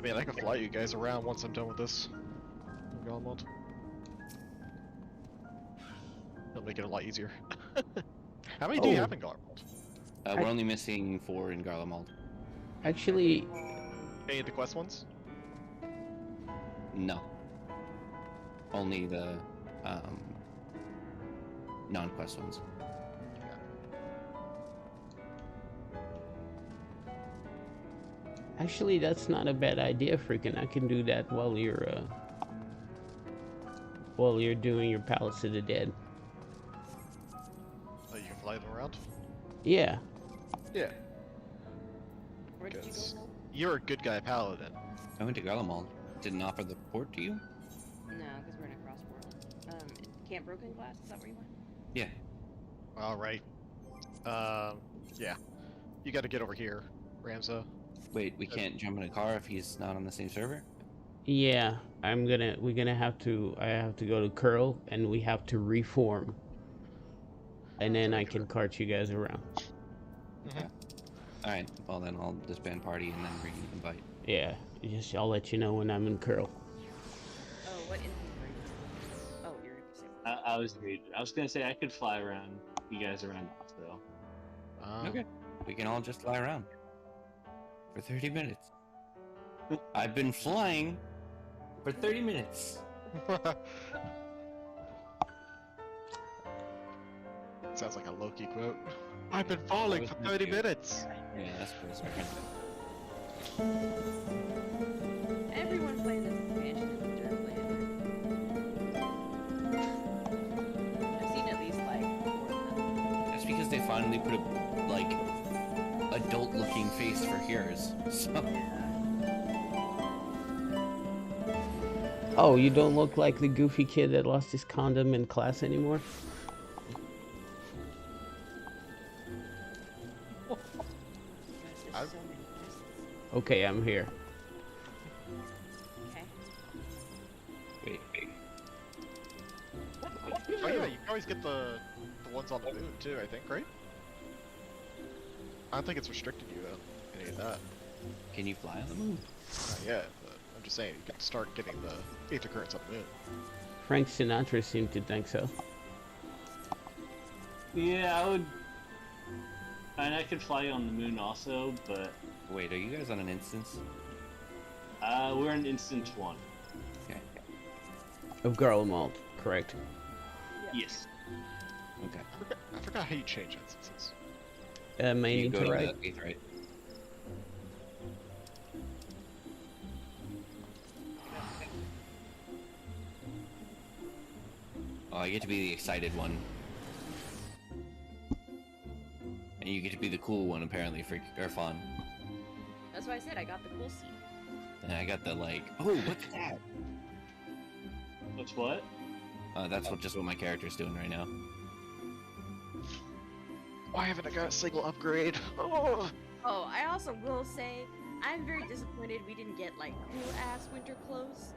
mean, I can fly you guys around once I'm done with this. Garlemald. That'll make it a lot easier. How many do you have in Garlemald? We're only missing 4 in Garlemald. Actually, Any of the quest ones? No. Only the non-quest ones. actually, that's not a bad idea, freaking. I can do that while you're doing your Palace of the Dead. Oh, you can fly them around? Yeah. Yeah. Where did you Because go? you're a good guy paladin. I went to Garlemald. Didn't offer the port to you? No, because we're in a cross world. Camp Broken Glass, is that where you went? Yeah. Alright. Yeah. You gotta get over here, Ramza. Wait, we can't jump in a car if he's not on the same server? Yeah, I have to go to Curl and we have to reform. And then I can cart you guys around. Okay. Alright, well then I'll disband party and then re-invite. Yeah, I'll let you know when I'm in Curl. Oh, what instance were you? Oh, you're the same. I was gonna say I could fly around you guys around also. Okay. We can all just fly around. For 30 minutes. I've been flying for 30 minutes. Sounds like a Loki quote. I've been falling for 30 minutes! Yeah, that's close. Everyone playing this expansion is I've seen at least like 4 of them. That's because they finally put a, like, adult-looking face for heroes. So. Oh, you don't look like the goofy kid that lost his condom in class anymore? There's so many quests. Okay, I'm here. Okay. Wait. Oh yeah, you can always get the ones on the moon too, I think, right? I don't think it's restricted you though, any of that. Can you fly on the moon? Not yet, but I'm just saying, you can start getting the Aether Currents on the moon. Frank Sinatra seemed to think so. Yeah, I would. And I could fly on the moon also, but Wait, are you guys on an instance? we're in instance 1. Okay. Of Garlemald, correct? Yes. Okay. I forgot how you change instances. May You need go to to write. the 8th, right? Oh, I get to be the excited one. And you get to be the cool one, apparently, for Irfan. That's why I said I got the cool seat. And I got the, like, oh, what's that? What's what? That's just what my character's doing right now. Why haven't I got a single upgrade? Oh! Oh, I also will say, I'm very disappointed we didn't get like cool ass winter clothes.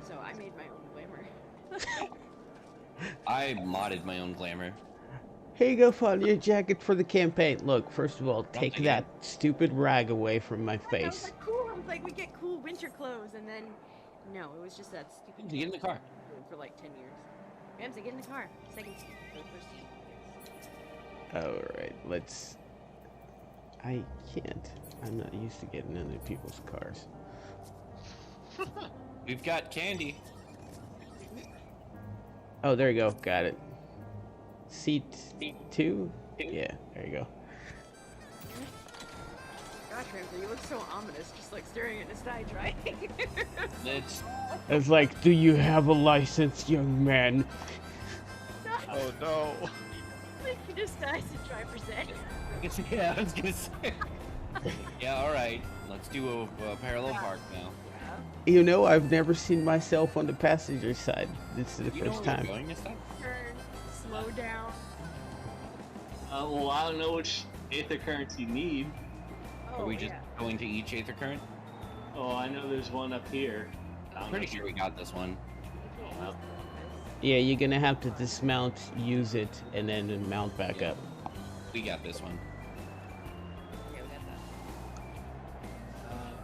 So I made my own glamour. I modded my own glamour. Here you go, find your jacket for the campaign. Look, first of all, take taking that stupid rag away from my I was face. like, cool. I was like, we get cool winter clothes, and then no, it was just that stupid. Get in the car. For like 10 years. Ramsey, get in the car. Second seat. Go first seat. Alright, let's... I can't. I'm not used to getting in other people's cars. We've got candy. Oh, there you go. Got it. Seat 2? Yeah, there you go. Gosh, Ramsey, you look so ominous, just like staring at this diatribe. Let's. It's like, do you have a license, young man? Oh no! Like he just dies in driver's ed. Yeah, I was gonna say. Yeah, alright. Let's do a parallel park now. You know, I've never seen myself on the passenger side. This is the You know first where time. we're going this time? Turn, slow down. Well, I don't know which Aether Currents you need. Oh, Are we just yeah. going to each Aether Current? Oh, I know there's one up here. I I'm don't pretty know. sure we got this one. Oh, Yeah, you're gonna have to dismount, use it, and then mount back up. We got this one. Yeah, we got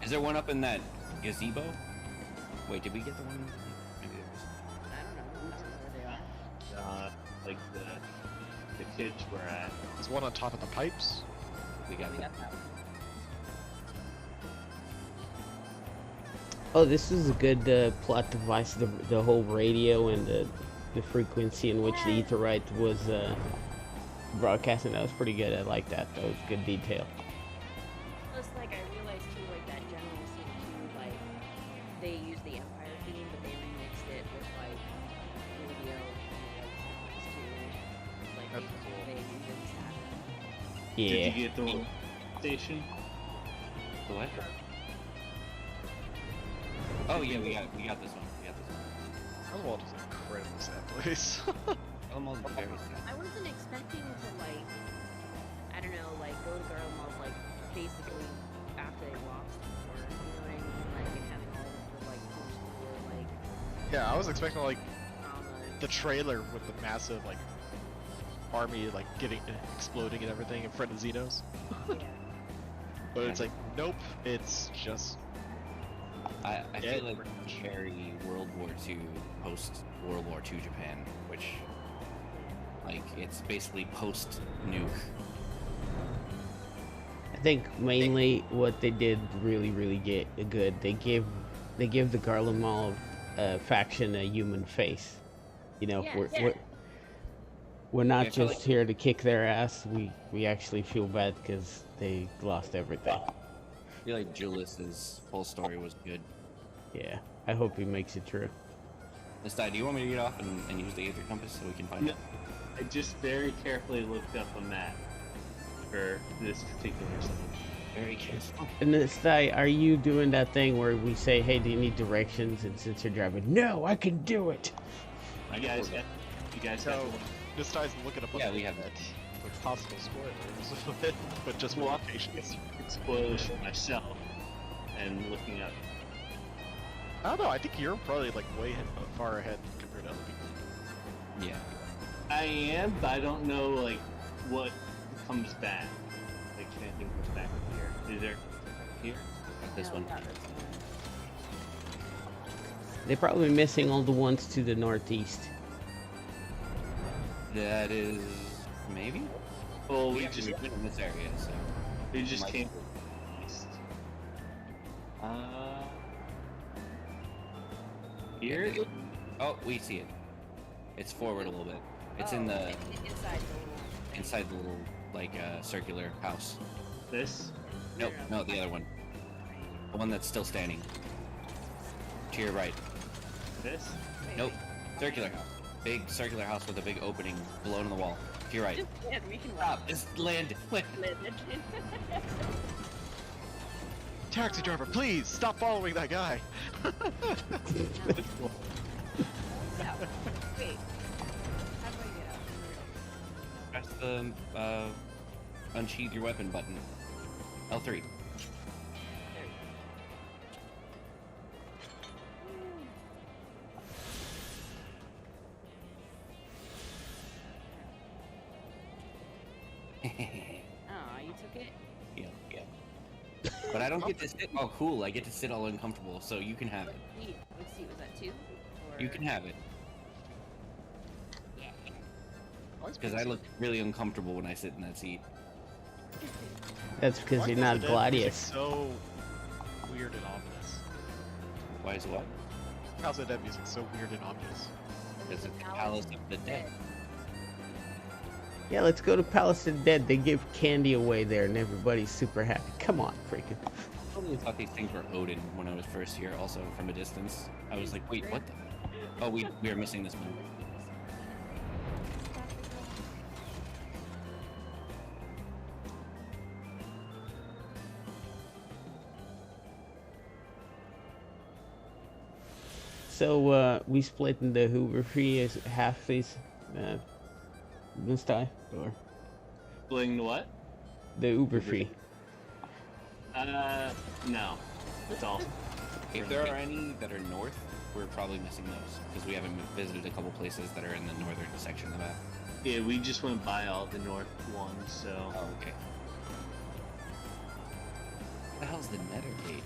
that. Is there one up in that gazebo. Wait, did we get the one? Maybe there was. I don't know where they are. Like the kids were at. There's one on top of the pipes. We got We that. got that one. Oh, this is a good plot device. The whole radio and the frequency in which the Aetheryte was broadcasting. That was pretty good. I like that. That was good detail. Plus, like, I realized too, like, that general scene too, like, they used the Empire theme, but they remixed it with, like, radio and other sounds too. Like, That's they cool. remixed that. Yeah. Did you get the station? The what? Oh yeah, we got this one. We got this one. Elmwald is an incredibly sad place. Elmwald is very sad. I wasn't expecting to, like, I don't know, like, go to Garlemald, like, basically after they lost, or, you know what I mean? Like, and having all of the, like, post-war, like, Yeah, I was expecting like drama. the trailer with the massive like army like getting exploding and everything in front of Xenos. Yeah. But it's like, nope, it's just I Yeah, feel like pretty much. very World War II, post World War II Japan, which, like, it's basically post nuke. I think mainly what they did really get good. They gave the Garlemald faction a human face. You know, Yeah. we're not Yeah, I feel just like- here to kick their ass. We actually feel bad because they lost everything. I feel like Julius's whole story was good. Yeah, I hope he makes it true. Lestai, do you want me to get off and use the Aether Compass so we can find No. it? I just very carefully looked up a map for this particular scene. Very careful. And this guy, are you doing that thing where we say, "Hey, do you need directions?" And since you're driving, no, I can do it. You guys have so. to This guy's looking up on Yeah, the we have internet with possible spoilers, but just Well, with patience. spoilers for myself and looking up. I don't know. I think you're probably like far ahead compared to other people. Yeah. I am, but I don't know like what comes back. Like if anything comes back here. Is there? Here? Got this No, one. not this one. They're probably missing all the ones to the northeast. That is maybe. Well, we Yeah, just we've been in this area, so. Might came. be. East. Here. Oh, we see it. It's forward a little bit. It's Oh, in the inside the little. like circular house. This. Nope, no, the other one. The one that's still standing. To your right. This. Wait, Nope. Circular house. Big circular house with a big opening below in the wall. To your right. Just land, we can Stop. Just land. land. Taxi driver, please stop following that guy. South. Wait. How do I get out? Press the unsheath your weapon button. L3. There we go. Oh, you took it? Yeah, yeah. But I don't get to sit. Oh, cool! I get to sit all uncomfortable, so you can have it. What seat was that, 2? Or... You can have it, Yeah. because I look really uncomfortable when I sit in that seat. That's because you're not Gladius. So weird and ominous. Why is what? House of Dead music so weird and ominous. Because it's the Palace of the Dead. Yeah, let's go to Palace of the Dead. They give candy away there, and everybody's super happy. Come on, freaking. I totally thought these things were Odin when I was first here, also from a distance. I was like, wait, what the? Oh, we are missing this one. So, we split in the Hoover Free as half these, this time, or Bling what? the Uber Free. No. It's all. If there are any that are north, we're probably missing those because we haven't visited a couple places that are in the northern section of the map. Yeah, we just went by all the north ones, so. Oh, okay. What the hell's the Nether Gate?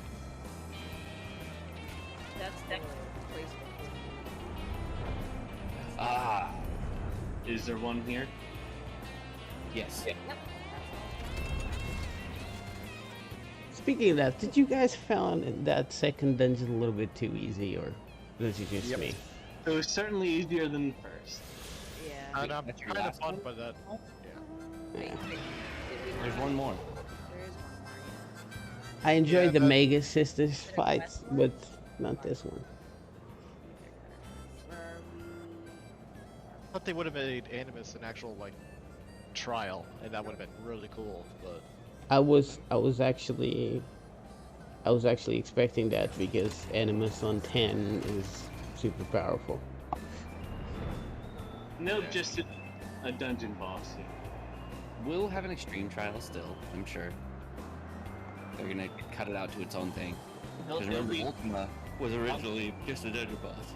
That's the place before. Ah, Is there one here? yes. Yep. Speaking of that, did you guys found that second dungeon a little bit too easy, or was it just Yep. me? It was certainly easier than the first. Yeah. And I'm That's your kind of last fun one? by that. Yeah. Yeah. Did we There's not- one more. There is one more, yeah. I enjoyed Yeah, the that- Mega Sisters Is it a fights, quest one? but not this one. Where are we? I thought they would have made Animus an actual like trial, and that would have been really cool. But I was actually expecting that because Animus on 10 is super powerful. Nope, just a dungeon boss. Yeah. We'll have an extreme trial still, I'm sure. They're gonna cut it out to its own thing. It'll, Because it'll remember, be, Ultima was originally just a dungeon boss.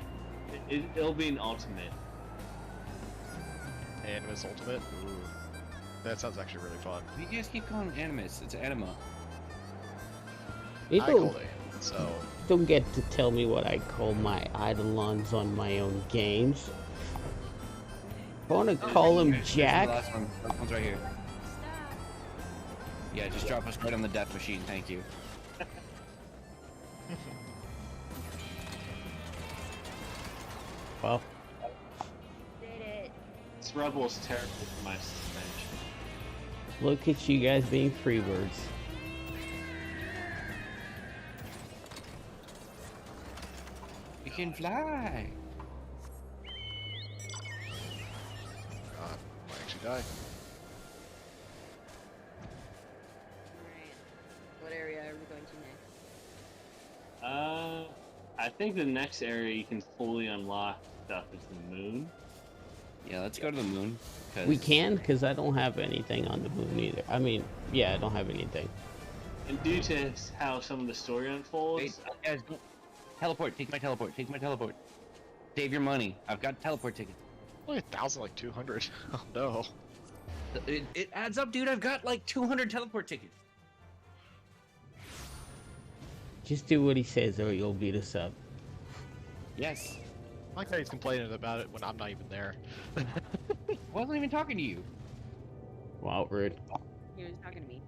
it'll be an ultimate. Animus Ultimate, ooh, that sounds actually really fun. You guys keep calling it Animus. It's Anima. You I don't, called it, so don't get to tell me what I call my eidolons on my own games. I want to call him Here's the Jack. last one. Last one's right here. Stop. Yeah, just drop us right on the death machine. Thank you. Well, Did it. This rebel's terrible for my suspension. look at you guys being freebirds. You can fly. might actually die. Alright. What area are we going to next? I think the next area you can fully unlock stuff is the moon. Yeah, let's go to the moon. Cause We can, because I don't have anything on the moon either. I mean, yeah, I don't have anything. And due to how some of the story unfolds, Hey, guys, don't teleport. Take my teleport. Take my teleport. Save your money. I've got teleport tickets. Only 1,200. Oh no. It adds up, dude. I've got like 200 teleport tickets. Just do what he says or you'll beat us up. Yes. I like how he's complaining about it when I'm not even there. Wasn't even talking to you. Wow, rude. He was talking to me.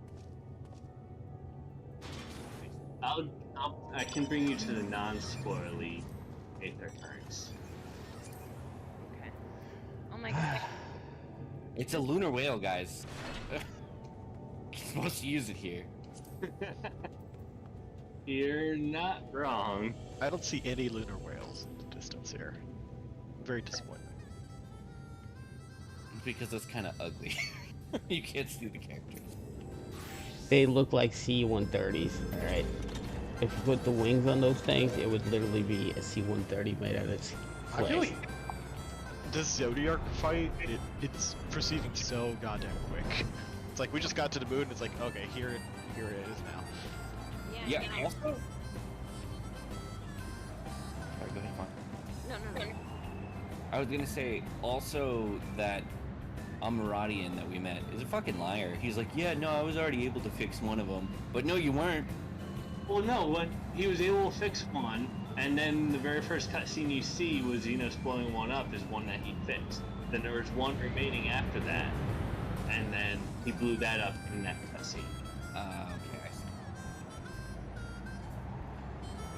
I can bring you to the non-spoilerly Aether Currents. Okay. Oh my god. It's a lunar whale, guys. You're supposed to use it here. You're not wrong. I don't see any lunar whales in the distance here. Very disappointing. Because it's kind of ugly. You can't see the characters. They look like C-130s, alright? If you put the wings on those things, it would literally be a C-130 made out of I feel clay. like this Zodiac fight, it's proceeding so goddamn quick. It's like we just got to the moon. It's like okay, here it is now. Yeah, now- also... Alright, go ahead, fine. No. I was gonna say, also, that Amaradian that we met is a fucking liar. He's like, yeah, no, I was already able to fix one of them. But no, you weren't. Well, no, what he was able to fix one, and then the very first cutscene you see was Xenos blowing one up is one that he fixed. Then there was one remaining after that, and then he blew that up in that cutscene. Okay, I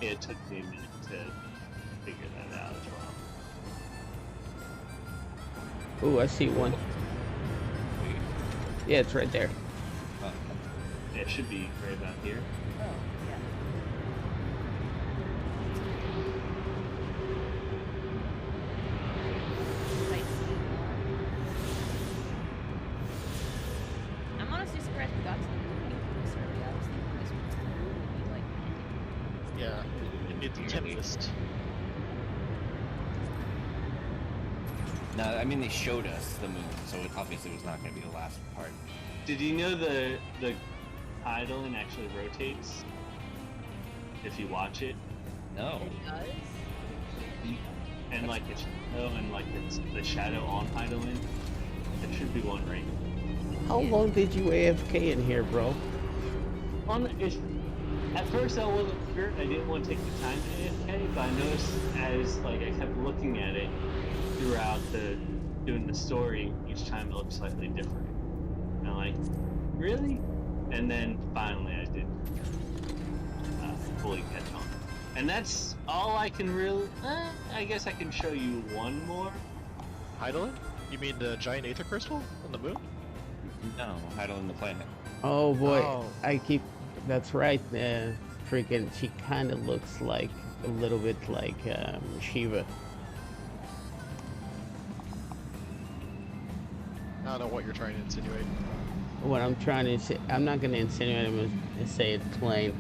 see. It took me a minute to figure that out as well. Ooh, I see one. Yeah, it's right there. Oh, It should be right about here. Oh, yeah. Sightseeing more. I'm honestly surprised we got to the moon in this area. I was thinking this was the moon would be like ending. Yeah, it's Tempest. no, I mean, they showed us the moon, so it obviously was not going to be the last part. Did you know the idling actually rotates if you watch it? No. It does? And like it's it's the shadow on idling. There should be one right. How long did you AFK in here, bro? On it's At first I wasn't sure. I didn't want to take the time to AFK, but I noticed as like I kept looking at it throughout doing the story, each time it looked slightly different. And I'm like, really? And then finally I did fully catch on. And that's all I can really. I guess I can show you one more. Heidelin? You mean the giant aether crystal on the moon? No, Heidelin the planet. Oh boy, Oh. That's right. Freaking, she kind of looks like a little bit like Shiva. I don't know what you're trying to insinuate. What I'm trying to say, I'm not gonna insinuate. I'm gonna say it plain.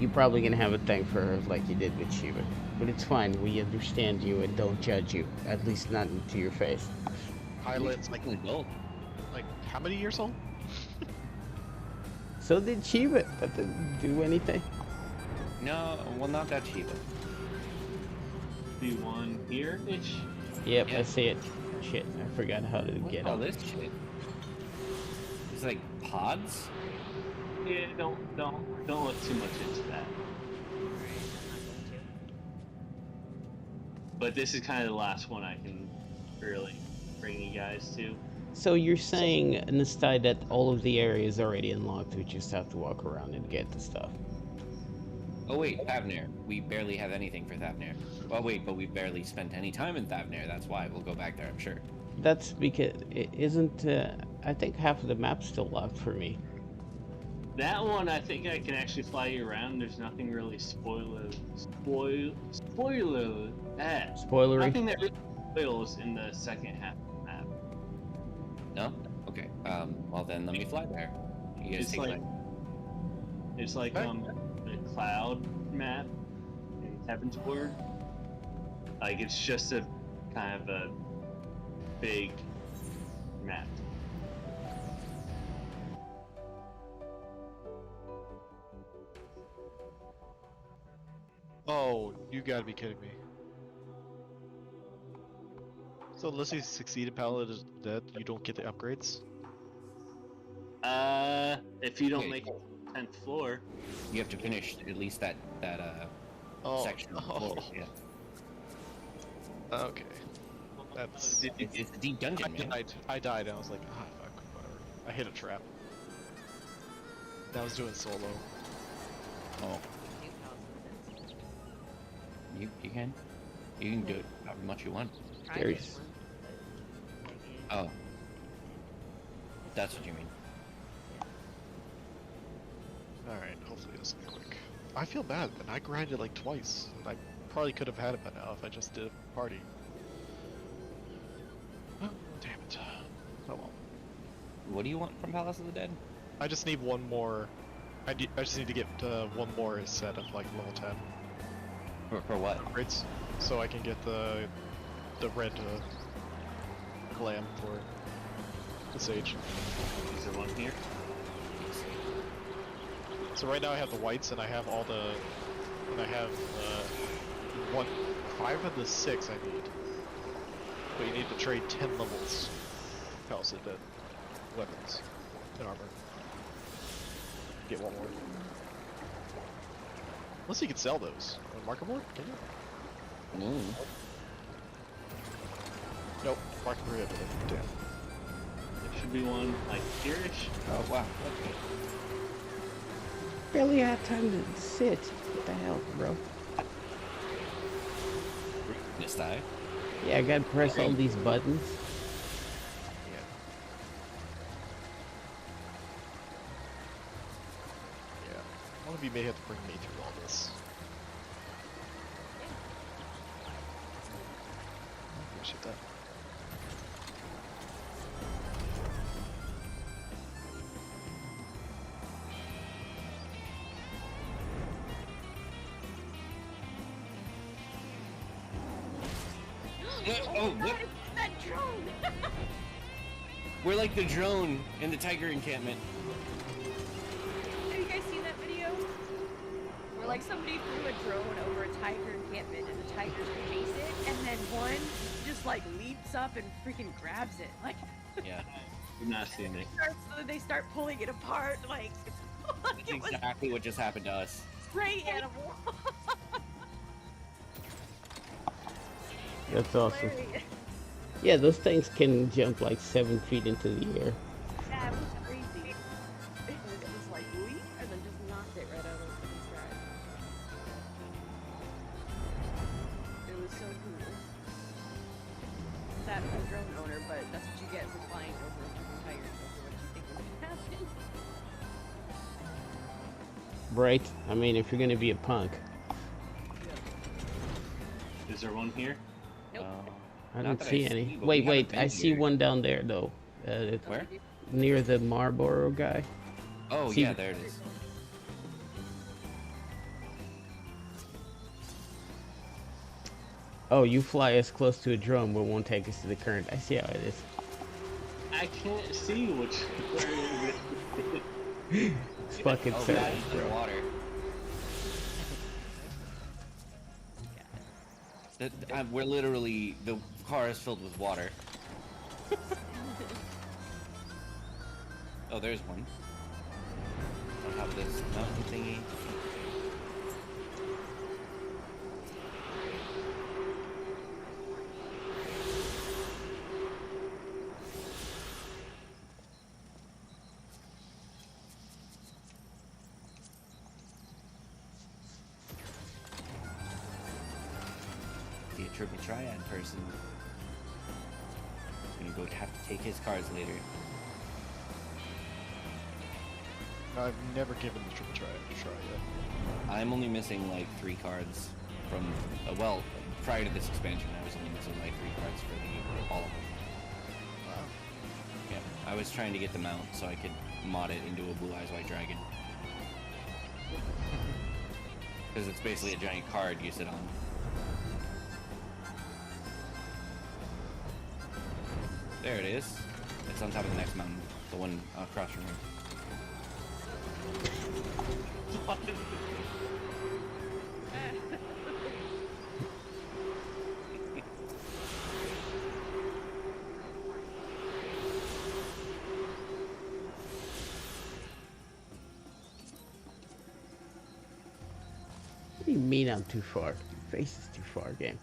You're probably gonna have a thing for her like you did with Shiva, but it's fine. We understand you and don't judge you. At least not to your face. Heidelin's like An adult. how many years old? So did Shiva. That didn't do anything. No, well, not that cheap. The one here-ish. Yep, Yeah. I see it. Shit, I forgot how to What get all on. this shit? It's like pods? Yeah, don't look too much into that. But this is kind of the last one I can really bring you guys to. So you're saying, Nistai, that all of the area is already unlocked. We just have to walk around and get the stuff. Oh wait, Thavnir. We barely have anything for Thavnir. Oh wait, but we barely spent any time in Thavnir. That's why we'll go back there, I'm sure. That's because it isn't. I think half of the map's still locked for me. That one, I think I can actually fly you around. There's nothing really spoiler. Spoilery. Nothing that really spoils in the second half of the map. No? Okay. Well then, let me fly there. You guys It's take like the cloud map in Heaven's Word. Like it's just a kind of a big map. Oh, you gotta be kidding me. So unless you succeed in Paladin is dead, you don't get the upgrades? If you don't Okay. make it to the 10th floor, You have to finish at least that Oh, section of the floor. Yeah. Okay. That's... It's a deep dungeon, man. I died and I was like, ah, fuck, whatever. I hit a trap. I was doing solo. Oh, you can do it however much you want. There's- Oh, that's what you mean. Alright, hopefully this will be quick. I feel bad, man. I grinded like twice. I probably could have had it by now if I just did a party. Oh, damn it. Oh well. What do you want from Palace of the Dead? I just need one more. I just need to get one more set of like level 10 For what? upgrades, so I can get the red glam for the sage. is there one here? So right now I have the whites and I have all the, and I have 5 of the 6 I need. But you need to trade 10 levels. Palace of the Dead weapons and armor. Get one more. Unless you can sell those on market board, can you? Mm. Nope, market prohibited. Damn. There should be one like here-ish. Oh wow. Okay. Barely had time to sit. What the hell, bro? Missed eye. Yeah, I gotta press all these buttons. Yeah. Yeah. One of you may have to bring me through all this. Appreciate that. Oh, God, look, it's that drone! we're like the drone in the tiger encampment. Have you guys seen that video? Where like somebody flew a drone over a tiger encampment and the tigers chase it, and then one just like leaps up and freaking grabs it. Like, Yeah, I've not seen it. they start pulling it apart. Like, that's exactly what just happened to us. prey animal. That's awesome. Hilarious. Yeah, those things can jump like 7 feet into the air. Yeah, it was crazy. It was just like, wee, and then just knocked it right out of the freaking sky. It was so cool. Sad for the drone owner, but that's what you get for flying over a freaking tire over what you think was gonna happen. Right? I mean, if you're gonna be a punk. Is there one here? Nope. I Not don't that see I any. see, but we Wait, haven't wait. been I see here. one down there, though. Where? Near the Marlboro guy. Oh, See- yeah, there it is. Oh, you fly us close to a drone, but won't take us to the current. I see how it is. I can't see which. It's fucking Oh, sad, that is the bro. water. We're literally, the car is filled with water. Oh, there's one. On top of this mountain thingy. Be a triple triad person. And you go have to take his cards later. I've never given the triple try a try yet. I'm only missing like 3 cards from, well, prior to this expansion, I was only missing like 3 cards for all of them. Wow. Yeah, I was trying to get the mount so I could mod it into a Blue Eyes White Dragon. Because it's basically a giant card you sit on. There it is. It's on top of the next mountain, the one across from here. What do you mean I'm too far? Face is too far, game.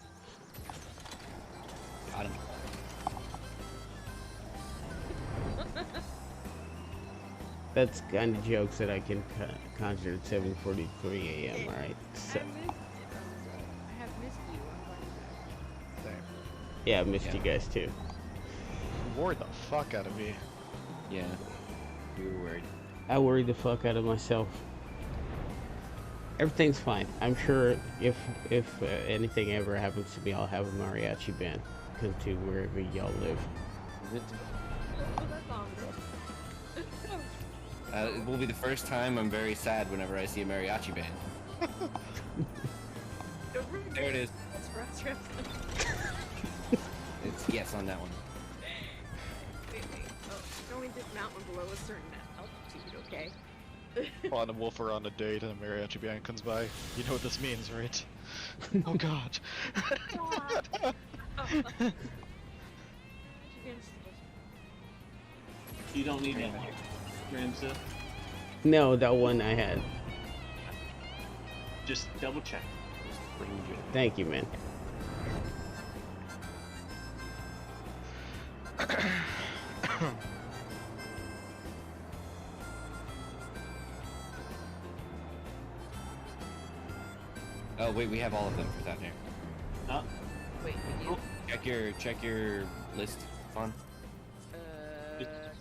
Got him. That's kind of jokes that I can conjure at 7:43 a.m. Alright, so I missed it. I have missed you. I'm glad Damn. yeah, I missed Yeah. you guys too. You worried the fuck out of me. Yeah. We were worried. I worry the fuck out of myself. Everything's fine. I'm sure if anything ever happens to me, I'll have a mariachi band come to wherever y'all live. Oh, that's awesome. It will be the first time I'm very sad whenever I see a mariachi band. There it is. That's rough. It's yes on that one. Wait. Oh, going this mountain below a certain altitude, okay? On a wolf or on a date and a mariachi band comes by. You know what this means, right? Oh god. You don't need that one, Ramza. No, that one I had. Just double check. Thank you, man. Oh wait, we have all of them for that here. Huh? Wait, we do? Check your list, Fawn. I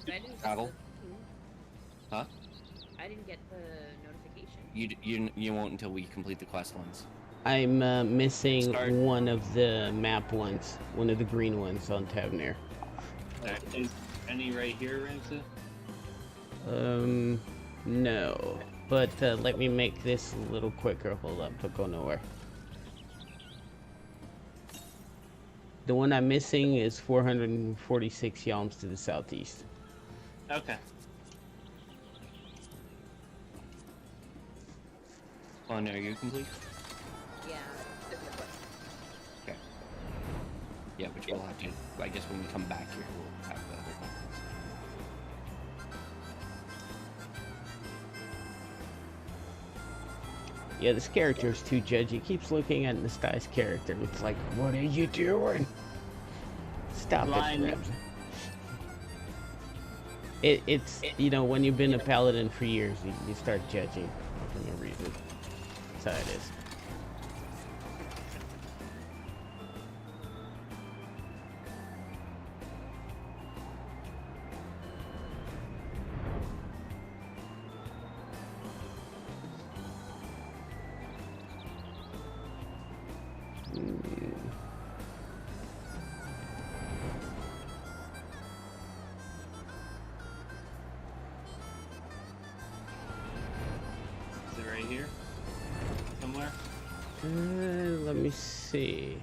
didn't Travel? get the, Huh? I didn't get the notification. You won't until we complete the quest ones. I'm missing Start. one of the map ones, one of the green ones on Tavernier. Is any right here, Ramza? No. But let me make this a little quicker. Hold up, don't go nowhere. The one I'm missing is 446 yalms to the southeast. Okay. Fawn, are you complete? Yeah. Okay. Yeah, but you'll have to. I guess when we come back here, we'll have the other ones. Yeah, this character is too judgy. He keeps looking at Nastai's character. It's like, what are you doing? Stop Blind. it, Ramsey. It's, you know, when you've been a paladin for years, you start judging for no reason. That's how it is. Is it right here? Somewhere? Let me see.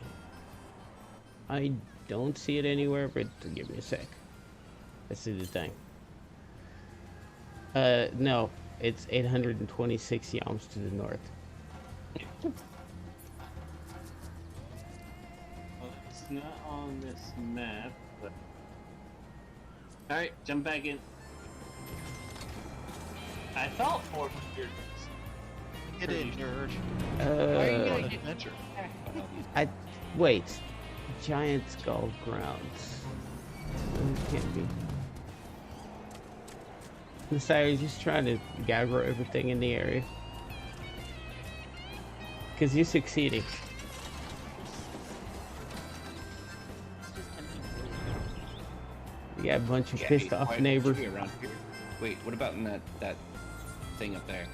I don't see it anywhere, but give me a sec. Let's see the thing. No, it's 826 yalms to the north. Well, it's not on this map, but... Alright, jump back in. I thought 400. Get in, nerd. Uh, Why are you going on adventure? Wait. Giant Skull Grounds. It can't be. Messiah is just trying to gather everything in the area. Because you're succeeding. It's just tempting to leave. You got a bunch of Yeah, pissed hey, off why- neighbors. should we around here? Wait, what about in that thing up there?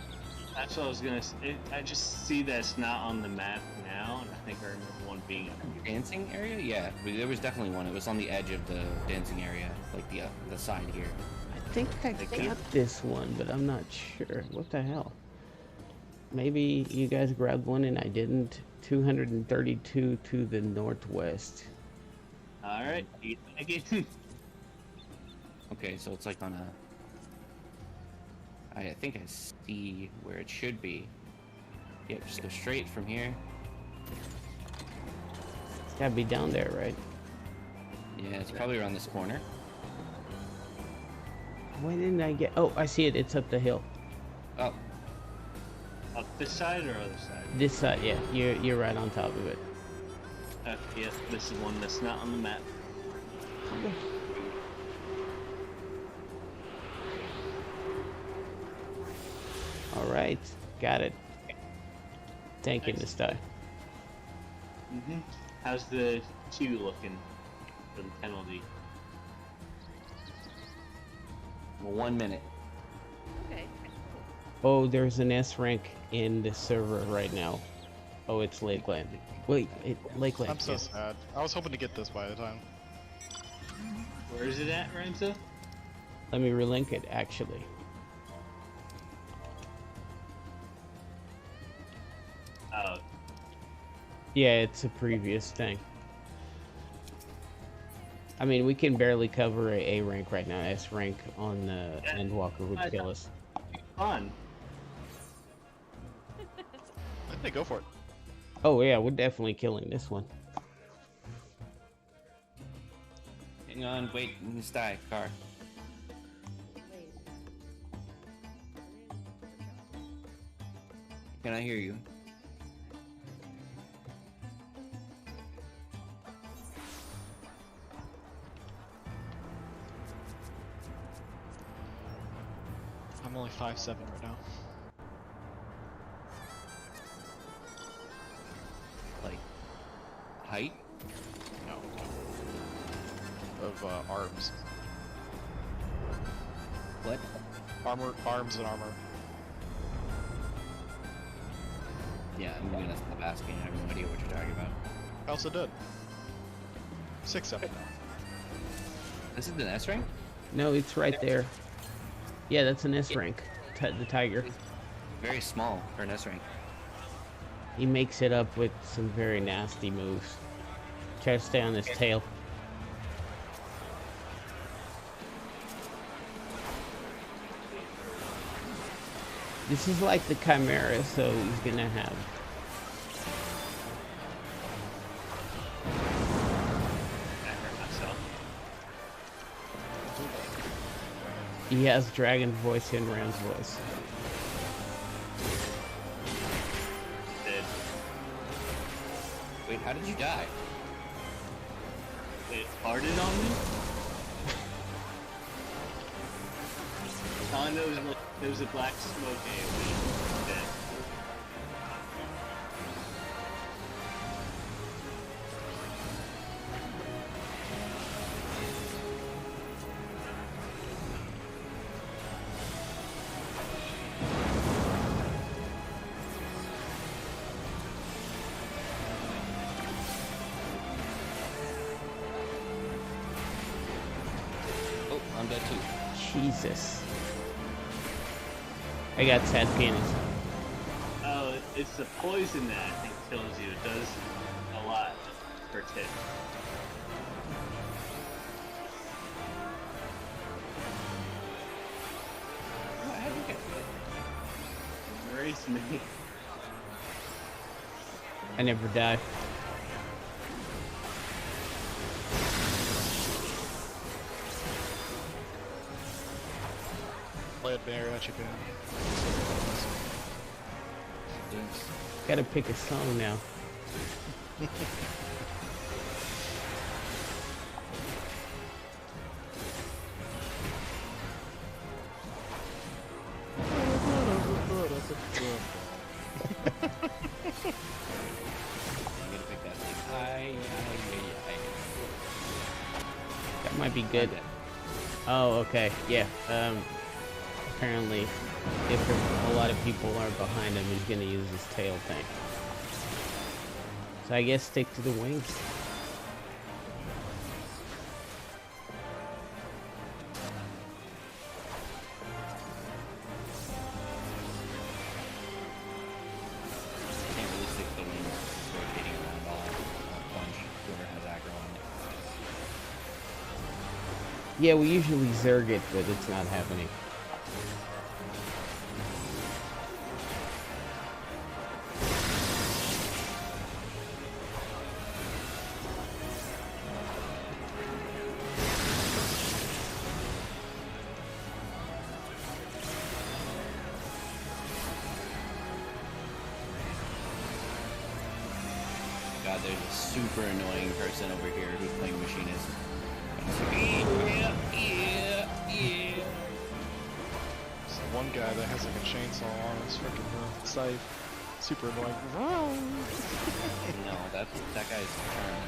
That's what I was gonna say. I just see that it's not on the map now, and I think I remember one being. Dancing area? Yeah, there was definitely one. It was on the edge of the dancing area, like the side here. I think I got this one, but I'm not sure. What the hell? Maybe you guys grabbed one and I didn't. 232 to the northwest. Alright, eat again. Okay, so it's like on a. I think I see where it should be. Yep, just go straight from here. It's gotta be down there, right? Yeah, it's probably around this corner. Why didn't I get... Oh, I see it. It's up the hill. Oh, Up this side or other side? This side, yeah. You're right on top of it. Yeah, this is one that's not on the map. All right, got it. Thank you, Nice. this time. Mm-hmm. How's the queue looking for the penalty? well, 1 minute. Okay. Oh, there's an S rank in the server right now. Oh, it's Lakeland. Wait, Lakeland. I'm so yes. sad. I was hoping to get this by the time. Where is it at, Renzo? Let me relink it, actually. Oh, Yeah, it's a previous thing. I mean, we can barely cover a rank right now. S rank on the Endwalker would kill us. fun. I think go for it. Oh yeah, we're definitely killing this one. Hang on, wait, let's die. Car. Wait. Can I hear you? I'm only 5'7" right now. Like, height? No. Of arms. What? Arms and armor. Yeah, I'm gonna stop asking. I have no idea what you're talking about. I also did. 6'7" now. This is an S rank? No, it's right there. Yeah, that's an S rank. The tiger. Very small for an S rank. He makes it up with some very nasty moves. Try to stay on his tail. This is like the Chimera, so he's gonna have... I hurt myself. He has dragon voice and Ram's voice. Wait, how did you die? It farted on me. All I know is like, there was a black smoke AoE. Dead. Oh, I'm dead too. Jesus. I got sad penis. Oh, it's the poison that I think kills you. It does a lot per tip. How did you get Erase me. I never die. Play it mariachi band. this? Gotta pick a song now. I'm gonna pick that thing. Aye. That might be good. I'm dead. Oh, okay. Yeah. Apparently, if a lot of people are behind him, he's gonna use his tail thing. So I guess stick to the wings. Can't really stick to the wings, rotating around all punch whoever has aggro on it. Yeah, we usually zerg it, but it's not happening. God, there's a super annoying person over here who's playing machinist. Yeah. There's one guy that has like a chainsaw on his freaking scythe. Super annoying. No, that guy's turn.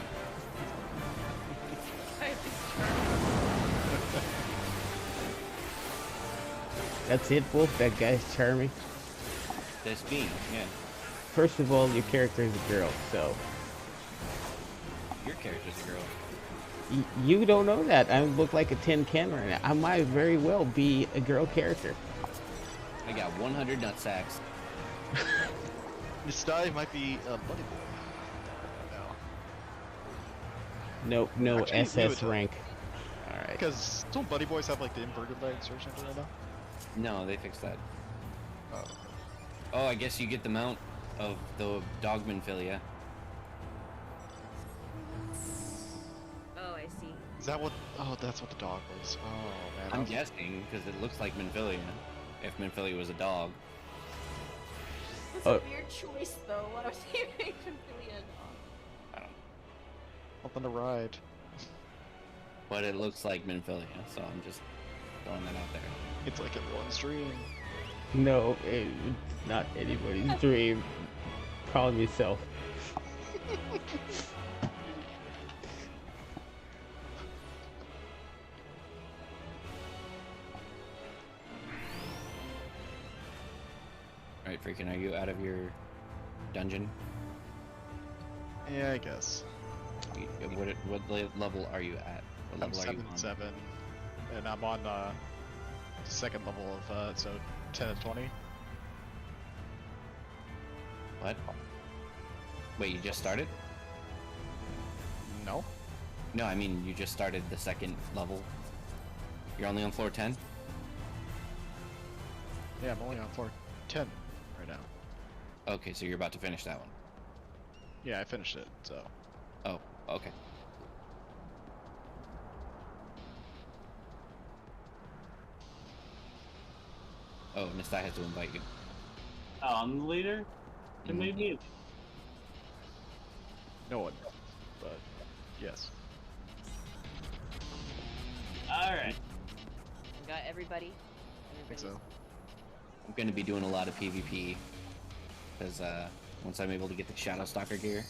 That's it, Wolf. That guy's charming. That's me, yeah. First of all, your character is a girl, so Your character's a girl. you don't know that. I look like a tin can right now. I might very well be a girl character. I got 100 nutsacks. This guy might be a buddy boy. No. No Actually, we SS would, rank. All right. Because don't buddy boys have like the inverted legs or something like that? No, they fixed that. Oh. Oh, I guess you get the mount of the Dogman Philia. Oh, I see. Is that what? Oh, that's what the dog was. Oh man. I'm guessing, because it looks like Minfilia. If Minfilia was a dog. That's Oh. a weird choice, though. Why was he making Philia a dog? I don't know. Something to ride. But it looks like Minfilia, so I'm just throwing that out there. It's like in one stream. No, it's not anybody's dream. Calm yourself. Alright, freaking, are you out of your dungeon? Yeah, I guess. What level are you at? What I'm level are you 7 on? 7, and I'm on second level of so 10 and 20. What? Wait, you just started? No. No, I mean you just started the second level. You're only on floor 10? Yeah, I'm only on floor 10 right now. Okay, so you're about to finish that one. Yeah, I finished it. So. Oh, okay. Oh, Nistai has to invite you. Oh, I'm the leader? Then Mhm. maybe No one. But yes. Alright. We got everybody. I think so. I'm going to be doing a lot of PvP. Because once I'm able to get the Shadow Stalker gear.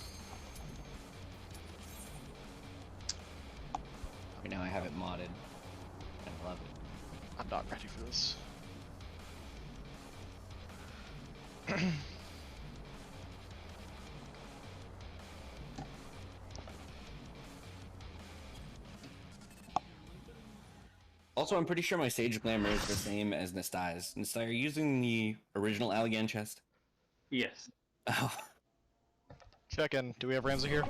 Right now I have it modded. I love it. I'm not ready for this. Also, I'm pretty sure my Sage Glamour is the same as Nastai's. Nastai, are you using the original Allegan chest? Yes. Oh. Check in. Do we have Ramsey here?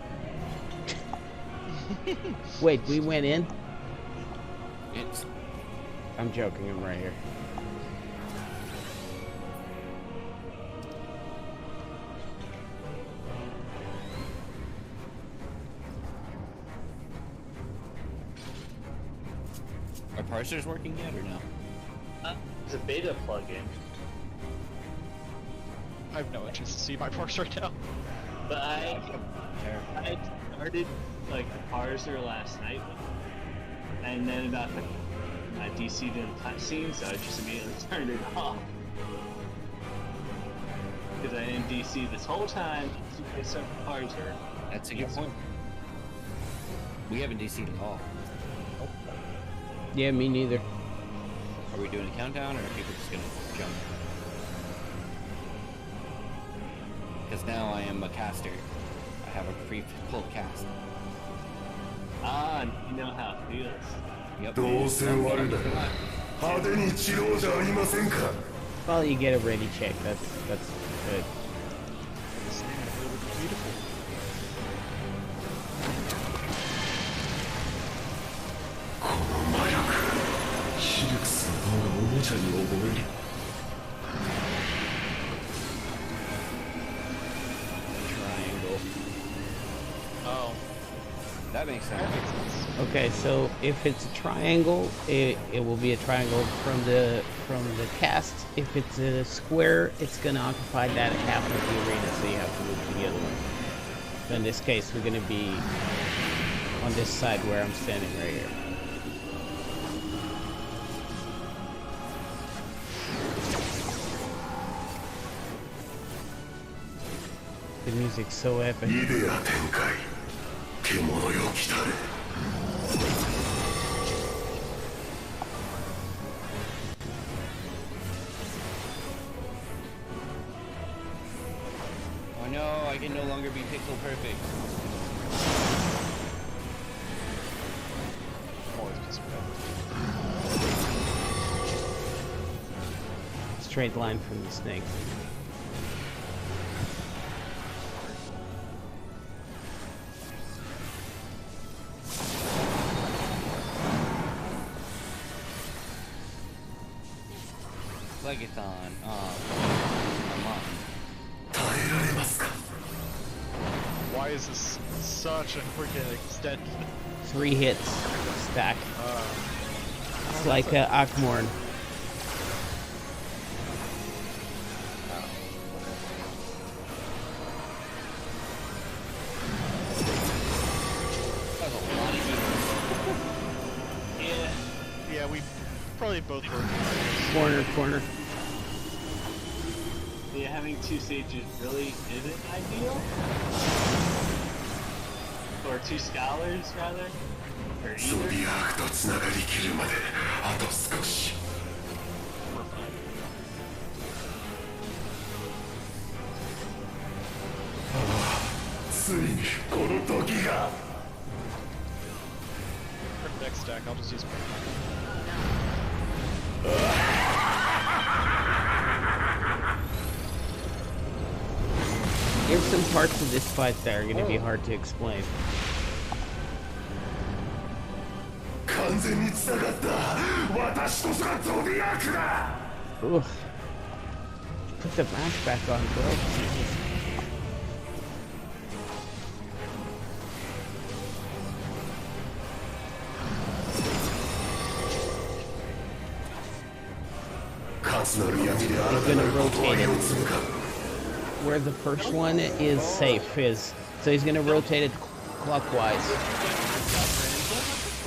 Wait, we went in? It's... I'm joking, I'm right here. Are parsers working yet or no? It's a beta plugin, I have no interest to see my parse right now. but I started like the parser last night, and then about I DC'd in the cutscene, so I just immediately turned it off. Because I didn't DC this whole time, I started the parser. That's a good point. We haven't DC'd at all. Yeah, me neither. Are we doing a countdown or are people just gonna jump? Because now I am a caster. I have a pre-pulled cast. Ah, you know how it feels. Yep. どうせ我だが派手に散ろうじゃありませんか Well, you get a ready check. That's good. This thing is really beautiful. この魔力ヒルクスの方がおもちゃに覚える Triangle. Oh. That makes sense. That makes sense. Okay, so if it's a triangle, it will be a triangle from the cast. If it's a square, it's gonna occupy that half of the arena, so you have to move to the other one. So in this case, we're gonna be on this side where I'm standing right here. The music's so epic. イデア展開獣よ来たれ Oh no, I can no longer be pixel perfect. Always just Straight line from the snake. Legathon. I'm on. 耐えられますか Why is this such a freaking extended? 3 hits stack. It's like Akmorn. That was a lot of heat. Yeah, we probably both were. Corner. Yeah, having two sages really isn't ideal. Or two scholars, rather. Or ゾ either. ディアークとつながりきるまであと少し We're fine. ついにこの時が For the next stack, I'll just use my. There's some parts of this fight that are going to be hard to explain. 完全に繋がった私こそがゾディアークだ Ugh. Put the match back on, bro. Jesus. かつなる闇で新たなることは世を継ぐか Where the first one is safe is So he's gonna rotate it clockwise.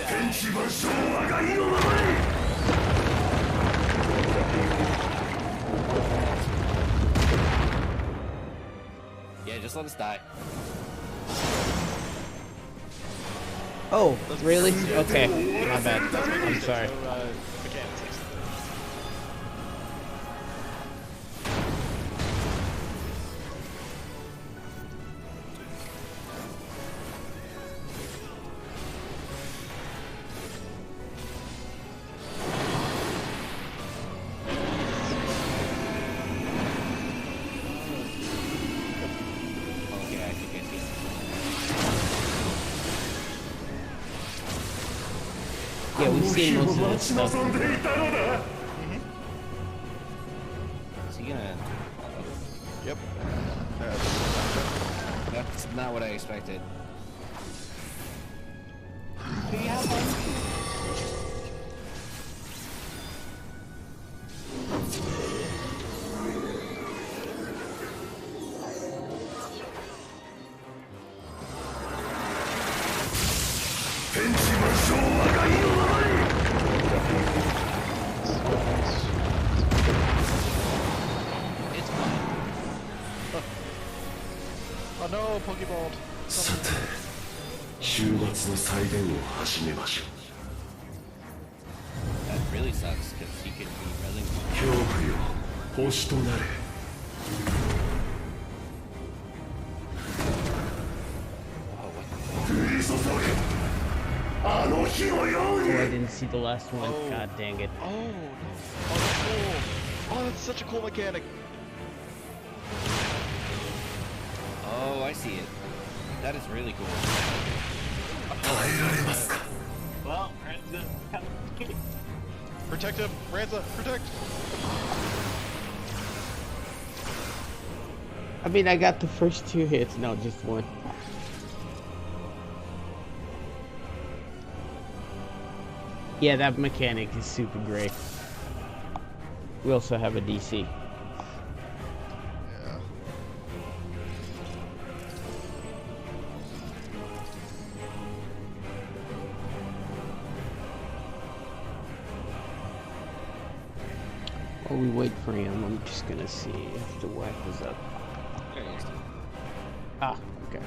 天地万象我が意のままに Yeah, just let us die. Oh, really? Okay, my bad. I'm sorry. No, mechanics. Okay, I think I see. Yeah, we've seen most of 待 this ち stuff. 望んでいたのだ Is he gonna? Yep. That's not what I expected. It's fine. Oh no, Pokeball. さて週末の祭典を始めましょう That really sucks because he could be really. 恐怖よ星となれ 降り注げあの日のよう Oh, に I didn't see the last one. Oh. God dang it. Oh no. Oh, that's cool. Oh, that's such a cool mechanic. Oh, I see it. That is really cool. 耐えられますか Well, Protect him, Ranza, protect. I mean, I got the first 2 hits. No, just 1. Yeah, that mechanic is super great. We also have a DC. Yeah. While we wait for him, I'm just gonna see if the whack is up. There he is. Ah, okay.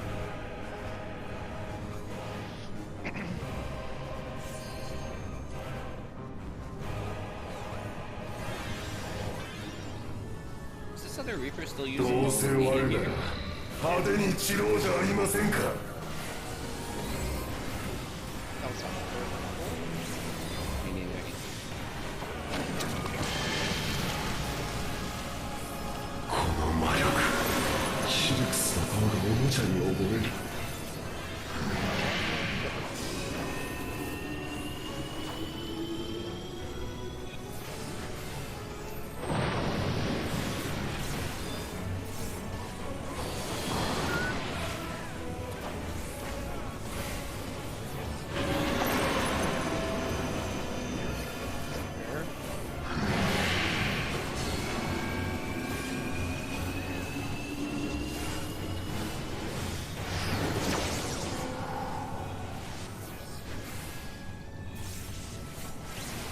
Is this other Reaper still ど using うせ the 我 media ら gear? 派手に散ろうじゃありませんか That was fun. Me neither. この魔力シルクスの顔がおもちゃに覚える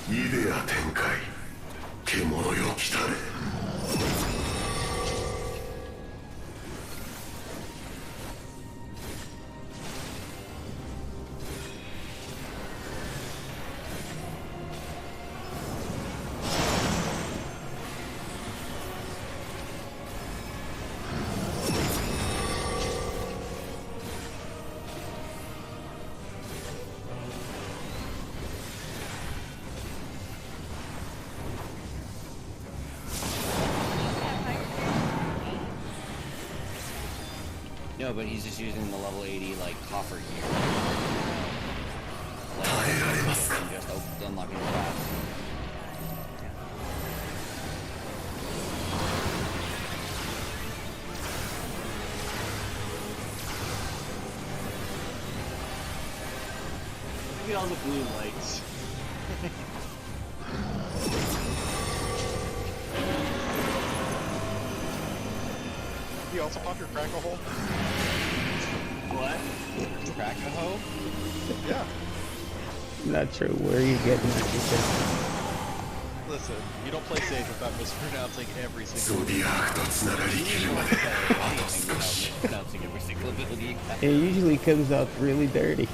イデア展開獣よ来たれ No, but he's just using the level 80 like coffer gear. 耐えられますか And just unlocking the class. Look at all the blue lights. You also pop your crackle hole? What? Crackahoe? Yeah. I'm not sure where you're getting that. Listen, you don't play safe without mispronouncing every ゾ single ディアークとつながりきるまであと少し Pronouncing every single ability. It usually comes out really dirty.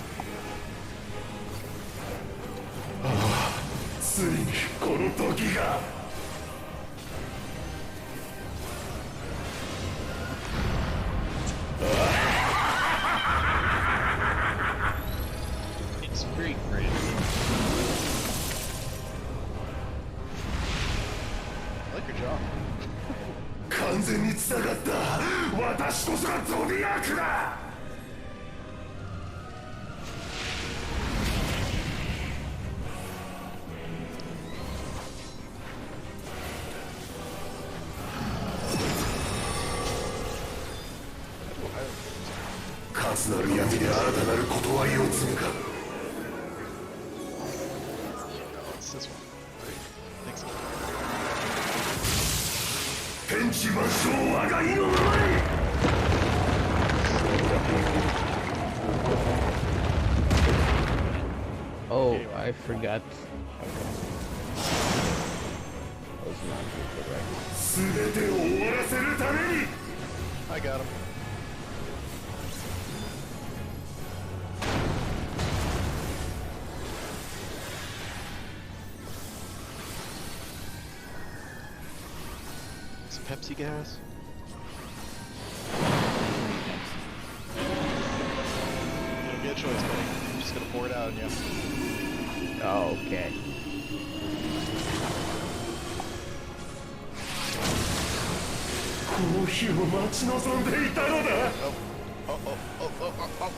ついにこの時が It's great, Brandon. I like your job. 完全に繋がった私こそがゾディアークだ 数なる闇で新たなる断りを積むか It's this one. Right? I think so. 天地万象我が意のままに Oh, I forgot. Those non-people, right? 全てを終わらせるために I got him. Some Pepsi gas. You don't get a choice, buddy. I'm just gonna pour it out on you. Oh, okay. この日を待ち望んでいたのだ Oh, oh, oh, oh, oh, oh.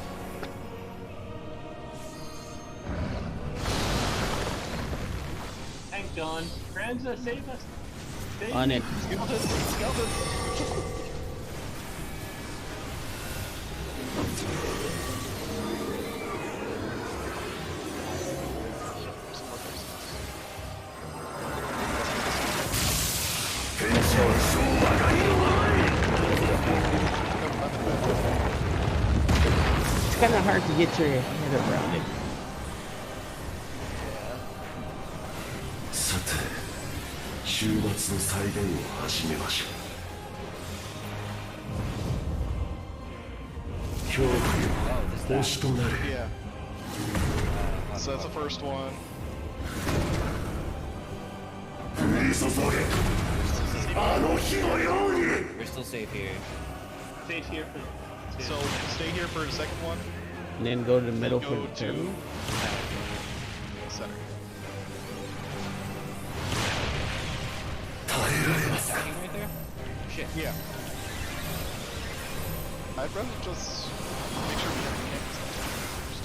Thank John. Franza, save us. Save On it. Skeleton, skeleton. It's kind of hard to get your head around it. さて週末の再現を始めましょう恐怖よ星となれ Yeah. So that's the first one. 降り注げあの日のように We're still safe here. Safe here for So stay here for the second one. And then go to the middle for Go the to third. center. 耐えられますか Attacking right there? Shit. Yeah. I'd rather just make sure we have the mechanics first.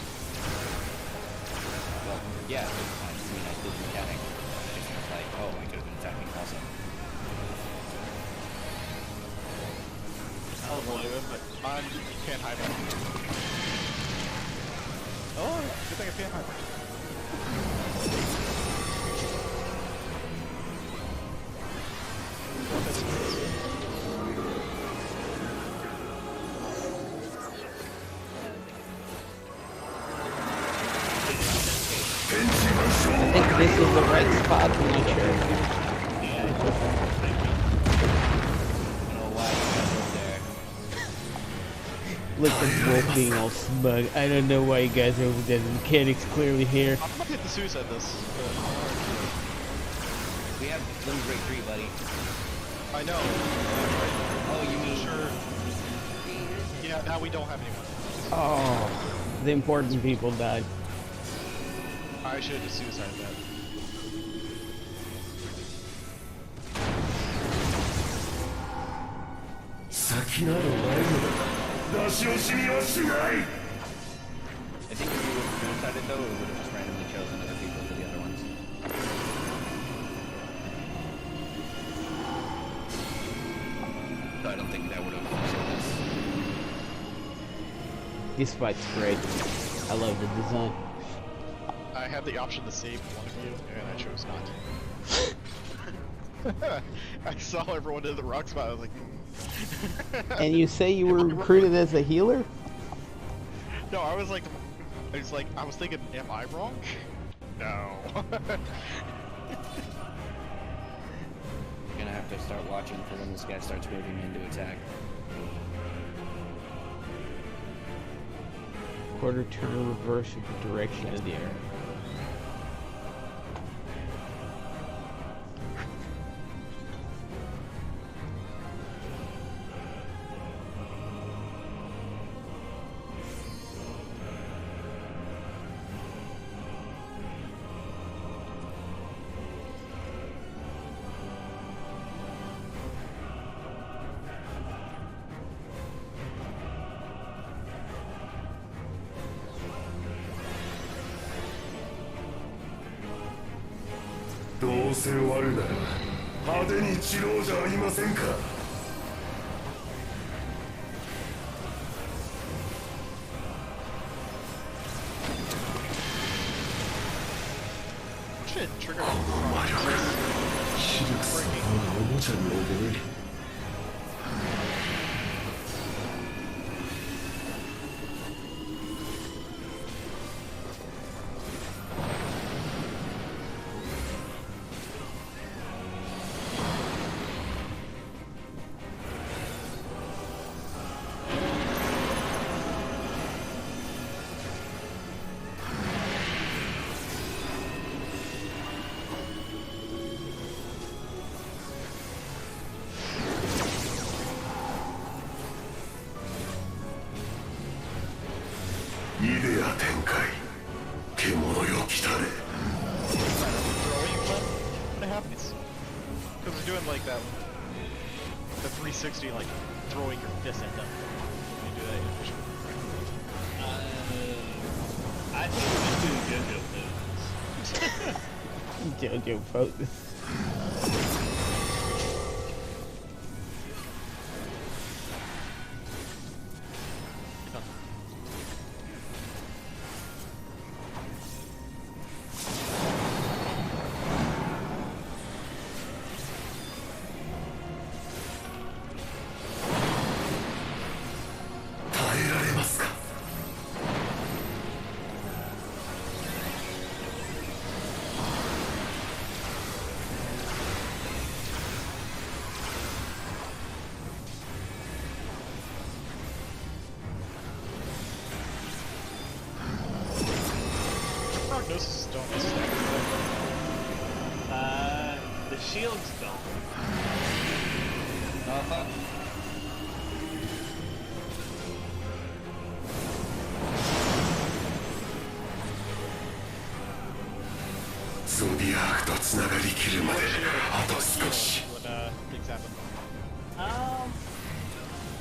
Well, yeah, I mean, I did mechanic. It's not like, oh, I could have been attacking also. I don't believe it, but I can't hide it. Oh, good thing I can't hide it. I think this is the right spot. I'm not sure. I don't know why you guys are there. Look at Wolf being all smug. I don't know why you guys are over there. The mechanics clearly here. I'm gonna hit the suicide this. We have limb break 3, buddy. I know. Oh, you mean Sure. Yeah, now we don't have anyone. Oh, the important people died. I should have just suicided that.先などないのだ出し惜しみはしない I think if we would have suicided though, we would have just randomly chosen other people for the other ones. So I don't think that would have saved us. This fight's great. I love the design. I had the option to save one of you, and I chose not to. I saw everyone in the rock spot. I was like, And you say you were recruited as a healer? No, I was thinking, am I wrong? No. You're gonna have to start watching for when this guy starts moving in to attack. Quarter turn reverse of the direction of the arrow.どうせ終わるなら派手に散ろうじゃありませんか。Shit, trigger. この魔力シルクスのおもちゃに覚える。イデア展開獣よ来たれ。 Throwing flip? What happens? Because we're doing like that, the 360, like throwing your fist at them. Can you do that efficiently? I think we're just doing JoJo moves. JoJo pose. Prognosis don't necessarily. The shields don't.ゾディアークとつながりきるまであと少し。 When things happen.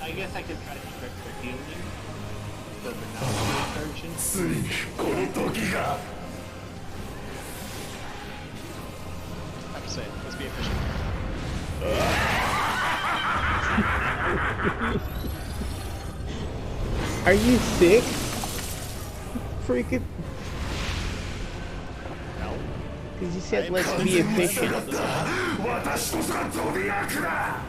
I guess I could try to trick their healing. The vanilla version. ついにこの時が。 I'm just saying, let's be efficient. Are you sick? Freaking. No. Because you said let's be efficient. 私こそがゾディアークだ。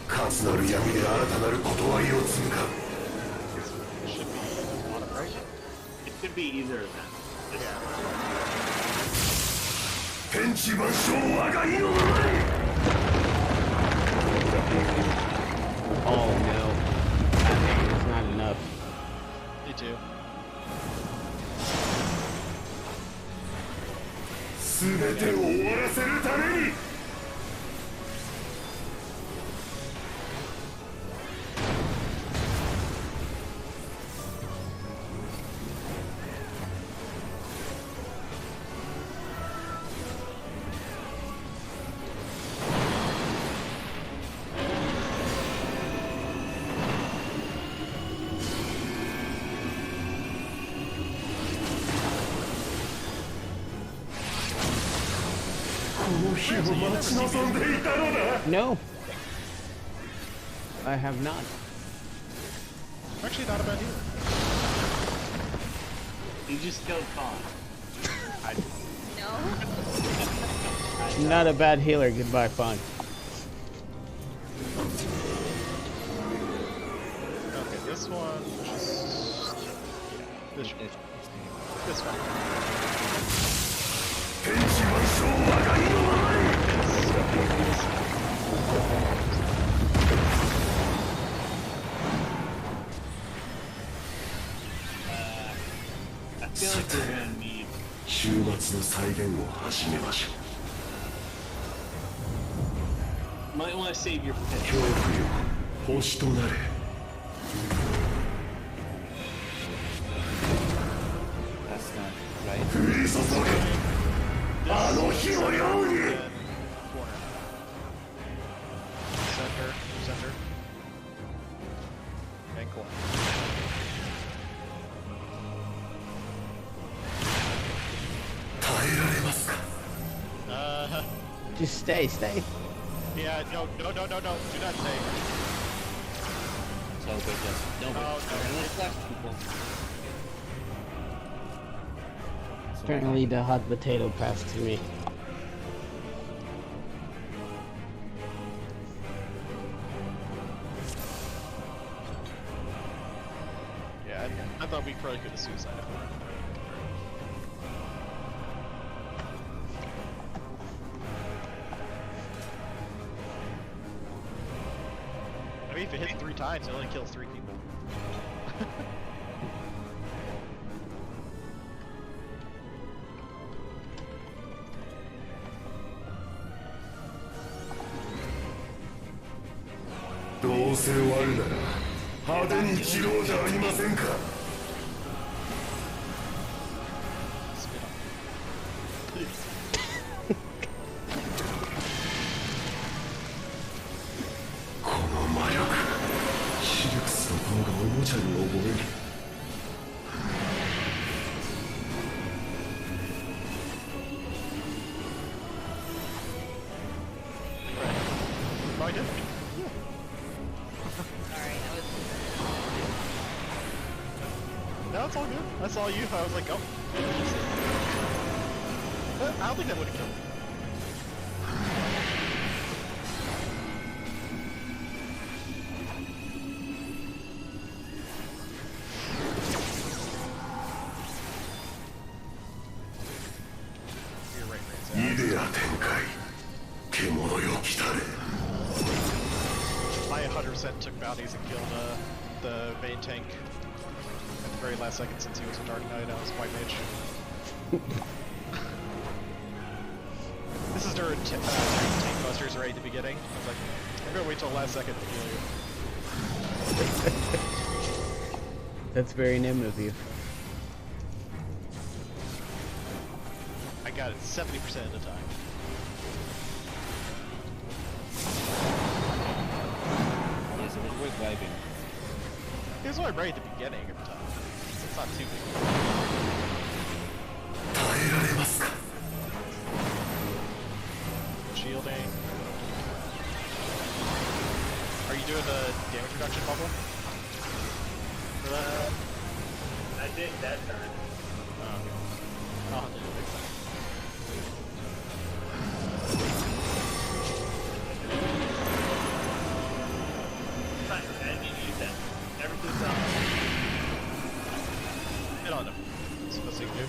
数なる闇で新たなる断りを積むか。 It should be autumn, right? It could be either of them. 天地万象我が意のままに。 Oh no. It's not enough. Me too. 全てを終わらせるために。 No. I have not. Actually, not a bad either. He just killed Khan. No. Not a bad healer. Goodbye, Fawn. Okay, this one. Just, yeah, this one. 天地万象我が意のままに I feel like we're gonna need. 終末の再現を始めましょう Might want to save your 恐 potential. 怖よ星となれ That's not right. 降り注げあの日のように Corner. Center. Center. And corner. Just stay. Yeah, no, do not stay. So good, yes. No, but Oh, no. let's left people. Apparently the hot potato passed to me. Yeah, I thought we probably could have suicided him. I mean, if it hits 3 times, it only kills 3 people.どうせ終わるなら派手に散ろうじゃありませんか Spit on. Please. この魔力シルクスの方がおもちゃに覚える Oh, I did. Sorry, I was. No, it's all good. I saw you. I was like, oh. I don't think that would have killed me. You're right, Ray's イデア展開獣よ来たれ I 100% took bounties and killed the main tank at the very last second since he was a Dark Knight. I was White Mage. This is during tank busters right at the beginning. I was like, I'm gonna wait till the last second to kill you. That's very nim of you. I got it 70% of the time. Yes, it was worth vibing. It was only right at the beginning every time. It's not too big. 耐えられますか Shielding. Are you doing the damage reduction bubble? For that? I did that turn. Oh, okay. I'll have to do it next time. Fine, I didn't use that. Everything's up. Hit on him. That's the best thing to do.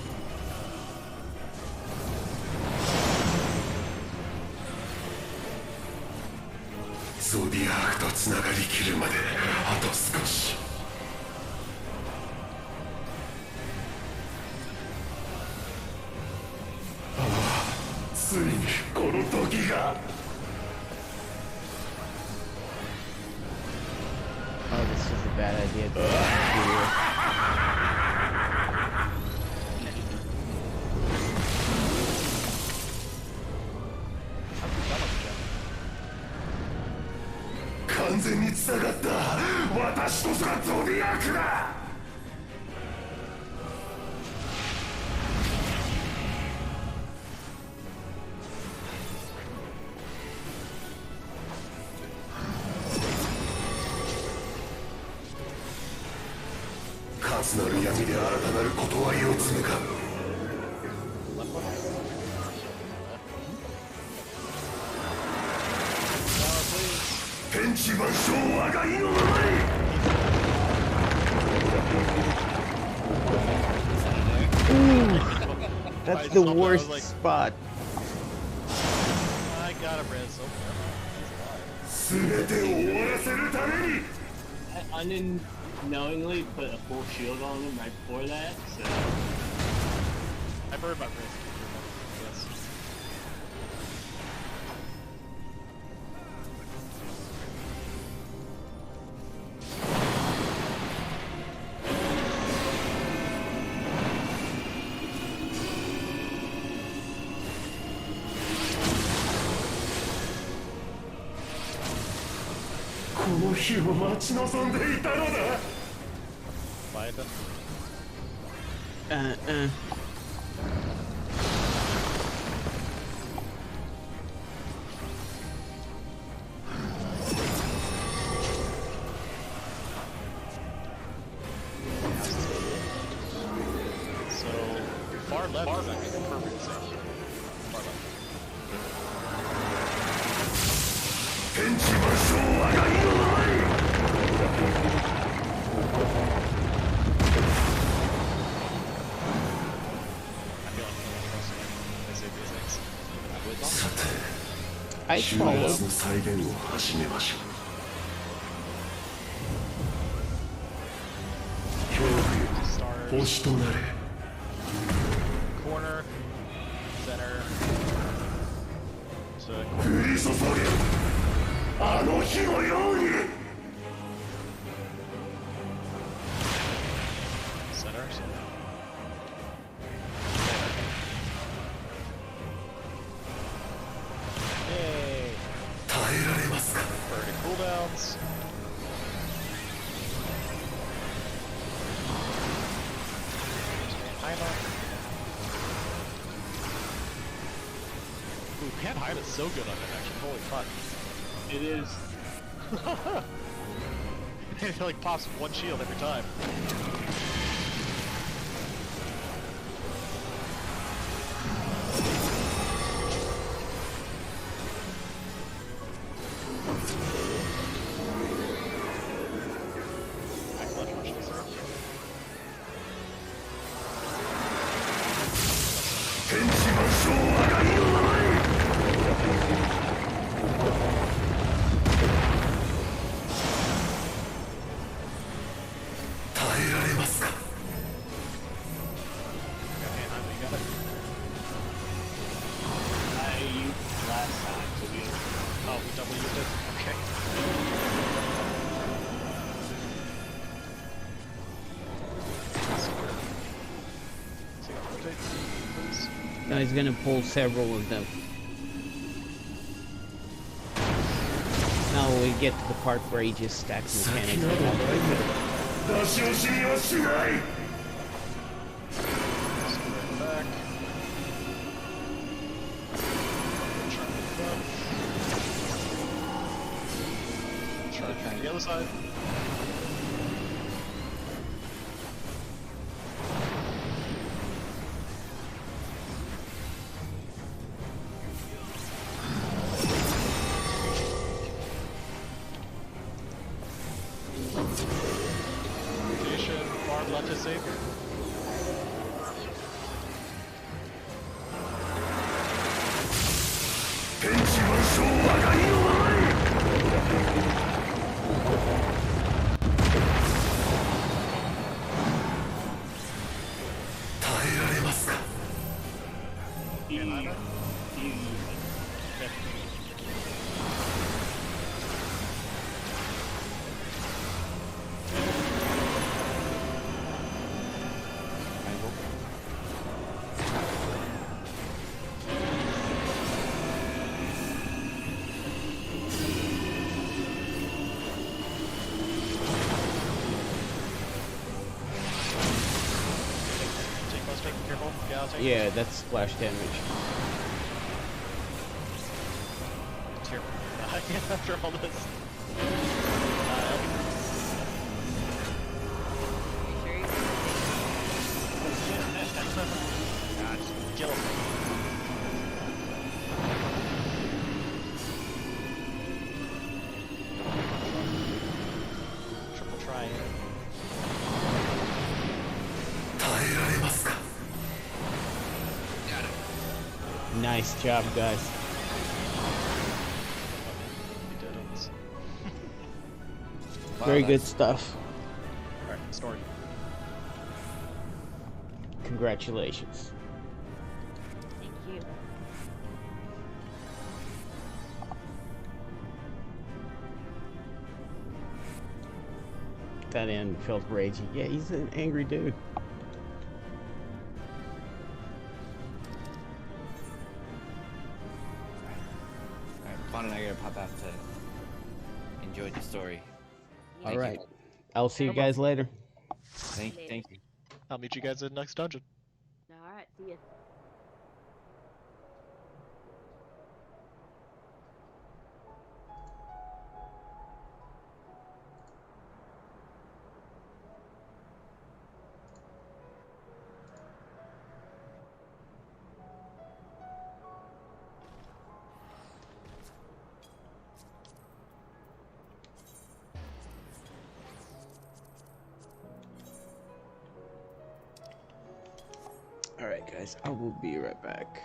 ゾディアークとつながりきるまであと少しああついにこの時が Oh, this is a bad idea. To How's he done on the gem? 完全に繋がった私こそがゾディアークだ 完成つなる闇で新たなる断りを告ぐか。 Left one. Left. No, please. 天地万象我が意のままに。 That's I the stopped, I was worst like- spot. I got him, Red. So he's alive. 全てを終わらせるために。 I unknowingly put a full shield on him right before that, so I burned my wrist. Yes.「この日を待ち望んでいたのだ」。 Quiet them. So far left is actually the perfect thing. Far left. 天地万象我が意のままに。 I feel like no one trusts me. They say these things. さて I 終 follow. 末の再現を始めましょう。恐怖よ Stars. 星となれ。 Corner. Center. So 降り注げあの日のように。 center. Yay. 耐えられますか。 Burning cooldowns. Ooh, Panheim is so good on it actually. Holy fuck. it is. It like pops one shield every time. I clutch rush this thing. 天地万象我が意のままに。 耐えられますか。 Got Panheim, you got it. I used it last time, so we Oh, we double used it? Okay. See how rotate, please. Now he's gonna pull several of them. Now we get to the part where he just stacks 先 mechanics など on ない top か of it. ら出し惜しみはしない。 Square back. Charge the other side. Rotation, far left is savior. 天地万象我が意のままに。 耐えられますか。 Take most, take careful. Yeah, I'll take Yeah, that's splash damage. Tear after all this. Are you sure you can God, just kill him. Triple try it. 耐えられますか Nice job, guys. We did it. Wow, Very good that's- stuff. Alright, story. Congratulations. Thank you. That end felt ragey. Yeah, he's an angry dude. Alright, Vaughn and I gotta pop out to enjoy the story. All Thank right. you. I'll see you guys later. Thank you. I'll meet you guys in the next dungeon. Alright, see ya. All right, guys. I will be right back.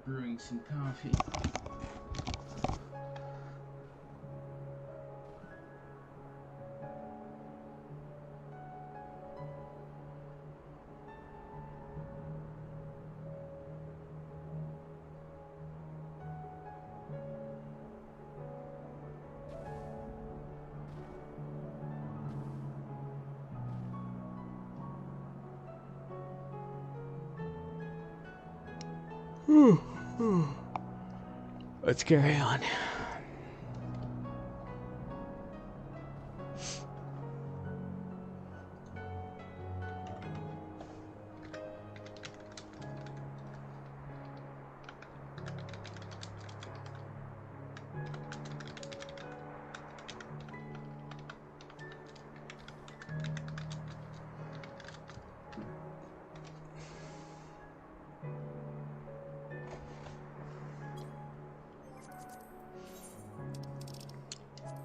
brewing some coffee. Let's carry on.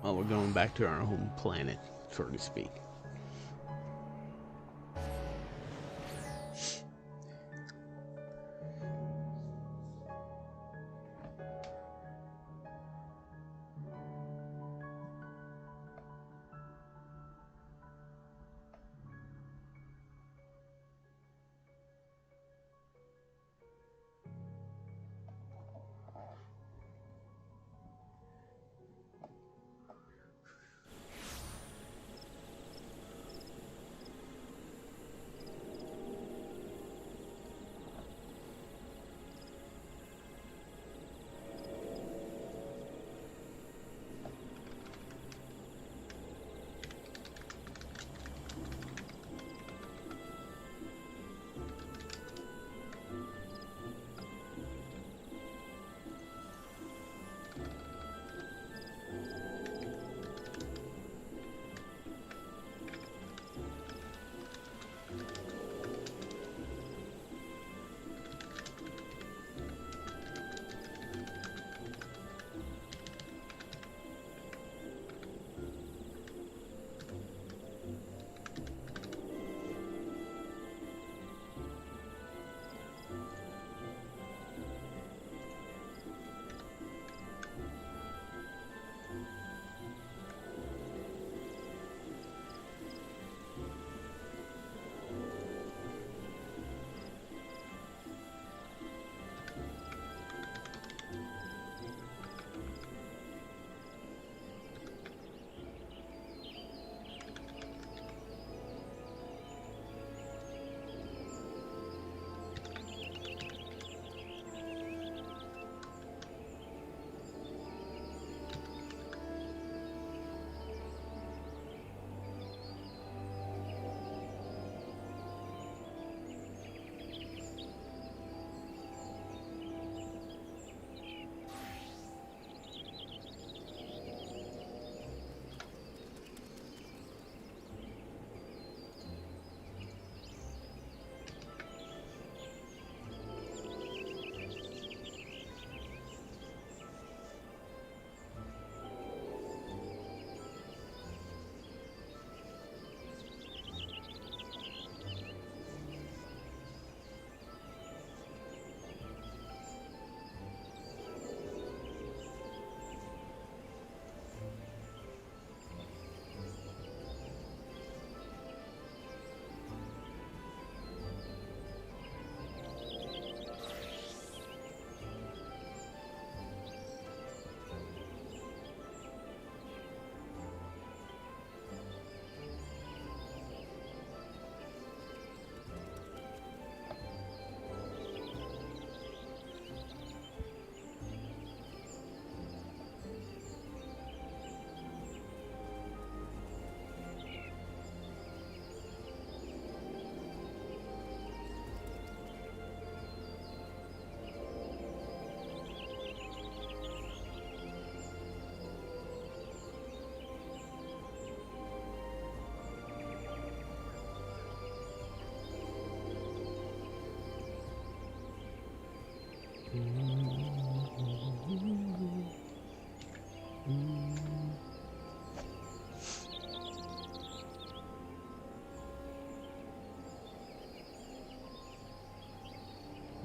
Well, we're going back to our home planet, so to speak.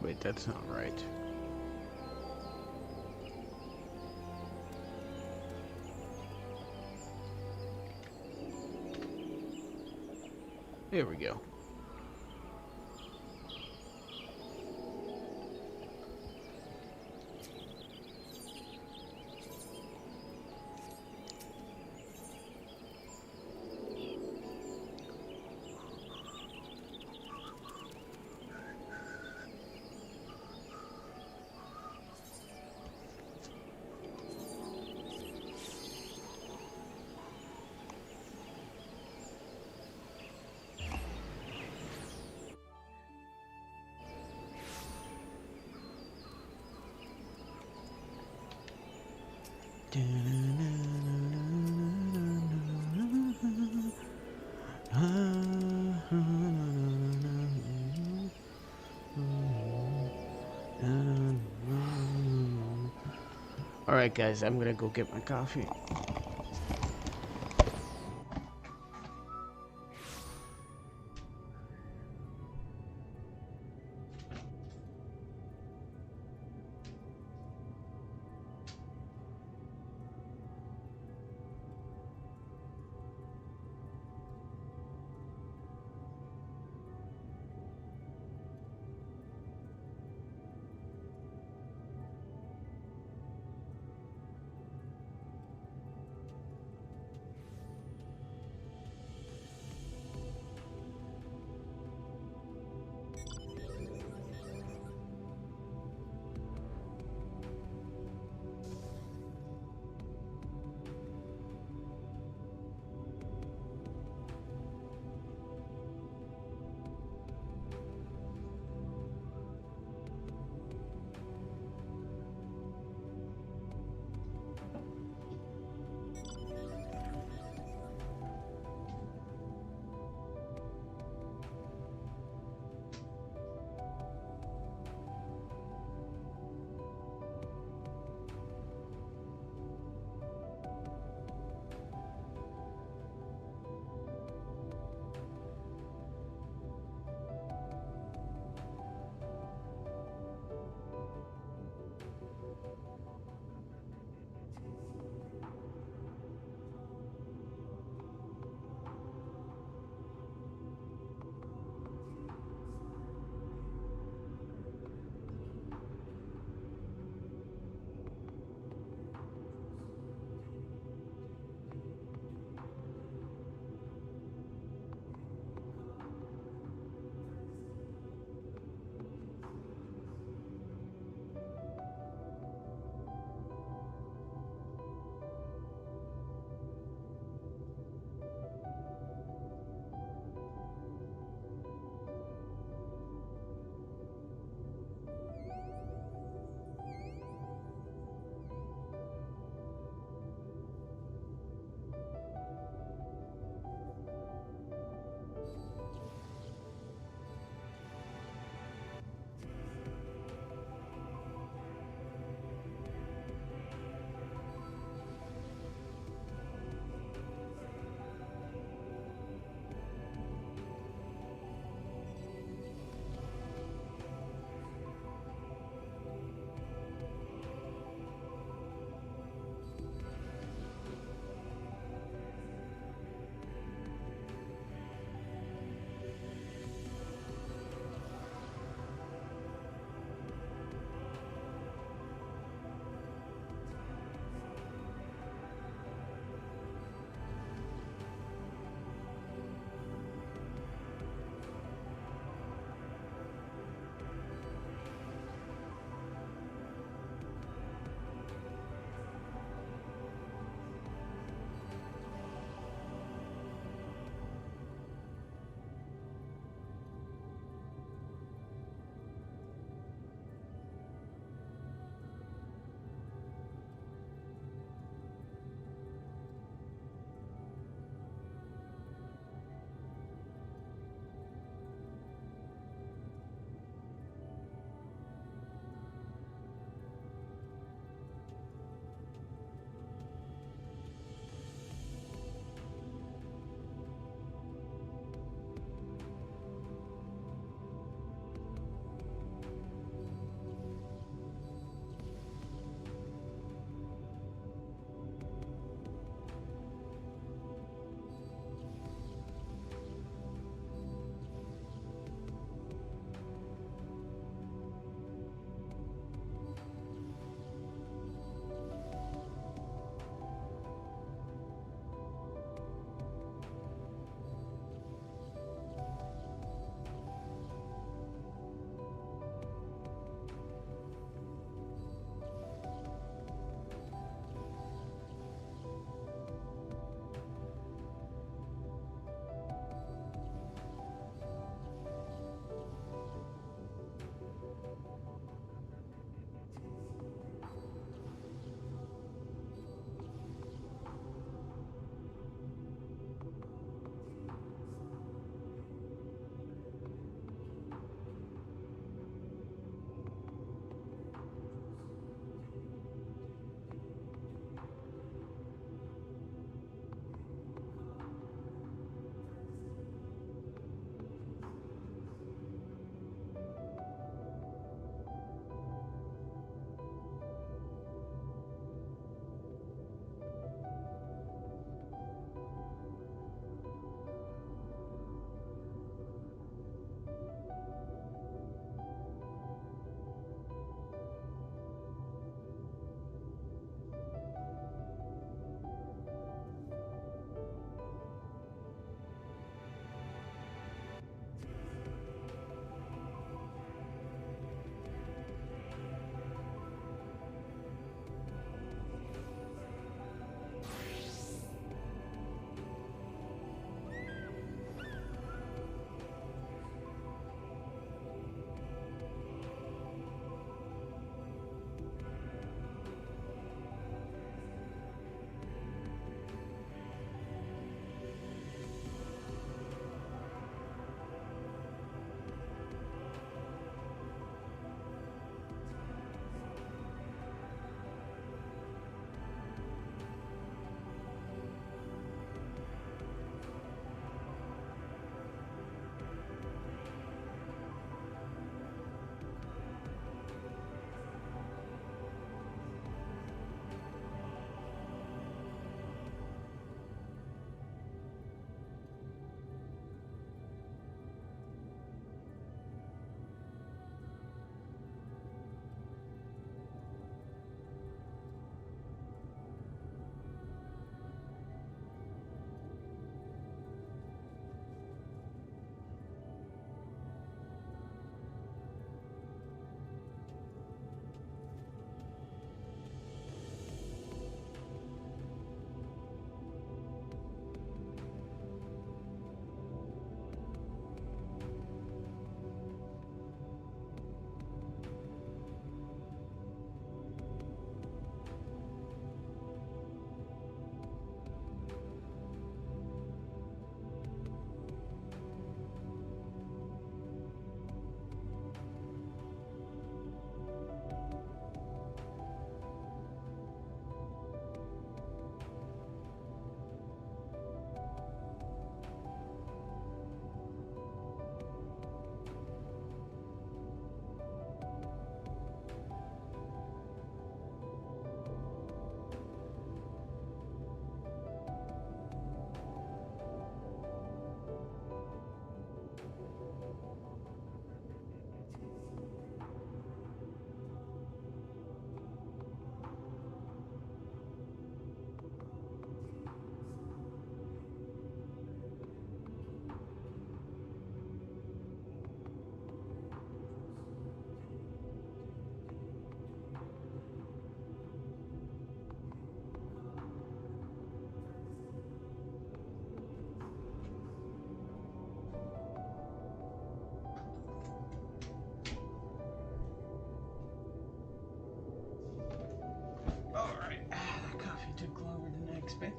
Wait, that's not right. There we go. Alright guys, I'm gonna go get my coffee.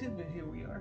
unexpected, but here we are.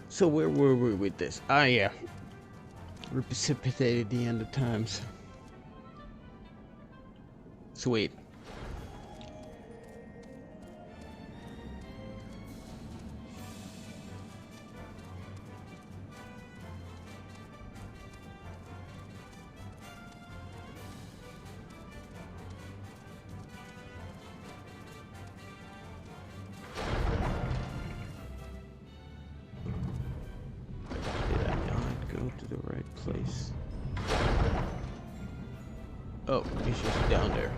So where were we with this? Ah, yeah. We precipitated the end of times. Sweet. Did I not go to the right place? Oh, it's just down there.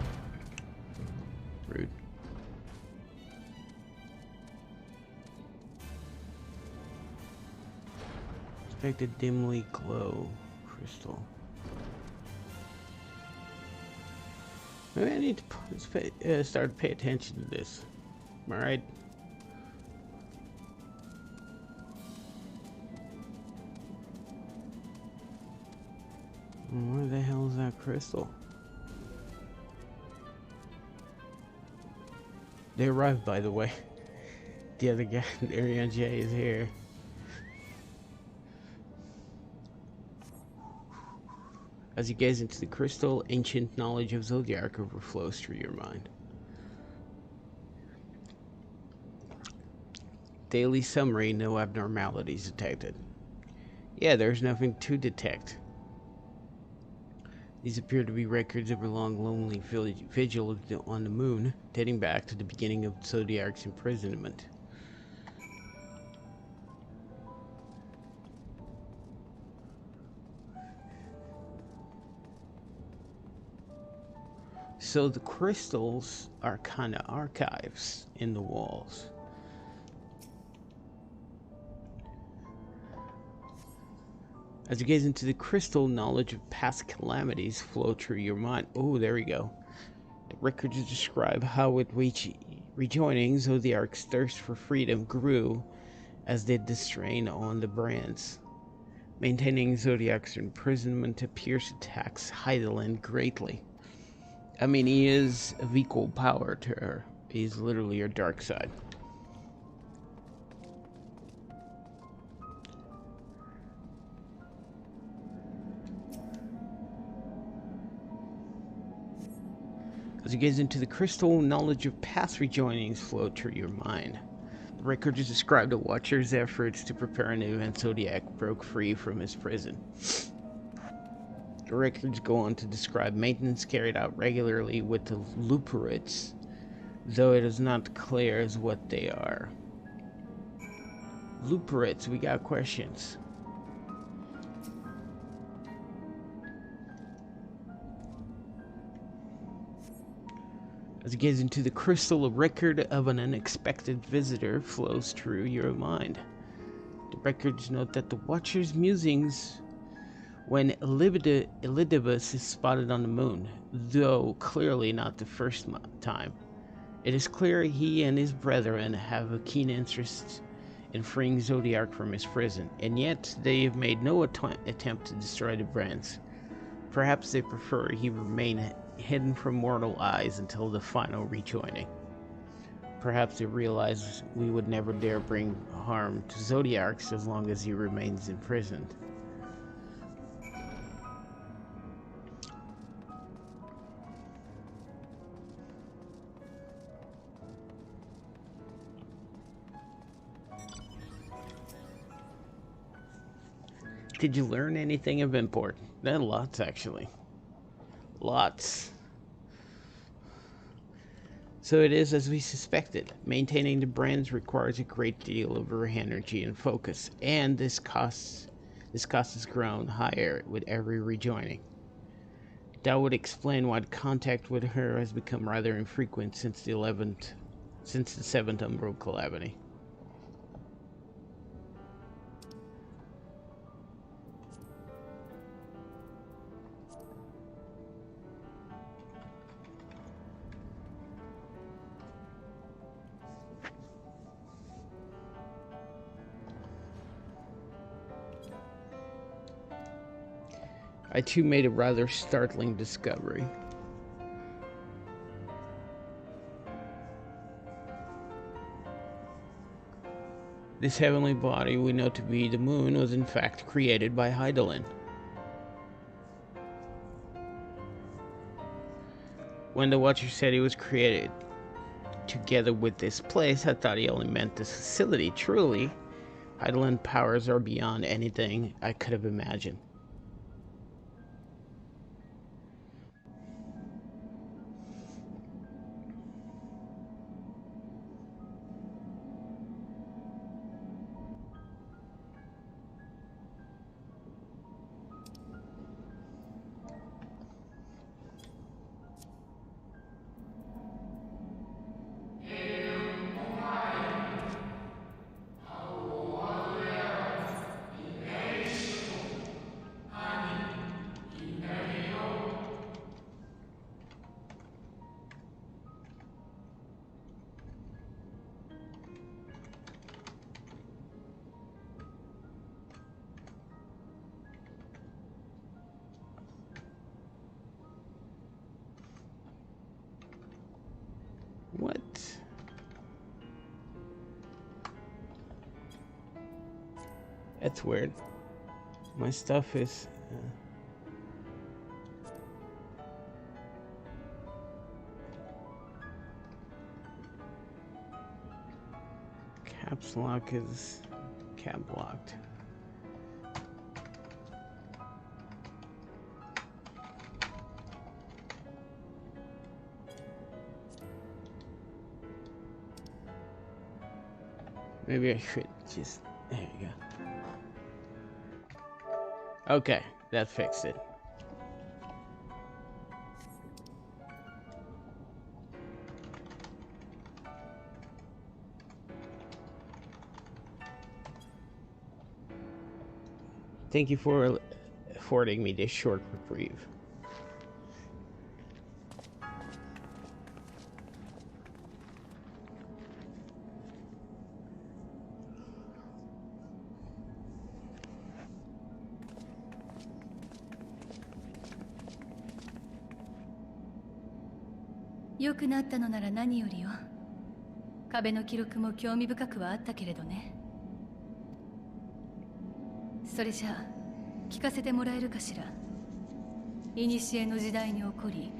Rude. Expect a dimly glow crystal. Maybe I need to start to pay attention to this. Am I right? Where the hell is that crystal? They arrived, by the way. The other guy, Ariane J, is here. As you gaze into the crystal, ancient knowledge of Zodiac overflows through your mind. Daily summary, no abnormalities detected. Yeah, there's nothing to detect. These appear to be records of a long, lonely vigil on the moon, dating back to the beginning of Zodiac's imprisonment. So the crystals are kind of archives in the walls. As you gaze into the crystal, knowledge of past calamities flow through your mind. Oh, there we go. The records describe how with rejoining, Zodiac's thirst for freedom grew, as did the strain on the brands. Maintaining Zodiac's imprisonment appears to tax Heidelin greatly. I mean, he is of equal power to her. He's literally her dark side. As you gaze into the crystal, knowledge of past rejoinings flow through your mind. The records describe the Watcher's efforts to prepare anew, and Zodiac broke free from his prison. The records go on to describe maintenance carried out regularly with the Luperites, though it is not clear as what they are. Luperites, we got questions. As you gaze into the crystal, a record of an unexpected visitor flows through your mind. The records note that the Watcher's musings when Elidibus is spotted on the moon, though clearly not the first time. It is clear he and his brethren have a keen interest in freeing Zodiac from his prison, and yet they have made no attempt to destroy the brands. Perhaps they prefer he remain hidden from mortal eyes until the final rejoining. Perhaps they realize we would never dare bring harm to Zodiac as long as he remains imprisoned. Did you learn anything of import? Lots, actually. Lots. So it is as we suspected. Maintaining the brands requires a great deal of her energy and focus, and this cost has grown higher with every rejoining. That would explain why contact with her has become rather infrequent since the 7th Umbral calamity. I too made a rather startling discovery. This heavenly body we know to be the moon was in fact created by Hydaelyn. When the Watcher said he was created together with this place, I thought he only meant this facility. Truly, Hydaelyn powers are beyond anything I could have imagined. What? That's weird. My stuff is... Caps lock is cap locked. Maybe I should just... There you go. Okay, that fixed it. Thank you for affording me this short reprieve.良くなったのなら何よりよ。壁の記録も興味深くはあったけれどね。それじゃあ聞かせてもらえるかしら。古の時代に起こり、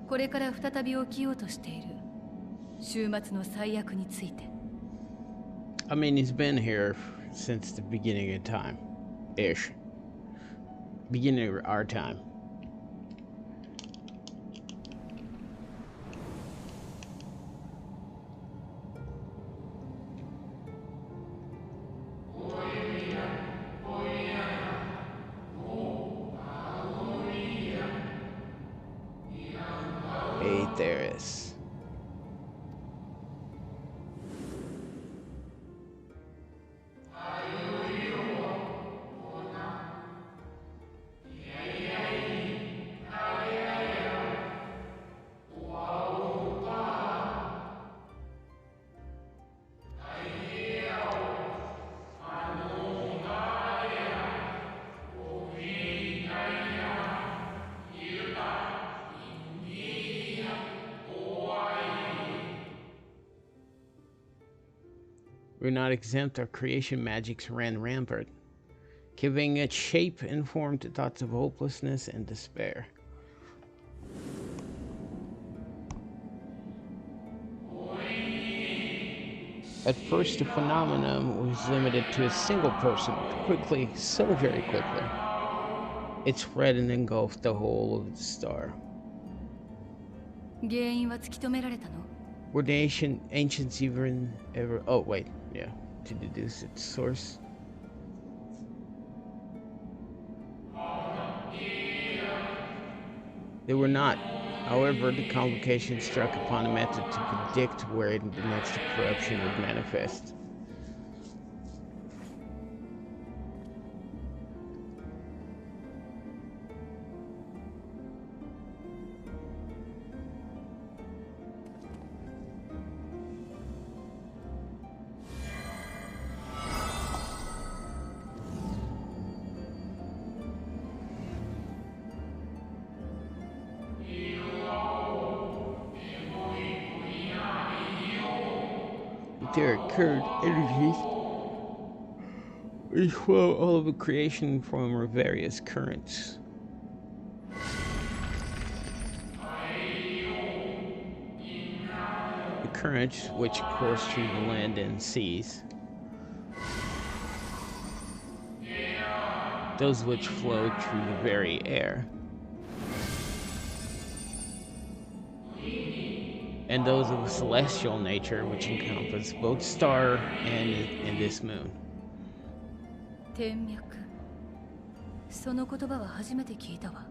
これから再び起きようとしている終末の最悪について。I mean, he's been here since the beginning of time. Ish. Beginning of our time. There is. We're not exempt, our creation magics ran rampant, giving it shape and form to thoughts of hopelessness and despair. At first, the phenomenon was limited to a single person, quickly, so very quickly. It spread and engulfed the whole of the star. 原因は突き止められたの？ Were the ancients even ever? Oh wait, yeah, to deduce its source. They were not. However, the convocation struck upon a method to predict where the next corruption would manifest. There occurred energies which flow all over creation from various currents. The currents which course through the land and seas. Those which flow through the very air. And those of a celestial nature which encompass both star and this moon. 天脈。その言葉は初めて聞いたわ。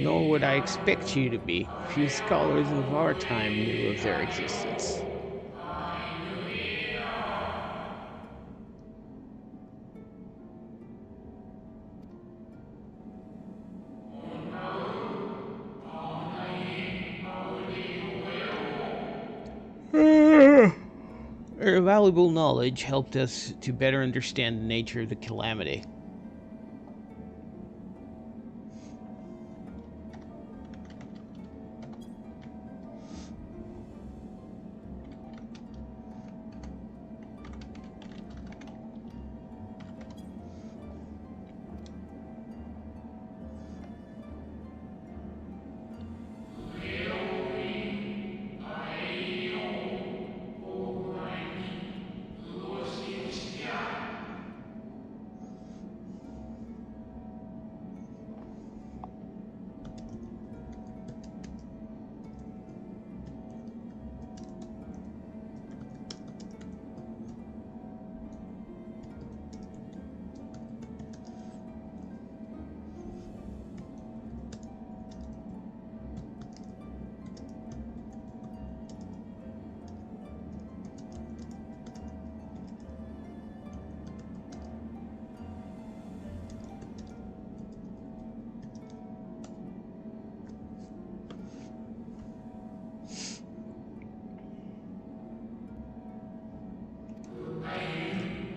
Nor would I expect you to be. Few scholars of our time knew of their existence. Their valuable knowledge helped us to better understand the nature of the calamity.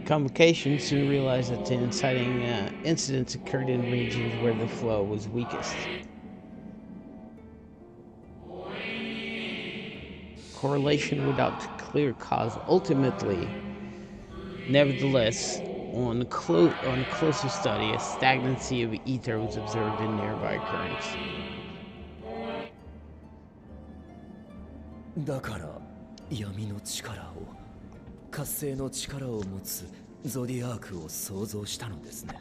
Convocation soon realized that the inciting incidents occurred in regions where the flow was weakest. Correlation without clear cause. Ultimately, nevertheless, on closer study, a stagnancy of ether was observed in nearby currents. だから闇の力を活性の力を持つゾディアークを創造したのですね。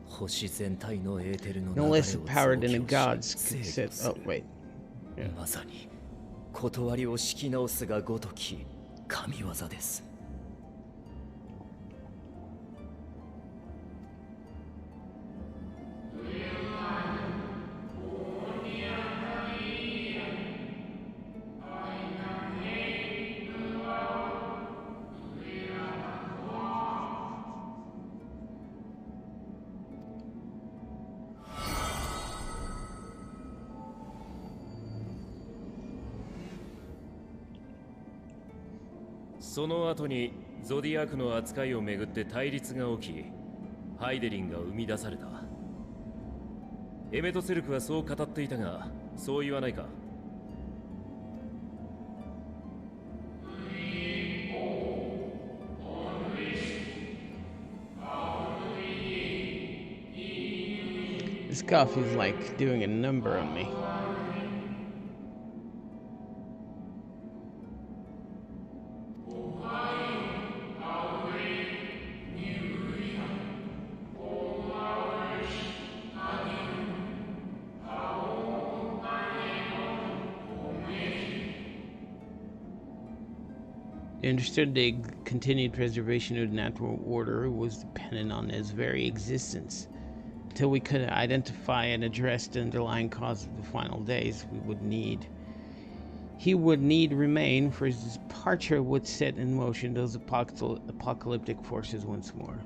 星全体のエーテルの流れ No を less 増 empowered than the 強し gods 制 could 御 set. す Oh る wait. Yeah. まさに断りを敷き直すがごとき神業です。その後にゾディアクの扱いをめぐって対立が起き、ハイデリンが生み出された。エメトセルクはそう語っていたが、そう言わないか？This coffee is like doing a number on me. They understood the continued preservation of the natural order was dependent on its very existence. Until we could identify and address the underlying cause of the final days, he would need remain, for his departure would set in motion those apocalyptic forces once more.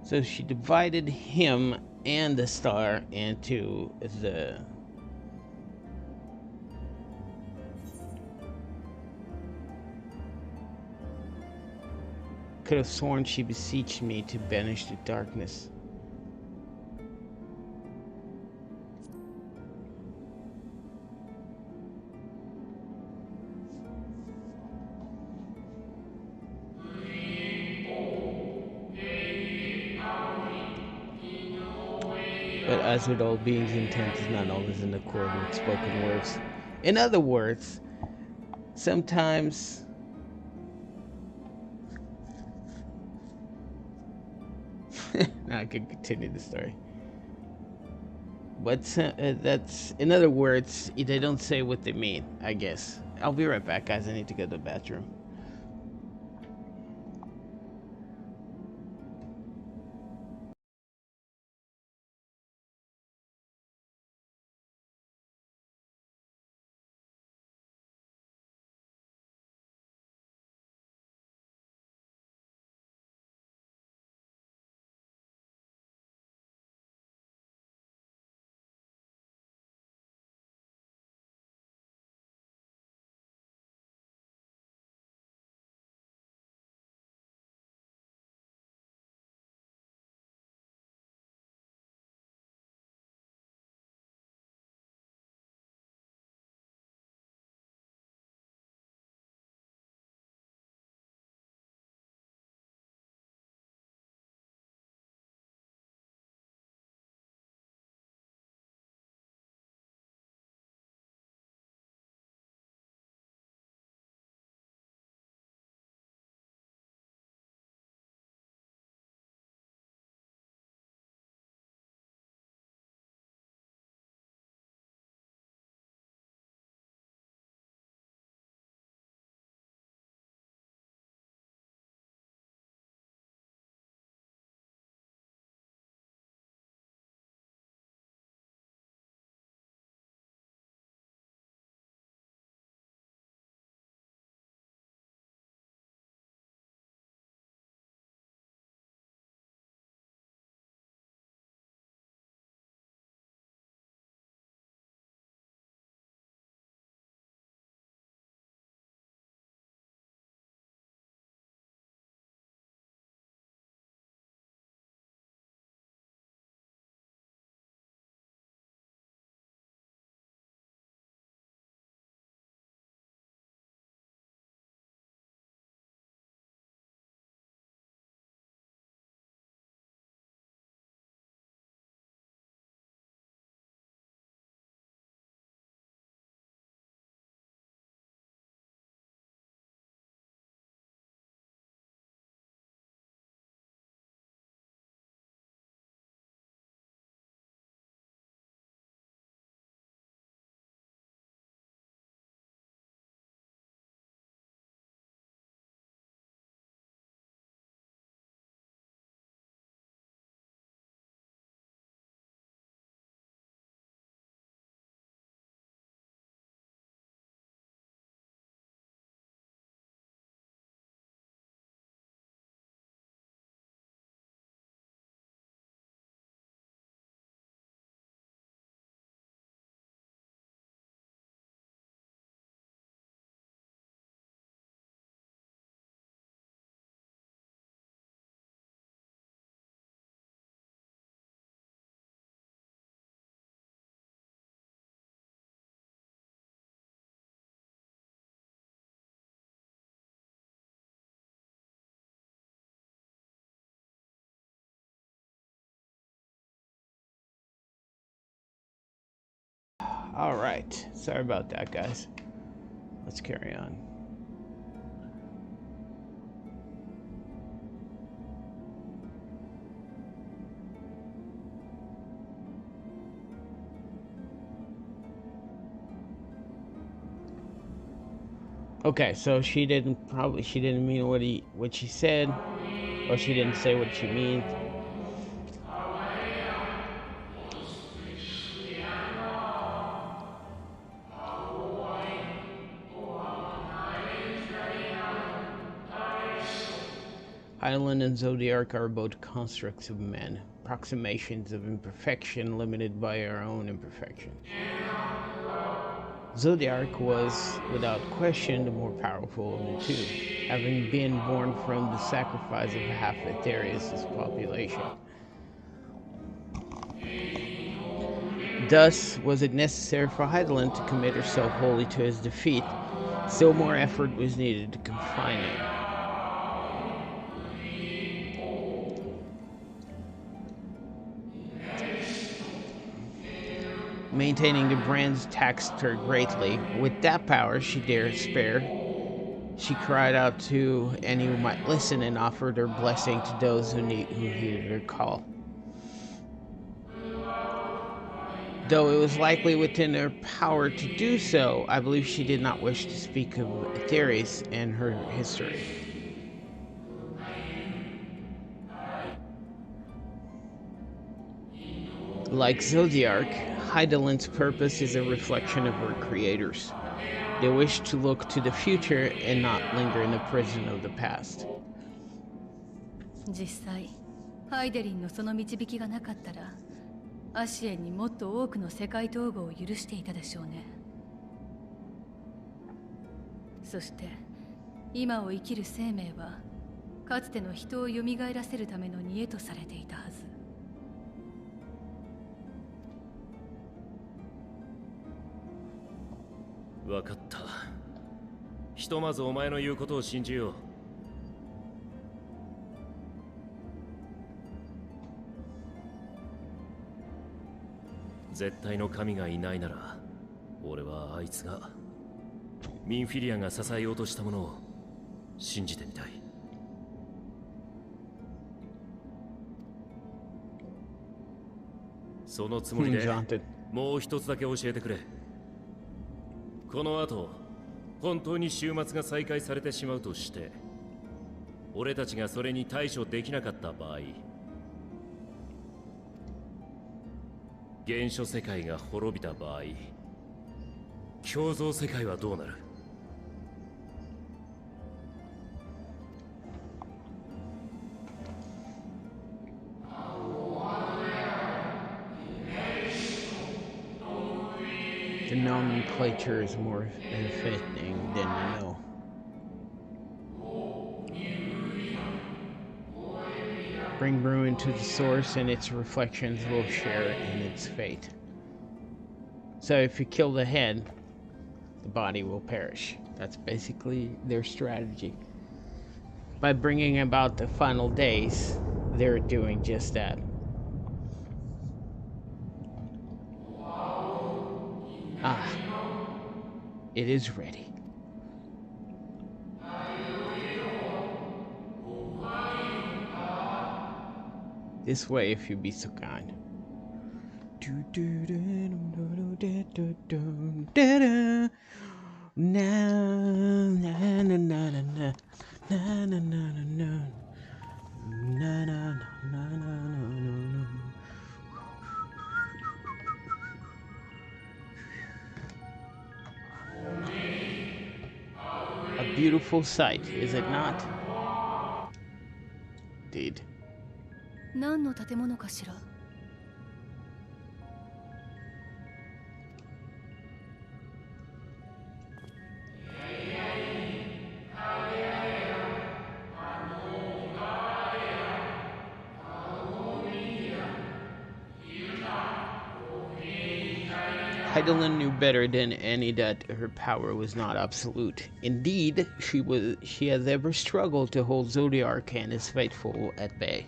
So she divided him and the star into the could have sworn she beseeched me to banish the darkness. But as with all beings, intent is not always in accord with spoken words. In other words, sometimes now I can continue the story. But that's, in other words, they don't say what they mean, I guess. I'll be right back, guys. I need to go to the bathroom. All right. Sorry about that, guys. Let's carry on. Okay, so she didn't mean what she said, or she didn't say what she means. Hydaelyn and Zodiac are both constructs of men, approximations of imperfection limited by our own imperfection. Zodiac was, without question, the more powerful of the two, having been born from the sacrifice of half Aetherius' population. Thus, was it necessary for Hydaelyn to commit herself wholly to his defeat, still more effort was needed to confine him. Maintaining the brands taxed her greatly. With that power she dared spare. She cried out to any who might listen and offered her blessing to those who heeded her call. Though it was likely within her power to do so, I believe she did not wish to speak of Aetherius and her history. Like Zodiac, Hydaelyn's purpose is a reflection of her creators. They wish to look to the future and not linger in the prison of the past. 実際、ハイデリンのその導きがなかったら、アシエンにもっと多くの世界統合を許していたでしょうね。そして、今を生きる生命は、かつての人を蘇らせるための煮えとされていたはず。分かった。ひとまずお前の言うことを信じよう。絶対の神がいないなら、俺はあいつがミンフィリアが支えようとしたものを信じてみたい。そのつもりでもう一つだけ教えてくれ。この後、本当に終末が再開されてしまうとして、俺たちがそれに対処できなかった場合、原初世界が滅びた場合、共造世界はどうなる？The nomenclature is more fitting than you know. Bring ruin to the source and its reflections will share in its fate. So if you kill the head, the body will perish. That's basically their strategy. By bringing about the final days, they're doing just that. Ah, it is ready. This way, if you be so kind. A beautiful sight, is it not? Indeed. 何の建物かしら。Hydaelyn knew better than any that her power was not absolute. Indeed, she has ever struggled to hold Zodiac and his faithful at bay.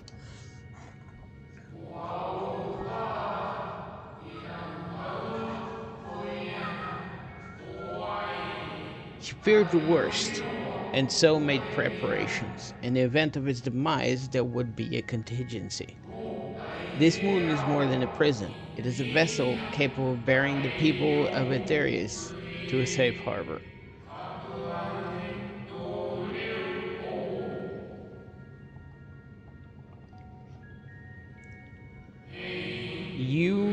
She feared the worst, and so made preparations. In the event of its demise, there would be a contingency. This moon is more than a prison. It is a vessel capable of bearing the people of Aetherius to a safe harbor. You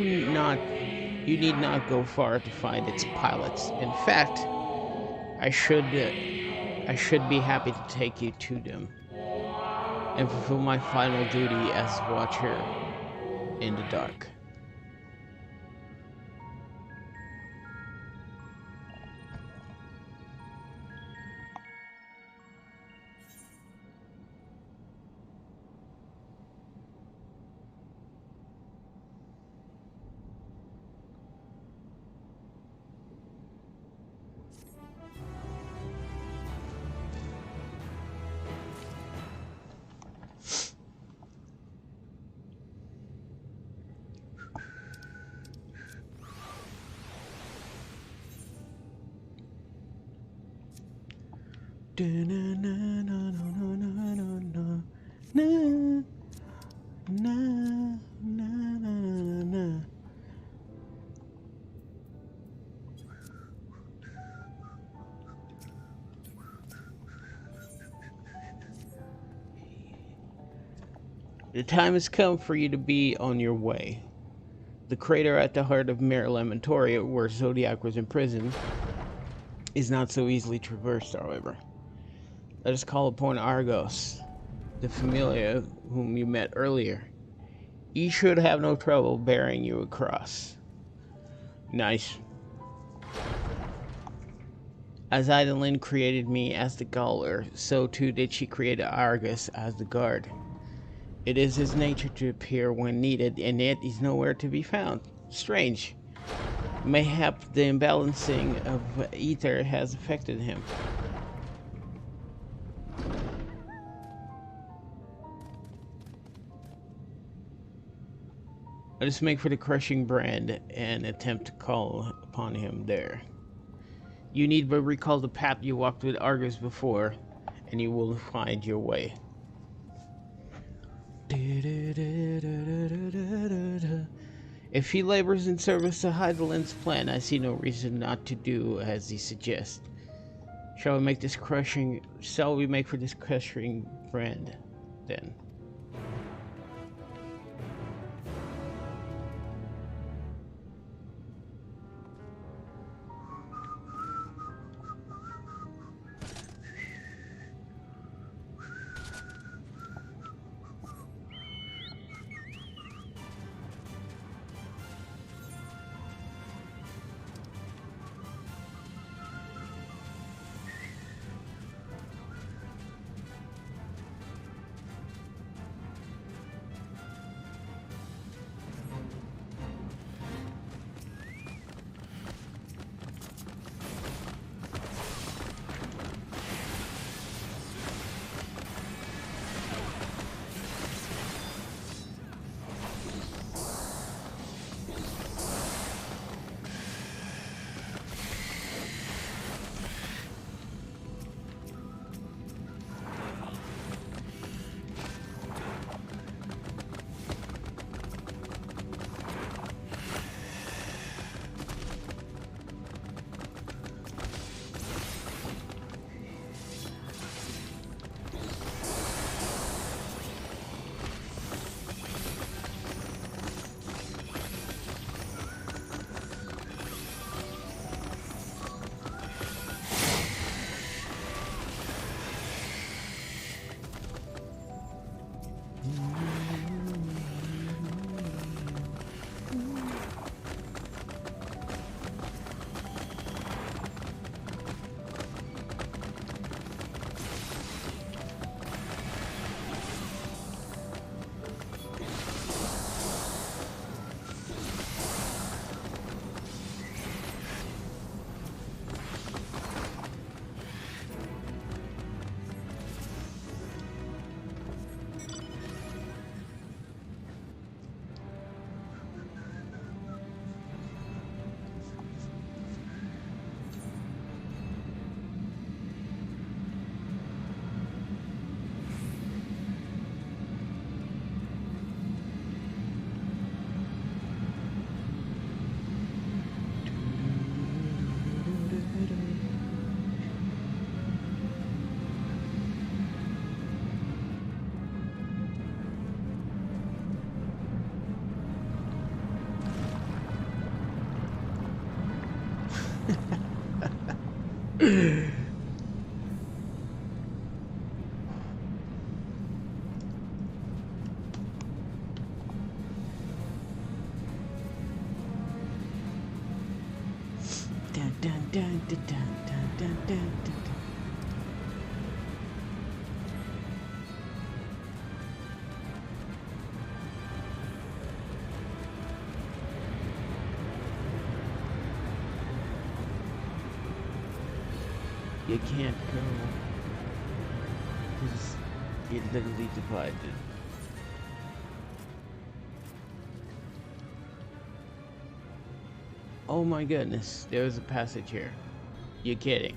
need not go far to find its pilots. In fact, I should be happy to take you to them and fulfill my final duty as watcher in the dark. The time has come for you to be on your way. The crater at the heart of Mare Lamentoria, where Zodiac was imprisoned, is not so easily traversed, however. Let us call upon Argos, the familiar whom you met earlier. He should have no trouble bearing you across. Nice. As Idolin created me as the Gauler, so too did she create Argus as the guard. It is his nature to appear when needed, and yet he's nowhere to be found. Strange. Mayhap the imbalancing of ether has affected him. Let us make for the crushing brand and attempt to call upon him there. You need but recall the path you walked with Argus before, and you will find your way. If he labors in service to Hydalin's plan, I see no reason not to do as he suggests. Shall we make for this crushing brand, then? Dun, dun, dun, dun, dun, dun, dun, dun, dun. You can't go because it literally divided. Oh my goodness, there's a passage here. You're kidding.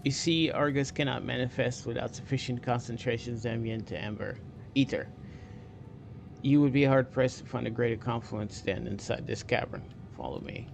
You see, Argus cannot manifest without sufficient concentrations ambient to amber ether. You would be hard pressed to find a greater confluence than inside this cavern. Follow me.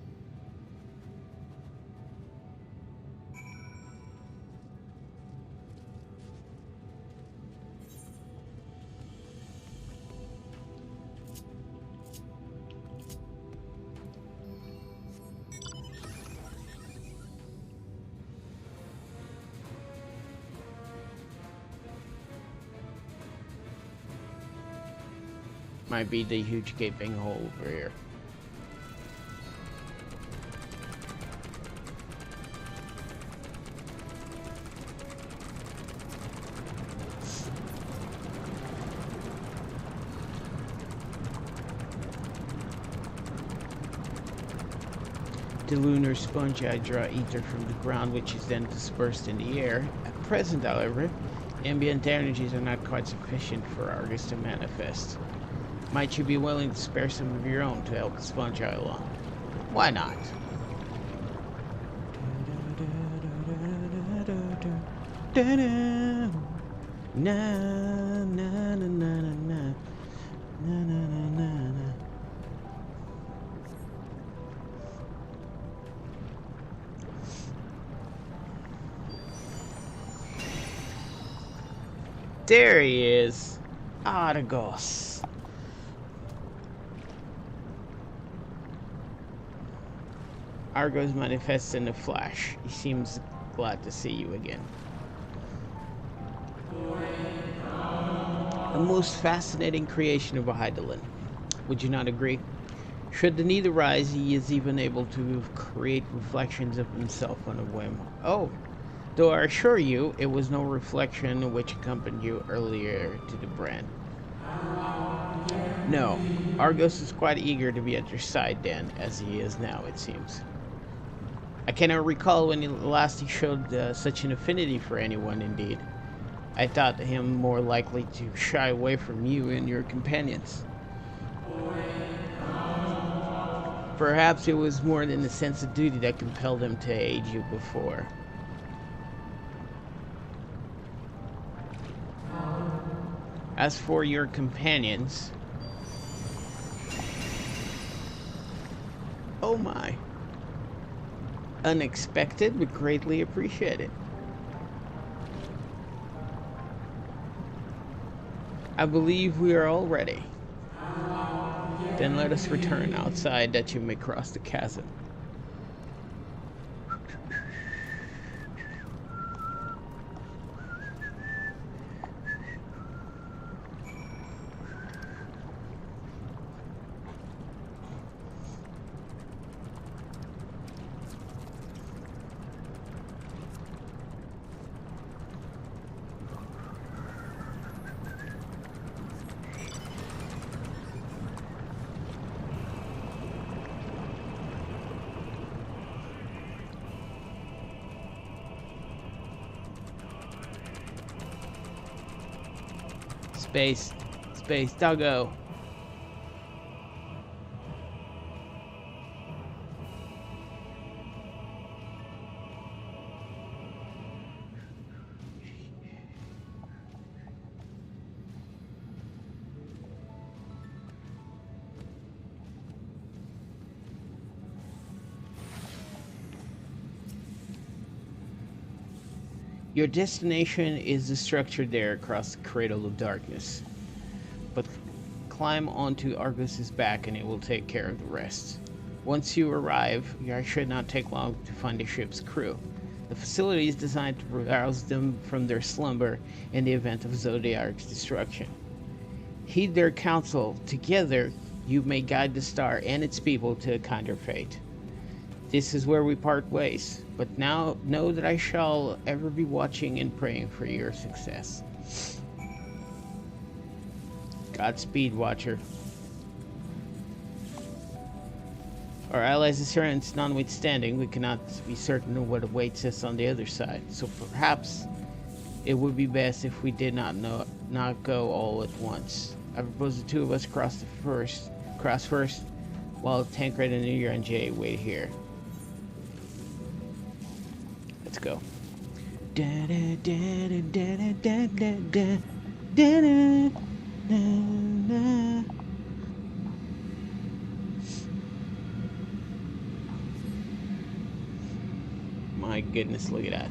Might be the huge gaping hole over here. The lunar sponge draw ether from the ground, which is then dispersed in the air. At present, however, ambient energies are not quite sufficient for Argus to manifest. Might you be willing to spare some of your own to help the sponge along? Why not? There he is, Argos. Argos manifests in a flash. He seems glad to see you again. A most fascinating creation of a Heidelin. Would you not agree? Should the need arise, he is even able to create reflections of himself on a whim. Oh, though I assure you, it was no reflection which accompanied you earlier to the brand. No, Argos is quite eager to be at your side then, as he is now, it seems. I cannot recall when last he showed such an affinity for anyone, indeed. I thought him more likely to shy away from you and your companions. Perhaps it was more than the sense of duty that compelled him to aid you before. As for your companions... Oh my. Unexpected, but greatly appreciated. I believe we are all ready. Then let us return outside that you may cross the chasm. Space, doggo. Your destination is the structure there across the Cradle of Darkness. But climb onto Argus's back and it will take care of the rest. Once you arrive, it should not take long to find the ship's crew. The facility is designed to rouse them from their slumber in the event of Zodiac's destruction. Heed their counsel. Together, you may guide the star and its people to a kinder fate. This is where we part ways, but now know that I shall ever be watching and praying for your success. Godspeed, Watcher. Our allies' assurance notwithstanding, we cannot be certain of what awaits us on the other side, so perhaps it would be best if we did not go all at once. I propose the two of us cross first, while Tancred and New and Jay wait here. Let's go. My goodness, look at that.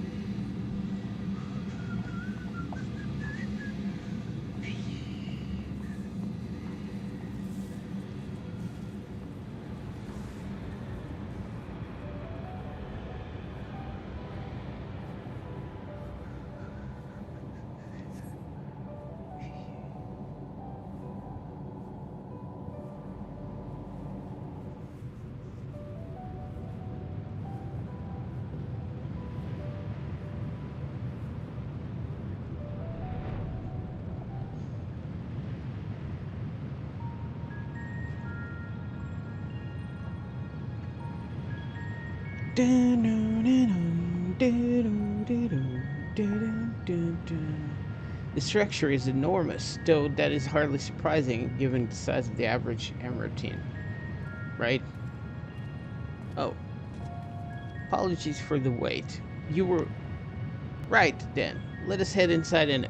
The structure is enormous, though that is hardly surprising given the size of the average Emeraldine, right? Oh. Apologies for the wait. You were right then. Let us head inside and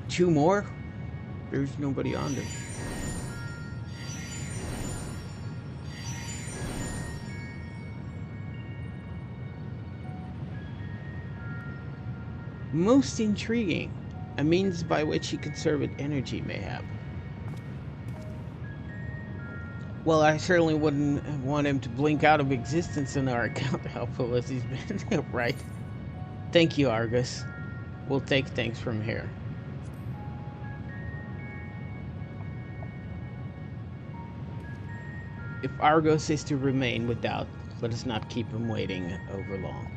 two more? There's nobody on there. Most intriguing. A means by which he conserved energy, mayhap. Well, I certainly wouldn't want him to blink out of existence in our account, helpful as he's been, right? Thank you, Argus. We'll take things from here. If Argus is to remain without, let us not keep him waiting over long.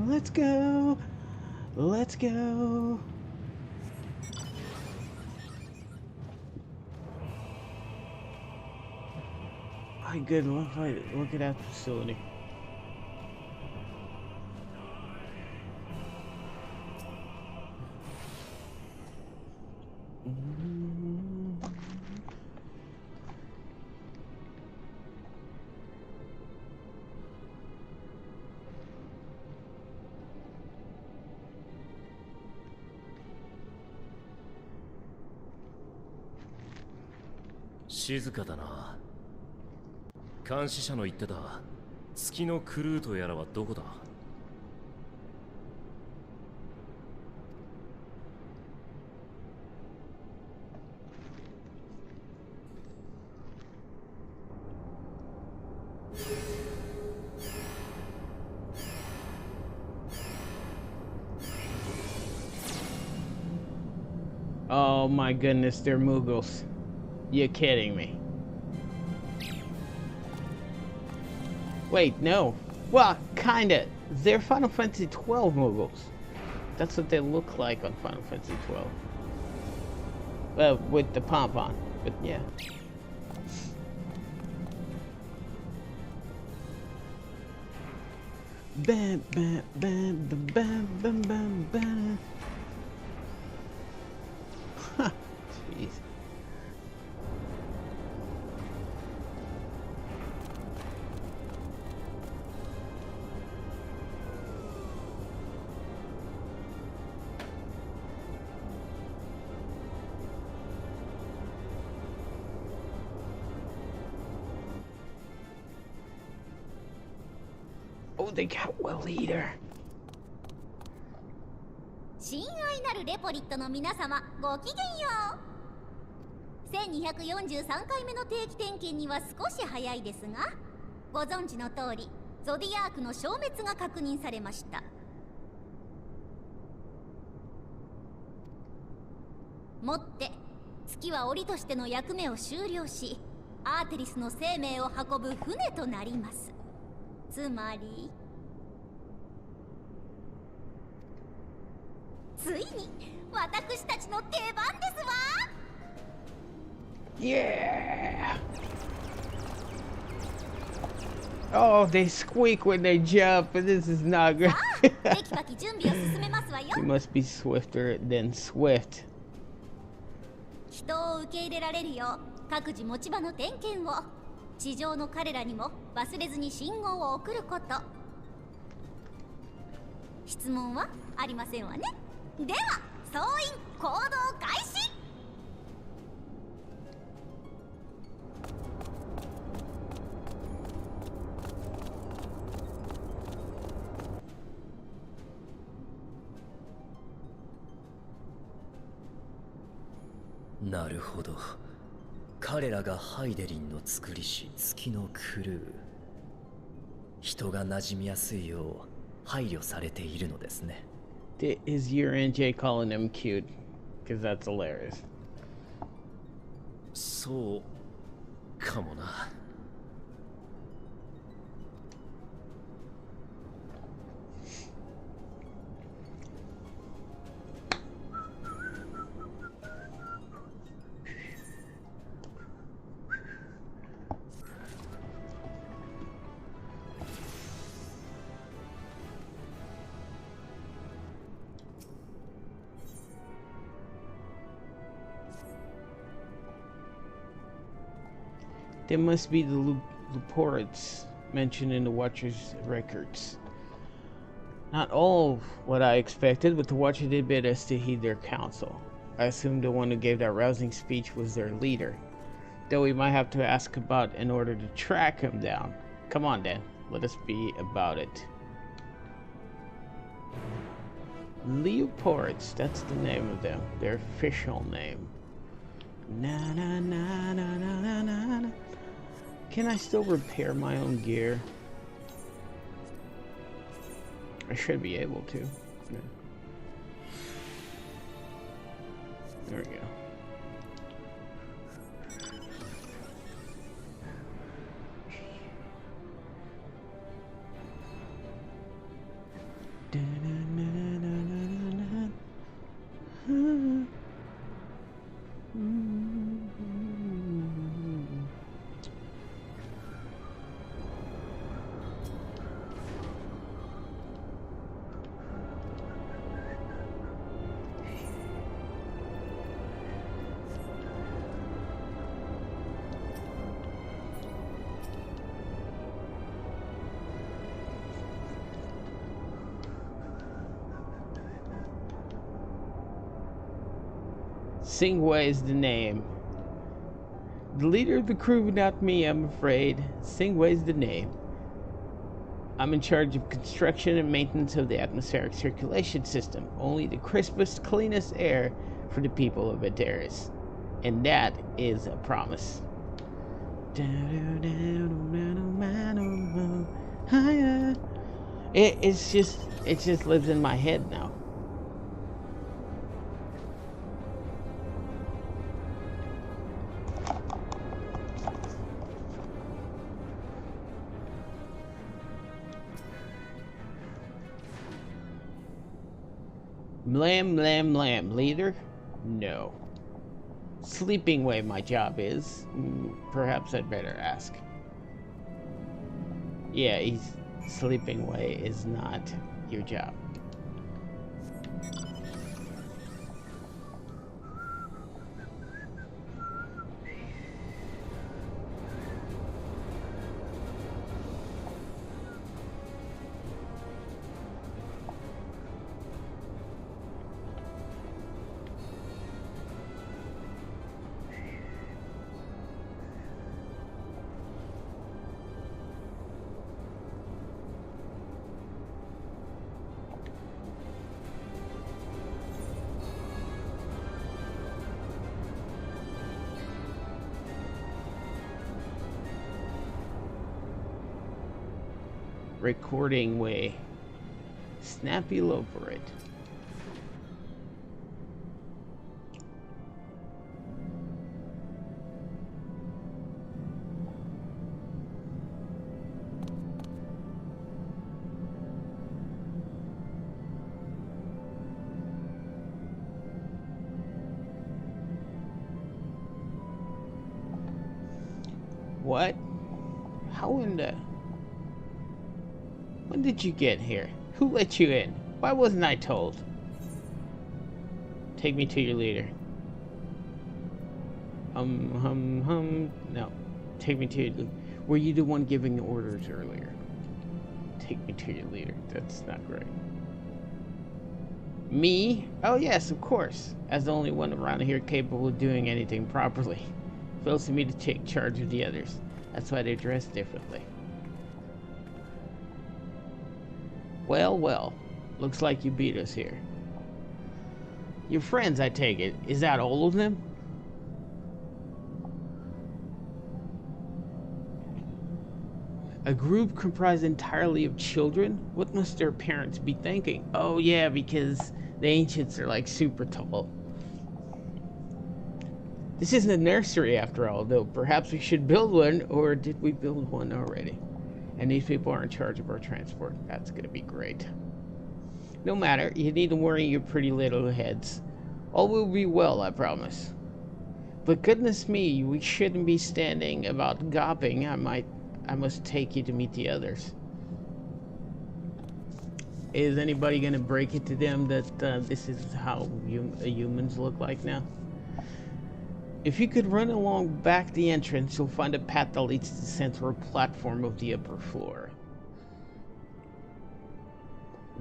Let's go. Let's go. My good, look at that facility.静かだな。監視者の言ってた月のクルーとやらはどこだ？Oh my goodness, they're Mughals. You're kidding me. Wait, no. Well, kinda. They're Final Fantasy XII Mughals. That's what they look like on Final Fantasy XII. Well, with the pom-pom. But yeah. Bam, bam, bam, bam, bam, bam, bam, bam. Huh. Jeez. Oh, they got well leader. 親愛なるレポリットの皆様、ごきげんよう。1243回目の定期点検には少し早いですが、ご存知の通り、ゾディアークの消滅が確認されました。もって月は檻としての役目を終了し、アーテリスの生命を運ぶ船となります。つまりついに私たちの出番ですわ。 Yeah. Oh, they squeak when they jump, and this is not good. テキパキ準備を進めますわよ。 You must be swifter than swift. 人を受け入れられるよう各自持ち場の点検を、地上の彼らにも忘れずに信号を送ること。質問はありませんわね。では総員行動開始。なるほど。彼らがハイデリンの作りし月のクルー。人が馴染みやすいよう配慮されているのですね。Is your NJ calling them cute? Because that's hilarious. そうかもな。There must be the Luporits mentioned in the Watcher's records. Not all what I expected, but the Watcher did bid us to heed their counsel. I assumed the one who gave that rousing speech was their leader, though we might have to ask about in order to track him down. Come on, then. Let us be about it. Leopards, that's the name of them. Their official name. Na na na na na na na na. Can I still repair my own gear? I should be able to. Yeah. There we go. Singway is the name. The leader of the crew, not me, I'm afraid. Singway's the name. I'm in charge of construction and maintenance of the atmospheric circulation system. Only the crispest, cleanest air for the people of Adaris. And that is a promise. It just lives in my head now. Blam, blam, blam. Leader? No. Sleeping way my job is. Perhaps I'd better ask. Yeah, sleeping way is not your job. recording way. Snappy over it. What? How in the... When did you get here? Who let you in? Why wasn't I told? Take me to your leader. No. Take me to your... Were you the one giving the orders earlier? Take me to your leader. That's not great. Me? Oh yes, of course. As the only one around here capable of doing anything properly. Feels to me to take charge of the others. That's why they're dressed differently. Well, well. Looks like you beat us here. Your friends, I take it. Is that all of them? A group comprised entirely of children? What must their parents be thinking? Oh yeah, because the ancients are like super tall. This isn't a nursery after all, though. Perhaps we should build one, or did we build one already? And these people are in charge of our transport. That's gonna be great. No matter, you needn't worry your pretty little heads. All will be well, I promise. But goodness me, we shouldn't be standing about gawping. I must take you to meet the others. Is anybody gonna break it to them that this is how humans look like now? If you could run along back the entrance, you'll find a path that leads to the central platform of the upper floor.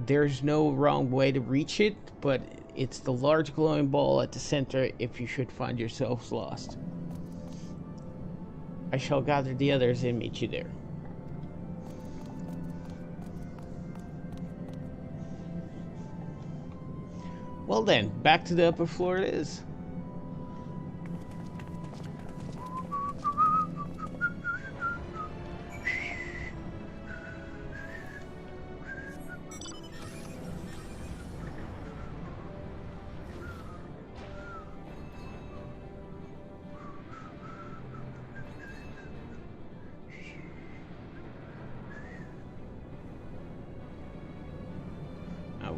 There's no wrong way to reach it, but it's the large glowing ball at the center if you should find yourselves lost. I shall gather the others and meet you there. Well then, back to the upper floor it is.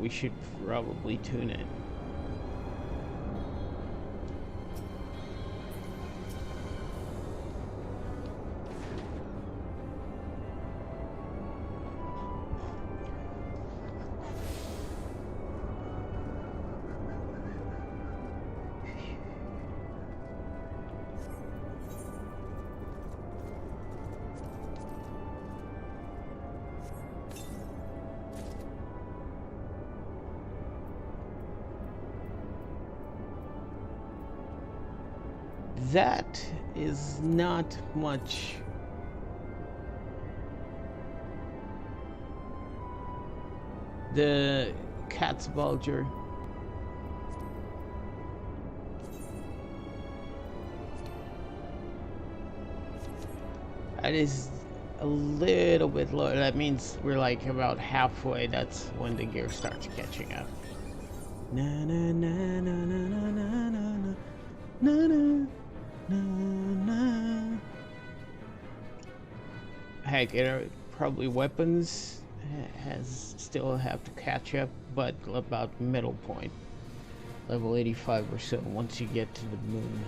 We should probably tune in. That is not much. The cat's bulger. That is a little bit low. That means we're like about halfway. That's when the gear starts catching up. Na na na na na na na na na na. Heck, probably weapons still have to catch up, but about middle point, level 85 or so. Once you get to the moon,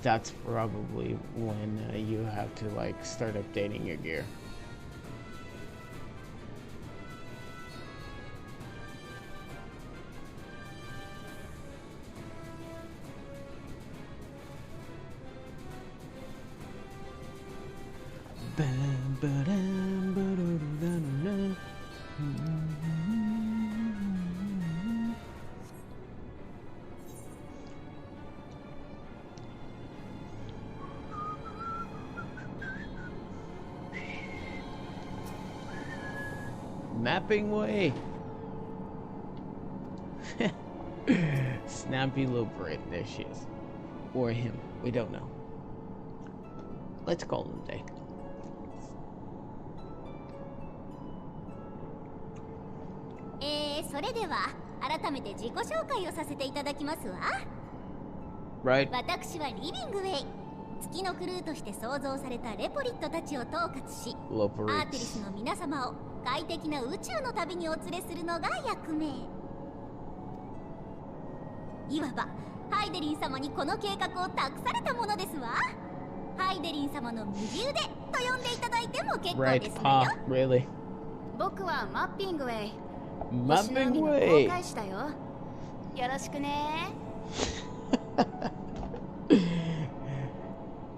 that's probably when you have to like start updating your gear. Mapping way. Snappy little Brit. There she is. Or him. We don't know. Let's call him a day. それでは改めて自己紹介をさせていただきますわ。 Right? 私はリビングウェイ、月のクルーとして創造されたレポリットたちを統括し、アーテリスの皆様を快適な宇宙の旅にお連れするのが役目。いわばハイデリン様にこの計画を託されたものですわ。ハイデリン様の右腕と呼んでいただいても結構 Right, ですよ。 Pa, really? 僕はマッピングウェイ。 Mapping 公 way. 開したよ。よろしくね。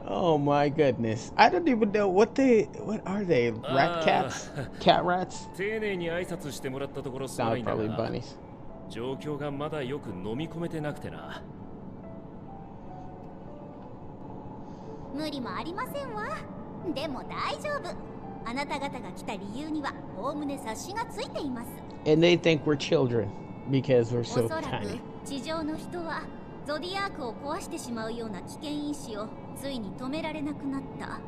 Oh my goodness. I don't even know what are they? Rat cats? Cat rats? 丁寧に挨拶してもらったところすご Sound いんだ probably が bunnies. 状況がまだよく飲み込めてなくてな。無理もありませんわ。でも大丈夫。あなた方が来た理由にはおおむね察しがついています。 And they think we're children because we're お so そらく tiny. 地上の人はゾディアークを壊してしまうような危険因子をついに止められなくなった。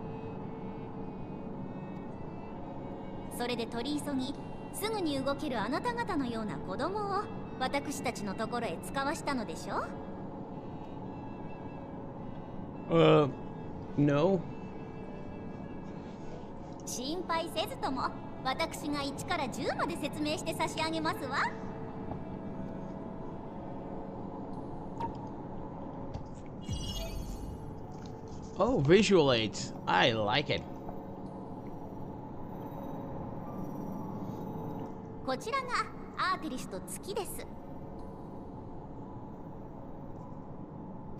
それで取り急ぎすぐに動けるあなた方のような子供を私たちのところへ使わしたのでしょ。 No. 心配せずとも私が1から10まで説明して差し上げますわ。 Oh, visual aids. I like it. こちらがアーテリスと月です。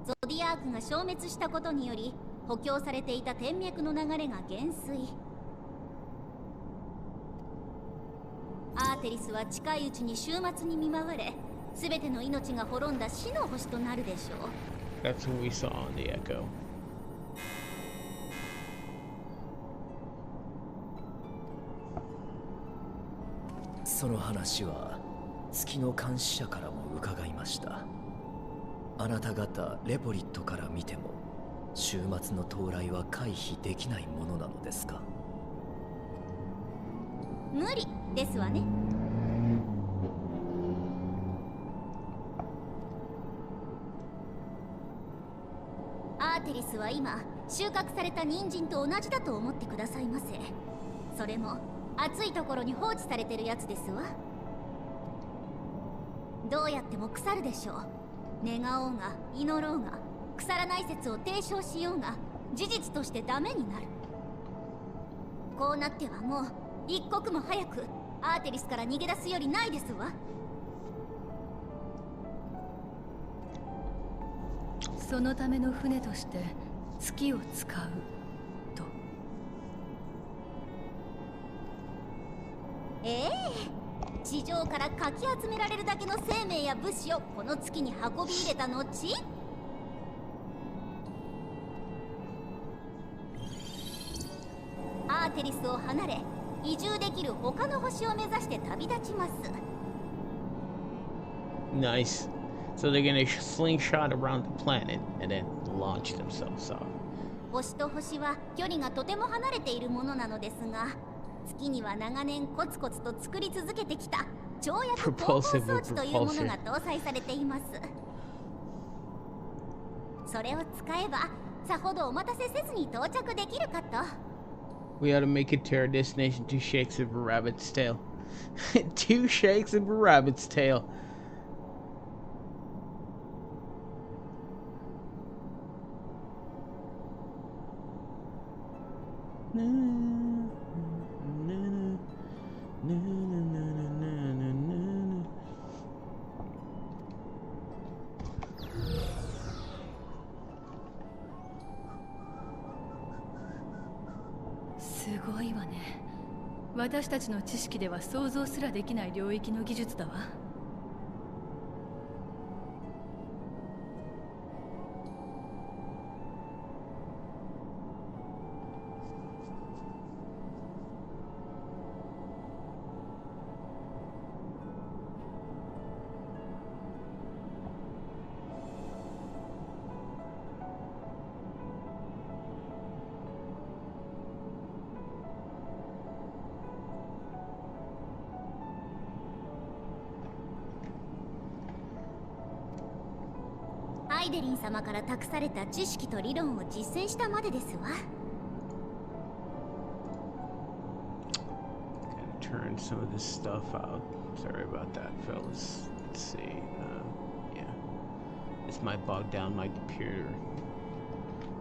ゾディアークが消滅したことにより補強されていた天脈の流れが減衰。アーテリスは近いうちに終末に見舞われ、全ての命が滅んだ死の星となるでしょう。 That's what we saw on the Echo. その話は月の監視者からも伺いました。あなた方レポリットから見ても終末の到来は回避できないものなのですか？無理ですわね。アーテリスは今収穫された人参と同じだと思ってくださいませ。それも暑いところに放置されてるやつですわ。どうやっても腐るでしょう。願おうが祈ろうが腐らない説を提唱しようが事実としてダメになる。こうなってはもう一刻も早くアーテリスから逃げ出すよりないですわ。そのための船として月を使うと。ええ、地上からかき集められるだけの生命や物資をこの月に運び入れた後、アーテリスを離れ移住できる他の星を目指して旅立ちます。 Nice. So they're gonna slingshot around the planet and then launch themselves off. 星と星は距離がとても離れているものなのですが、月には長年コツコツと作り続けてきた跳躍航行装置というものが搭載されています。それを使えばさほどお待たせせずに到着できるかと。 We ought to make it to our destination 2 shakes of a rabbit's tail. 2 shakes of a rabbit's tail.すごいわね。私たちの知識では想像すらできない領域の技術だわ。デリン様から託された知識と理論を実践したまでですわ。Turn some of this stuff out. Sorry about that, fellas. Let's see. Yeah. This might bog down my computer.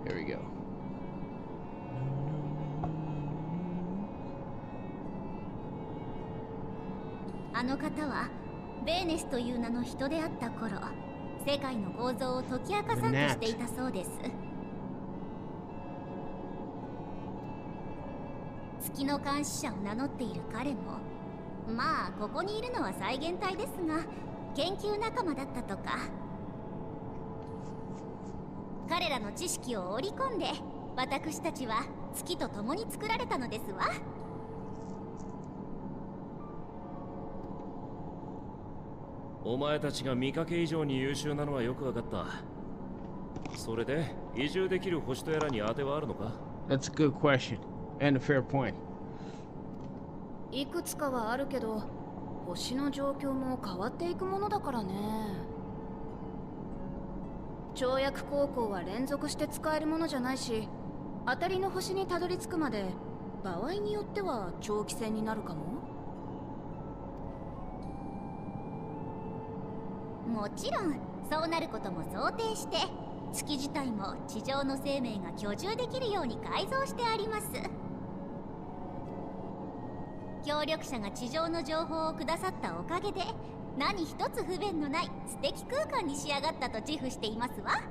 There we go. あの方はベーネスという名の人であった頃、世界の構造を解き明かさんとしていたそうです。月の監視者を名乗っている彼も、まあここにいるのは再現体ですが、研究仲間だったとか。彼らの知識を織り込んで、私たちは月と共に作られたのですわ。お前たちが見かけ以上に優秀なのはよくわかった。それで移住できる星とやらに当てはあるのか？ That's a good question and a fair point. いくつかはあるけど、星の状況も変わっていくものだからね。跳躍高校は連続して使えるものじゃないし、当たりの星にたどり着くまで場合によっては長期戦になるかも。もちろんそうなることも想定して、月自体も地上の生命が居住できるように改造してあります。協力者が地上の情報をくださったおかげで、何一つ不便のない素敵空間に仕上がったと自負していますわ。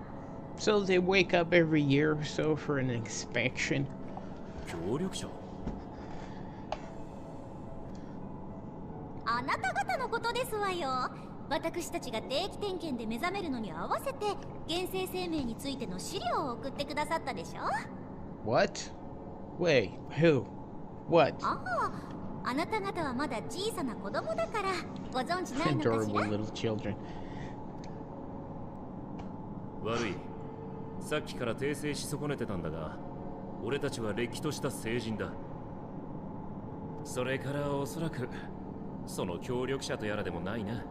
So they wake up every year or so for an inspection. 協力者？あなた方のことですわよ。私たちが定期点検で目覚めるのに合わせて原生生命についての資料を送ってくださったでしょ。 What? Wait, who? What? あなた方はまだ小さな子供だからご存知ないのかし Adorable ら。 little children. 悪い。さっきから訂正し損ねてたんだが、俺たちはれっきとした成人だ。それからおそらくその協力者とやらでもないな。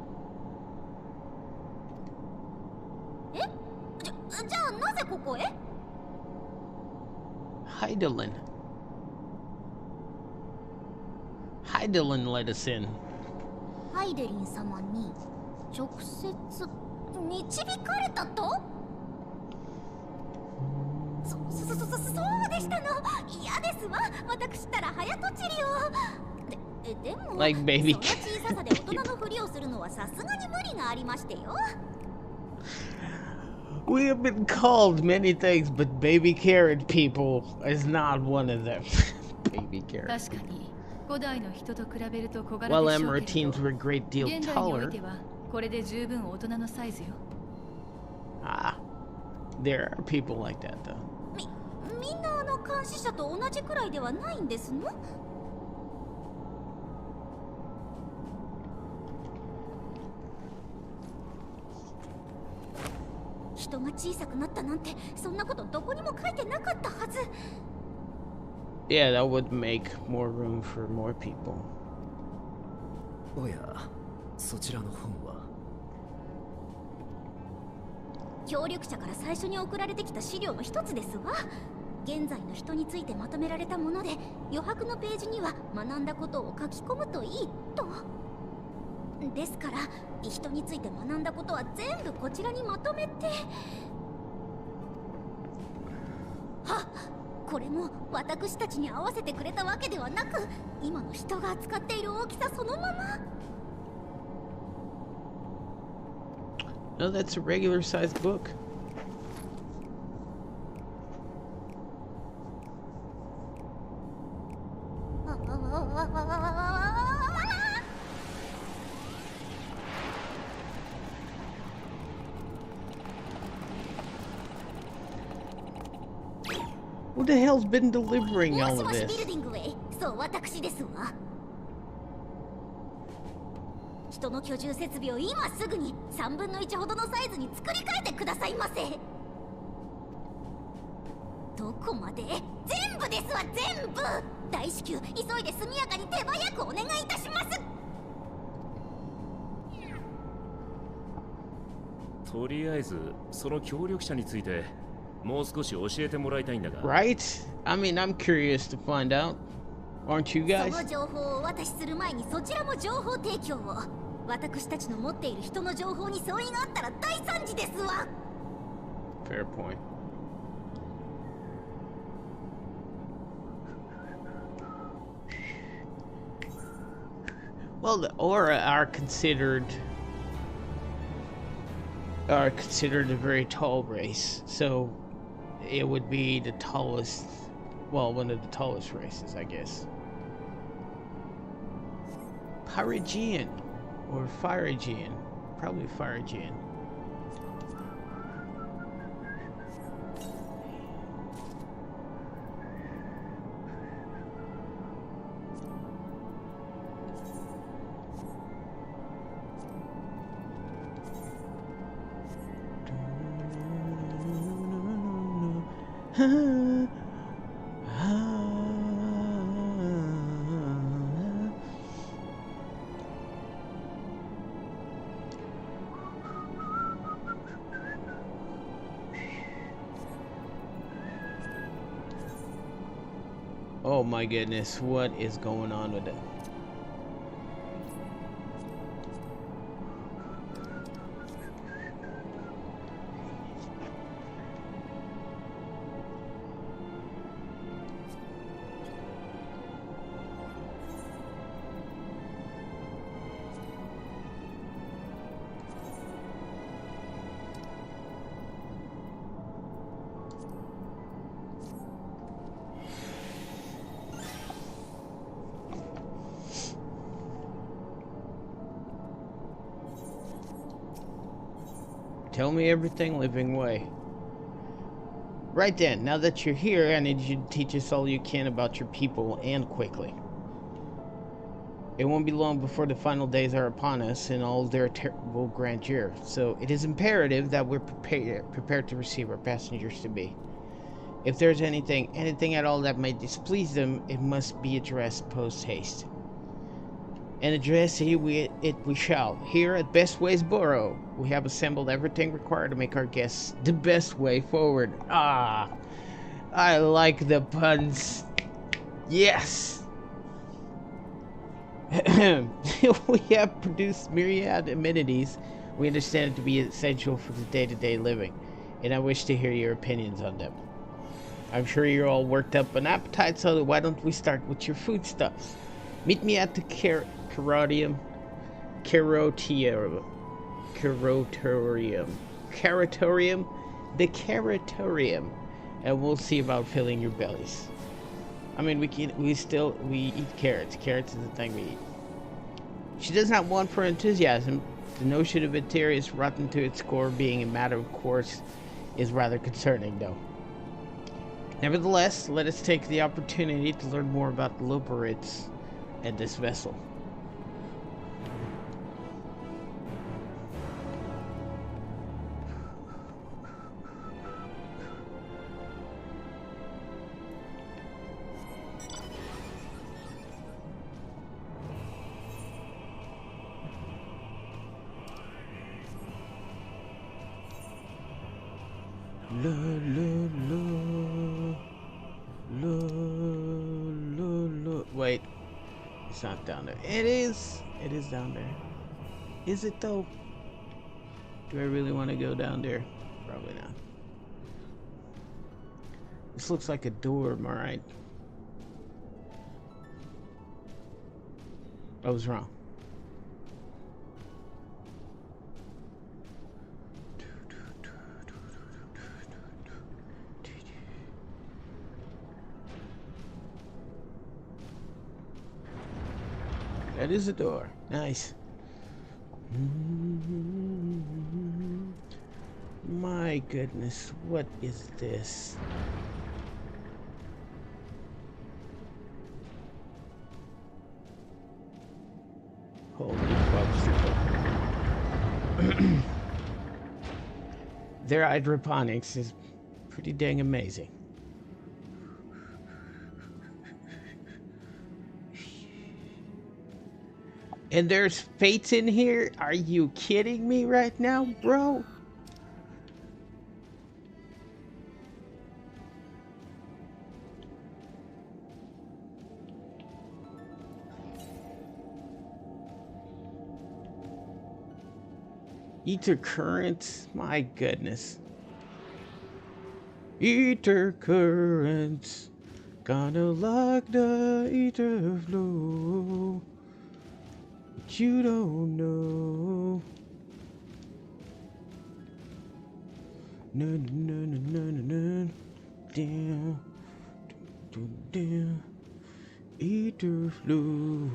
じゃあなぜここへ？ Heidelin. Heidelin let us in. ハイデリン様に直接導かれたと？そうでしたの。嫌ですわ。私ったら早とちりを。でも、Like baby その小ささで大人のふりをするのはさすがに無理がありましてよ。We have been called many things, but baby carrot people is not one of them. Baby carrot. 確かに古代の人と比べると小柄で While しょうけ Emeratines れど、 were a great deal 現代におい taller, てはこれで十分大人のサイズよ。there are people like that though. みんな監視者と同じくらいではないんですの？人が小さくなったなんて、そんなことどこにも書いてなかったはず。 Yeah, that would make more room for more people. おや、そちらの本は？協力者から最初に送られてきた資料の一つですわ。現在の人についてまとめられたもので、余白のページには学んだことを書き込むといいと。ですから人について学んだことは全部こちらにまとめて。これも私たちに合わせてくれたわけではなく、今の人が扱っている大きさそのまま。 No, that's a regular sized book. Who the hell's been delivering all of もしもし this? ビルディングウェイ、そう私ですわ。人の居住設備を今すぐに3分の1ほどのサイズに作り変えてくださいませ。どこまで？全部ですわ、全部。大至急急いで速やかに手早くお願いいたします。とりあえずその協力者についてもう少し教えてもらいたいんだが。Right? I mean, I'm curious to find out. Aren't you そ guys? の情報をお渡しする前にそちらも情報提供を。私たちの持っている人の情報に相違があったら大惨事ですわ。 Fair point. Well, the Aura are considered a very tall race, so it would be the tallest, well, one of the tallest races, I guess. Pyrogean or Phyrogean, probably Phyrogean. Oh my goodness, what is going on with it? Tell me everything, living way. Right then, now that you're here, I need you to teach us all you can about your people, and quickly. It won't be long before the final days are upon us in all their terrible grandeur, so it is imperative that we're prepared to receive our passengers to be. If there's anything at all that may displease them, it must be addressed post-haste. And address it we shall. Here at Best Ways Borough, we have assembled everything required to make our guests the best way forward. Ah, I like the puns. Yes. We have produced myriad amenities we understand to be essential for the day-to-day living, and I wish to hear your opinions on them. I'm sure you're all worked up an appetite, so why don't we start with your foodstuffs? Meet me at the Caratorium, and we'll see about filling your bellies. I mean, we eat carrots. Carrots is the thing we eat. She does not want for enthusiasm. The notion of Eterius rotten to its core being a matter of course is rather concerning, though. Nevertheless, let us take the opportunity to learn more about the Loperids and this vessel. Wait, it's not down there. It is down there. Is it though? Do I really want to go down there? Probably not. This looks like a door, am I right? I was wrong. That is a door. Nice. My goodness, what is this? Holy fuck. Their hydroponics is pretty dang amazing. And there's fates in here? Are you kidding me right now, bro? Ether currents, my goodness. Ether currents, kinda like the ether flow, but you don't know. No, no, no, no, no, no. Down, down, ether flow.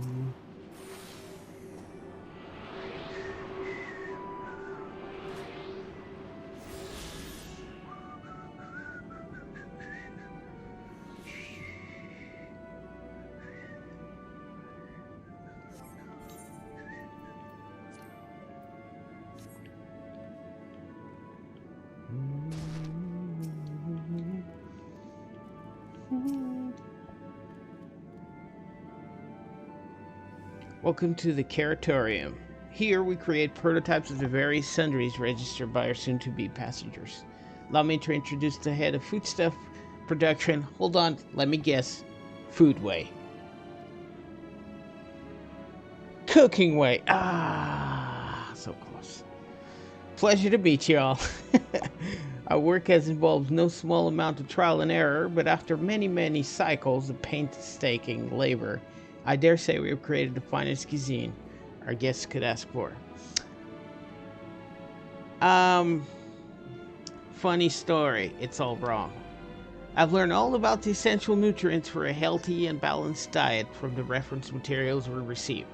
Welcome to the Caratorium. Here we create prototypes of the various sundries registered by our soon-to-be passengers. Allow me to introduce the head of foodstuff production. Hold on, let me guess. Foodway. Cooking way. Ah, so close. Pleasure to meet you all. Our work has involved no small amount of trial and error, but after many cycles of painstaking labor, I dare say we have created the finest cuisine our guests could ask for. Funny story. It's all wrong. I've learned all about the essential nutrients for a healthy and balanced diet from the reference materials we receive.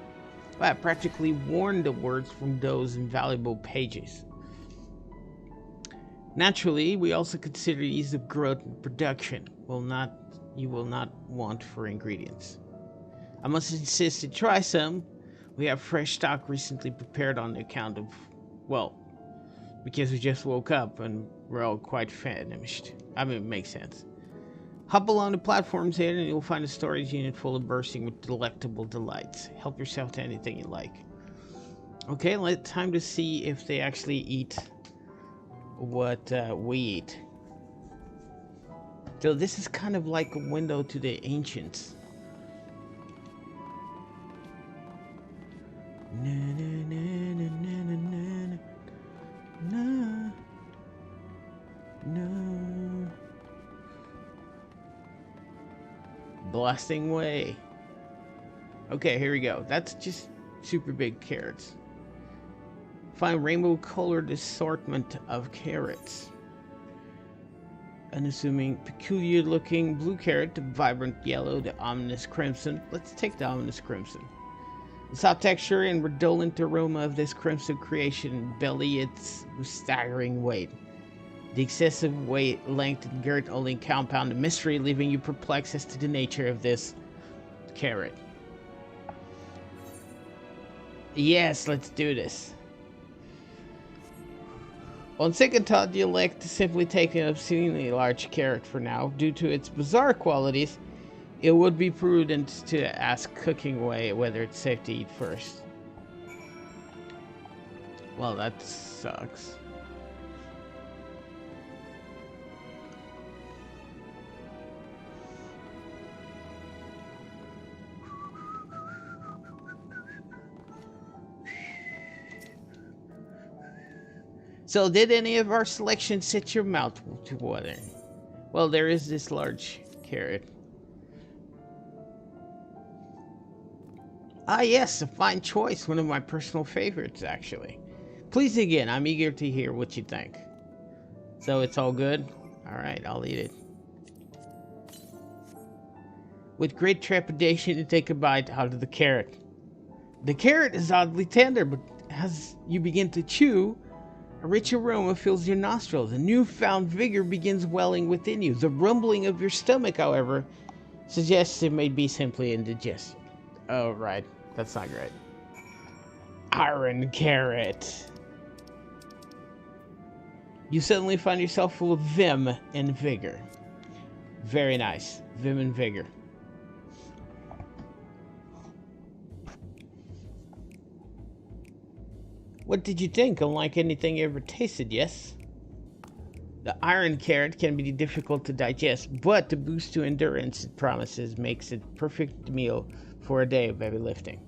I practically worn the words from those invaluable pages. Naturally, we also consider ease of growth and production. You will not want for ingredients. I must insist to try some. We have fresh stock recently prepared on the account of, well, because we just woke up and we're all quite famished. I mean, it makes sense. Hop along the platforms here and you'll find a storage unit full of bursting with delectable delights. Help yourself to anything you like. Okay, time to see if they actually eat what we eat. So this is kind of like a window to the ancients. Na, na, na, na, na, na, na, no. Blasting way. Okay, here we go. That's just super big carrots. Find rainbow colored assortment of carrots. Unassuming, peculiar looking blue carrot, the vibrant yellow, the ominous crimson. Let's take the ominous crimson. The soft texture and redolent aroma of this crimson creation belly its staggering weight. The excessive weight, length, and girth only compound the mystery, leaving you perplexed as to the nature of this carrot. Yes, let's do this. On second thought, you elect to simply take an obscenely large carrot for now. Due to its bizarre qualities, it would be prudent to ask Cooking Way whether it's safe to eat first. Well, that sucks. So, did any of our selections set your mouth to watering? Well, there is this large carrot. Ah, yes, a fine choice. One of my personal favorites, actually. Please again, I'm eager to hear what you think. So, it's all good? Alright, I'll eat it. With great trepidation, you take a bite out of the carrot. The carrot is oddly tender, but as you begin to chew, a rich aroma fills your nostrils. A newfound vigor begins welling within you. The rumbling of your stomach, however, suggests it may be simply indigestion. Oh, right. That's not great. Iron carrot. You suddenly find yourself full of vim and vigor. Very nice. Vim and vigor. What did you think? Unlike anything you ever tasted, yes? The iron carrot can be difficult to digest, but the boost to endurance it promises makes it a perfect meal for a day of heavy lifting.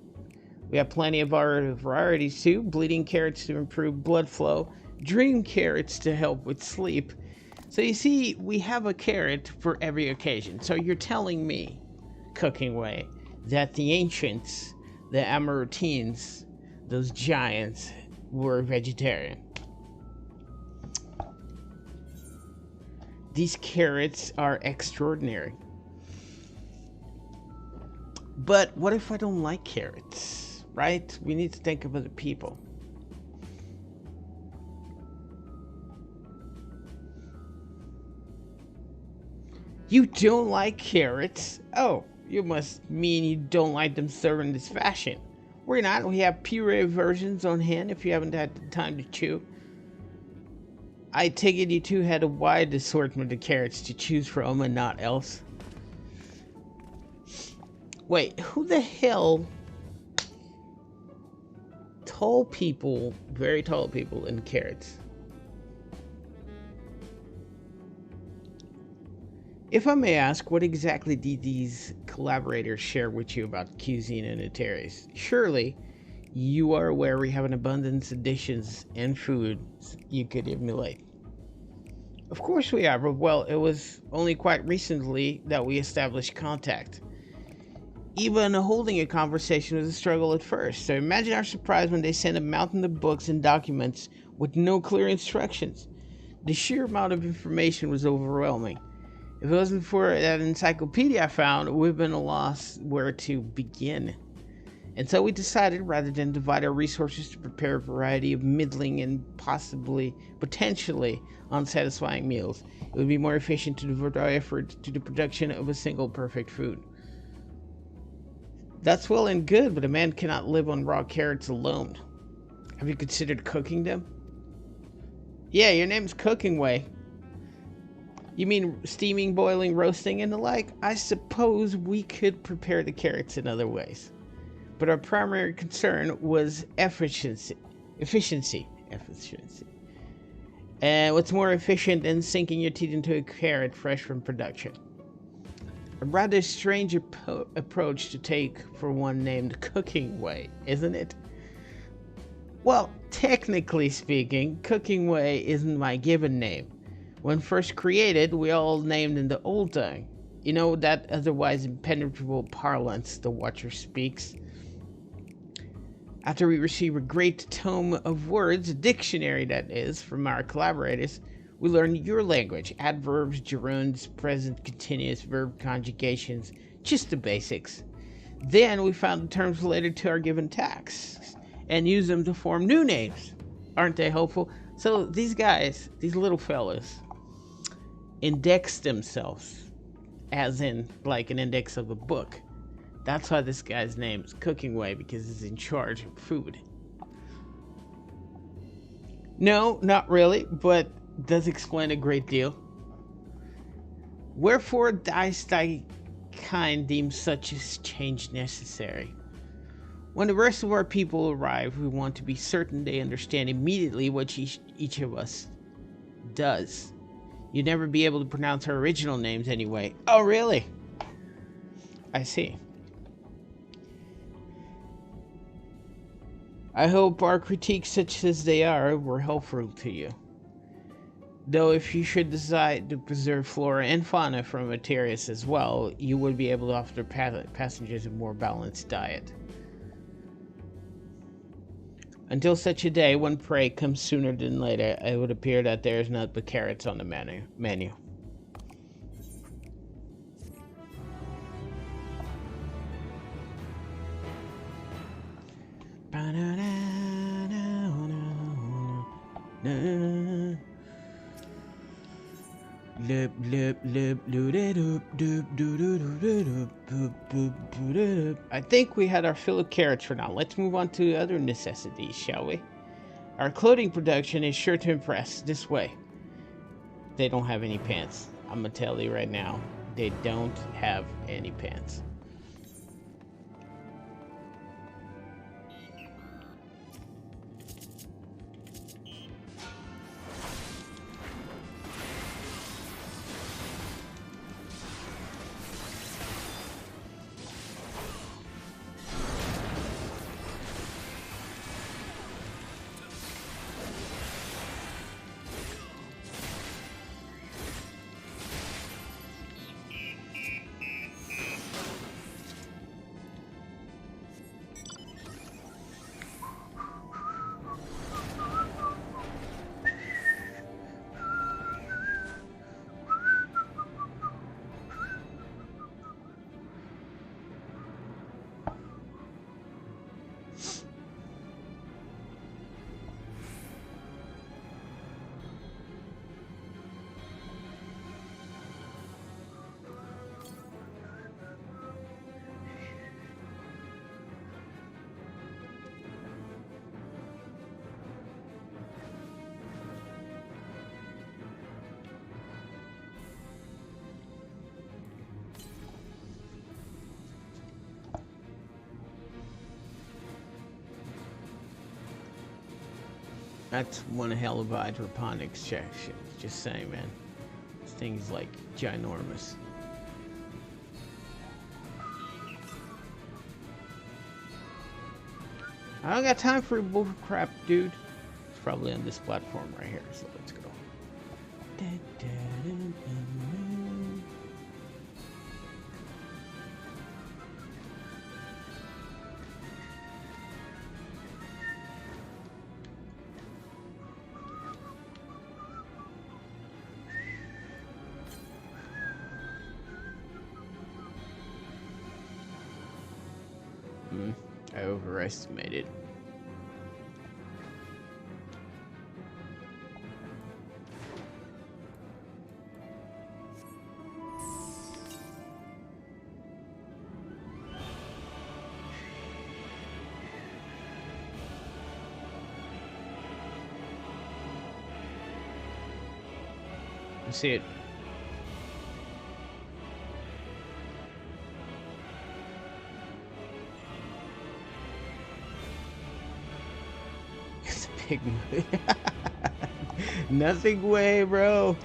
We have plenty of other varieties too. Bleeding carrots to improve blood flow. Dream carrots to help with sleep. So you see, we have a carrot for every occasion. So you're telling me, Cooking Way, that the ancients, the Amorotines, those giants, were vegetarian. These carrots are extraordinary. But what if I don't like carrots, right? We need to think of other people. You don't like carrots? Oh, you must mean you don't like them served in this fashion. We're not. We have puree versions on hand if you haven't had the time to chew. I take it you two had a wide assortment of carrots to choose from and not else. Wait, who the hell? Tall people, very tall people, and carrots. If I may ask, what exactly did these collaborators share with you about cuisine and Ataris? Surely, you are aware we have an abundance of dishes and foods you could emulate. Of course we are, but well, it was only quite recently that we established contact. Even holding a conversation was a struggle at first, so imagine our surprise when they sent a mountain of books and documents with no clear instructions. The sheer amount of information was overwhelming. If it wasn't for that encyclopedia I found, we've been lost where to begin. And so we decided, rather than divide our resources to prepare a variety of middling and potentially unsatisfying meals, it would be more efficient to devote our effort to the production of a single perfect food. That's well and good, but a man cannot live on raw carrots alone. Have you considered cooking them? Yeah, your name's Cooking Way. You mean steaming, boiling, roasting, and the like? I suppose we could prepare the carrots in other ways. But our primary concern was efficiency. And what's more efficient than sinking your teeth into a carrot fresh from production? A rather strange approach to take for one named Cooking Way, isn't it? Well, technically speaking, Cooking Way isn't my given name. When first created, we all named in the old tongue. You know, that otherwise impenetrable parlance the Watcher speaks. After we receive a great tome of words, a dictionary that is, from our collaborators, we learned your language, adverbs, gerunds, present continuous, verb conjugations, just the basics. Then we found the terms related to our given tasks and used them to form new names. Aren't they helpful? So these guys, these little fellas, index themselves, as in like an index of a book. That's why this guy's name is Cooking Way, because he's in charge of food. No, not really, but does explain a great deal. Wherefore does thy kind deem such a change necessary? When the rest of our people arrive, we want to be certain they understand immediately what each of us does. You'd never be able to pronounce our original names anyway. Oh, really? I see. I hope our critiques, such as they are, were helpful to you. Though if you should decide to preserve flora and fauna from Atarius as well, you would be able to offer passengers a more balanced diet. Until such a day when prey comes sooner than later, it would appear that there is not but carrots on the menu. I think we had our fill of carrots for now. Let's move on to other necessities, shall we? Our clothing production is sure to impress. This way. They don't have any pants. I'm gonna tell you right now. They don't have any pants. That's one hell of a hydroponics section. Just saying, man. This thing's like ginormous. I don't got time for bull crap, dude. It's probably on this platform right here, so let's go. I overestimated. I see it. It's a big movie. Nothing way, bro.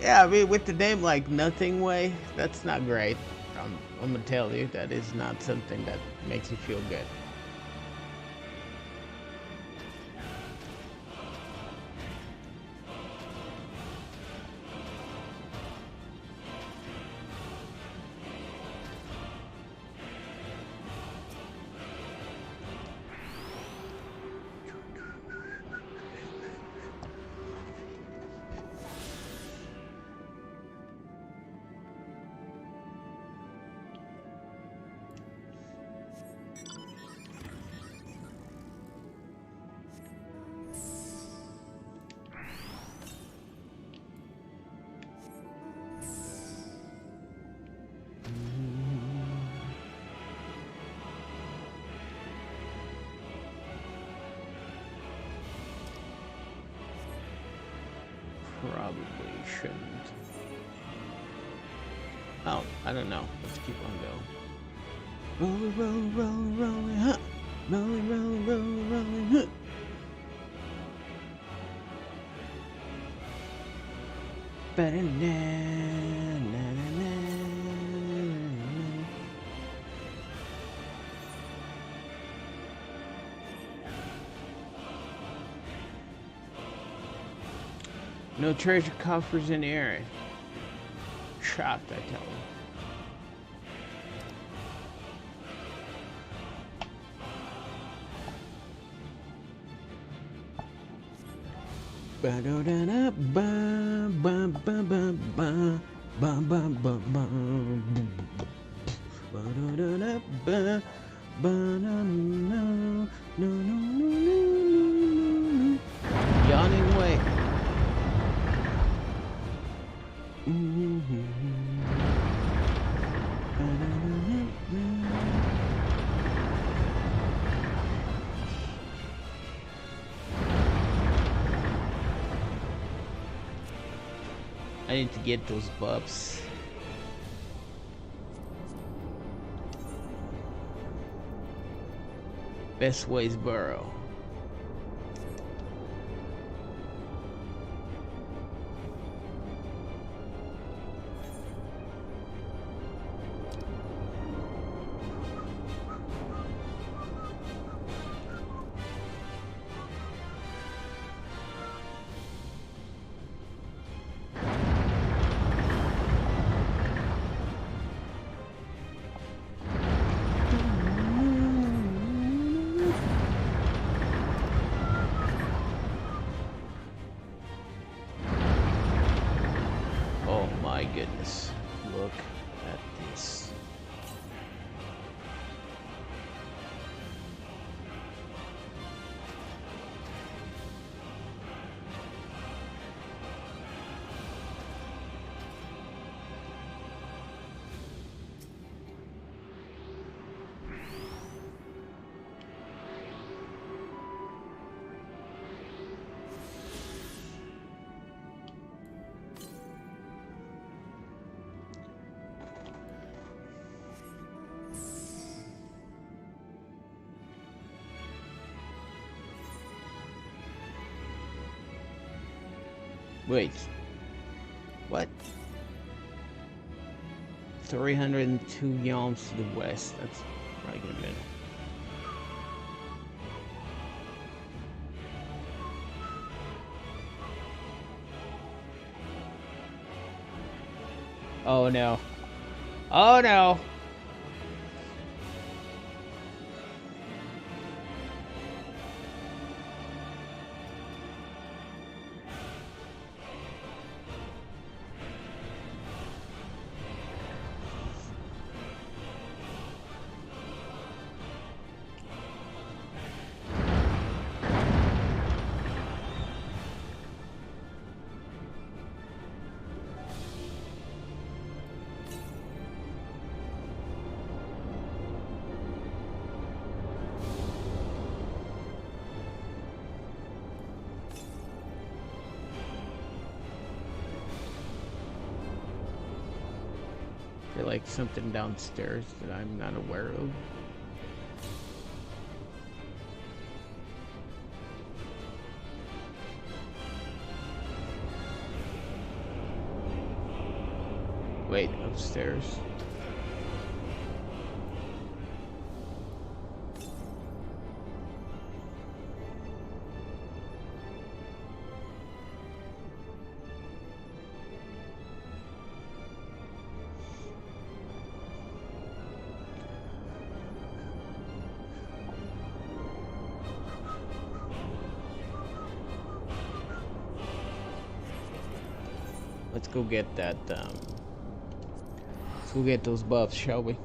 Yeah, I mean, with the name like Nothing Way, that's not great. I'm gonna tell you, that is not something that makes you feel good. Probably shouldn't. Oh, I don't know. Let's keep on going. Rolling, rolling, rolling, rolling, huh? Rolling, rolling, rolling, rolling, huh? No treasure coffers in the area. Shocked, I tell you. Yawning way. I need to get those buffs. Best ways burrow. Wait. What? 302 yalms to the west. That's probably gonna be. Oh no. Oh no. Feel like something downstairs that I'm not aware of. Wait, upstairs. Let's go get that, let's go get those buffs, shall we?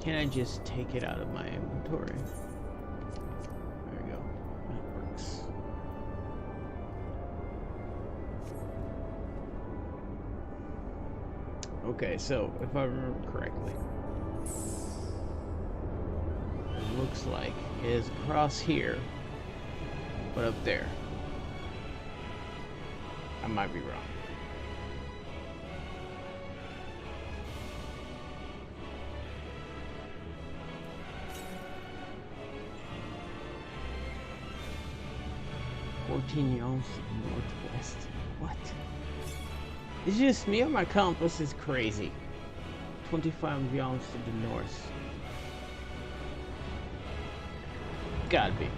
Can I just take it out of my inventory? There we go. That works. Okay, so if I remember correctly, it looks like it is across here, but up there. I might be wrong. Yards to the northwest. What? It's just me or my compass is crazy. 25 yards to the north. Gotta be.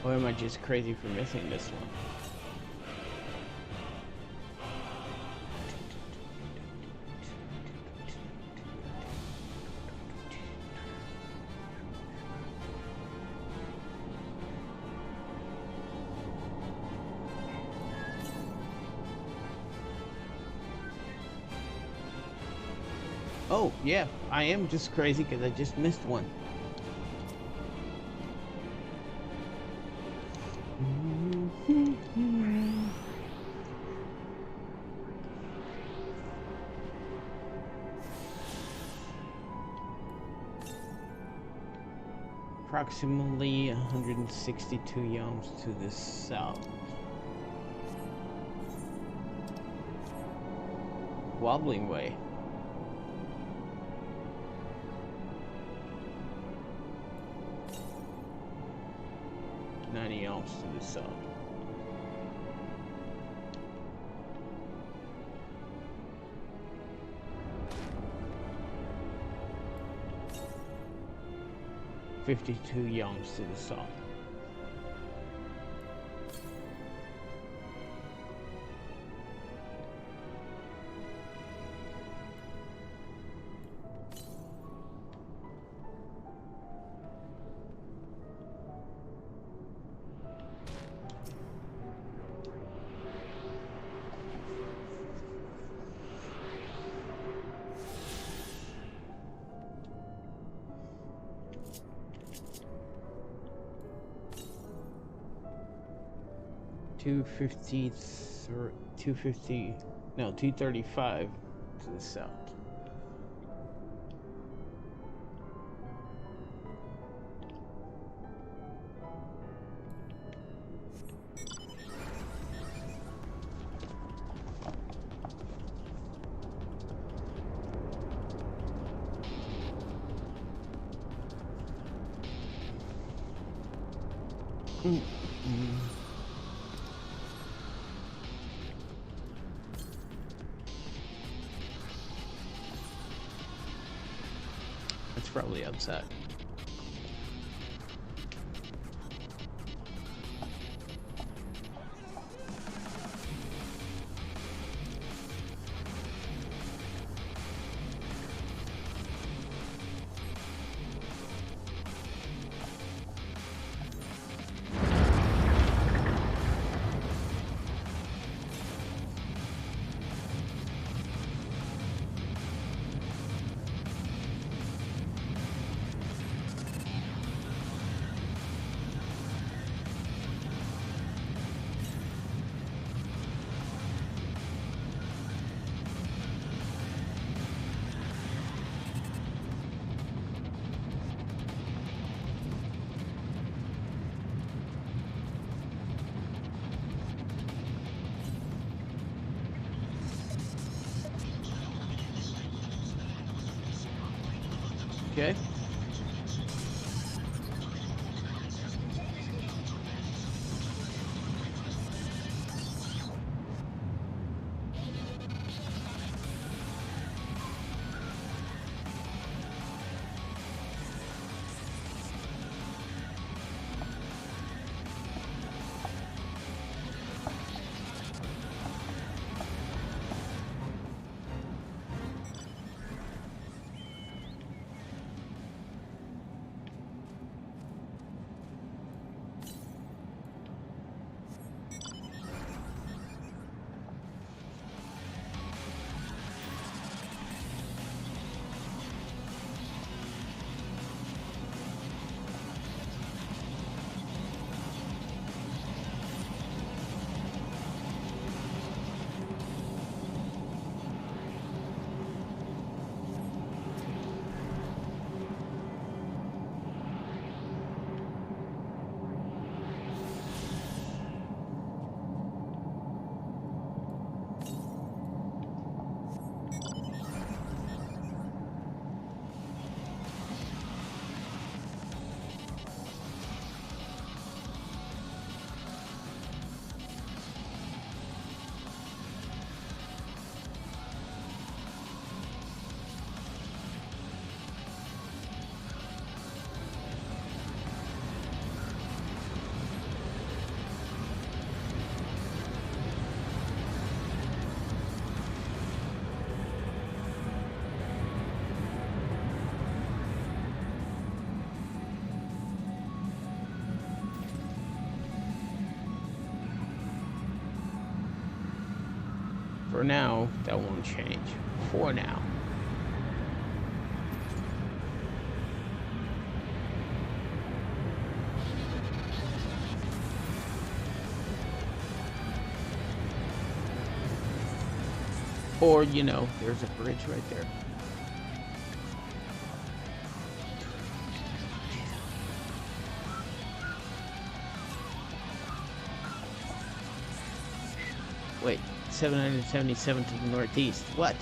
Or am I just crazy for missing this one? Oh, yeah, I am just crazy because I just missed one. Approximately 162 yams to the south. Wobbling way. Yams to the south. $52 yams to the south. No, 235 to the south. It's probably outside. Okay. now, that won't change. For now. Or, you know, there's a bridge right there. Wait, 777 to the northeast. What?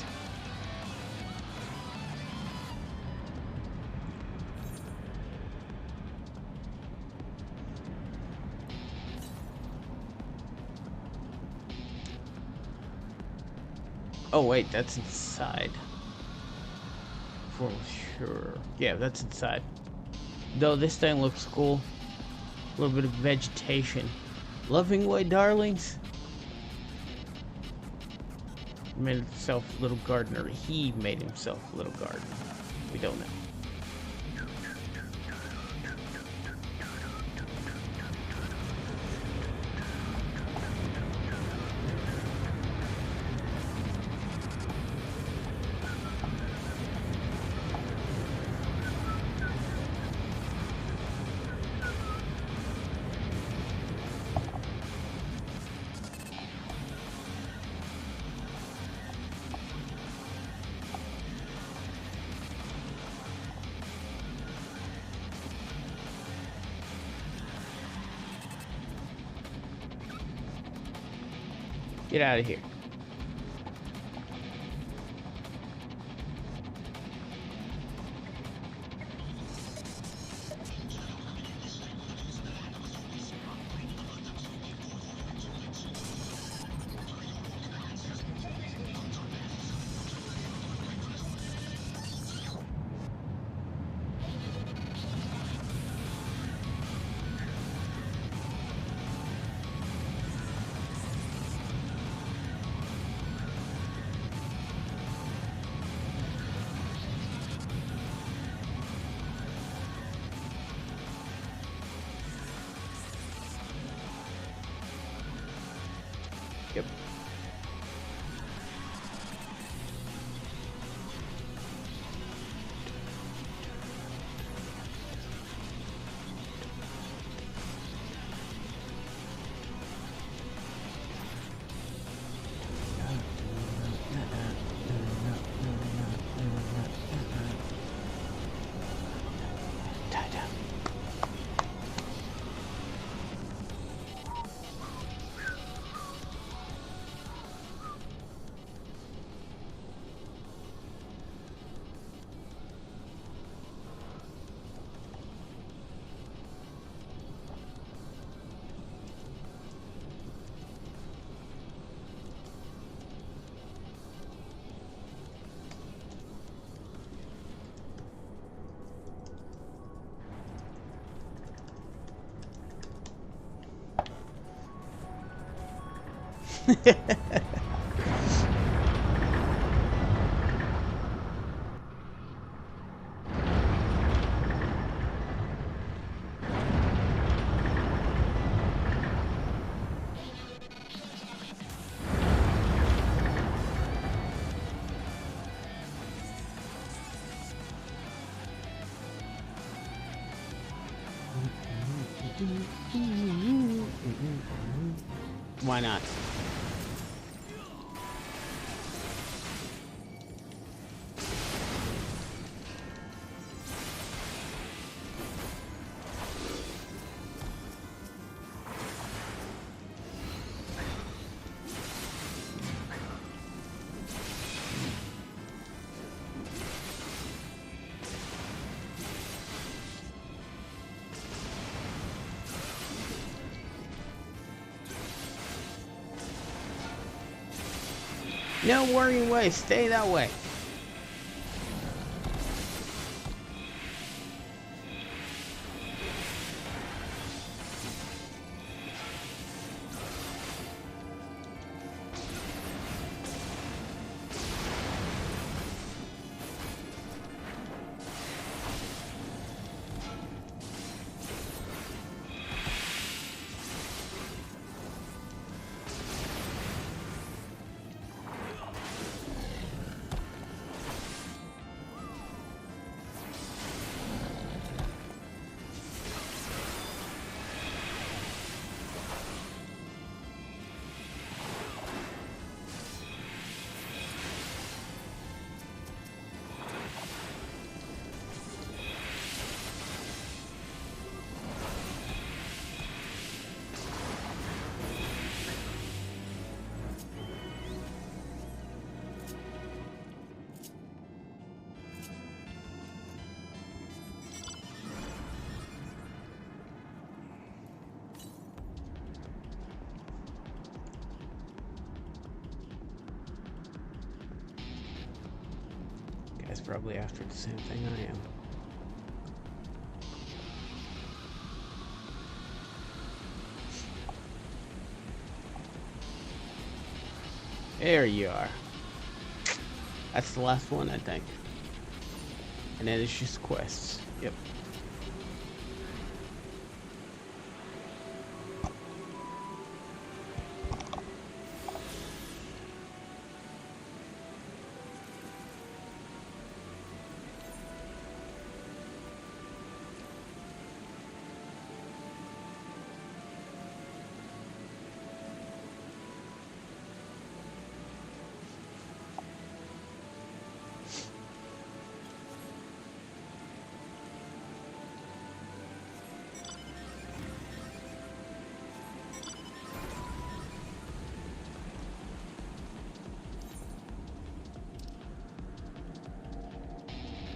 Oh wait, that's inside. For sure. Yeah, that's inside. Though this thing looks cool. A little bit of vegetation. Loving way, darlings. Made himself a little gardener. He made himself a little garden. We don't know. Get out of here. Yep. Why not? No worrying way, stay that way. guy's probably after the same thing I am. There you are. That's the last one, I think. And then it's just quests. Yep.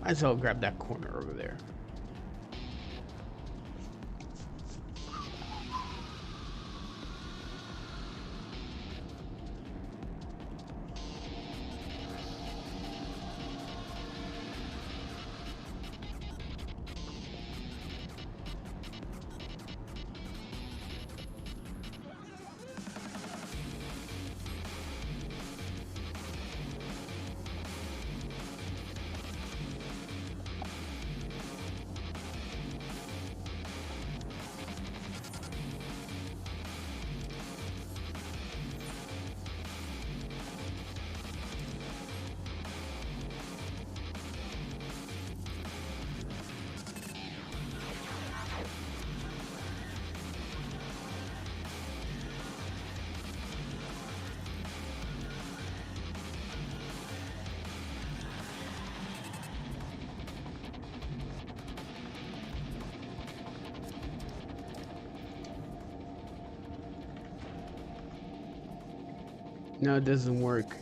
Might as well grab that corner over there. No, it doesn't work.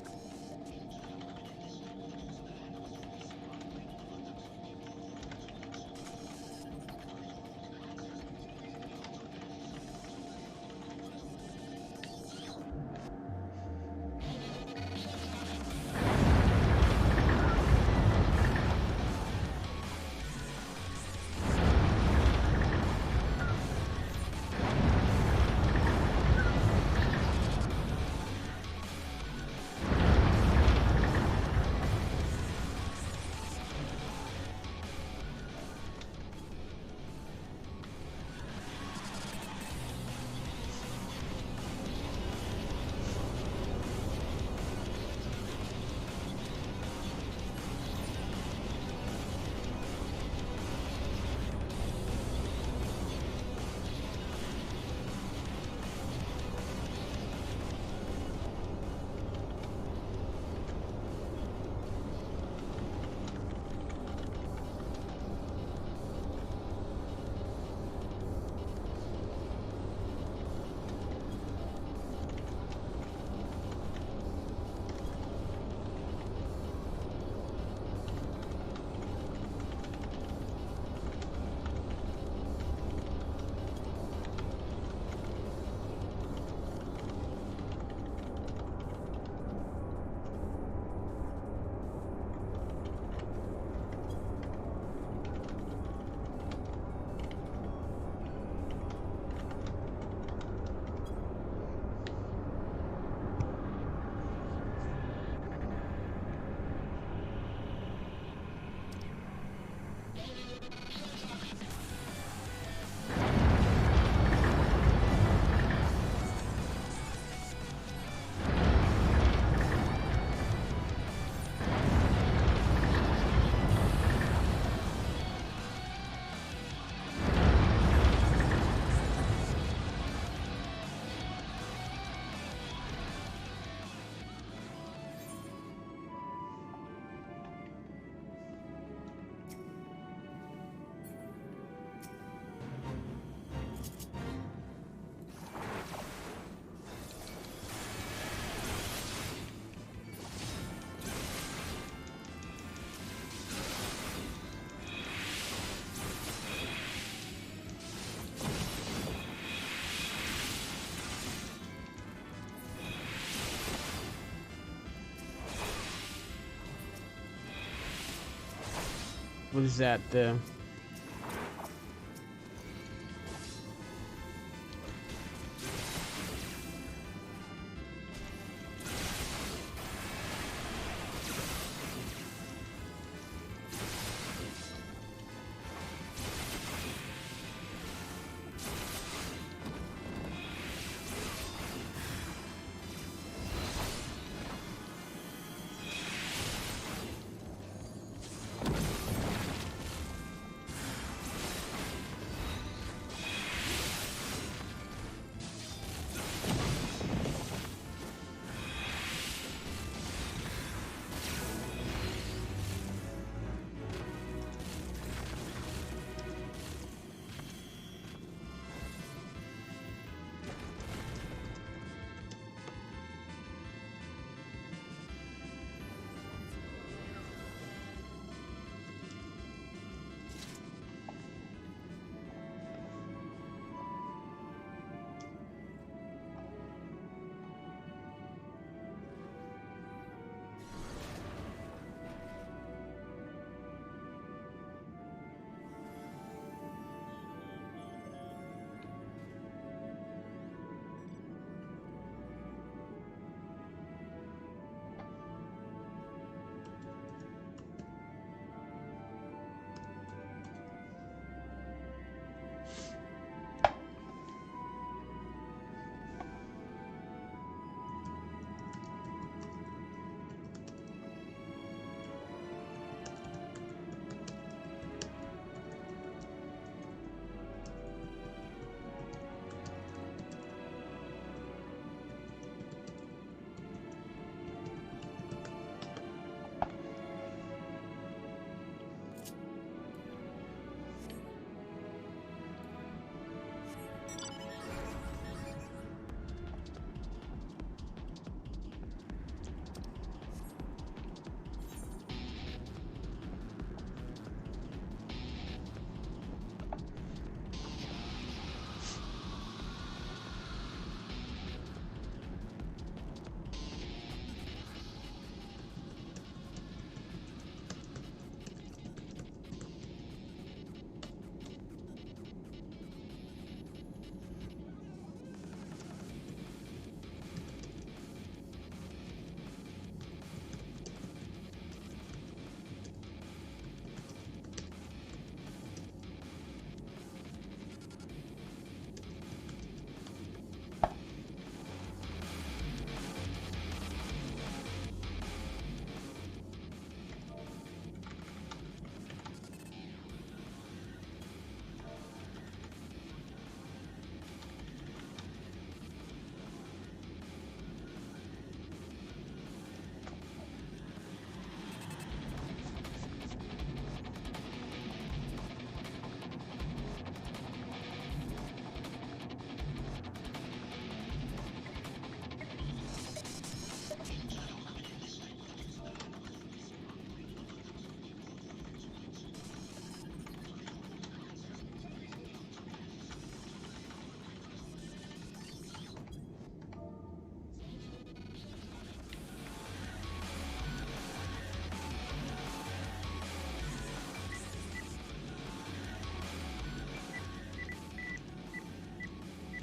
What is that? The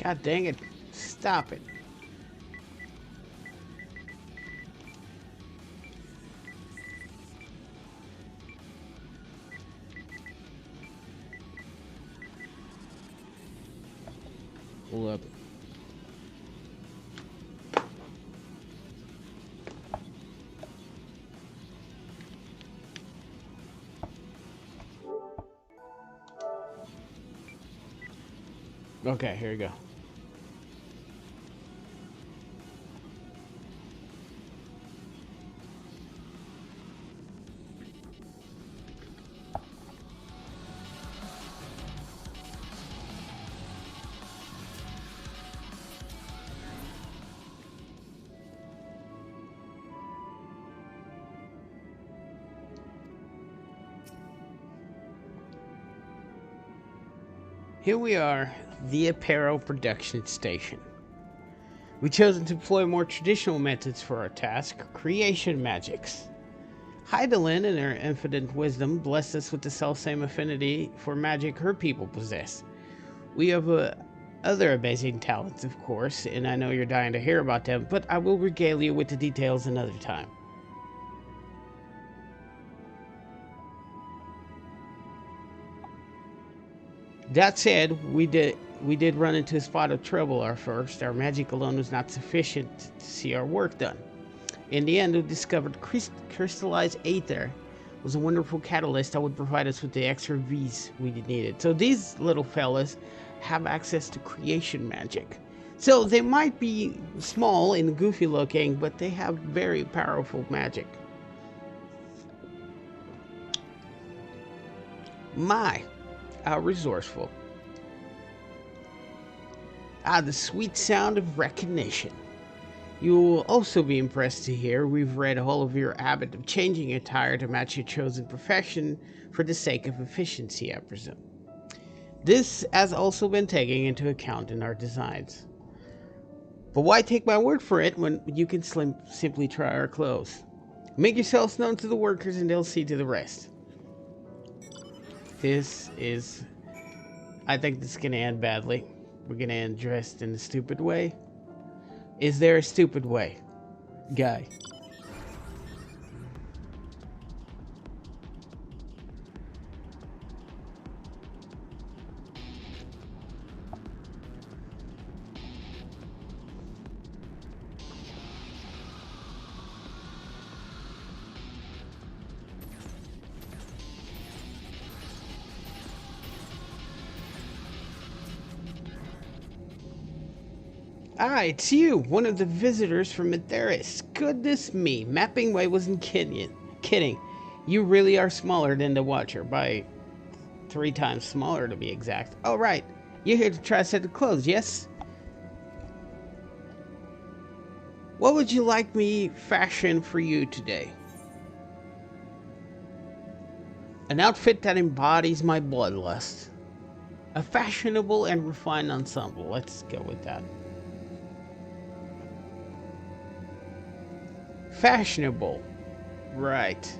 God dang it. Stop it. Pull up. Okay, here we go. Here we are, the apparel production station. We've chosen to employ more traditional methods for our task, creation magics. Heidelin, in her infinite wisdom, blessed us with the self-same affinity for magic her people possess. We have other amazing talents, of course, and I know you're dying to hear about them, but I will regale you with the details another time. That said, we did run into a spot of trouble our first. Our magic alone was not sufficient to see our work done. In the end, we discovered crystallized aether was a wonderful catalyst that would provide us with the extra V's we needed. So these little fellas have access to creation magic. So they might be small and goofy looking, but they have very powerful magic. My, how resourceful. The sweet sound of recognition. You will also be impressed to hear we've read all of your habit of changing attire to match your chosen profession for the sake of efficiency, I presume. This has also been taken into account in our designs. But why take my word for it when you can simply try our clothes? Make yourselves known to the workers and they'll see to the rest. I think this is going to end badly. We're going to end dressed in a stupid way. Is there a stupid way, guy? Ah, it's you, one of the visitors from Etheris. Goodness me, Mapping Way wasn't kidding. You really are smaller than the Watcher, by 3 times smaller to be exact. Oh, right. You're here to try a set of clothes, yes? What would you like me fashion for you today? An outfit that embodies my bloodlust. A fashionable and refined ensemble. Let's go with that. Fashionable. Right.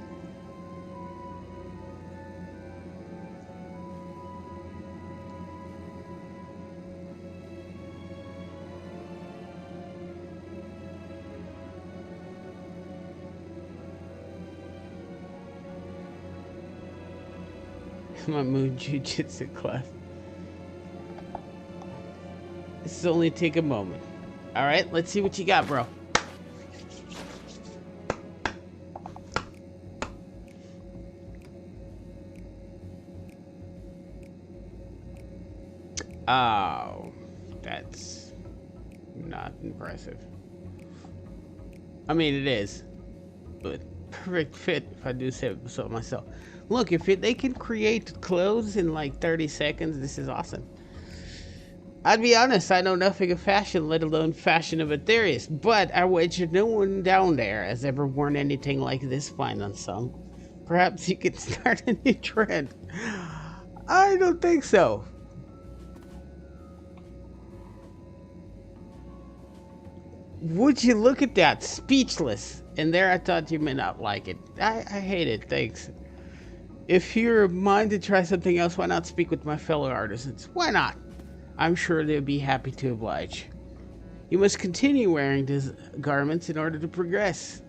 My moon jujitsu class. This will only take a moment. Alright, let's see what you got, bro. Oh, that's not impressive. I mean, it is, but perfect fit if I do say so myself. Look, if they can create clothes in like 30 seconds, this is awesome. I'd be honest, I know nothing of fashion, let alone fashion of Ethereus, but I wager no one down there has ever worn anything like this fine on some. Perhaps you could start a new trend. I don't think so. Would you look at that? Speechless. And there I thought you may not like it. I hate it, thanks. If you're mind to try something else, why not speak with my fellow artisans? Why not? I'm sure they'd be happy to oblige. You must continue wearing these garments in order to progress.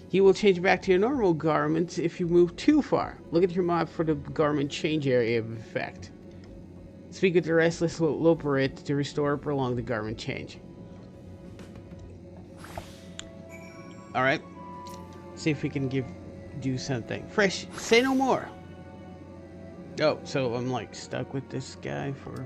You will change back to your normal garments if you move too far. Look at your mod for the garment change area of effect. Speak with the restless Loperit to restore or prolong the garment change. Alright. See if we can do something. Fresh, say no more. Oh, so I'm like stuck with this guy for...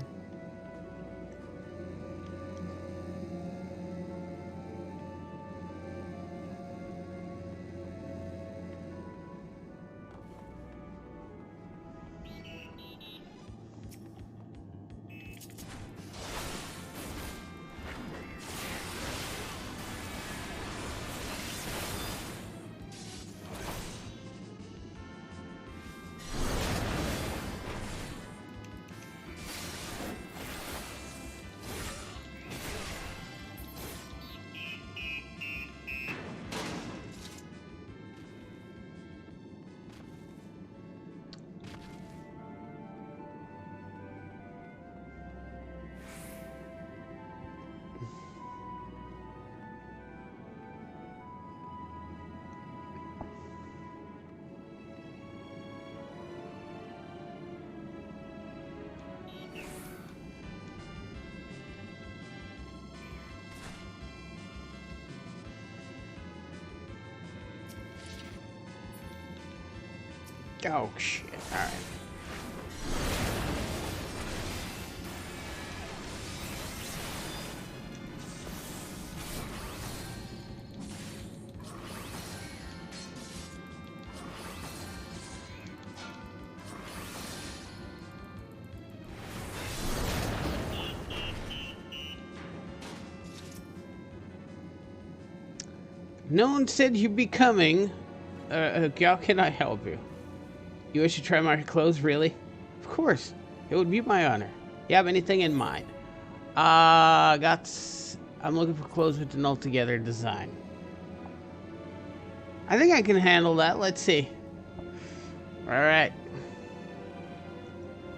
Oh, shit. Alright. No one said you'd be coming. How can I help you? You wish to try my clothes, really? Of course. It would be my honor. You have anything in mind? I'm looking for clothes with an altogether design. I think I can handle that. Let's see. Alright.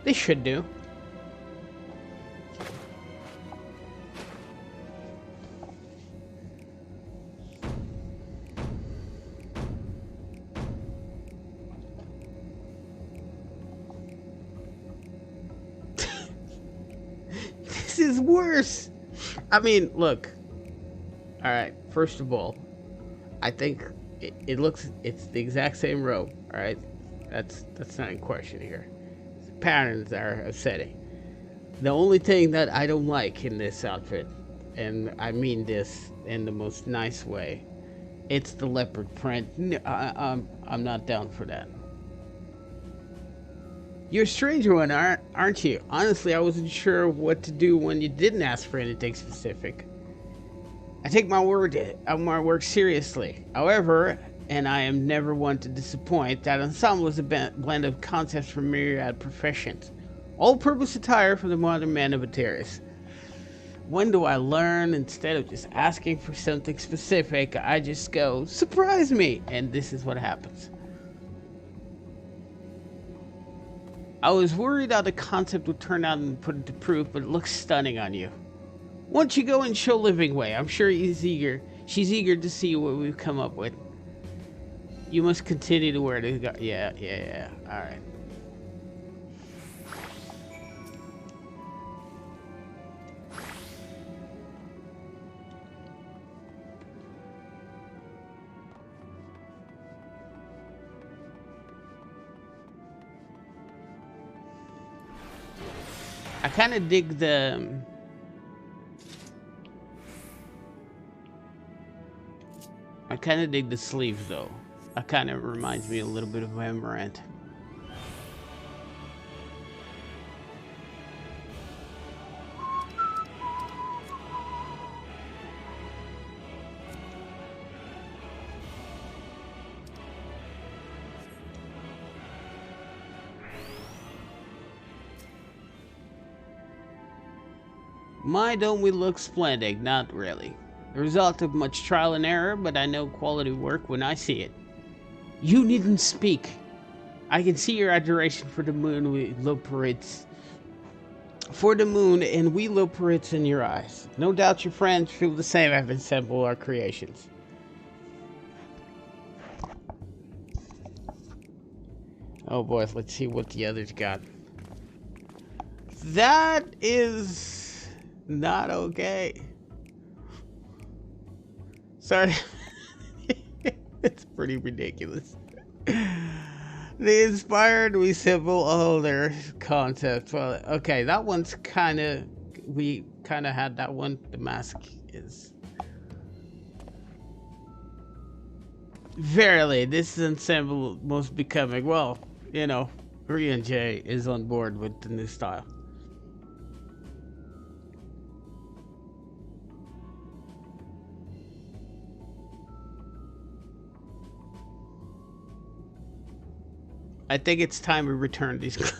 They should do. This is worse. I mean, look. All right. First of all, I think it's the exact same robe. All right. That's not in question here. The patterns are upsetting. The only thing that I don't like in this outfit, and I mean this in the most nice way, it's the leopard print. I'm not down for that. You're a stranger one, aren't you? Honestly, I wasn't sure what to do when you didn't ask for anything specific. I take my work seriously. However, and I am never one to disappoint, that ensemble is a blend of concepts from myriad professions. All-purpose attire for the modern man of Ateris. When do I learn? Instead of just asking for something specific, I just go, surprise me! And this is what happens. I was worried how the concept would turn out and put it to proof, but it looks stunning on you. Once you go and show Living Way, I'm sure she's eager to see what we've come up with. You must continue to wear it. Yeah. Alright. I kind of dig the... I kind of dig the sleeves, though. That kind of reminds me a little bit of Amaranth. My, don't we look splendid? Not really. The result of much trial and error, but I know quality work when I see it. You needn't speak. I can see your adoration for the moon and we low parrots in your eyes. No doubt your friends feel the same have assembled our creations. Oh boy, let's see what the others got. That is not okay. Sorry. It's pretty ridiculous. The inspired, we simple, oh, their concept. Well, okay, that one's we kind of had that one. The mask is... Verily, this ensemble most becoming, well, you know, Ria and Jay is on board with the new style. I think it's time we return these.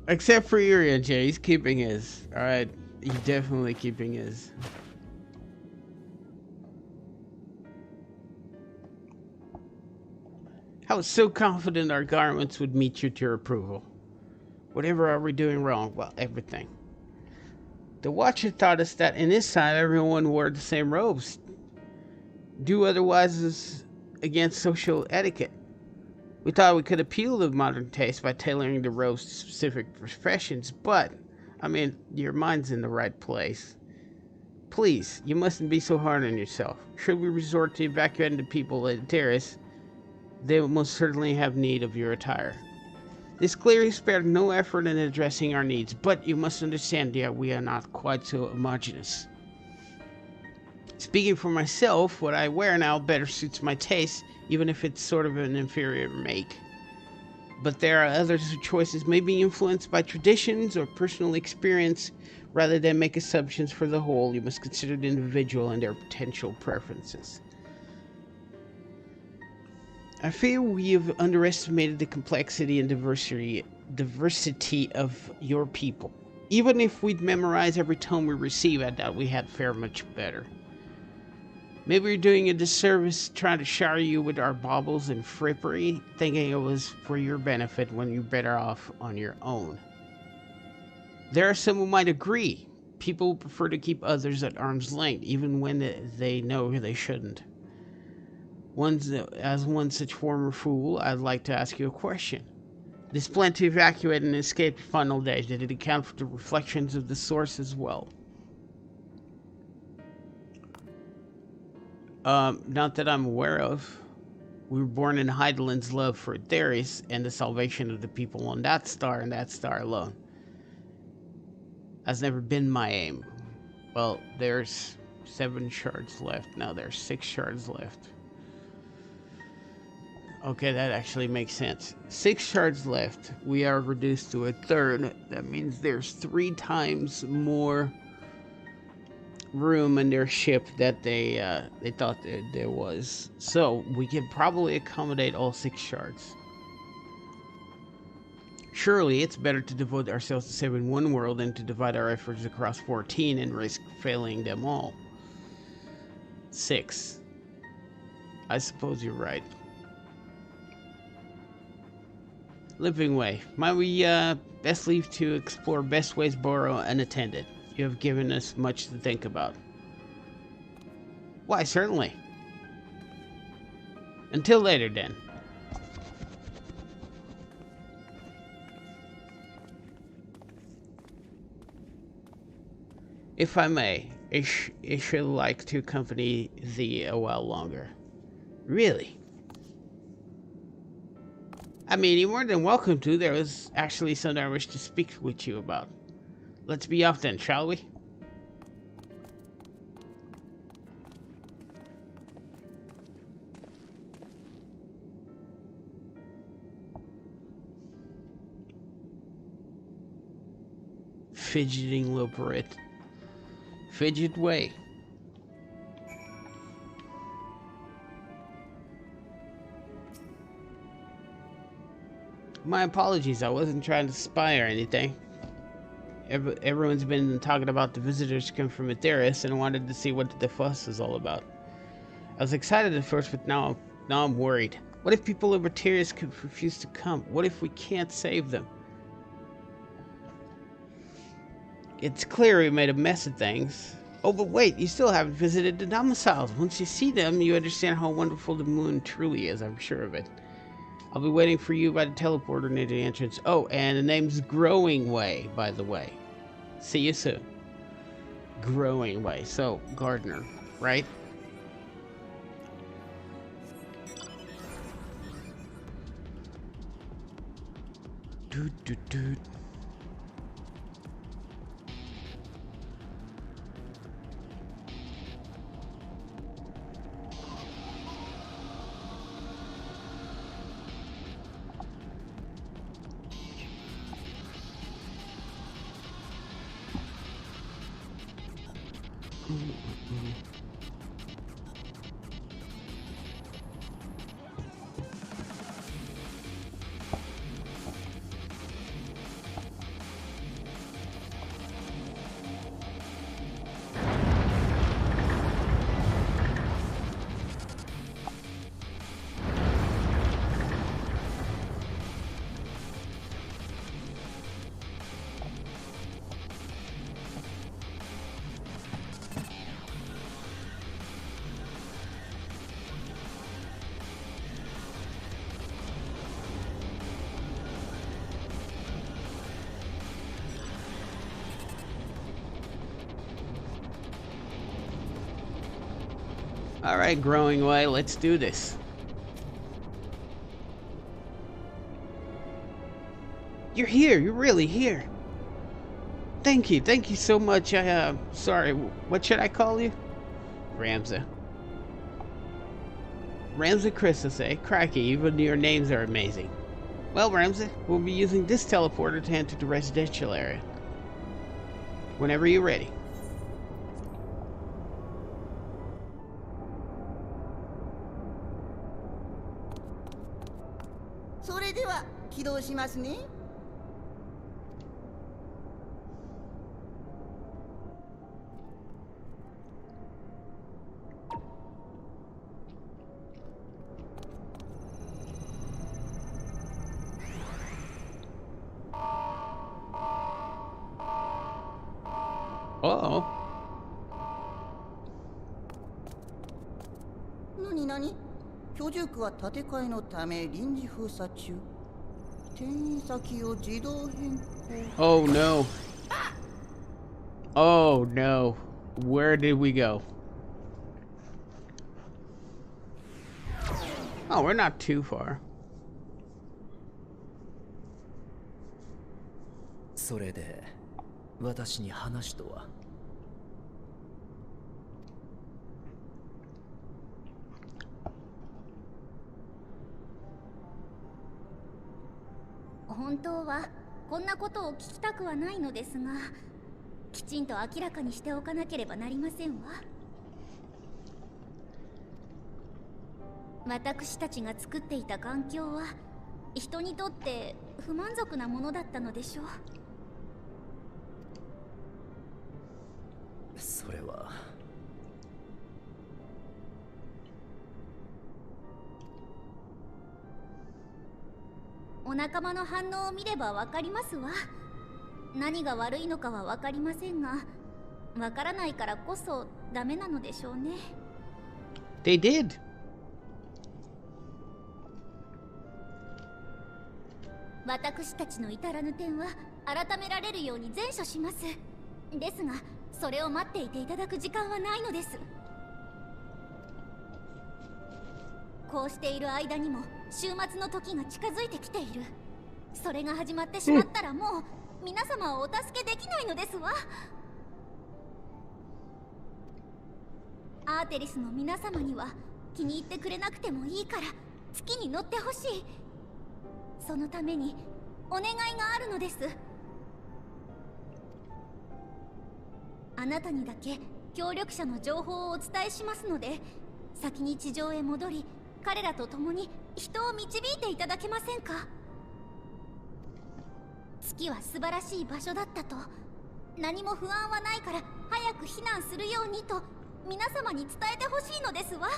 Except for Uriah Jay, he's keeping his. Alright, he's definitely keeping his. I was so confident our garments would meet your approval. Whatever are we doing wrong? Well, everything. The Watcher taught us that in this time everyone wore the same robes. Do otherwise is against social etiquette. We thought we could appeal to modern taste by tailoring the robes to specific professions, but, I mean, your mind's in the right place. Please, you mustn't be so hard on yourself. Should we resort to evacuating the people at the terrace, they will most certainly have need of your attire. This clearly spared no effort in addressing our needs, but you must understand that we are not quite so homogeneous. Speaking for myself, what I wear now better suits my taste, even if it's sort of an inferior make. But there are others whose choices may be influenced by traditions or personal experience. Rather than make assumptions for the whole, you must consider the individual and their potential preferences. I fear we have underestimated the complexity and diversity of your people. Even if we'd memorize every tome we receive, I doubt we had fared much better. Maybe we're doing a disservice trying to shower you with our baubles and frippery, thinking it was for your benefit when you're better off on your own. There are some who might agree. People who prefer to keep others at arm's length, even when they know they shouldn't. As one such former fool, I'd like to ask you a question. This plan to evacuate and escape the final days, did it account for the reflections of the source as well? Not that I'm aware of. We were born in Heidelin's love for Theris and the salvation of the people on that star and that star alone. Has never been my aim. Well, there's 7 shards left. Now there's 6 shards left. Okay, that actually makes sense. 6 shards left. We are reduced to a third. That means there's 3 times more room in their ship that they thought there was. So we can probably accommodate all 6 shards. Surely it's better to devote ourselves to saving one world than to divide our efforts across 14 and risk failing them all. 6. I suppose you're right. Living way. Might we best leave to explore best ways Borough unattended? You have given us much to think about. Why, certainly. Until later, then. If I may, I should like to accompany thee a while longer. Really? I mean, you're more than welcome to. There was actually something I wish to speak with you about. Let's be off then, shall we? Fidgeting Loperit. Fidget way. My apologies, I wasn't trying to spy or anything. Everyone's been talking about the visitors come from Atheris and wanted to see what the fuss is all about. I was excited at first, but now I'm worried. What if people of Atheris could refuse to come? What if we can't save them? It's clear we made a mess of things. Oh, but wait, you still haven't visited the domiciles. Once you see them, you understand how wonderful the moon truly is, I'm sure of it. I'll be waiting for you by the teleporter near the entrance. Oh, and the name's Growing Way, by the way. See you soon. Growing Way. So, gardener, right? Dude. All right, growing way, let's do this. You're here. You're really here. Thank you so much. Sorry, what should I call you? Ramza. Ramza Christus, eh? Crikey, even your names are amazing. Well, Ramza, we'll be using this teleporter to enter the residential area. Whenever you're ready. Uh-oh. 何居住区は建て替えのため臨時封鎖中。転移先を自動変更。 Oh no. Oh no. Where did we go? Oh, we're not too far. それで私に話とは。本当はこんなことを聞きたくはないのですが、きちんと明らかにしておかなければなりませんわ。私たちが作っていた環境は人にとって不満足なものだったのでしょう。それはお仲間の反応を見ればわかりますわ。何が悪いのかはわかりませんが、わからないからこそダメなのでしょうね。They did. 私たちの至らぬ点は改められるように善処します。ですが、それを待っていていただく時間はないのです。こうしている間にも終末の時が近づいてきている。それが始まってしまったらもう皆様をお助けできないのですわ。アーテリスの皆様には気に入ってくれなくてもいいから月に乗ってほしい。そのためにお願いがあるのです。あなたにだけ協力者の情報をお伝えしますので、先に地上へ戻り彼らと共に人を導いていただけませんか。月は素晴らしい場所だったと、何も不安はないから早く避難するようにと皆様に伝えてほしいのですわ。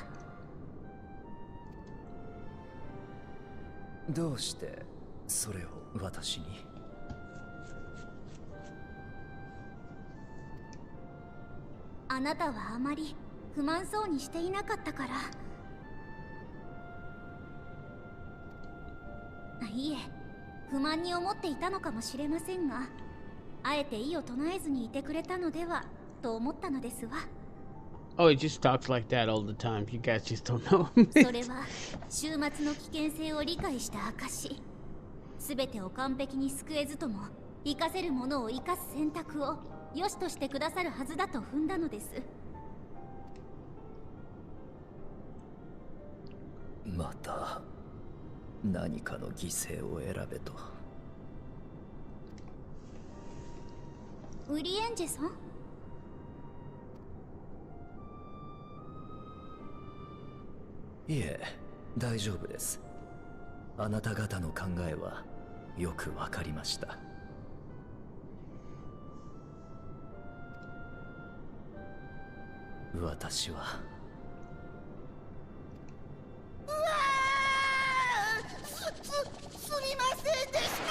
どうしてそれを私に？あなたはあまり不満そうにしていなかったから。いえ、不満に思っていたのかもしれませんが、あえて意を唱えずにいてくれたのではと思ったのですわ。Oh, it just talks like that all the time. You guys just don't know. それは終末の危険性を理解した証。すべてを完璧に救えずとも生かせるものを生かす選択を良しとしてくださるはずだと踏んだのです。また何かの犠牲を選べと。ウリエンジェさん？いえ、大丈夫です。あなた方の考えはよくわかりました。私はすみませんでした。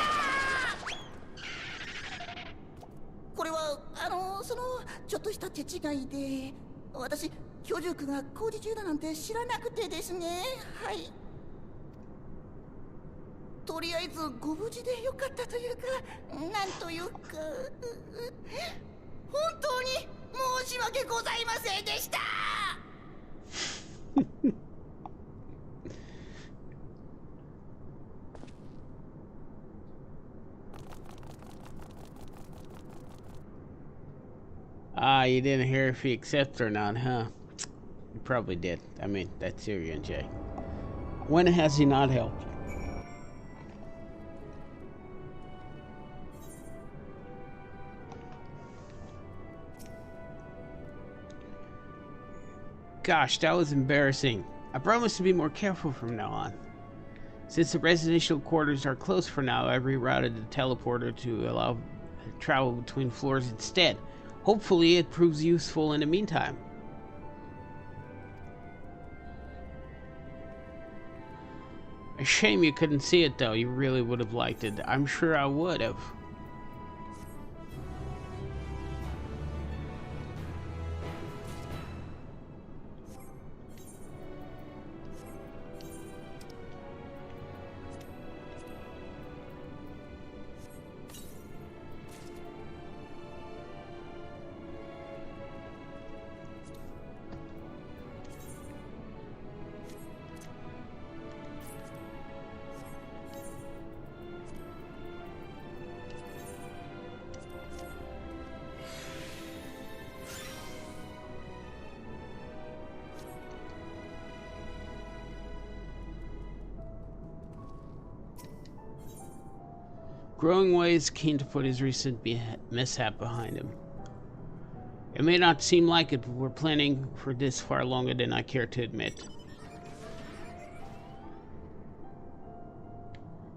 これはちょっとした手違いで、私居住区が工事中だなんて知らなくてですね。はい、とりあえずご無事でよかったというか、なんというか、本当に申し訳ございませんでした。Ah, you didn't hear if he accepts or not, huh? You probably did. I mean, that's Syrian, Jay. When has he not helped? Gosh, that was embarrassing. I promise to be more careful from now on. Since the residential quarters are closed for now, I've rerouted the teleporter to allow travel between floors instead. Hopefully it proves useful in the meantime. A shame you couldn't see it though, you really would have liked it. I'm sure I would have. Growing Way is keen to put his recent mishap behind him. It may not seem like it, but we're planning for this far longer than I care to admit.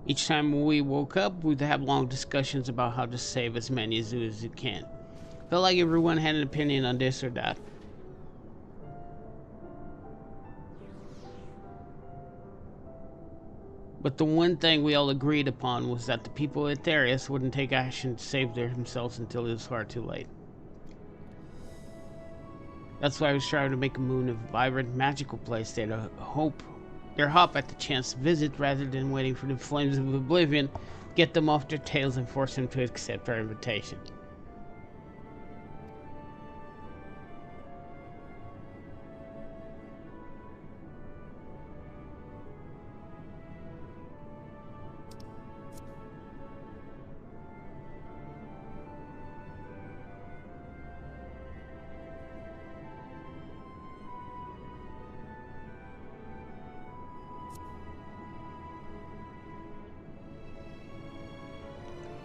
Each time we woke up, we'd have long discussions about how to save as many zoos as you can. Felt like everyone had an opinion on this or that. But the one thing we all agreed upon was that the people at Therius wouldn't take action to save themselves until it was far too late. That's why I was trying to make a moon a vibrant, magical place they'd hop at the chance to visit rather than waiting for the flames of oblivion, get them off their tails and force them to accept our invitation.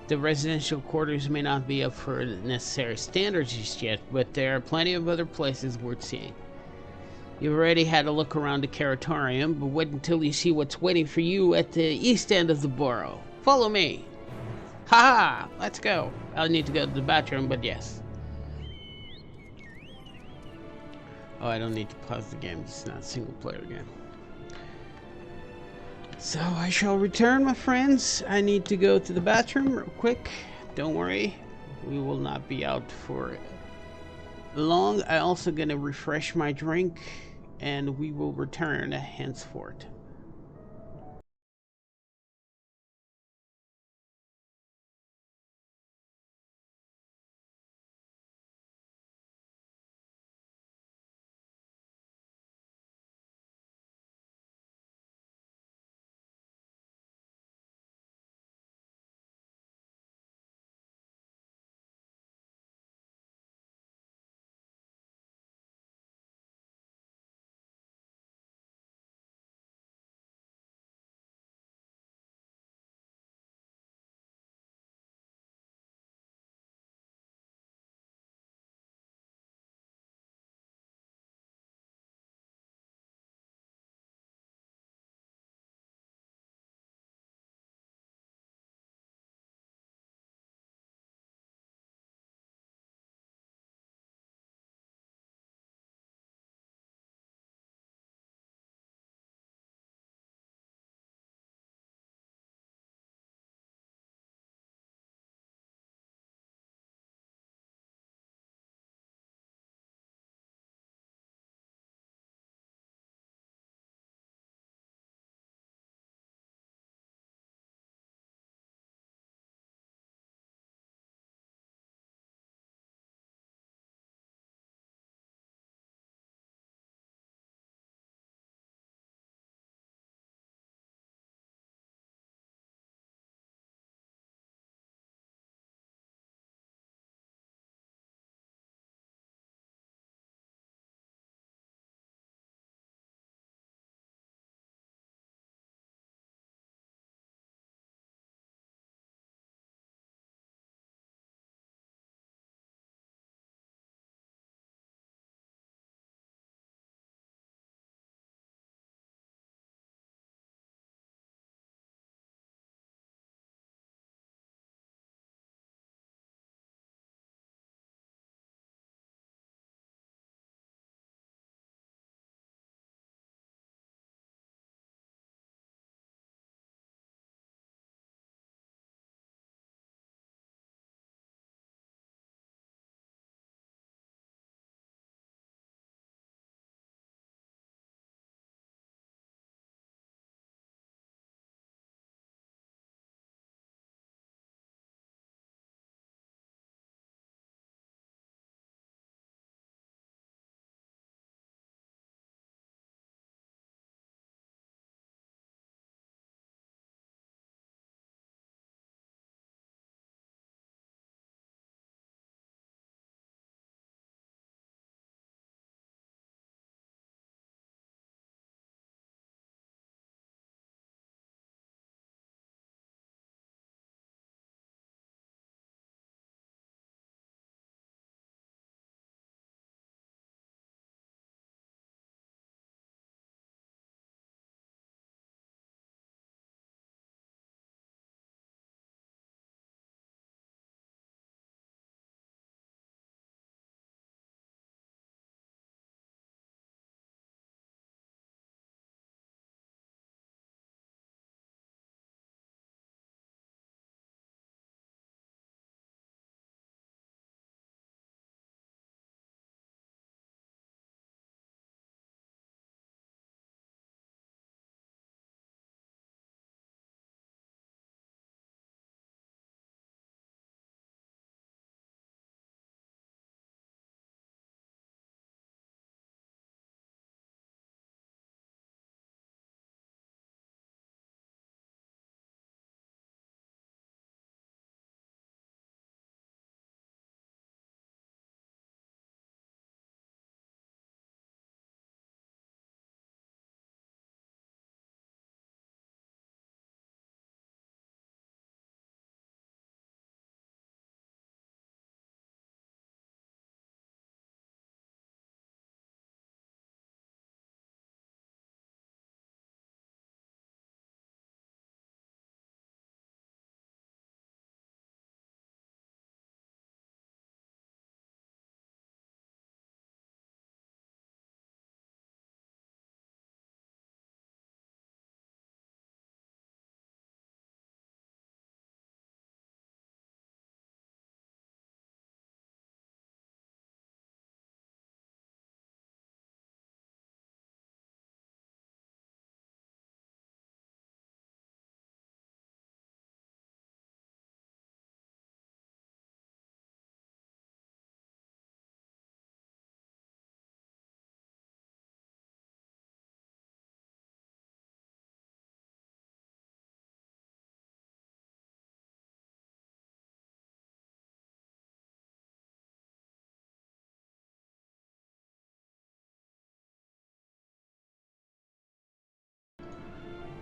The residential quarters may not be up for the necessary standards just yet, but there are plenty of other places worth seeing. You've already had a look around the Caratorium, but wait until you see what's waiting for you at the east end of the borough. Follow me! Haha! Let's go! I'll need to go to the bathroom, but yes. Oh, I don't need to pause the game, it's not a single player game. So I shall return, my friends. I need to go to the bathroom real quick. Don't worry, we will not be out for long. I'm also gonna refresh my drink, and we will return henceforth.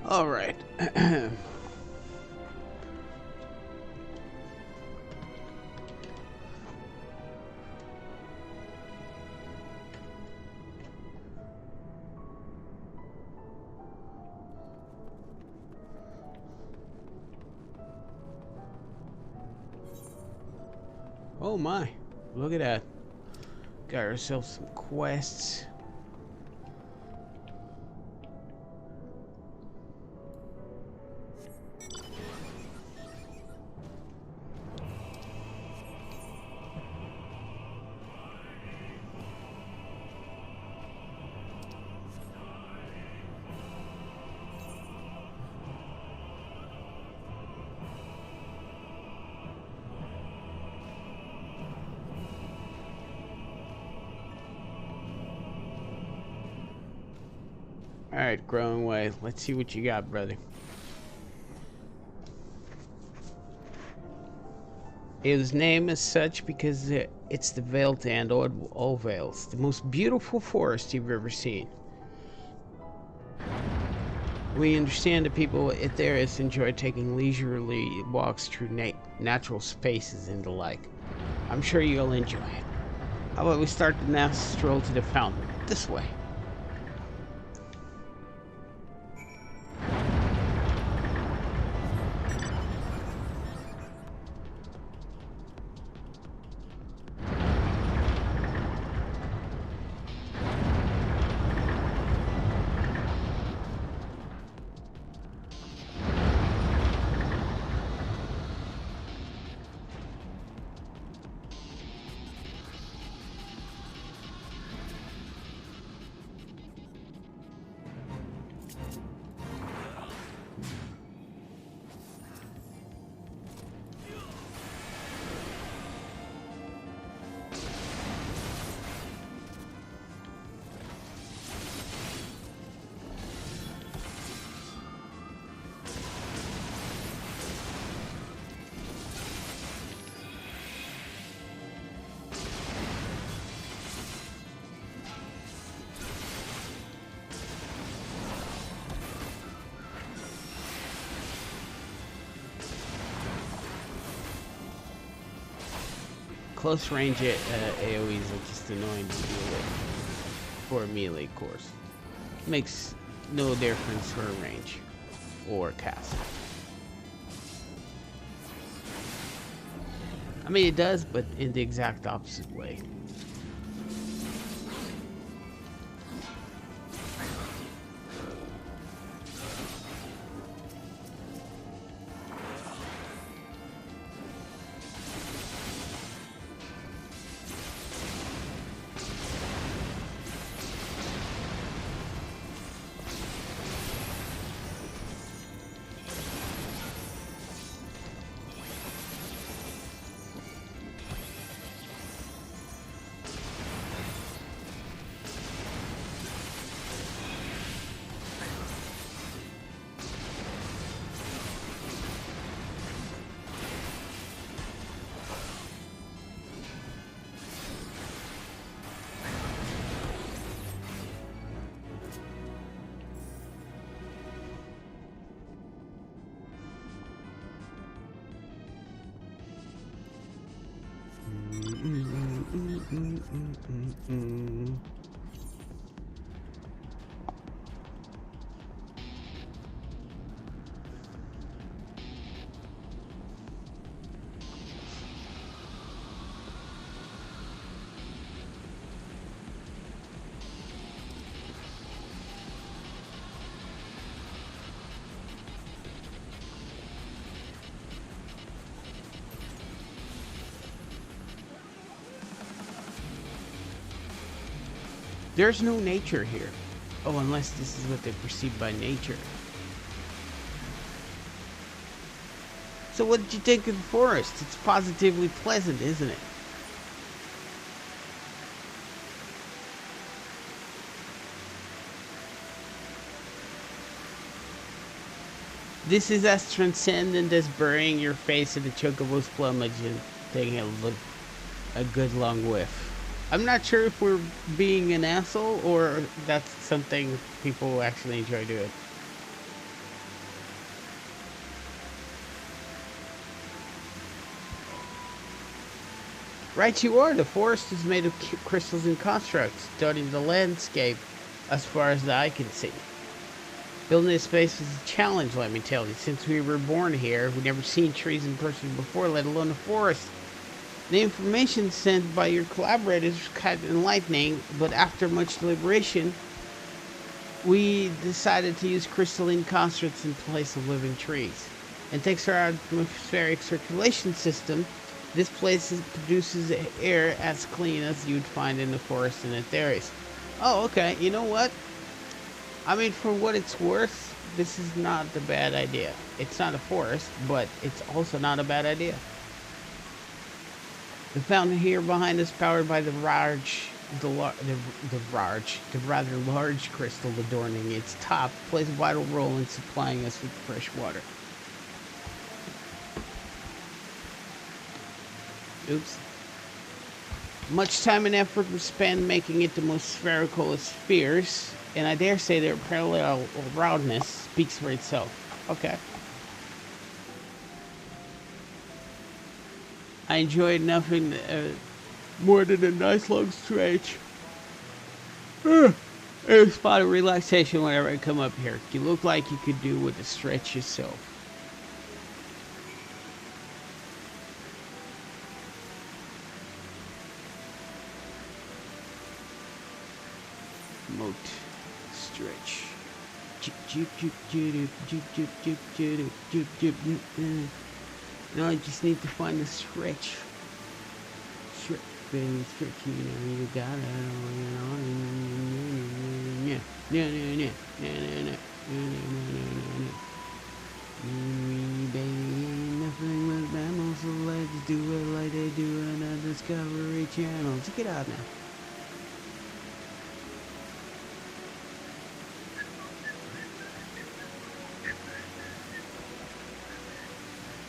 All right. Oh my, look at that. Got ourselves some quests. Alright, growing way. Let's see what you got, brother. It was named as such because it's the Vale to end all Vales, the most beautiful forest you've ever seen. We understand that people at Theris enjoy taking leisurely walks through natural spaces and the like. I'm sure you'll enjoy it. How about we start the next stroll to the fountain? This way. Close range AoEs are just annoying to deal with for a melee course. Makes no difference for range or cast. I mean, it does, but in the exact opposite way. There's no nature here. Oh, unless this is what they perceive by nature. So what did you think of the forest? It's positively pleasant, isn't it? This is as transcendent as burying your face in the chocobo's plumage and taking a good long whiff. I'm not sure if we're being an asshole or that's something people actually enjoy doing. Right you are. The forest is made of crystals and constructs, dotting the landscape as far as the eye can see. Building this space is a challenge, let me tell you. Since we were born here, we've never seen trees in person before, let alone a forest. The information sent by your collaborators was kind of enlightening, but after much deliberation, we decided to use crystalline constructs in place of living trees. And thanks to our atmospheric circulation system, this place produces air as clean as you'd find in the forest in its areas. Oh, okay. You know what? I mean, for what it's worth, this is not a bad idea. It's not a forest, but it's also not a bad idea. The fountain here behind us, powered by the rather large crystal adorning its top, plays a vital role in supplying us with fresh water. Oops. Much time and effort was spent making it the most spherical of spheres, and I dare say their parallel roundness speaks for itself. Okay. I enjoyed nothing more than a nice long stretch. A spot of relaxation whenever I come up here. You look like you could do with a stretch yourself. Moat stretch. No, I just need to find the stretch. Stretch, baby, stretch. You got it. Baby, ain't nothing but mammals, so let's do it like they do on the Discovery Channel. Check it out now.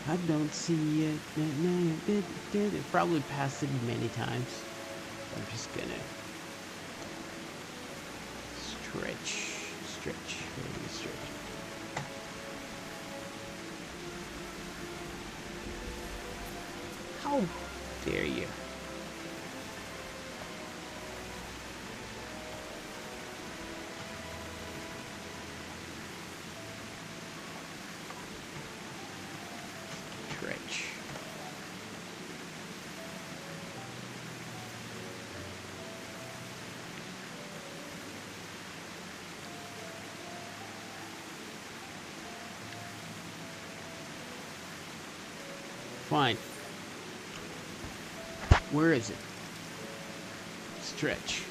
I don't see it. It probably passed it many times. I'm just gonna stretch, really stretch. How dare you? Stretch. Fine. Where is it? Stretch.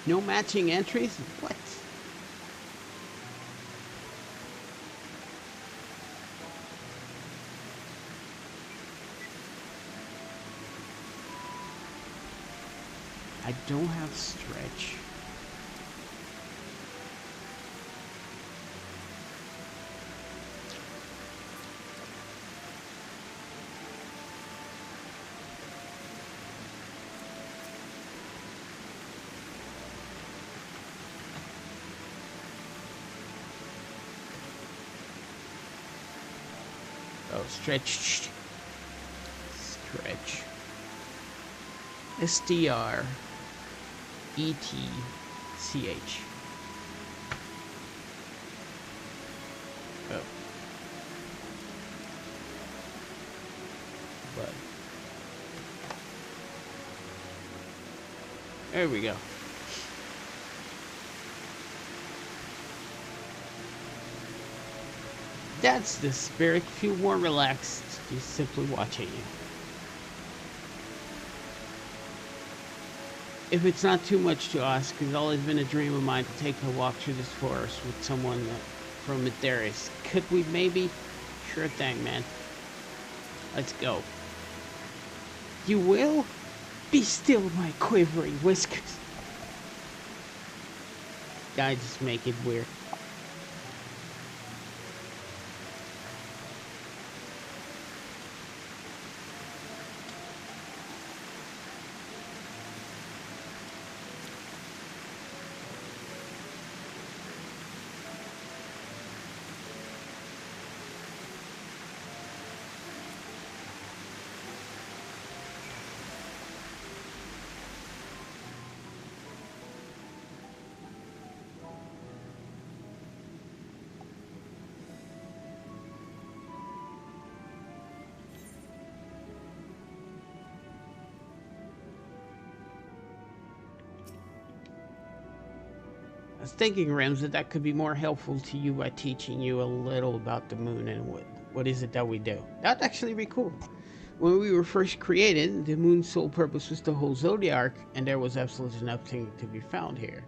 No matching entries? What? I don't have stretch. Oh, stretch. Stretch. SDR. ETCH. Oh. But. There we go. That's the spirit. Feel more relaxed just simply watching you. If it's not too much to ask, it's always been a dream of mine to take a walk through this forest with someone from Etheris. Could we maybe? Sure thing, man. Let's go. You will? Be still, my quivering whiskers. I just make it weird. I was thinking, Rems, that could be more helpful to you by teaching you a little about the moon and what is it that we do. That'd actually be cool. When we were first created, the moon's sole purpose was to hold Zodiac, and there was absolutely nothing to be found here.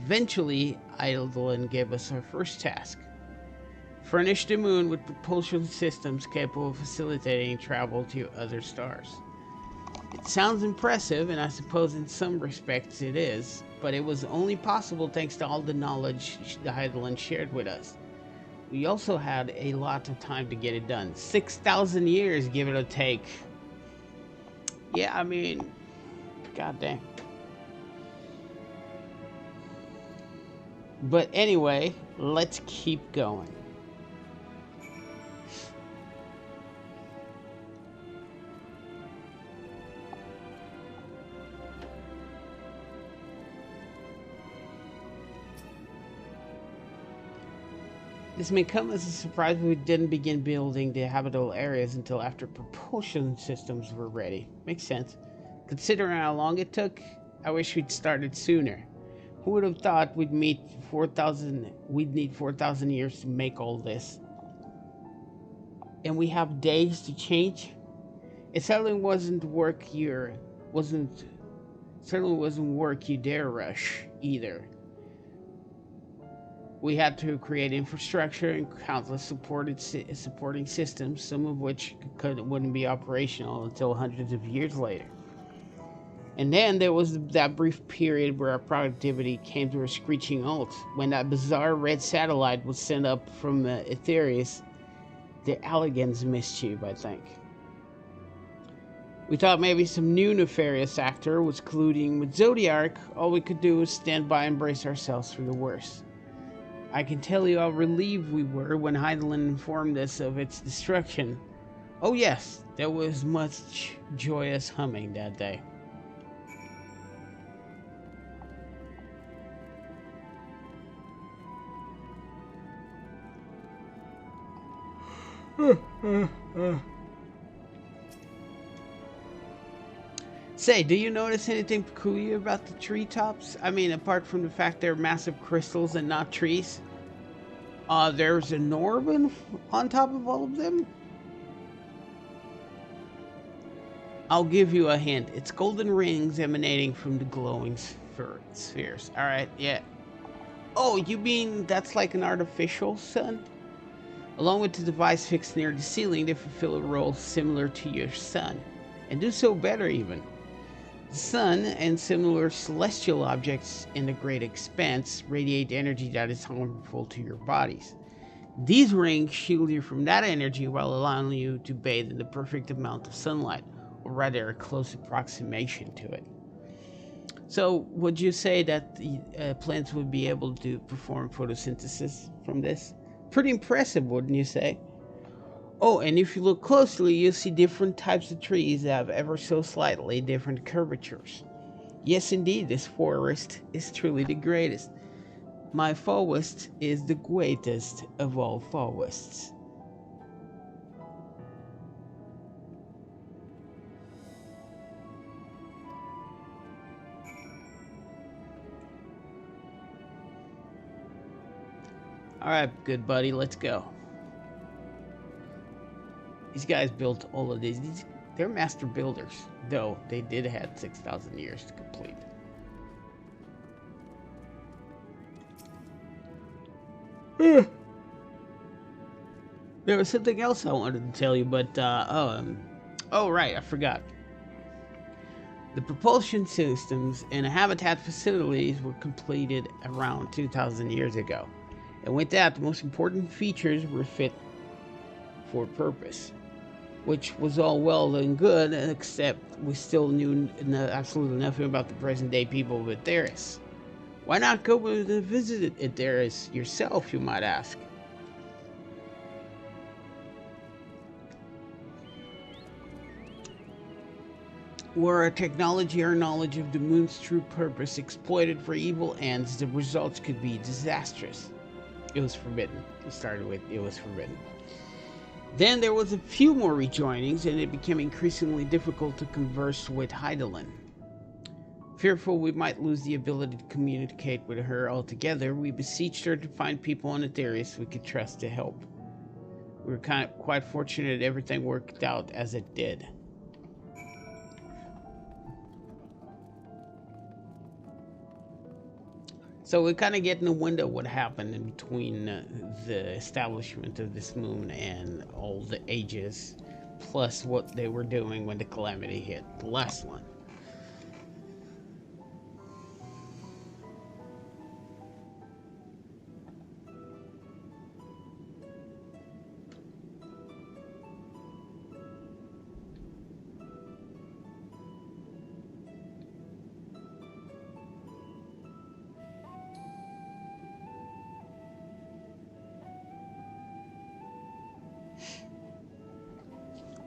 Eventually, Eidolon gave us our first task. Furnish the moon with propulsion systems capable of facilitating travel to other stars. It sounds impressive, and I suppose in some respects it is, but it was only possible thanks to all the knowledge the Eidolon shared with us. We also had a lot of time to get it done. 6,000 years, give it a take. Yeah, I mean, god dang. But anyway, let's keep going. This may come as a surprise, but we didn't begin building the habitable areas until after propulsion systems were ready. Makes sense. Considering how long it took, I wish we'd started sooner. Who would have thought we'd need 4,000 years to make all this? And we have days to change? It certainly wasn't work you dare rush either. We had to create infrastructure and countless supporting systems, some of which wouldn't be operational until hundreds of years later. And then there was that brief period where our productivity came to a screeching halt, when that bizarre red satellite was sent up from Aetherius. The Alligans mischief, I think. We thought maybe some new nefarious actor was colluding with Zodiac. All we could do was stand by and brace ourselves for the worst. I can tell you how relieved we were when Eidolon informed us of its destruction. Oh yes, there was much joyous humming that day. Say, do you notice anything peculiar about the treetops? I mean, apart from the fact they're massive crystals and not trees. There's an orb on top of all of them? I'll give you a hint. It's golden rings emanating from the glowing spheres. Alright, yeah. Oh, you mean that's like an artificial sun? Along with the device fixed near the ceiling, they fulfill a role similar to your sun. And do so better even. The sun and similar celestial objects in the great expanse radiate energy that is harmful to your bodies. These rings shield you from that energy while allowing you to bathe in the perfect amount of sunlight, or rather a close approximation to it. So, would you say that the plants would be able to perform photosynthesis from this? Pretty impressive, wouldn't you say? Oh, and if you look closely, you'll see different types of trees that have ever so slightly different curvatures. Yes, indeed, this forest is truly the greatest. My forest is the greatest of all forests. Alright, good buddy, let's go. These guys built all of these. They're master builders, though they did have 6,000 years to complete. There was something else I wanted to tell you, but oh right, I forgot. The propulsion systems and habitat facilities were completed around 2,000 years ago, and with that, the most important features were fit for purpose. Which was all well and good, except we still knew absolutely nothing about the present-day people of Aetherius. Why not go and visit Aetherius yourself, you might ask? Were our technology or knowledge of the moon's true purpose exploited for evil ends, the results could be disastrous. It was forbidden. We started with, it was forbidden. Then there was a few more rejoinings, and it became increasingly difficult to converse with Eidolon. Fearful we might lose the ability to communicate with her altogether, we beseeched her to find people on Etherius we could trust to help. We were quite fortunate everything worked out as it did. So we kind of get in a window what happened in between the establishment of this moon and all the ages, plus what they were doing when the calamity hit, the last one.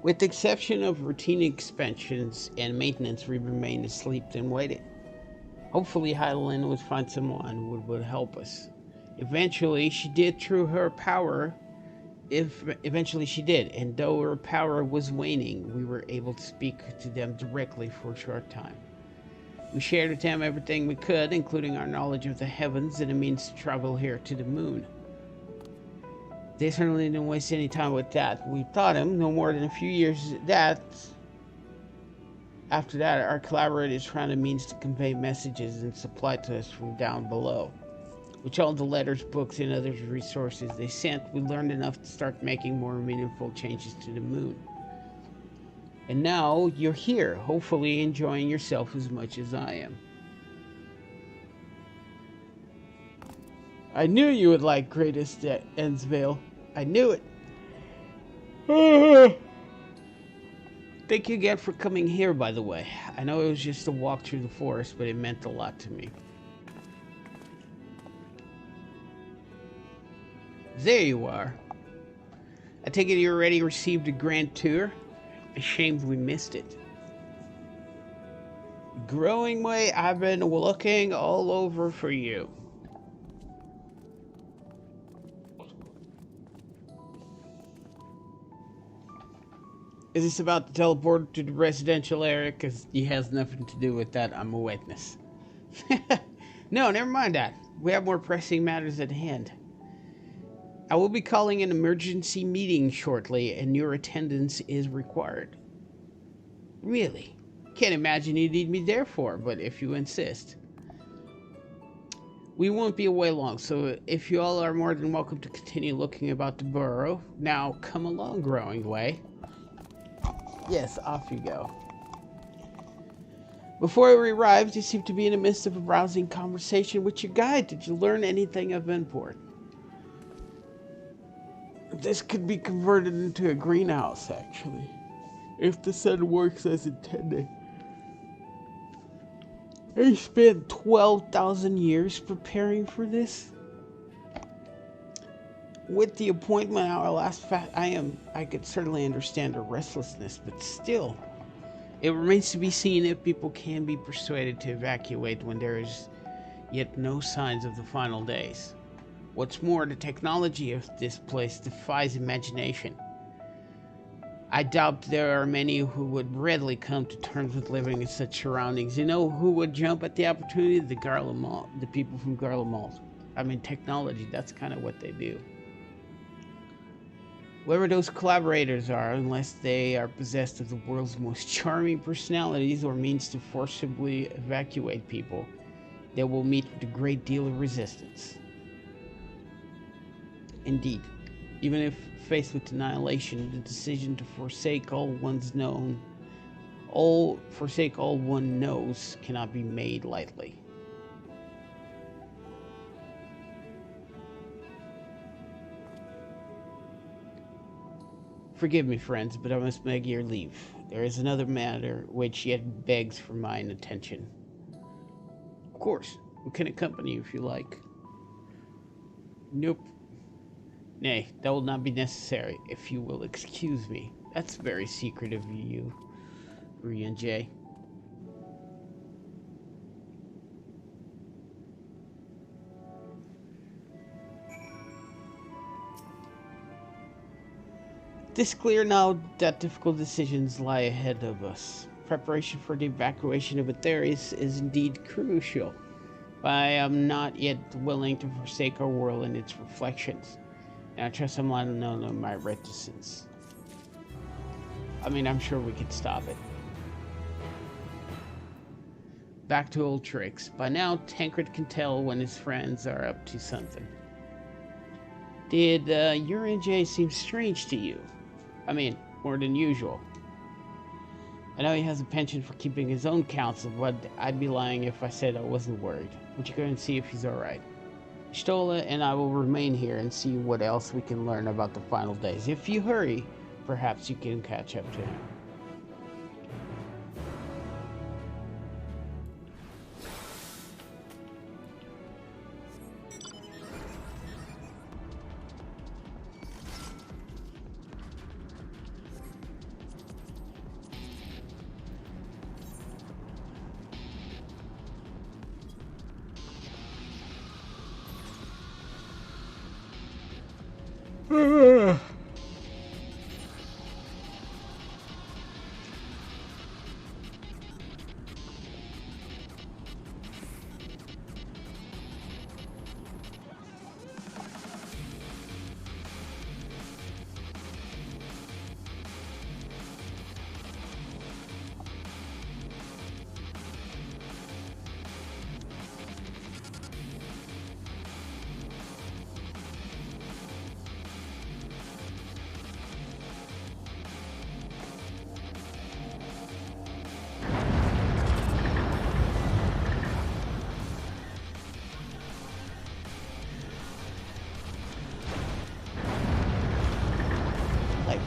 With the exception of routine expansions and maintenance, we remained asleep and waited. Hopefully Hydaelyn would find someone who would help us. Eventually she did through her power. Eventually she did, and though her power was waning, we were able to speak to them directly for a short time. We shared with them everything we could, including our knowledge of the heavens and a means to travel here to the moon. They certainly didn't waste any time with that. We taught him no more than a few years after that, our collaborators found a means to convey messages and supply to us from down below. With all the letters, books, and other resources they sent, we learned enough to start making more meaningful changes to the moon. And now you're here, hopefully enjoying yourself as much as I am. I knew you would like Greatest Ensvale. I knew it. Thank you again for coming here, by the way. I know it was just a walk through the forest, but it meant a lot to me. There you are. I take it you already received a grand tour? Ashamed we missed it. Growing way, I've been looking all over for you. Is this about to teleport to the residential area? Because he has nothing to do with that. I'm a witness. No, never mind that. We have more pressing matters at hand. I will be calling an emergency meeting shortly, and your attendance is required. Really? Can't imagine you need me there for, but if you insist. We won't be away long, so if you all are more than welcome to continue looking about the burrow. Now, come along, Growing Way. Yes, off you go. Before we arrived, you seemed to be in the midst of a rousing conversation with your guide. Did you learn anything of import? This could be converted into a greenhouse, actually, if the sun works as intended. I spent 12,000 years preparing for this. With the appointment our last I could certainly understand her restlessness, but still, it remains to be seen if people can be persuaded to evacuate when there is yet no signs of the final days. What's more, the technology of this place defies imagination. I doubt there are many who would readily come to terms with living in such surroundings. You know who would jump at the opportunity? The people from Garlemald. I mean, technology, that's kind of what they do. Whoever those collaborators are, unless they are possessed of the world's most charming personalities or means to forcibly evacuate people, they will meet with a great deal of resistance. Indeed, even if faced with annihilation, the decision to forsake all one knows cannot be made lightly. Forgive me, friends, but I must beg your leave. There is another matter which yet begs for mine attention. Of course, we can accompany you if you like. Nope. Nay, that will not be necessary, if you will excuse me. That's very secretive of you, Brian J. It is clear now that difficult decisions lie ahead of us. preparation for the evacuation of Aetherius is indeed crucial. I am not yet willing to forsake our world and its reflections. And I trust I'm not alone in my reticence. I mean, I'm sure we could stop it. Back to old tricks. By now, Tancred can tell when his friends are up to something. Did J seem strange to you? I mean, more than usual. I know he has a penchant for keeping his own counsel, but I'd be lying if I said I wasn't worried. Would you go and see if he's alright? Stola and I will remain here and see what else we can learn about the final days. If you hurry, perhaps you can catch up to him.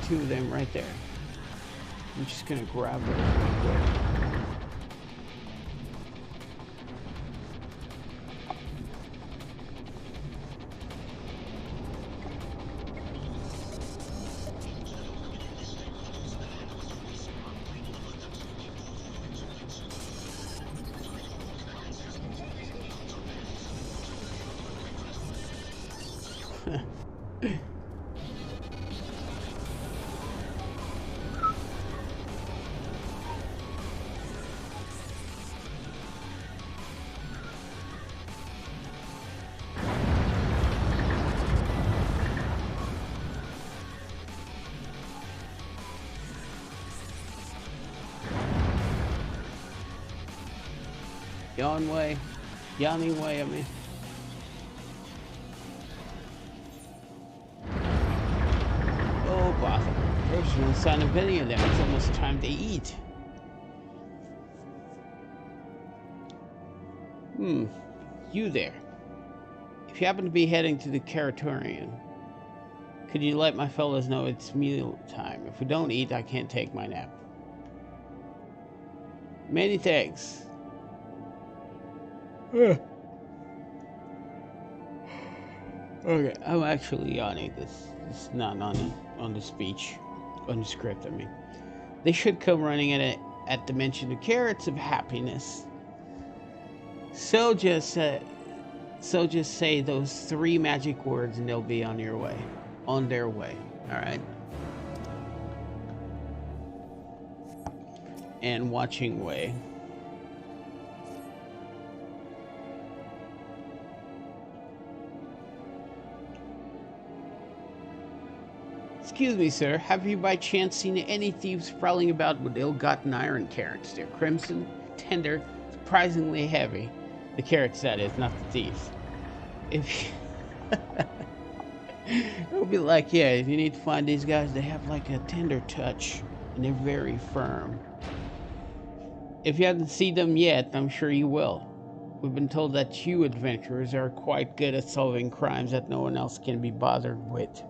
Two of them right there. I'm just gonna grab them real quick. Yawning way, I mean. Oh, bother. There's no sign of any of them. It's almost time to eat. You there. If you happen to be heading to the Caratorian, could you let my fellows know it's meal time? If we don't eat, I can't take my nap. Many thanks. Okay, I'm actually yawning. This is not on the speech, on the script. I mean, they should come running at the mention of carrots of happiness. So just say those 3 magic words, and they'll be on their way. All right. And watching way. Excuse me, sir. Have you by chance seen any thieves prowling about with ill-gotten iron carrots? They're crimson, tender, surprisingly heavy. The carrots, that is, not the thieves. If it'll be like, yeah, if you need to find these guys, they have like a tender touch, and they're very firm. If you haven't seen them yet, I'm sure you will. We've been told that you adventurers are quite good at solving crimes that no one else can be bothered with.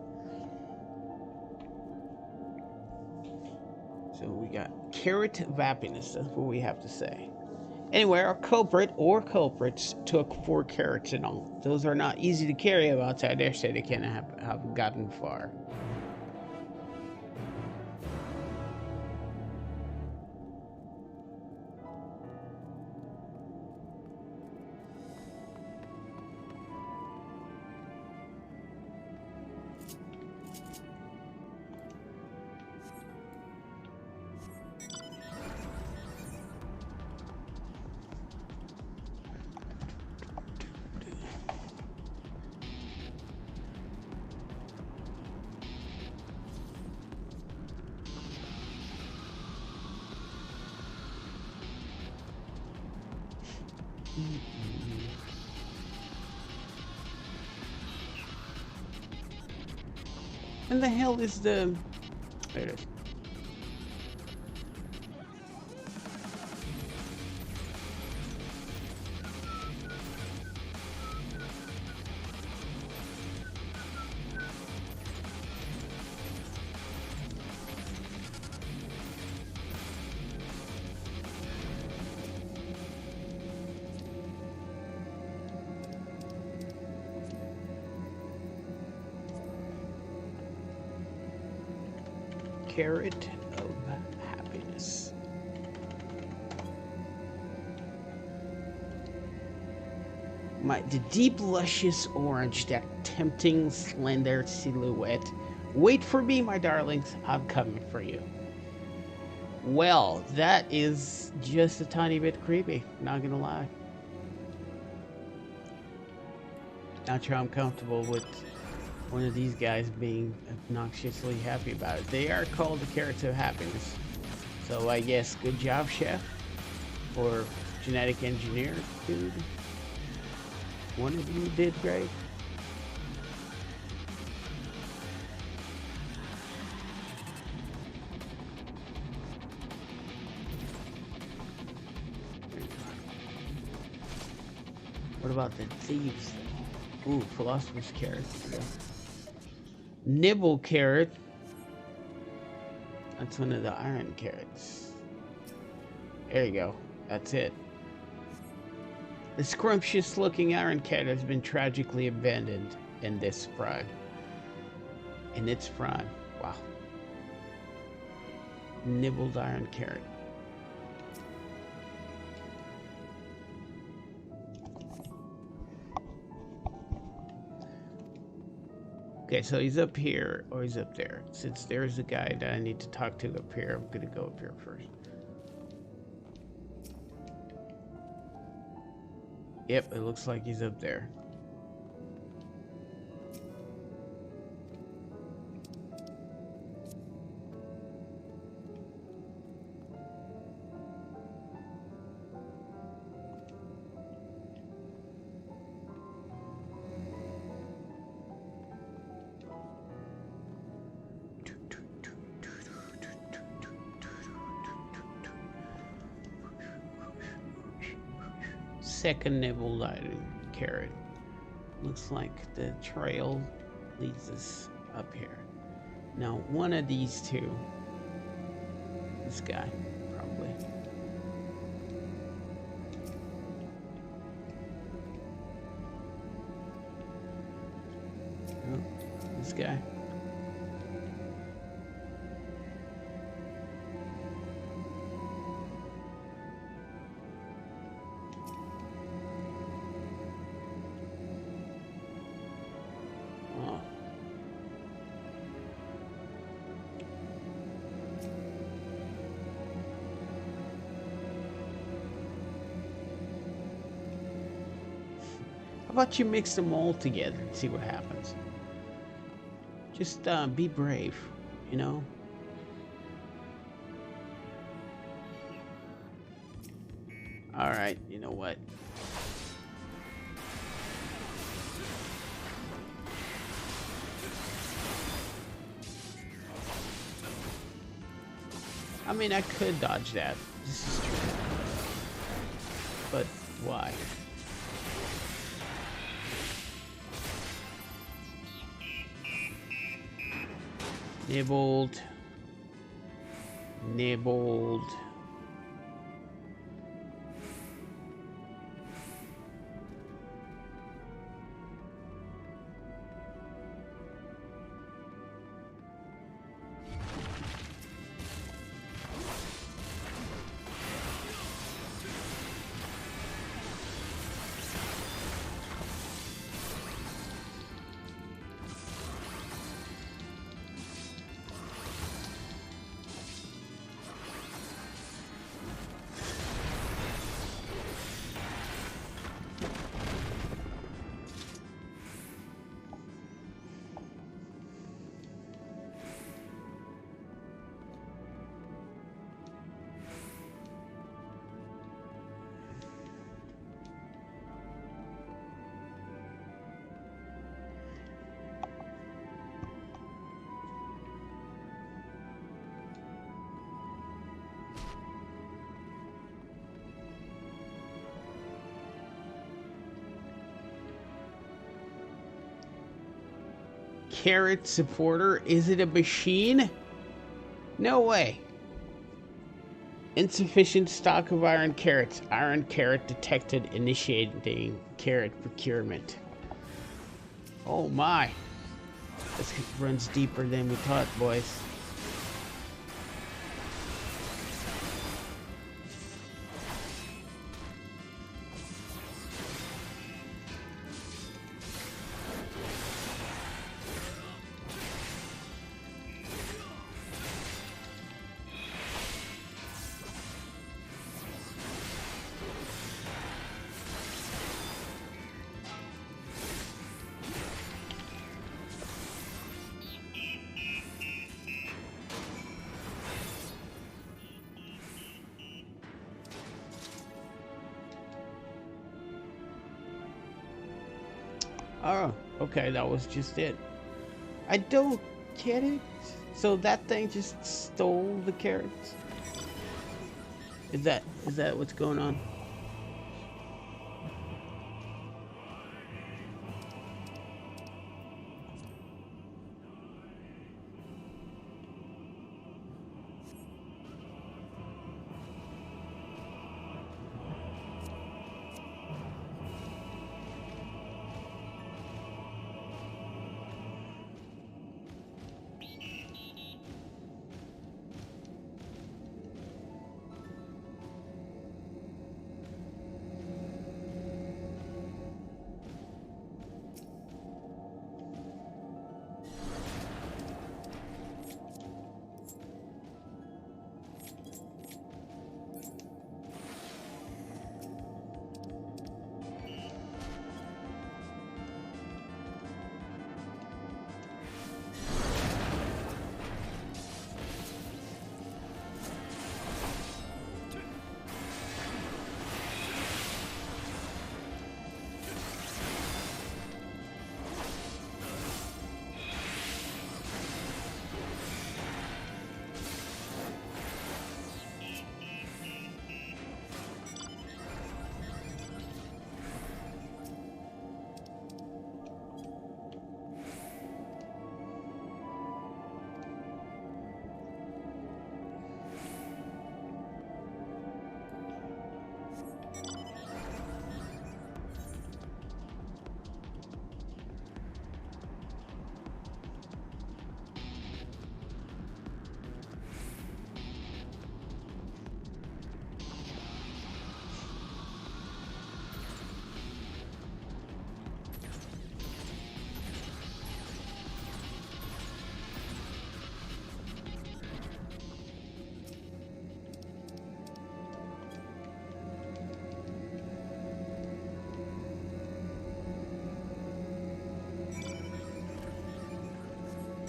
So we got carrot of happiness. That's what we have to say. Anyway, our culprit or culprits took 4 carrots in all. Those are not easy to carry about, so I dare say they can't have gotten far. And the hell is the... There it is. Carrot of happiness. The deep luscious orange, that tempting slender silhouette. Wait for me, my darlings, I'm coming for you. Well, that is just a tiny bit creepy, not gonna lie. Not sure I'm comfortable with one of these guys being obnoxiously happy about it. They are called the carrots of happiness. So I guess good job, chef, or genetic engineer, dude. One of you did great. What about the thieves? Ooh, philosopher's carrot. Yeah. Nibble carrot. That's one of the iron carrots. There you go. That's it. The scrumptious looking iron carrot has been tragically abandoned in this prime. In its prime. Wow. Nibbled iron carrot. Okay, so he's up here, or he's up there. Since there's a guy that I need to talk to up here, I'm gonna go up here first. Yep, it looks like he's up there. Second nibble iron carrot. Looks like the trail leads us up here. Now, one of these two, this guy, probably. Oh, this guy. How about you mix them all together and see what happens? Just be brave, you know? Alright, you know what? I mean, I could dodge that. This is true. But why? Nibbled. Nibbled. Carrot supporter? Is it a machine? No way. Insufficient stock of iron carrots. Iron carrot detected. Initiating carrot procurement. Oh my. This runs deeper than we thought, boys. Oh, okay, that was just it. I don't get it. So that thing just stole the carrots? Is that what's going on?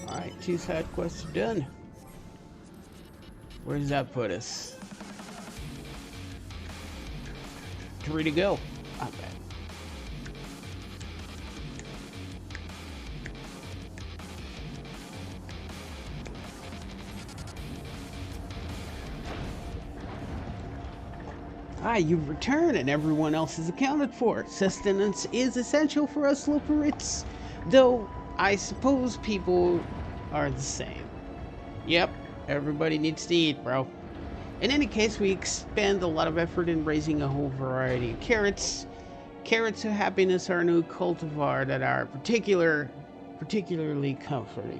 Alright, 2 side quests are done. Where does that put us? 3 to go. Not bad. Ah, you've returned and everyone else is accounted for. Sustenance is essential for us Loperites, though I suppose people are the same. Yep, everybody needs to eat, bro. In any case, we expend a lot of effort in raising a whole variety of carrots. Carrots of happiness are a new cultivar that are particularly comforting.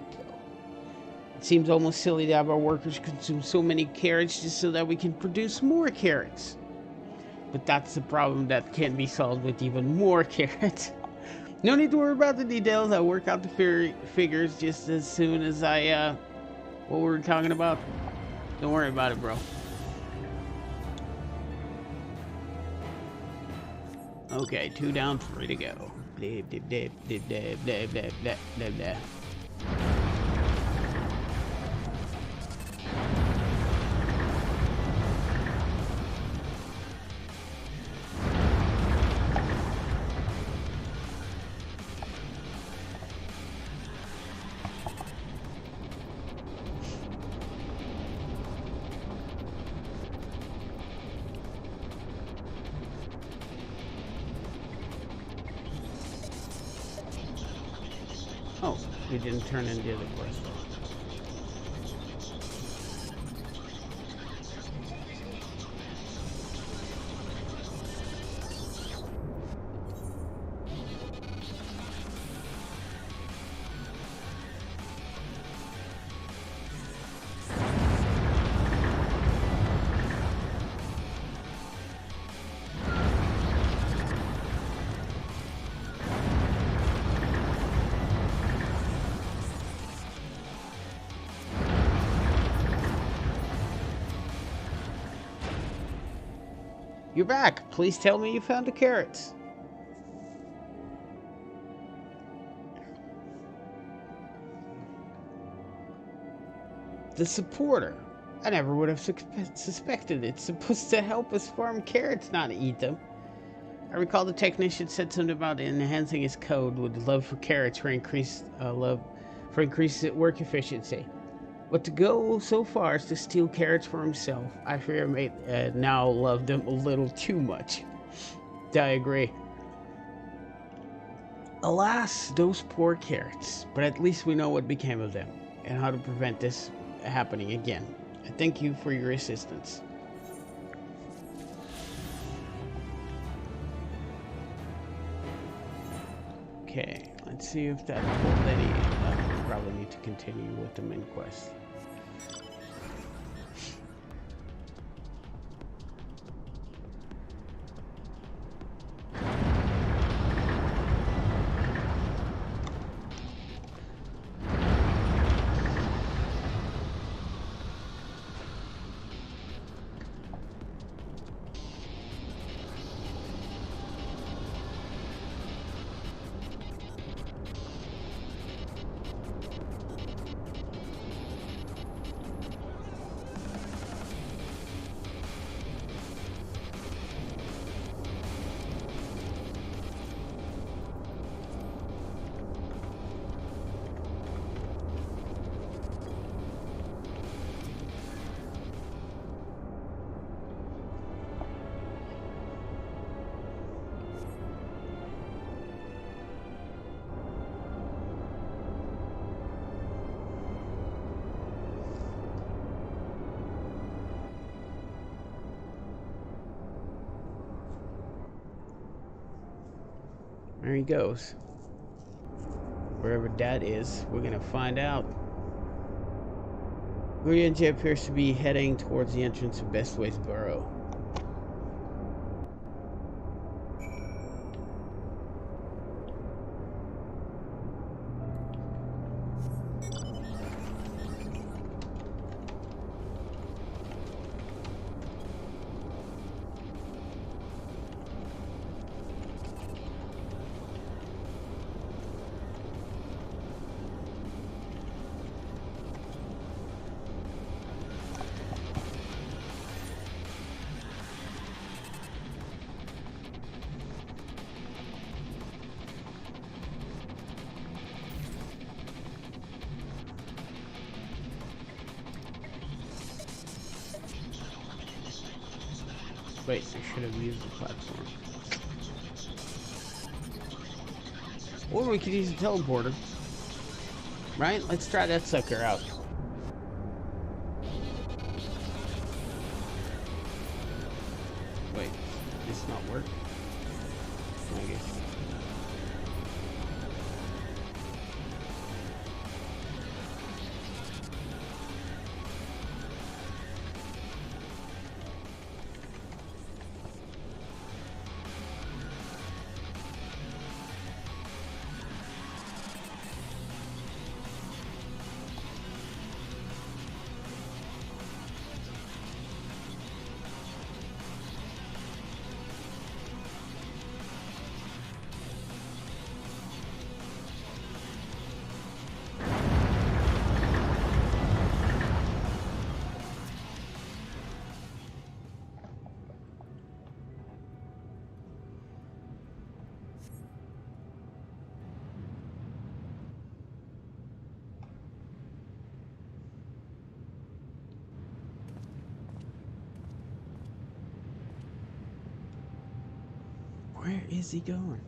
It seems almost silly to have our workers consume so many carrots just so that we can produce more carrots. But that's the problem that can be solved with even more carrots. No need to worry about the details. I'll work out the figures just as soon as I, what were we talking about? Don't worry about it, bro. Okay, 2 down, 3 to go. Blah, blah, blah, blah, blah, blah, blah, blah, blah. Oh, We didn't turn in the other quest. You're back. Please tell me you found the carrots. The supporter. I never would have suspected it's supposed to help us farm carrots, not eat them. I recall the technician said something about enhancing his code with love for carrots for increased work efficiency. But to go so far as to steal carrots for himself, I fear may now love them a little too much. I agree. Alas, those poor carrots. But at least we know what became of them, and how to prevent this happening again. I thank you for your assistance. Okay, let's see if that pulled any. Probably need to continue with the main quest. There he goes. Wherever that is, we're gonna find out. Urianji appears to be heading towards the entrance of Bestway's Burrow. Wait, I should have used the platform. Or we could use a teleporter. Right? Let's try that sucker out. Wait, this not work? I guess. Where is he going?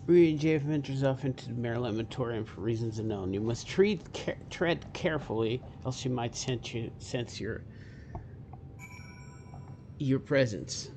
Ryujay ventures off into the Merlamatorium for reasons unknown. You must tread carefully, else she might sense your presence.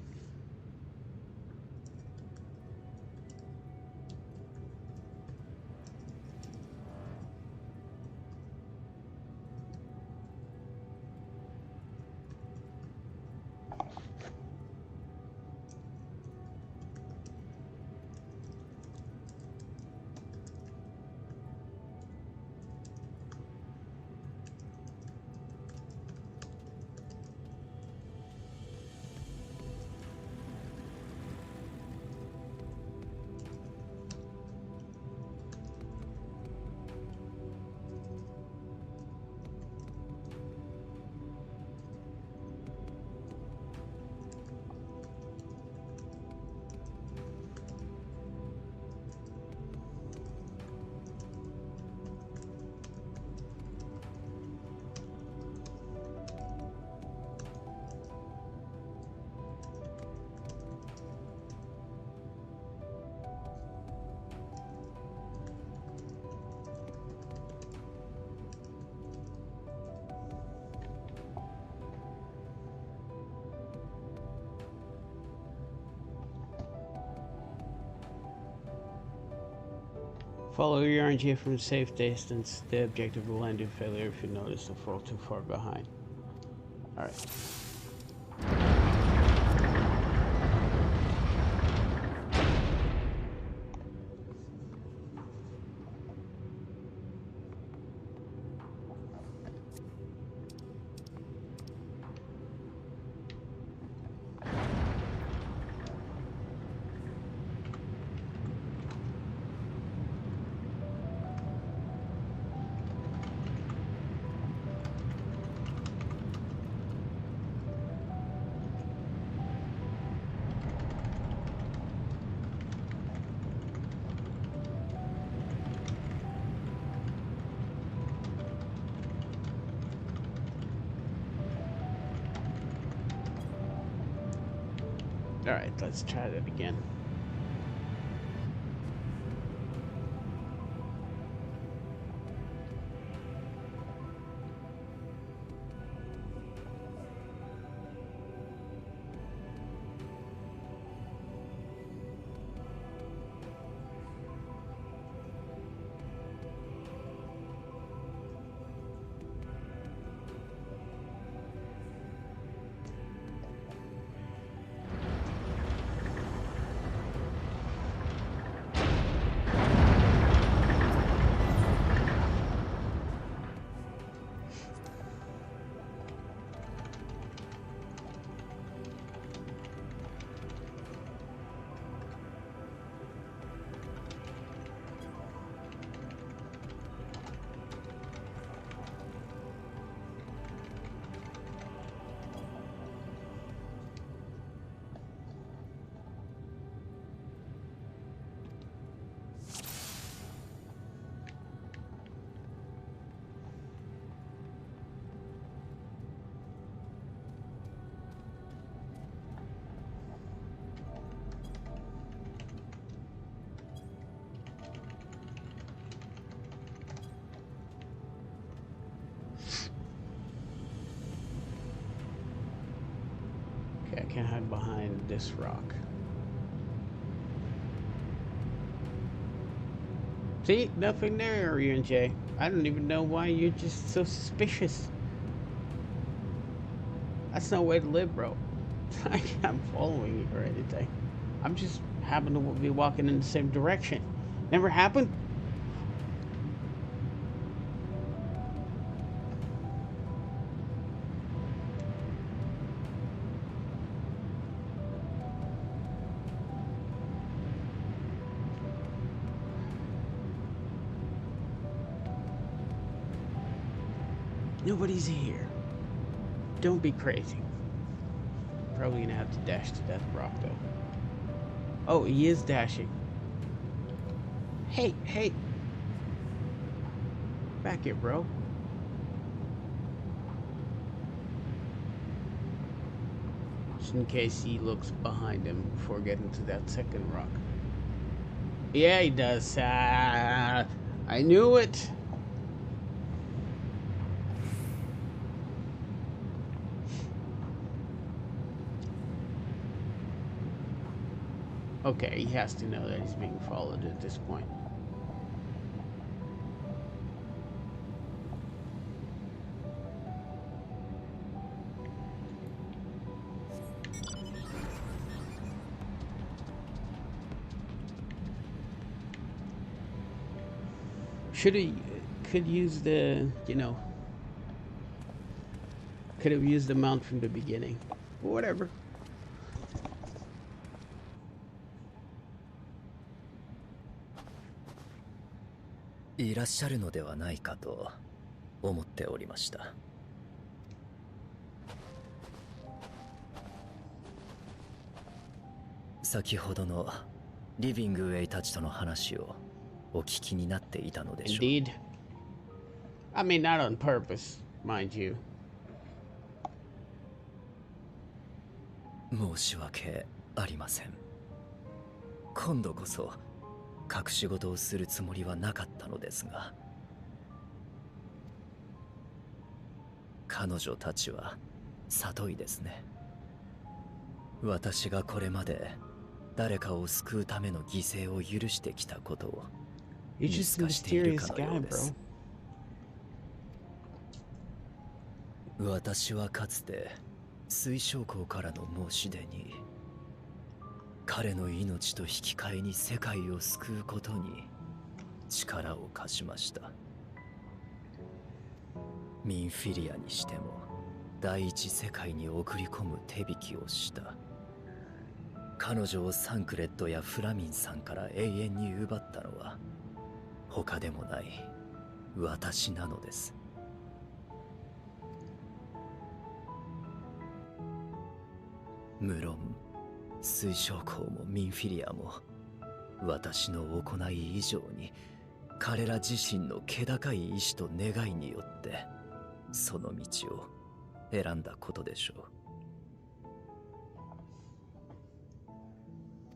Follow your RNG from a safe distance. The objective will end in failure if you notice to fall too far behind. Alright. Alright, let's try that again. Okay, I can't hide behind this rock. See? Nothing there, Ryujay. I don't even know why you're just so suspicious. That's no way to live, bro. I'm following you or anything. I'm just happen to be walking in the same direction. Never happened? Nobody's here. Don't be crazy. Probably gonna have to dash to that rock though. Oh, he is dashing. Hey, hey. Back here, bro. Just in case he looks behind him before getting to that second rock. Yeah, he does. I knew it. Okay, he has to know that he's being followed at this point. Should he could use the, you know, could have used the mount from the beginning. But whatever.いらっしゃるのではないかと思っておりました。先ほどのリビングウェイたちとの話をお聞きになっていたのでしょう。Indeed. I mean, not on purpose, mind you. 申し訳ありません。今度こそ隠し事をするつもりはなかったのですが、彼女たちは里いですね。私がこれまで誰かを救うための犠牲を許してきたことを見透かしているかのようです。私はかつて水晶港からの申し出に、彼の命と引き換えに世界を救うことに力を貸しました。ミンフィリアにしても第一世界に送り込む手引きをした。彼女をサンクレットやフラミンさんから永遠に奪ったのは他でもない私なのです。無論水晶港もミンフィリアも私の行い以上に彼ら自身の気高い意志と願いによってその道を選んだことでしょう。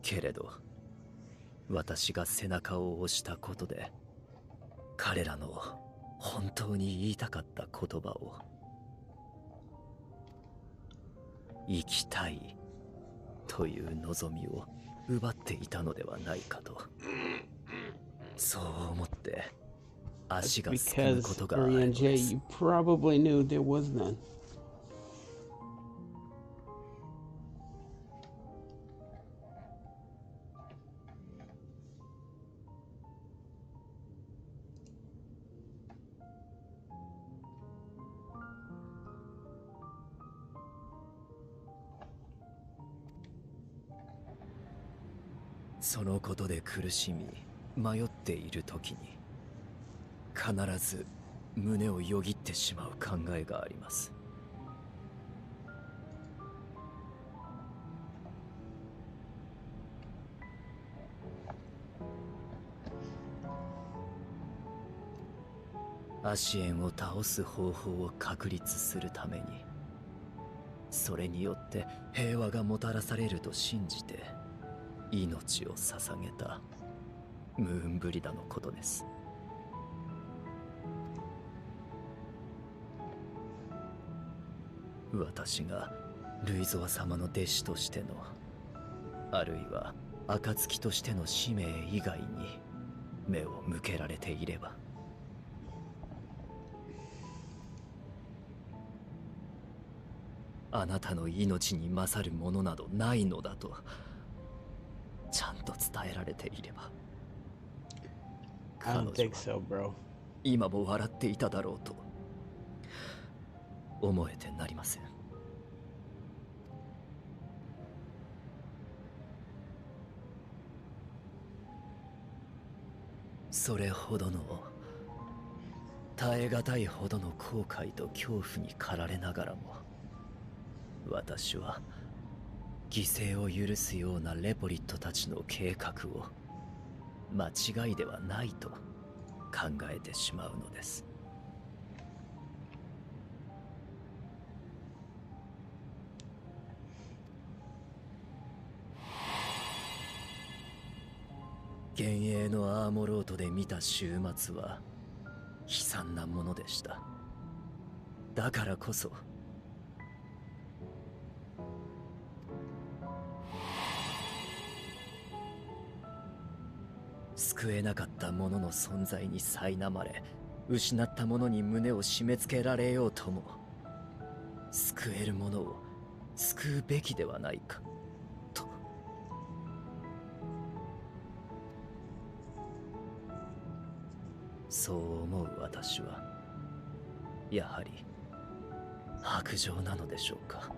けれど私が背中を押したことで彼らの本当に言いたかった言葉を、生きたいという望みを奪っていたのではないかと、そう思って足がすくむことがあるのです。 You probably knew there was none. そのことで苦しみ迷っている時に必ず胸をよぎってしまう考えがあります。アシエンを倒す方法を確立するために、それによって平和がもたらされると信じて命を捧げたムーンブリダのことです。私がルイゾア様の弟子としての、あるいは暁としての使命以外に目を向けられていれば、あなたの命に勝るものなどないのだとちゃんと伝えられていれば、彼女は今も笑っていただろうと思えてなりません。それほどの耐え難いほどの後悔と恐怖に駆られながらも、私は犠牲を許すようなレポリットたちの計画を間違いではないと考えてしまうのです。幻影のアーモロートで見た週末は悲惨なものでした。だからこそ救えなかったものの存在に苛まれ、失ったものに胸を締め付けられようとも、救えるものを救うべきではないかと。そう思う私はやはり薄情なのでしょうか。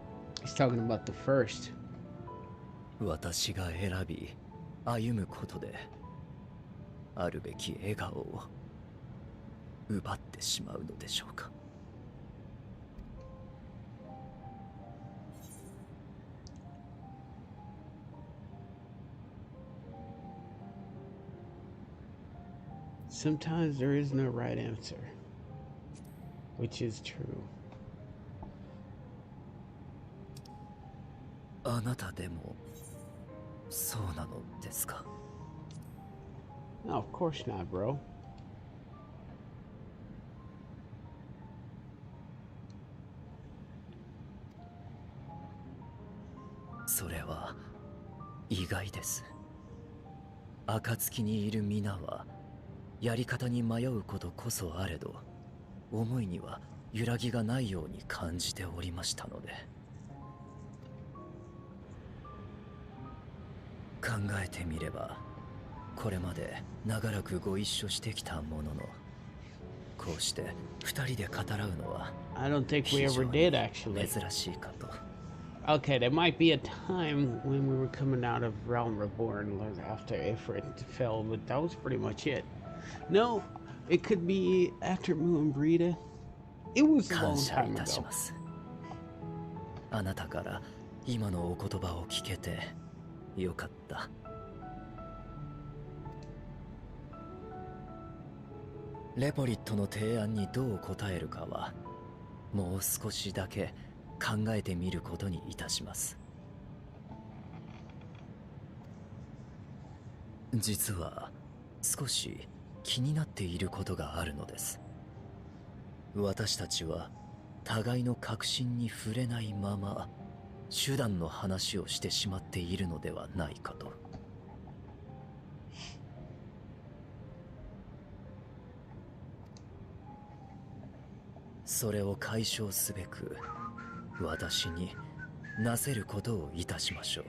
He's talking about the first. 私が選び歩むことであるべき笑顔を奪ってしまうのでしょうか。Sometimes there is no right answer, which is true. あなたでもそうなのですか？ No, of course not, bro. それは意外です。暁にいる皆はやり方に迷うことこそあれど、思いには揺らぎがないように感じておりましたので。考えてみれば、これまで長らくご一緒してきたものの、こうして二人で語らうのは I don't think we ever did, actually. 珍しいかと。 Okay, there might be a time when we were coming out of Realm Reborn after Ifrit fell, but that was pretty much it. No, it could be after Mu and Brita. It was a 感 long 謝 time いたし ago. ます。あなたから今のお言葉を聞けてよかった。レポリットの提案にどう答えるかはもう少しだけ考えてみることにいたします。実は少し気になっていることがあるのです。私たちは互いの確信に触れないまま手段の話をしてしまっているのではないかと。それを解消すべく私になせることをいたしましょう。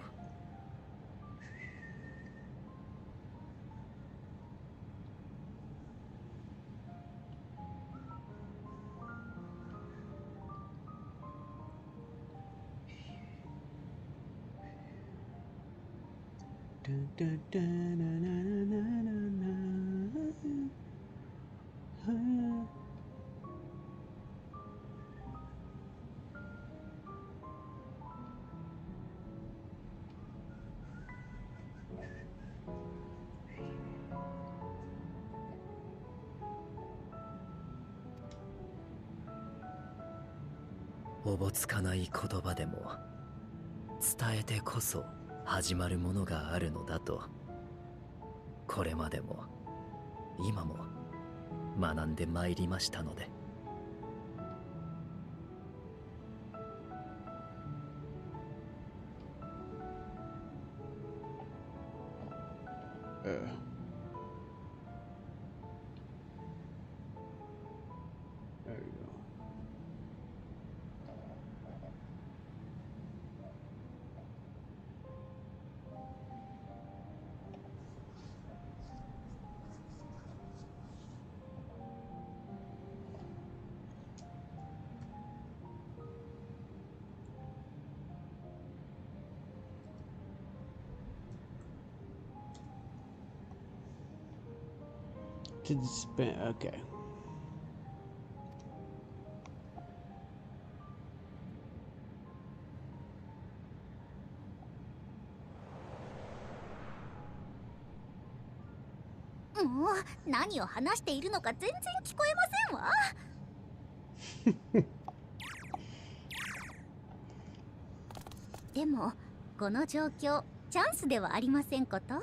おぼつかない言葉でも伝えてこそ始まるものがあるのだと、これまでも今も学んでまいりましたので。There you go. To the spin. Okay. Mo, 何を話しているのか全然聞こえませんわ。でもこの状況チャンスではありませんこと。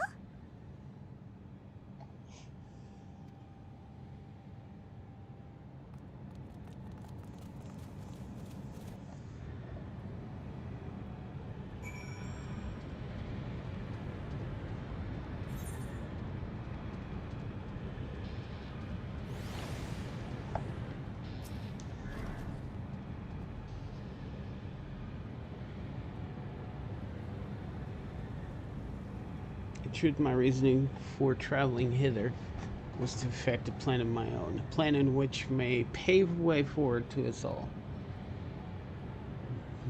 truth, my reasoning for traveling hither was to effect a plan of my own, a plan in which may pave the way forward to us all.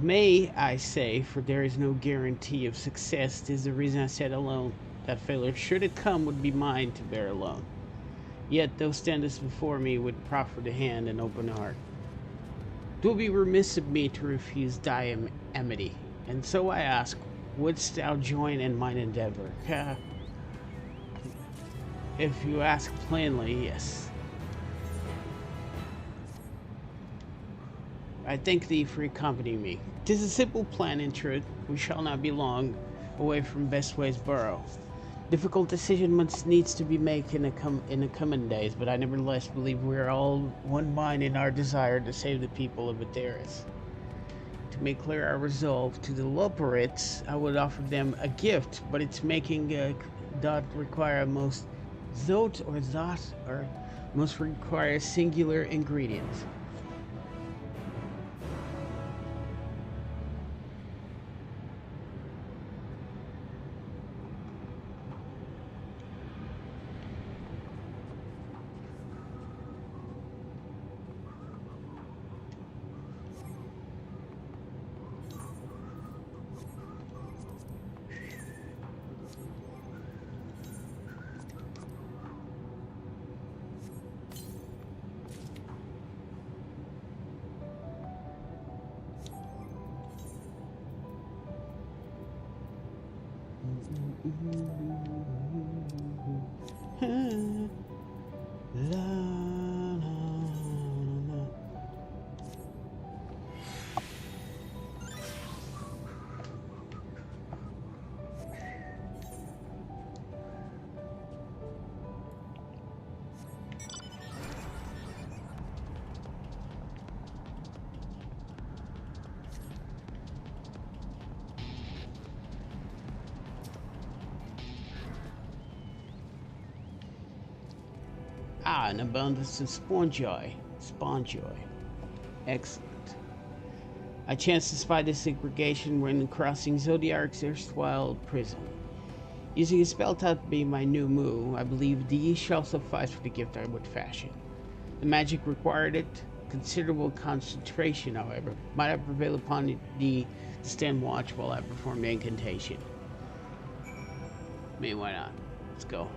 May, I say, for there is no guarantee of success. 'Tis the reason I said alone, that failure, should it come, would be mine to bear alone. Yet, thou standest before me with proffered hand and open heart. 'Twill be remiss of me to refuse thy amity, and so I ask, wouldst thou join in mine endeavor? If you ask plainly, yes. I thank thee for accompanying me. 'Tis a simple plan, in truth. We shall not be long away from Bestway's Burrow. Difficult decision must needs to be made in the coming days, but I nevertheless believe we are all one mind in our desire to save the people of Aetheris. To make clear our resolve to the Loperites, I would offer them a gift, but its making doth require most most require singular ingredients. An abundance of spawn joy. Excellent. I chanced to spy this segregation when crossing Zodiark's erstwhile prison. Using a spell thought to be my new move, I believe these shall suffice for the gift I would fashion. The magic required it. Considerable concentration, however, might I prevail upon thee to stand watch while I perform the incantation. I mean, why not? Let's go.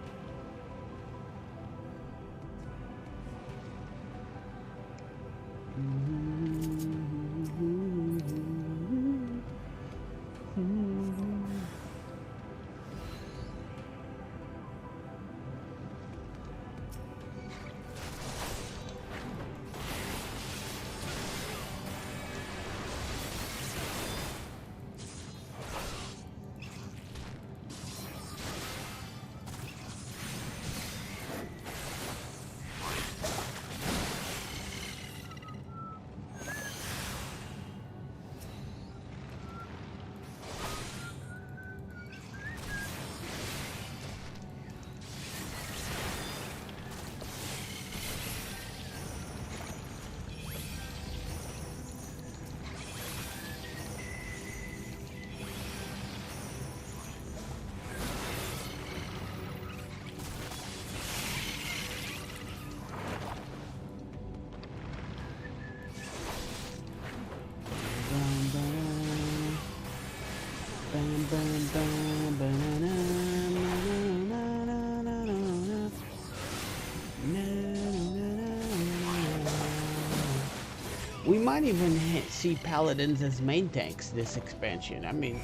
We might even see paladins as main tanks this expansion. I mean,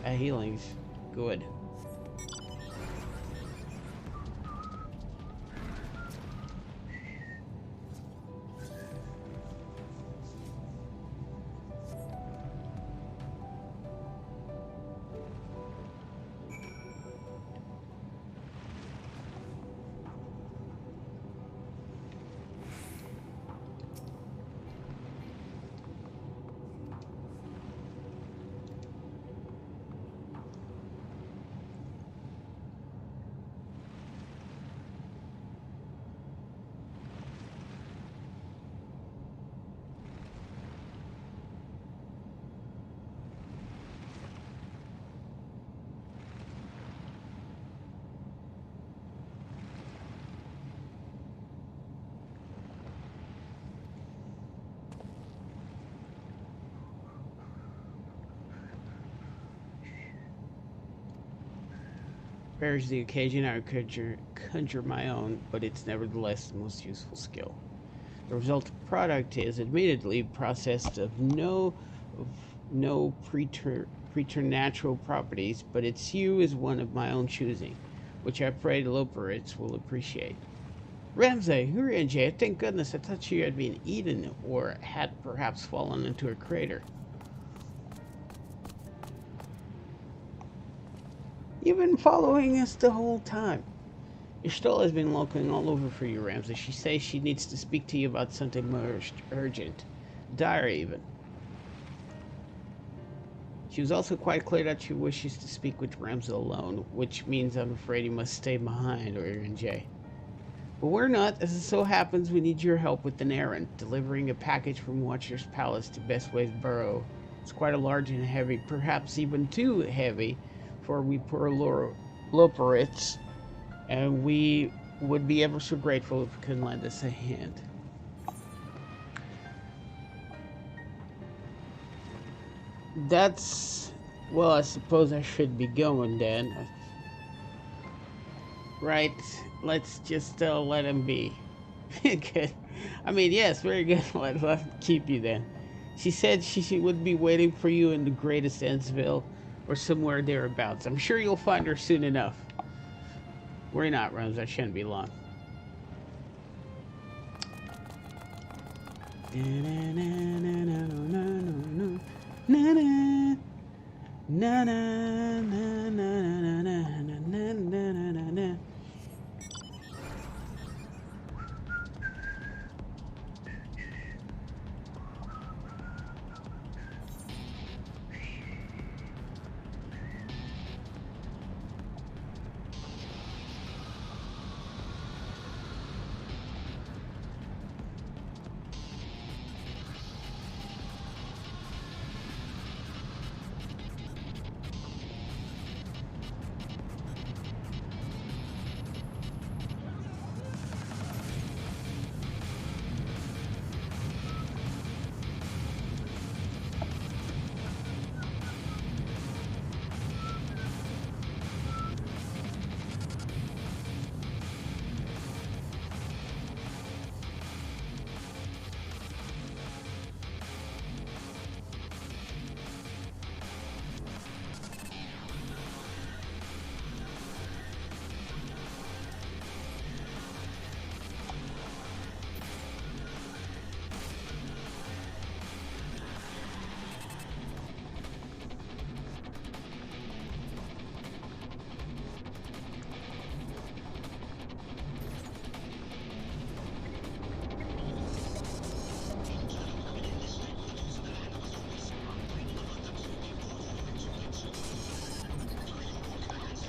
healing's good. bears the occasion, I would conjure my own, but it's nevertheless the most useful skill. The resulting product is admittedly processed of no preternatural properties, but its hue is one of my own choosing, which I pray the Loperits will appreciate. Ramsay, Urianjay, thank goodness, I thought you had been eaten or had perhaps fallen into a crater. You've been following us the whole time. Ishtal has been looking all over for you, Ramsay. She says she needs to speak to you about something more urgent. Dire, even. She was also quite clear that she wishes to speak with Ramsay alone, which means I'm afraid he must stay behind, or Urianjay. But we're not. As it so happens, we need your help with an errand, delivering a package from Watcher's Palace to Bestway's Burrow. It's quite a large and heavy, perhaps even too heavy, for we poor Loperits, and we would be ever so grateful if you could lend us a hand. That's... well, I suppose I should be going then. Right, let's just let him be. Good. I mean, yes, very good. Let's keep you then. She said she would be waiting for you in the greatest Endsville, or somewhere thereabouts. I'm sure you'll find her soon enough. Worry not, Rose. That shouldn't be long.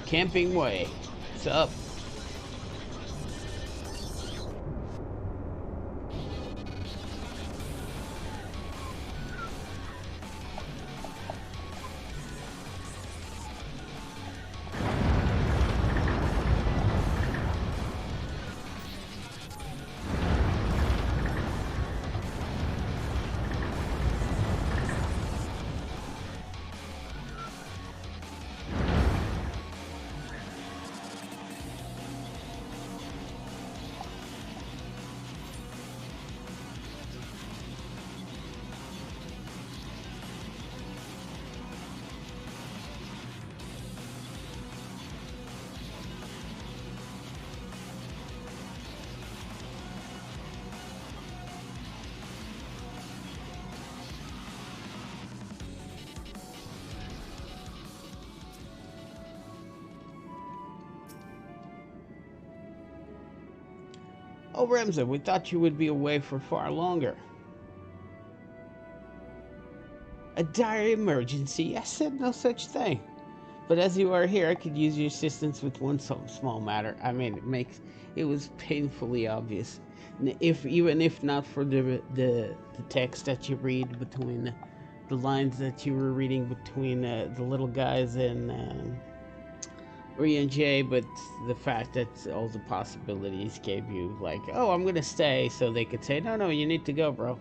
Camping Way. What's up? Oh, Remza, we thought you would be away for far longer. A dire emergency? I said no such thing. But as you are here, I could use your assistance with one small matter. I mean, it was painfully obvious. Even if not for the text that you read between the lines that you were reading between the little guys and J, but the fact that all the possibilities gave you, like, oh, I'm gonna stay, so they could say, no, you need to go, bro.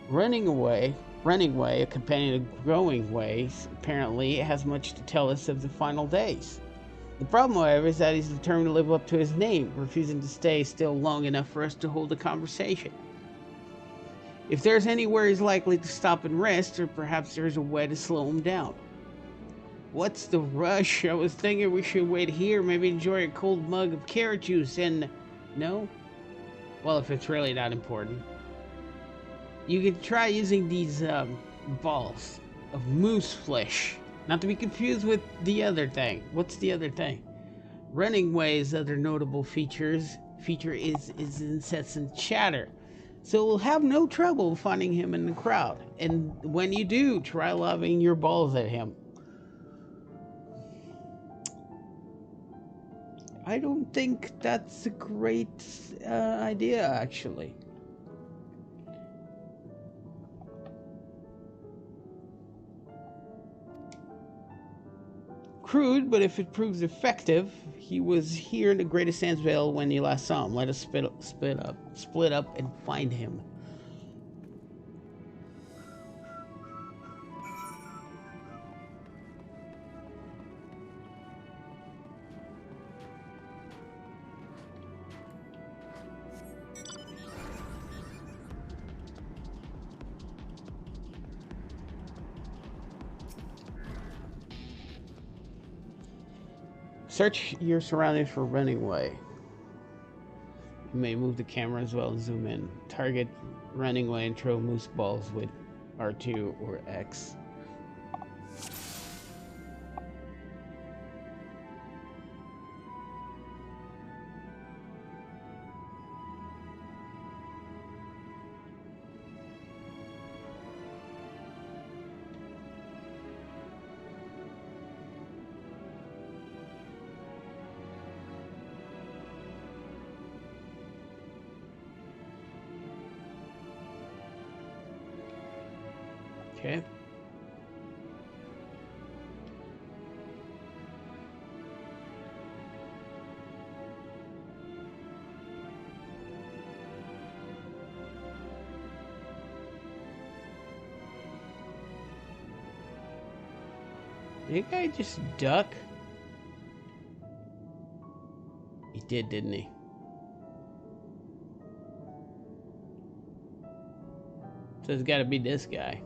Running way, a companion of growing ways, apparently has much to tell us of the final days. The problem, however, is that he's determined to live up to his name, refusing to stay still long enough for us to hold a conversation. If there's anywhere he's likely to stop and rest, or perhaps there's a way to slow him down. What's the rush? I was thinking we should wait here, maybe enjoy a cold mug of carrot juice and... No? Well, if it's really not important. You could try using these, balls of moose flesh. Not to be confused with the other thing. What's the other thing? Running Way's other notable feature is incessant chatter. So we'll have no trouble finding him in the crowd. And when you do, try lobbing your balls at him. I don't think that's a great idea, actually. Crude, but if it proves effective, he was here in the Greatest Sandsvale when you last saw him. Let us split up and find him. Search your surroundings for Running Way. You may move the camera as well and zoom in. Target Running Way and throw moose balls with R2 or X. Okay. Did that guy just duck? He did, didn't he? So it's gotta be this guy.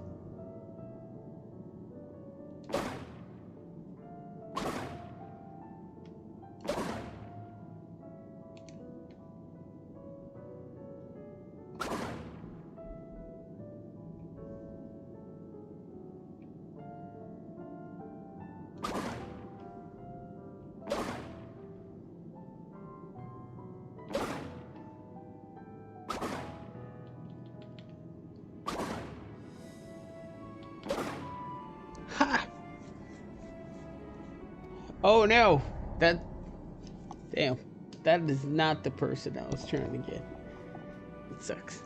Oh no! Damn. That is not the person I was trying to get. It sucks.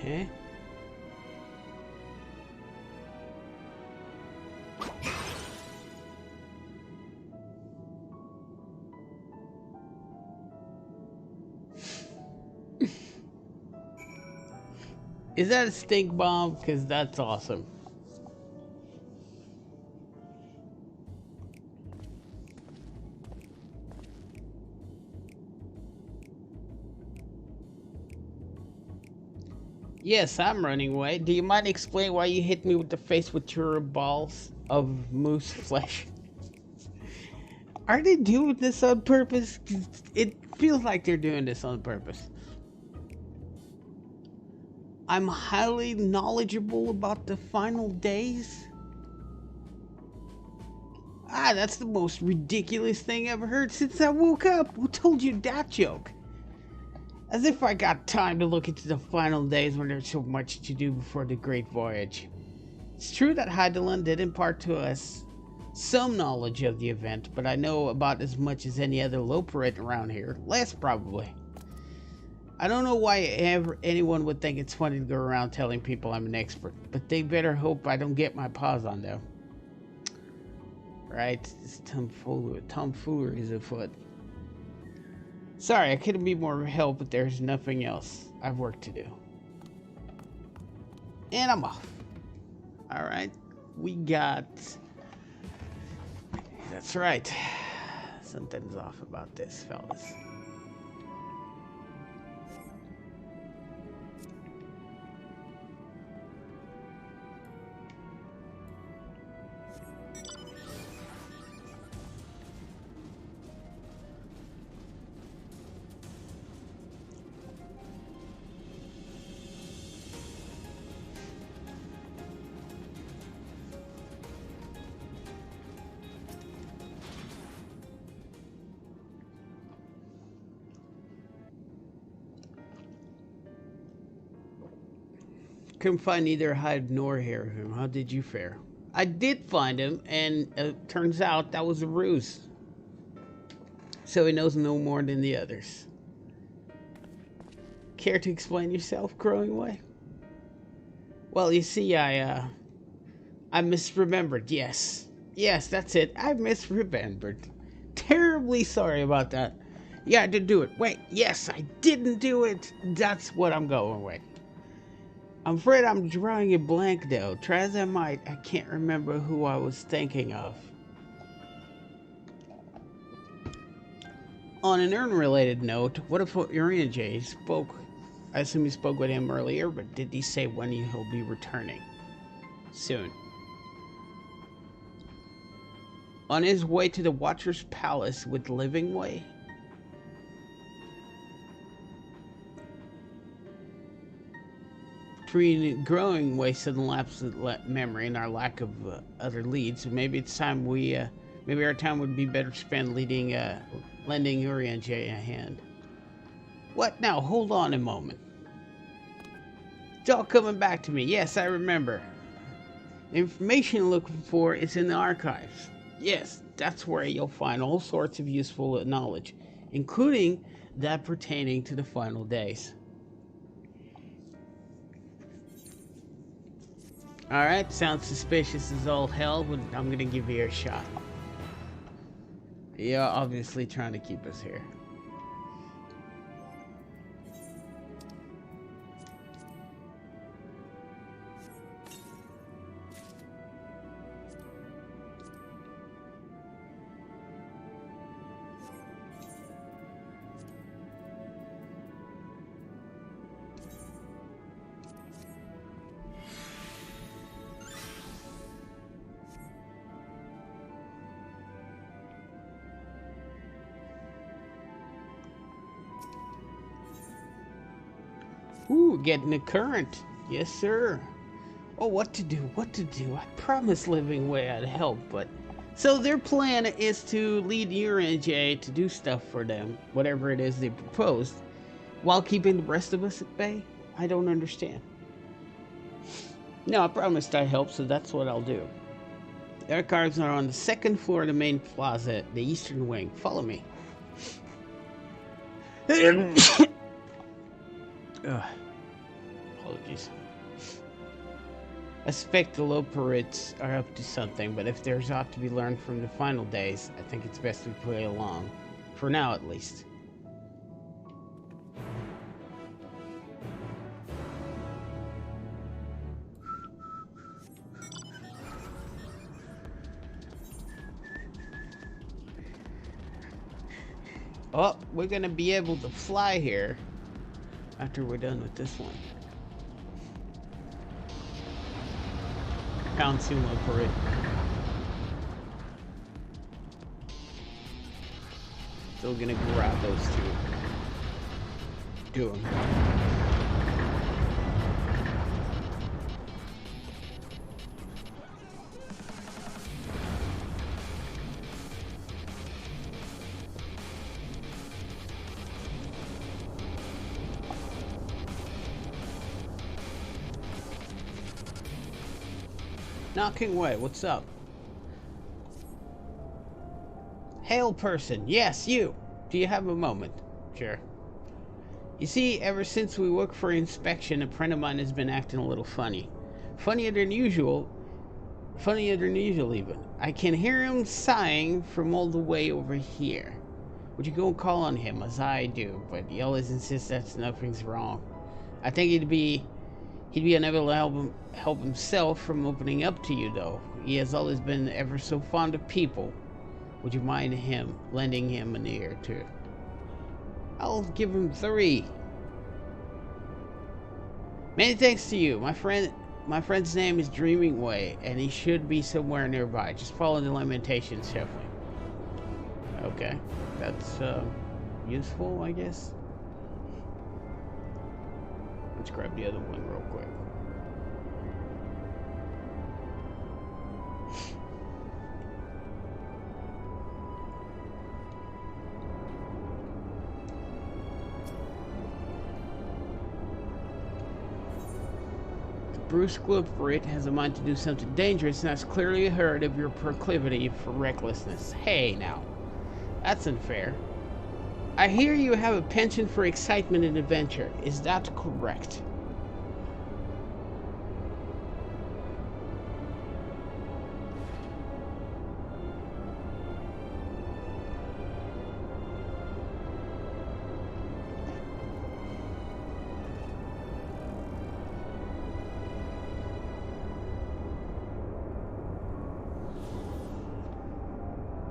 Okay. Is that a stink bomb? Because that's awesome. Yes, I'm running away. Do you mind explain why you hit me with the face with your balls of moose flesh? Are they doing this on purpose? feels like they're doing this on purpose. I'm highly knowledgeable about the final days. Ah, that's the most ridiculous thing I've ever heard since I woke up. Who told you that joke? As if I got time to look into the final days when there's so much to do before the Great Voyage. It's true that Heidelin did impart to us some knowledge of the event, but I know about as much as any other Loperate around here. Less, probably. I don't know why anyone would think it's funny to go around telling people I'm an expert, but they better hope I don't get my paws on them. Right? This tomfoolery is afoot. Sorry, I couldn't be more help, but there's nothing else. I've work to do. And I'm off. Alright. We got... That's right. Something's off about this, fellas. Couldn't find either hide nor hair of him. How did you fare? I did find him, and turns out that was a ruse. So he knows no more than the others. Care to explain yourself, Growing Way? Well, you see, I misremembered. Yes, that's it. I misremembered. Terribly sorry about that. Yeah, I did do it. Wait, yes, I didn't do it. That's what I'm going with. I'm afraid I'm drawing a blank though. Try as I might, I can't remember who I was thinking of. On an unrelated note, what if J spoke? I assume you spoke with him earlier, but did he say when he'll be returning? Soon. On his way to the Watcher's Palace with Living Way? Between Growing Way, sudden lapse of memory, and our lack of other leads, maybe it's time maybe our time would be better spent lending J a hand. What now? Hold on a moment. It's all coming back to me. Yes, I remember. The information you're looking for is in the archives. Yes, that's where you'll find all sorts of useful knowledge, including that pertaining to the final days. Alright, sounds suspicious as all hell, but I'm gonna give you a shot. You're obviously trying to keep us here. Ooh, getting a current. Yes, sir. Oh, what to do? I promised Living Way I'd help, but... So their plan is to lead J to do stuff for them, whatever it is they proposed, while keeping the rest of us at bay? I don't understand. No, I promised I'd help, so that's what I'll do. The archives are on the second floor of the main plaza, the eastern wing. Follow me. Apologies. I suspect the Loperites are up to something, but if there's ought to be learned from the final days, I think it's best we play along. For now, at least. Oh, we're gonna be able to fly here after we're done with this one. Pound soon for it. Still gonna grab those two. Do them. Knocking away, what's up? Hail person, yes, you! Do you have a moment? Sure. You see, ever since we worked for inspection, a friend of mine has been acting a little funny. Funnier than usual even. I can hear him sighing from all the way over here. Would you go and call on him, as I do, but he always insists that nothing's wrong. I think he'd be unable to help himself from opening up to you, though. He has always been ever so fond of people. Would you mind lending him an ear, too? I'll give him 3. Many thanks to you. My friend's name is Dreaming Way, and he should be somewhere nearby. Just follow the lamentations, Sheffley. Okay. That's, useful, I guess. Let's grab the other one real quick. Bruce Gliprit has a mind to do something dangerous, and that's clearly heard of your proclivity for recklessness. Hey, now. That's unfair. I hear you have a penchant for excitement and adventure. Is that correct?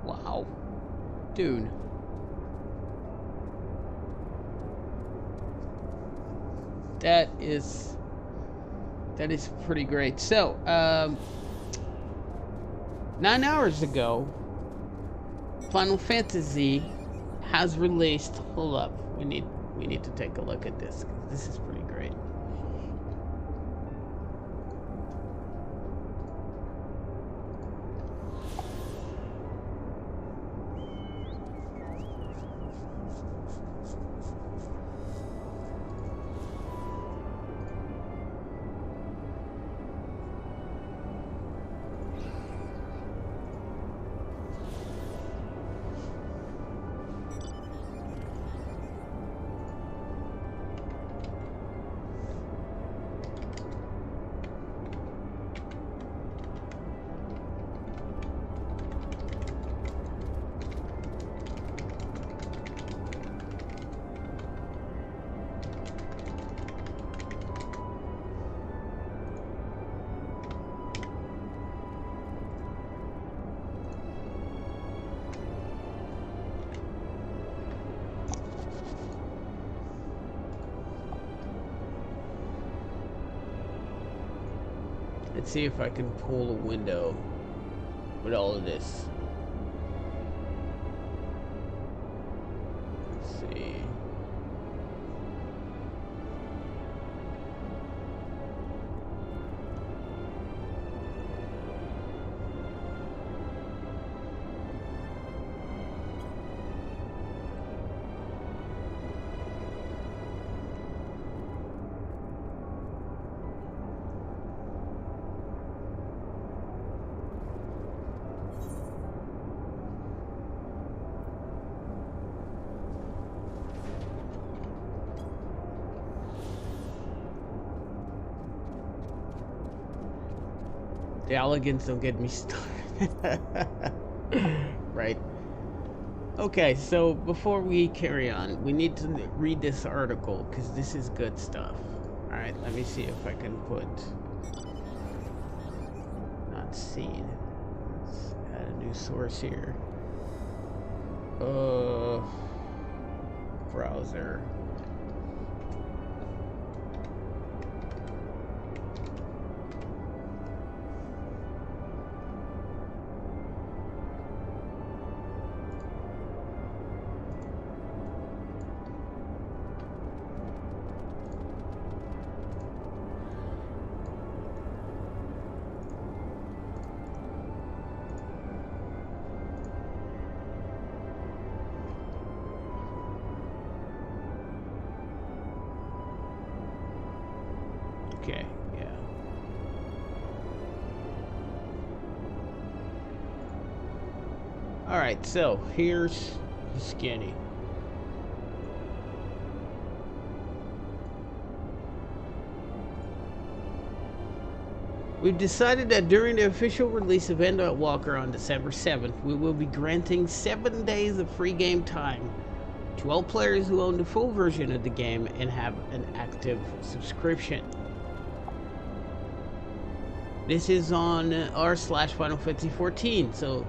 Wow. Dude. That is pretty great. So, 9 hours ago, Final Fantasy has released. Hold up, we need to take a look at this. This is pretty great. Let's see if I can pull a window with all of this. Let's see. The elegance don't get me started. Right. Okay, so before we carry on, we need to read this article, because this is good stuff. Alright, let me see if I can put... Not seen. Let's add a new source here. Browser. Okay, yeah. Alright, so here's the skinny. We've decided that during the official release of Endwalker on December 7th, we will be granting 7 days of free game time to all players who own the full version of the game and have an active subscription. This is on r/Final Fantasy XIV, so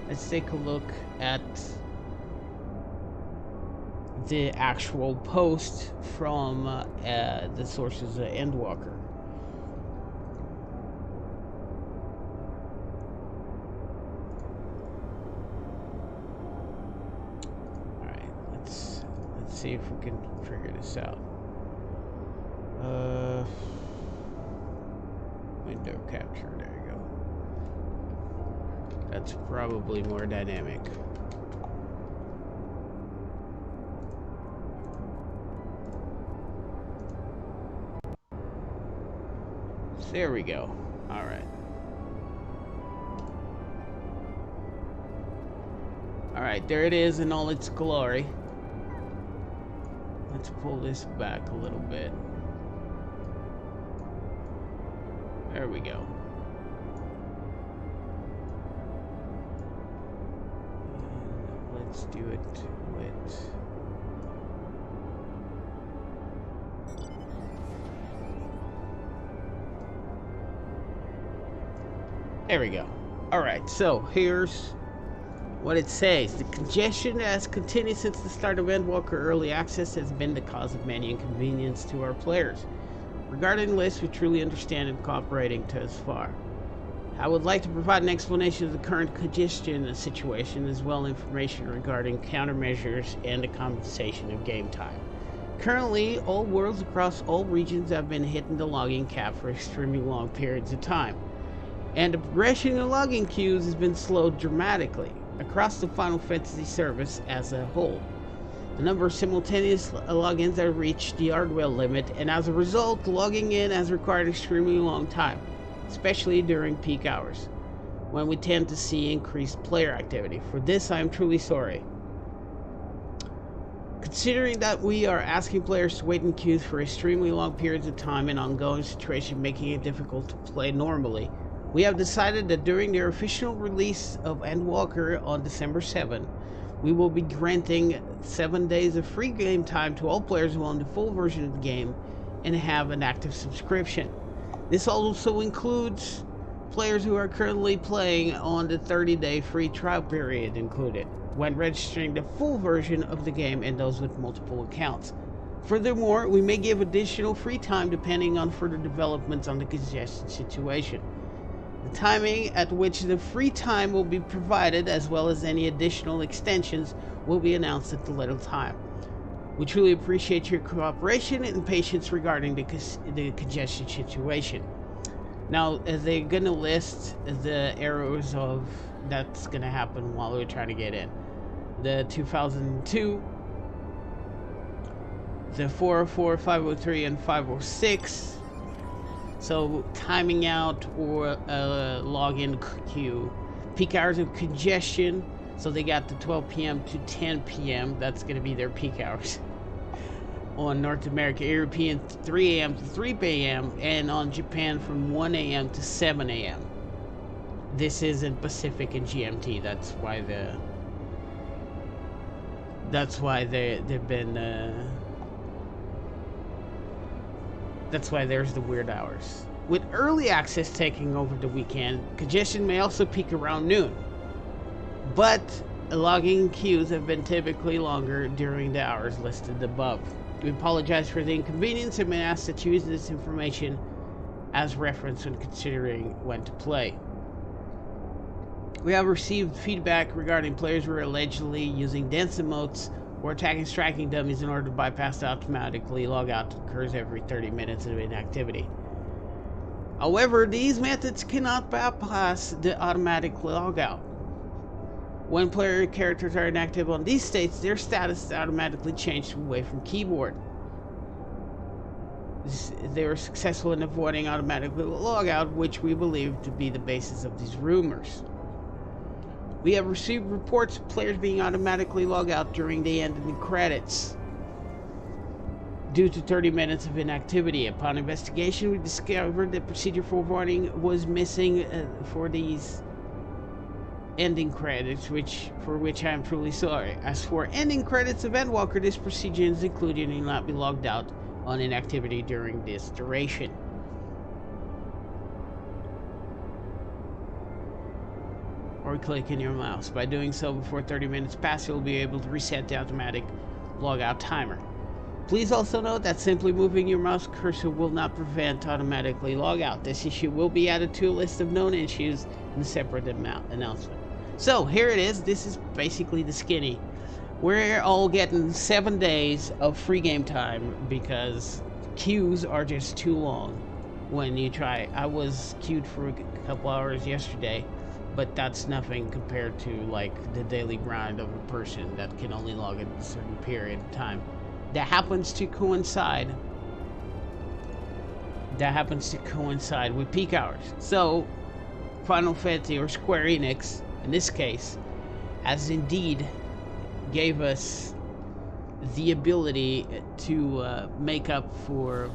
let's take a look at the actual post from the sources of Endwalker. See if we can figure this out. Window capture, there you go. That's probably more dynamic. There we go. All right. All right, there it is in all its glory. Let's pull this back a little bit. There we go. And let's do it with... There we go. Alright, so here's what it says. The congestion that has continued since the start of Endwalker Early Access has been the cause of many inconvenience to our players. Regarding this, we truly understand and cooperating thus far. I would like to provide an explanation of the current congestion situation, as well as information regarding countermeasures and the compensation of game time. Currently, all worlds across all regions have been hitting the logging cap for extremely long periods of time, and the progression in logging queues has been slowed dramatically across the Final Fantasy service as a whole. The number of simultaneous logins have reached the hardware limit, and as a result, logging in has required extremely long time, especially during peak hours, when we tend to see increased player activity. For this, I am truly sorry. Considering that we are asking players to wait in queues for extremely long periods of time, an ongoing situation making it difficult to play normally, we have decided that during their official release of Endwalker on December 7, we will be granting 7 days of free game time to all players who own the full version of the game and have an active subscription. This also includes players who are currently playing on the 30-day free trial period included when registering the full version of the game, and those with multiple accounts. Furthermore, we may give additional free time depending on further developments on the congestion situation. The timing at which the free time will be provided, as well as any additional extensions, will be announced at the later time. We truly appreciate your cooperation and patience regarding the congestion situation. Now, they're going to list the errors of that's going to happen while we're trying to get in. The 2002, the 404, 503, and 506. So, timing out or login queue. Peak hours of congestion. So they got the 12 p.m. to 10 p.m. That's going to be their peak hours. On North America, European 3 a.m. to 3 p.m. and on Japan from 1 a.m. to 7 a.m. This isn't Pacific and GMT. That's why they've been. That's why there's the weird hours. With early access taking over the weekend, congestion may also peak around noon. But logging queues have been typically longer during the hours listed above. We apologize for the inconvenience and may ask that you use this information as reference when considering when to play. We have received feedback regarding players who are allegedly using dense emotes or attacking striking dummies in order to bypass the automatically logout that occurs every 30 minutes of inactivity. However, these methods cannot bypass the automatic logout. When player characters are inactive on these states, their status is automatically changed away from keyboard. they were successful in avoiding automatic logout, which we believe to be the basis of these rumors. We have received reports of players being automatically logged out during the ending credits due to 30 minutes of inactivity. Upon investigation, we discovered the procedure for avoiding was missing for these ending credits, for which I am truly sorry. As for ending credits of Endwalker, this procedure is included and will not be logged out on inactivity during this duration. Or click in your mouse. By doing so before 30 minutes pass, you'll be able to reset the automatic logout timer. Please also note that simply moving your mouse cursor will not prevent automatically logout. This issue will be added to a list of known issues in a separate announcement. So here it is. This is basically the skinny. We're all getting 7 days of free game time because queues are just too long when you try. I was queued for a couple hours yesterday, but that's nothing compared to like the daily grind of a person that can only log in a certain period of time. That happens to coincide with peak hours. So Final Fantasy, or Square Enix in this case, has indeed gave us the ability to make up for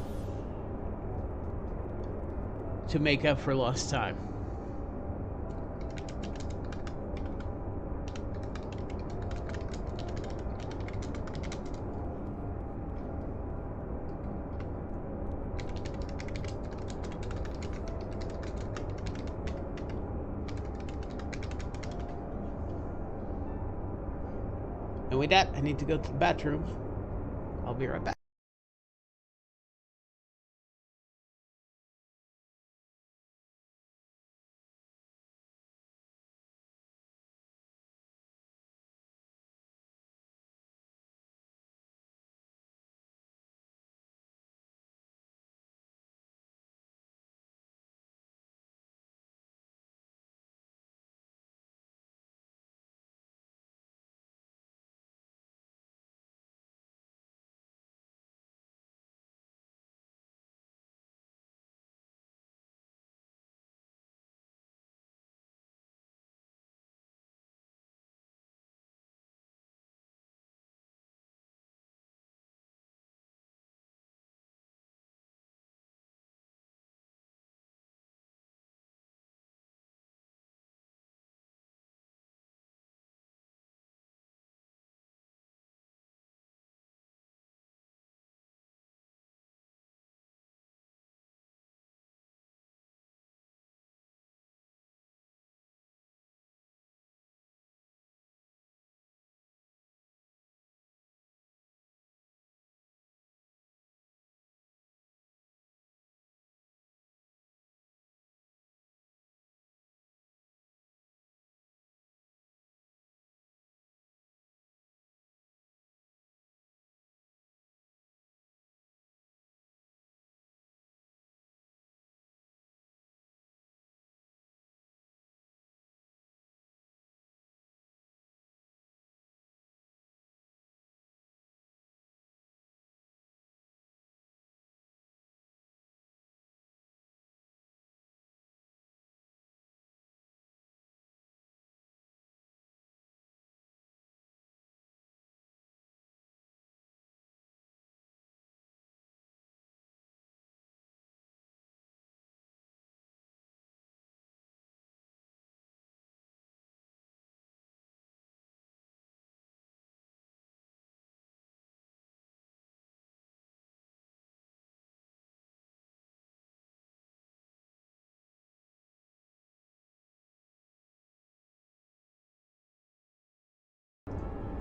lost time. And with that, I need to go to the bathroom. I'll be right back.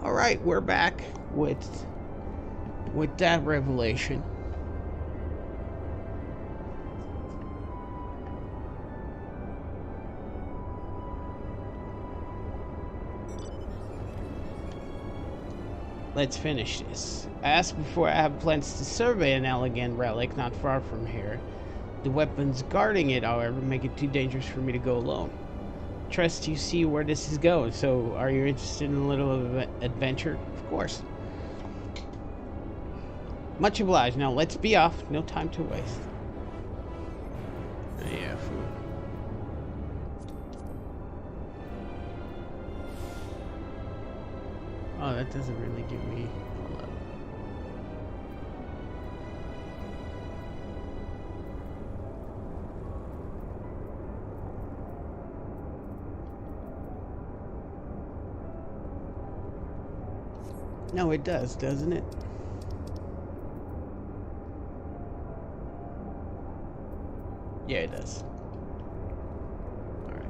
All right, we're back with that revelation. Let's finish this. I asked before, I have plans to survey an elegant relic not far from here. The weapons guarding it, however, make it too dangerous for me to go alone. Trust you see where this is going, so are you interested in a little of an adventure? Of course. Much obliged. Now let's be off. No time to waste. Yeah, food. Oh, that doesn't really give me a lot. No, it does, doesn't it? Yeah, it does. All right.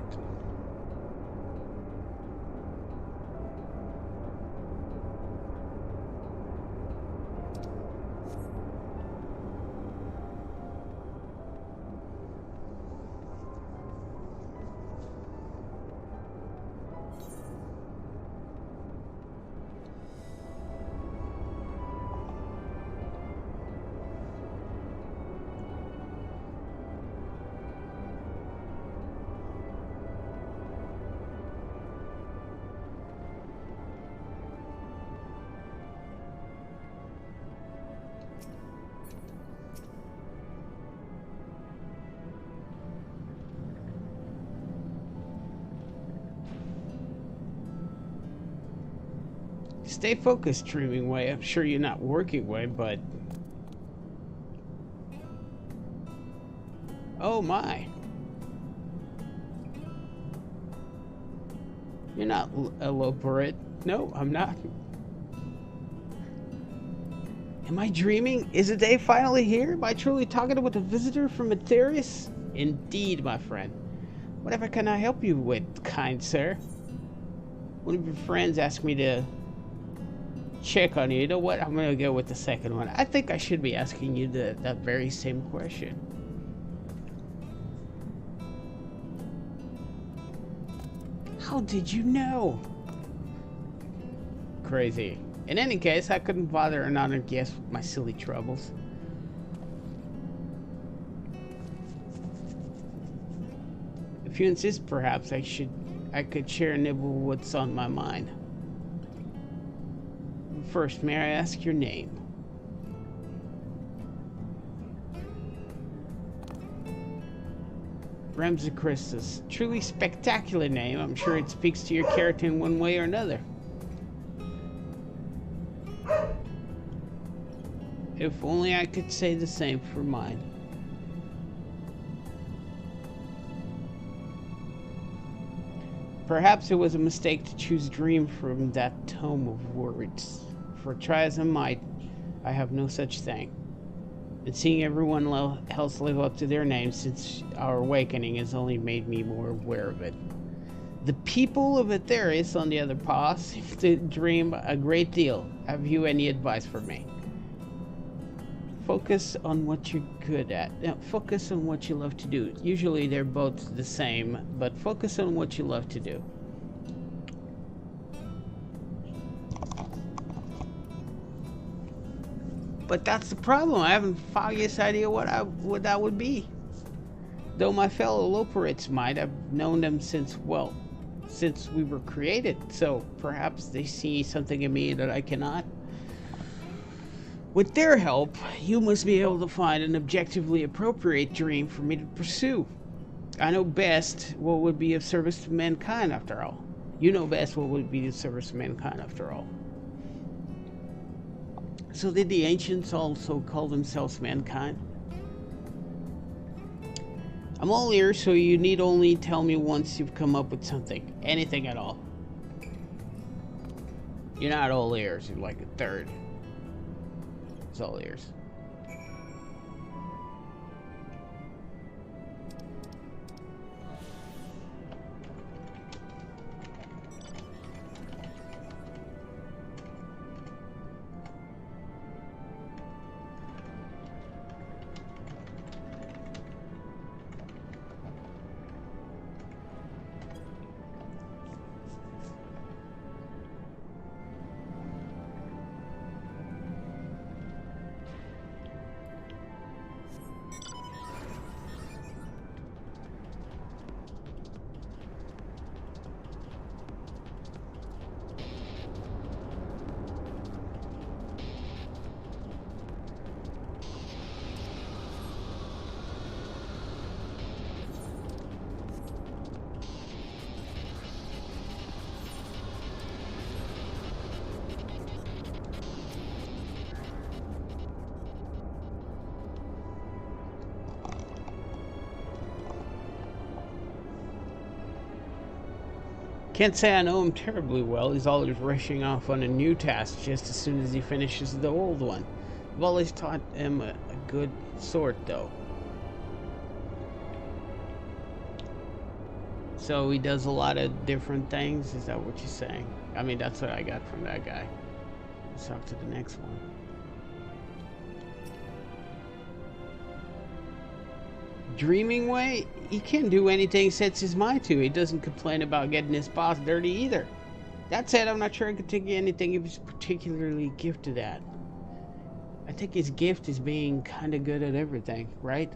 Stay focused, Dreaming Way. I'm sure you're not working way, but... Oh my. You're not a Loporit. No, I'm not. Am I dreaming? Is the day finally here? Am I truly talking with a visitor from Aetherius? Indeed, my friend. Whatever can I help you with, kind sir? One of your friends asked me to check on you. You know what? I'm gonna go with the second one. I think I should be asking you that very same question. How did you know? Crazy. In any case, I couldn't bother an honored guest with my silly troubles. If you insist, perhaps I could share a nibble of what's on my mind. First, may I ask your name? Ramsey Christus. Truly spectacular name. I'm sure it speaks to your character in one way or another. If only I could say the same for mine. Perhaps it was a mistake to choose Dream from that tome of words. For try as I might, I have no such thing. And seeing everyone else live up to their names since our awakening has only made me more aware of it. The people of Aetherius, on the other path, seem to dream a great deal. Have you any advice for me? Focus on what you're good at. Now, focus on what you love to do. Usually they're both the same, but focus on what you love to do. But that's the problem. I haven't foggiest idea what that would be. Though my fellow Loporits might. I've known them since we were created. So perhaps they see something in me that I cannot. With their help, you must be able to find an objectively appropriate dream for me to pursue. I know best what would be of service to mankind after all. You know best what would be of service to mankind after all. So did the ancients also call themselves mankind? I'm all ears, so you need only tell me once you've come up with something. Anything at all. You're not all ears, you're like a third. It's all ears. Can't say I know him terribly well. He's always rushing off on a new task just as soon as he finishes the old one. I've always taught him a good sort, though. So he does a lot of different things? Is that what you're saying? I mean, that's what I got from that guy. Let's talk to the next one. Dreaming Way? He can't do anything he sets his mind to. He doesn't complain about getting his boss dirty either. That said, I'm not sure I could take anything he was particularly gifted at. I think his gift is being kind of good at everything, right?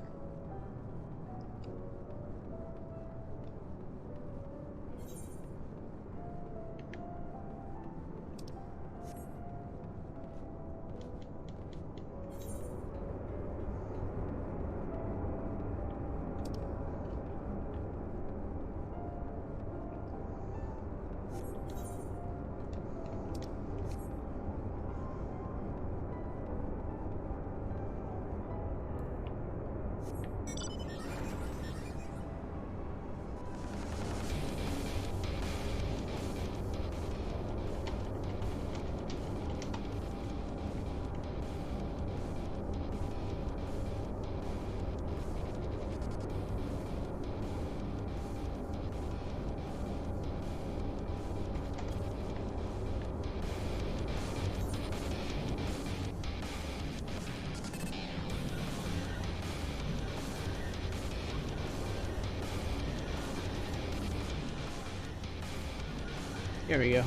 Here we go.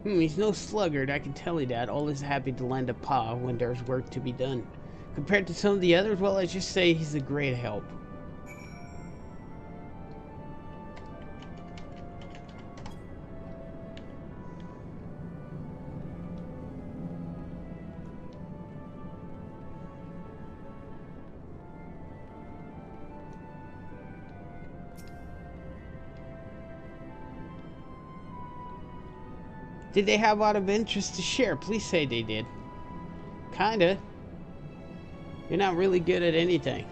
He's no sluggard, I can tell you that. Always happy to lend a paw when there's work to be done. Compared to some of the others, well, I just say he's a great help. Did they have a lot of interest to share? Please say they did. Kinda. You're not really good at anything.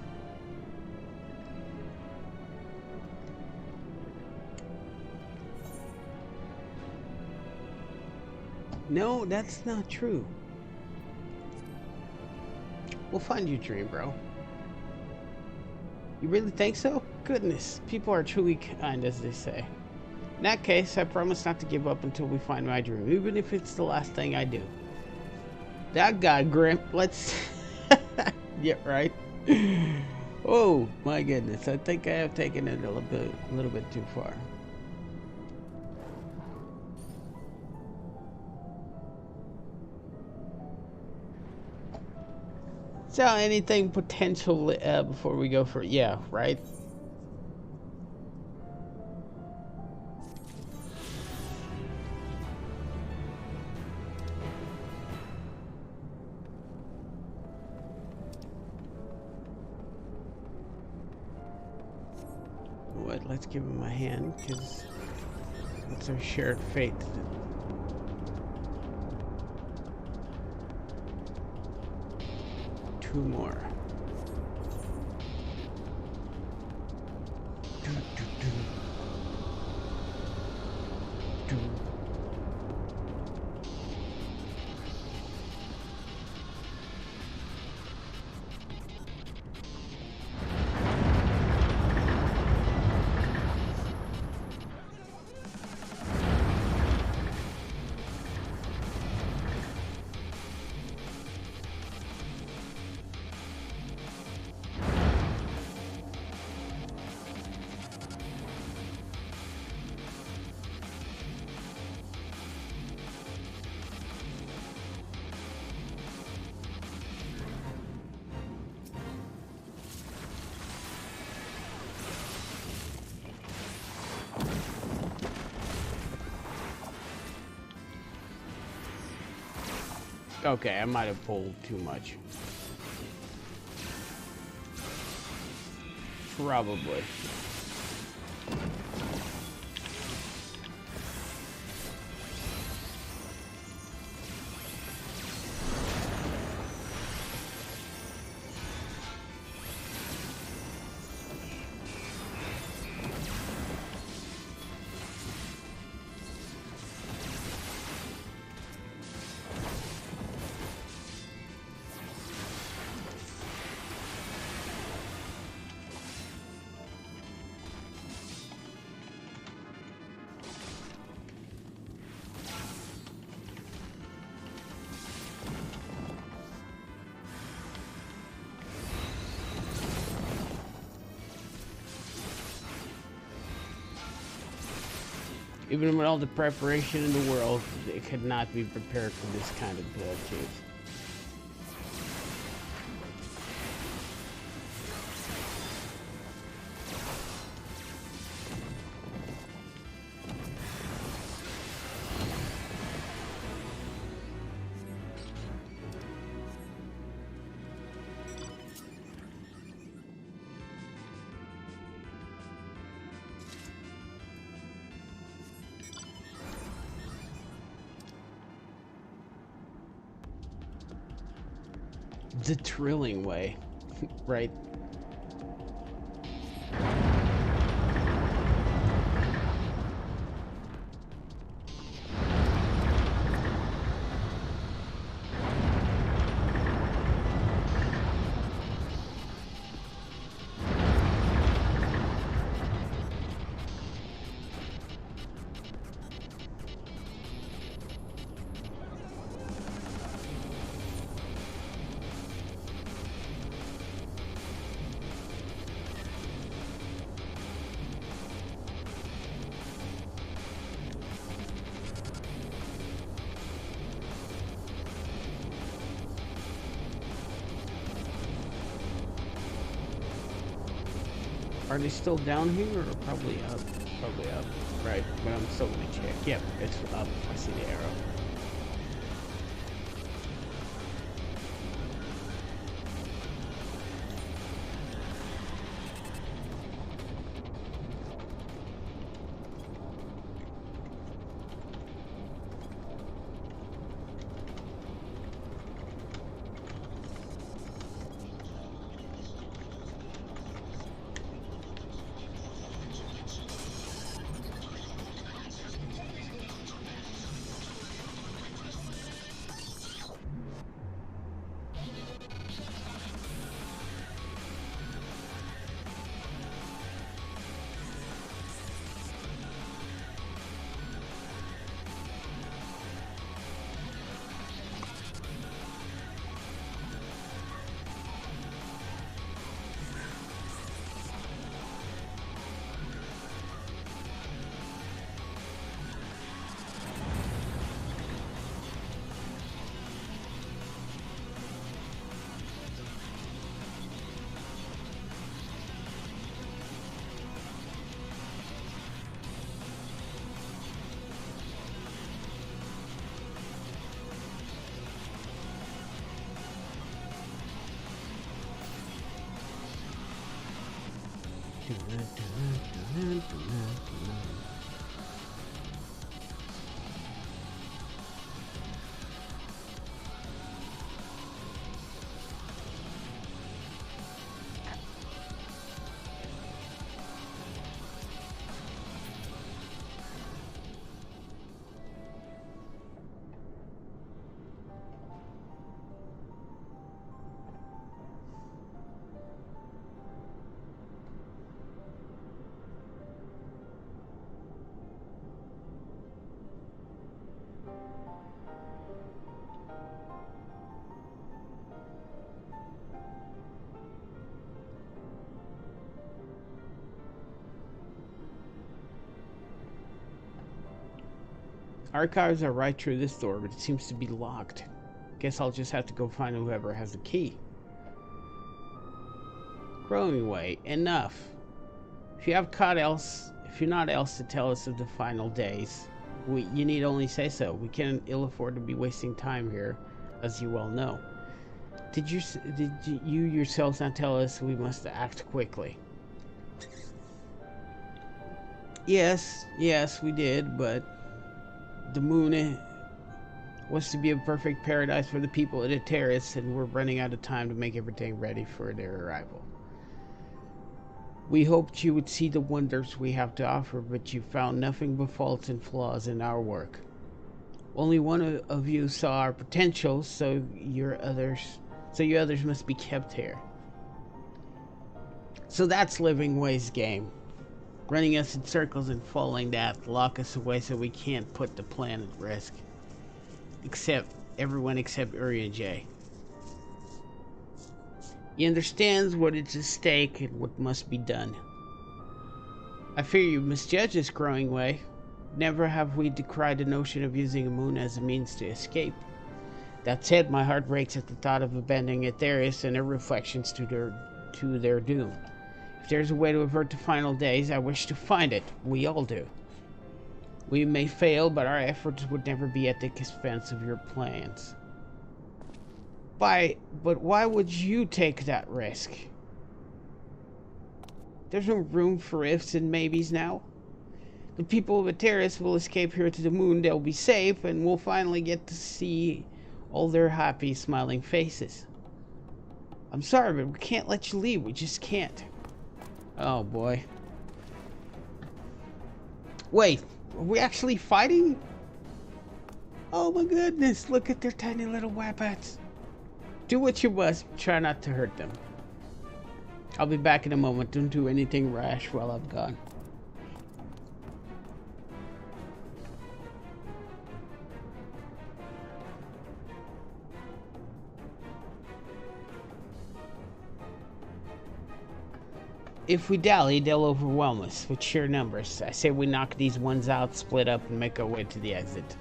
No, that's not true. We'll find your dream, bro. You really think so? Goodness, people are truly kind, as they say. In that case, I promise not to give up until we find my dream, even if it's the last thing I do. That guy, Grimp, let's... Yeah, right? Oh, my goodness, I think I have taken it a little bit too far. So, anything potential before we go for... Yeah, right? Let's give him a hand, because it's our shared fate. Two more. Okay, I might have pulled too much. Probably. Even with all the preparation in the world, it could not be prepared for this kind of blood chase. The thrilling way, right? Are they still down here or probably up? Probably up, right? But I'm still gonna check. Yep, it's up. I see the arrow. Archives are right through this door, but it seems to be locked. Guess I'll just have to go find whoever has the key. Growing way, enough. If you're not else to tell us of the final days, you need only say so. We can't ill afford to be wasting time here, as you well know. Did you yourselves not tell us we must act quickly? Yes, we did, but the moon was to be a perfect paradise for the people of the terrace, and we're running out of time to make everything ready for their arrival. We hoped you would see the wonders we have to offer, but you found nothing but faults and flaws in our work. Only one of you saw our potential, so you others must be kept here. So that's Living Way's game. Running us in circles and following that, lock us away so we can't put the plan at risk. Everyone except Uri and Jay. He understands what is at stake and what must be done. I fear you misjudge this Growing Way. never have we decried the notion of using a moon as a means to escape. That said, my heart breaks at the thought of abandoning Aetherius and her reflections to their doom. If there's a way to avert the final days, I wish to find it. We all do. We may fail, but our efforts would never be at the expense of your plans. But why would you take that risk? There's no room for ifs and maybes now. The people of Aetherius will escape here to the moon, they'll be safe, and we'll finally get to see all their happy, smiling faces. I'm sorry, but we can't let you leave. We just can't. Oh, boy. Wait, are we actually fighting? Oh my goodness, look at their tiny little weapons. Do what you must, try not to hurt them. I'll be back in a moment. Don't do anything rash while I'm gone. If we dally, they'll overwhelm us with sheer numbers. I say we knock these ones out, split up, and make our way to the exit.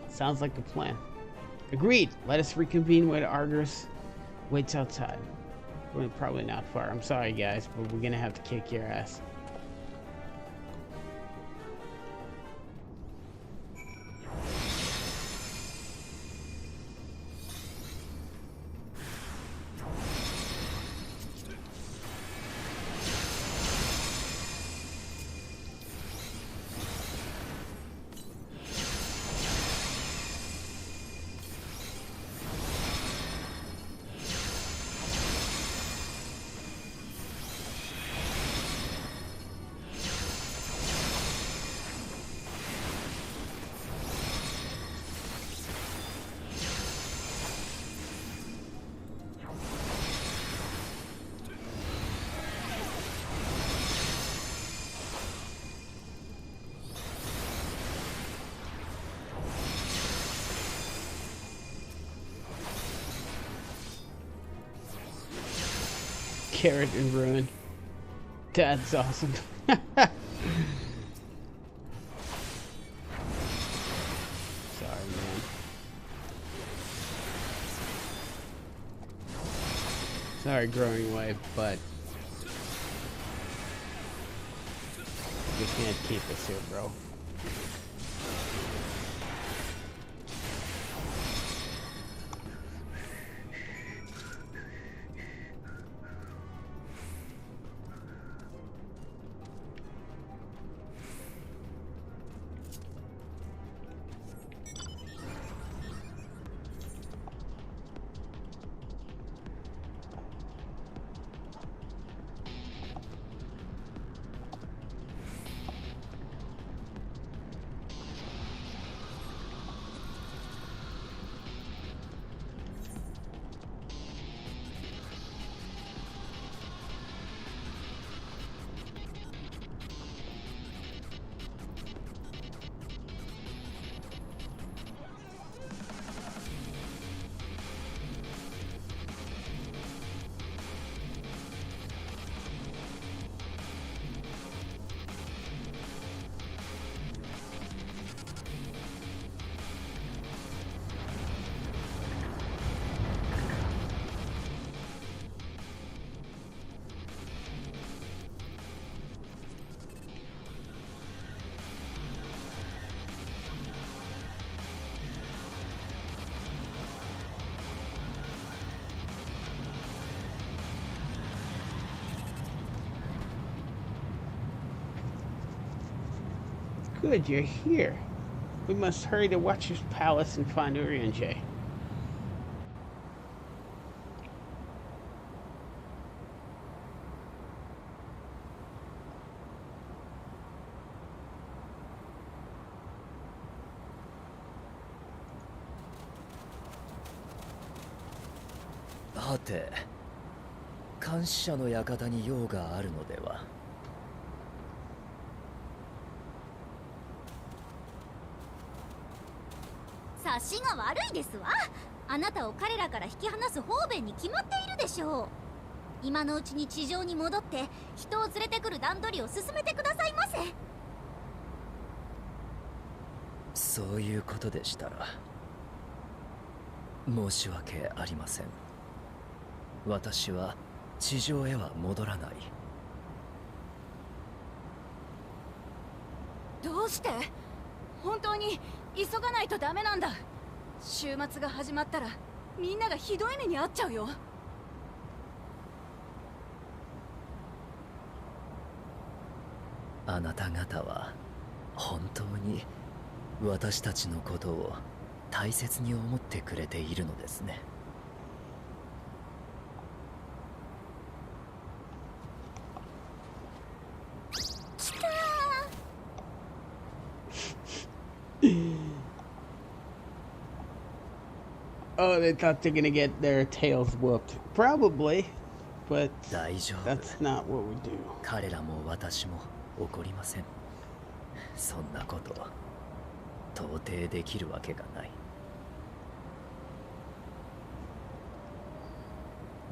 Sounds like a plan. Agreed. Let us reconvene when Argus waits outside. We're probably not far. I'm sorry, guys, but we're gonna have to kick your ass. Carrot and ruin. That's awesome. Sorry, man. Sorry, growing wave, but you can't keep us here, bro. Good, you're here. We must hurry to Watcher's Palace and find Urianger.はて、監視者の館に用があるのでは。察しが悪いですわ。あなたを彼らから引き離す方便に決まっているでしょう。今のうちに地上に戻って人を連れてくる段取りを進めてくださいませ。そういうことでしたら申し訳ありません。私は地上へは戻らない。どうして？本当に急がないとダメなんだ。週末が始まったらみんながひどい目に遭っちゃうよ。あなた方は本当に私たちのことを大切に思ってくれているのですね。Oh, they thought they're gonna get their tails whooped. Probably, but 大丈夫。 that's not what we do. 彼らも私も怒りません。そんなこと到底できるわけがない。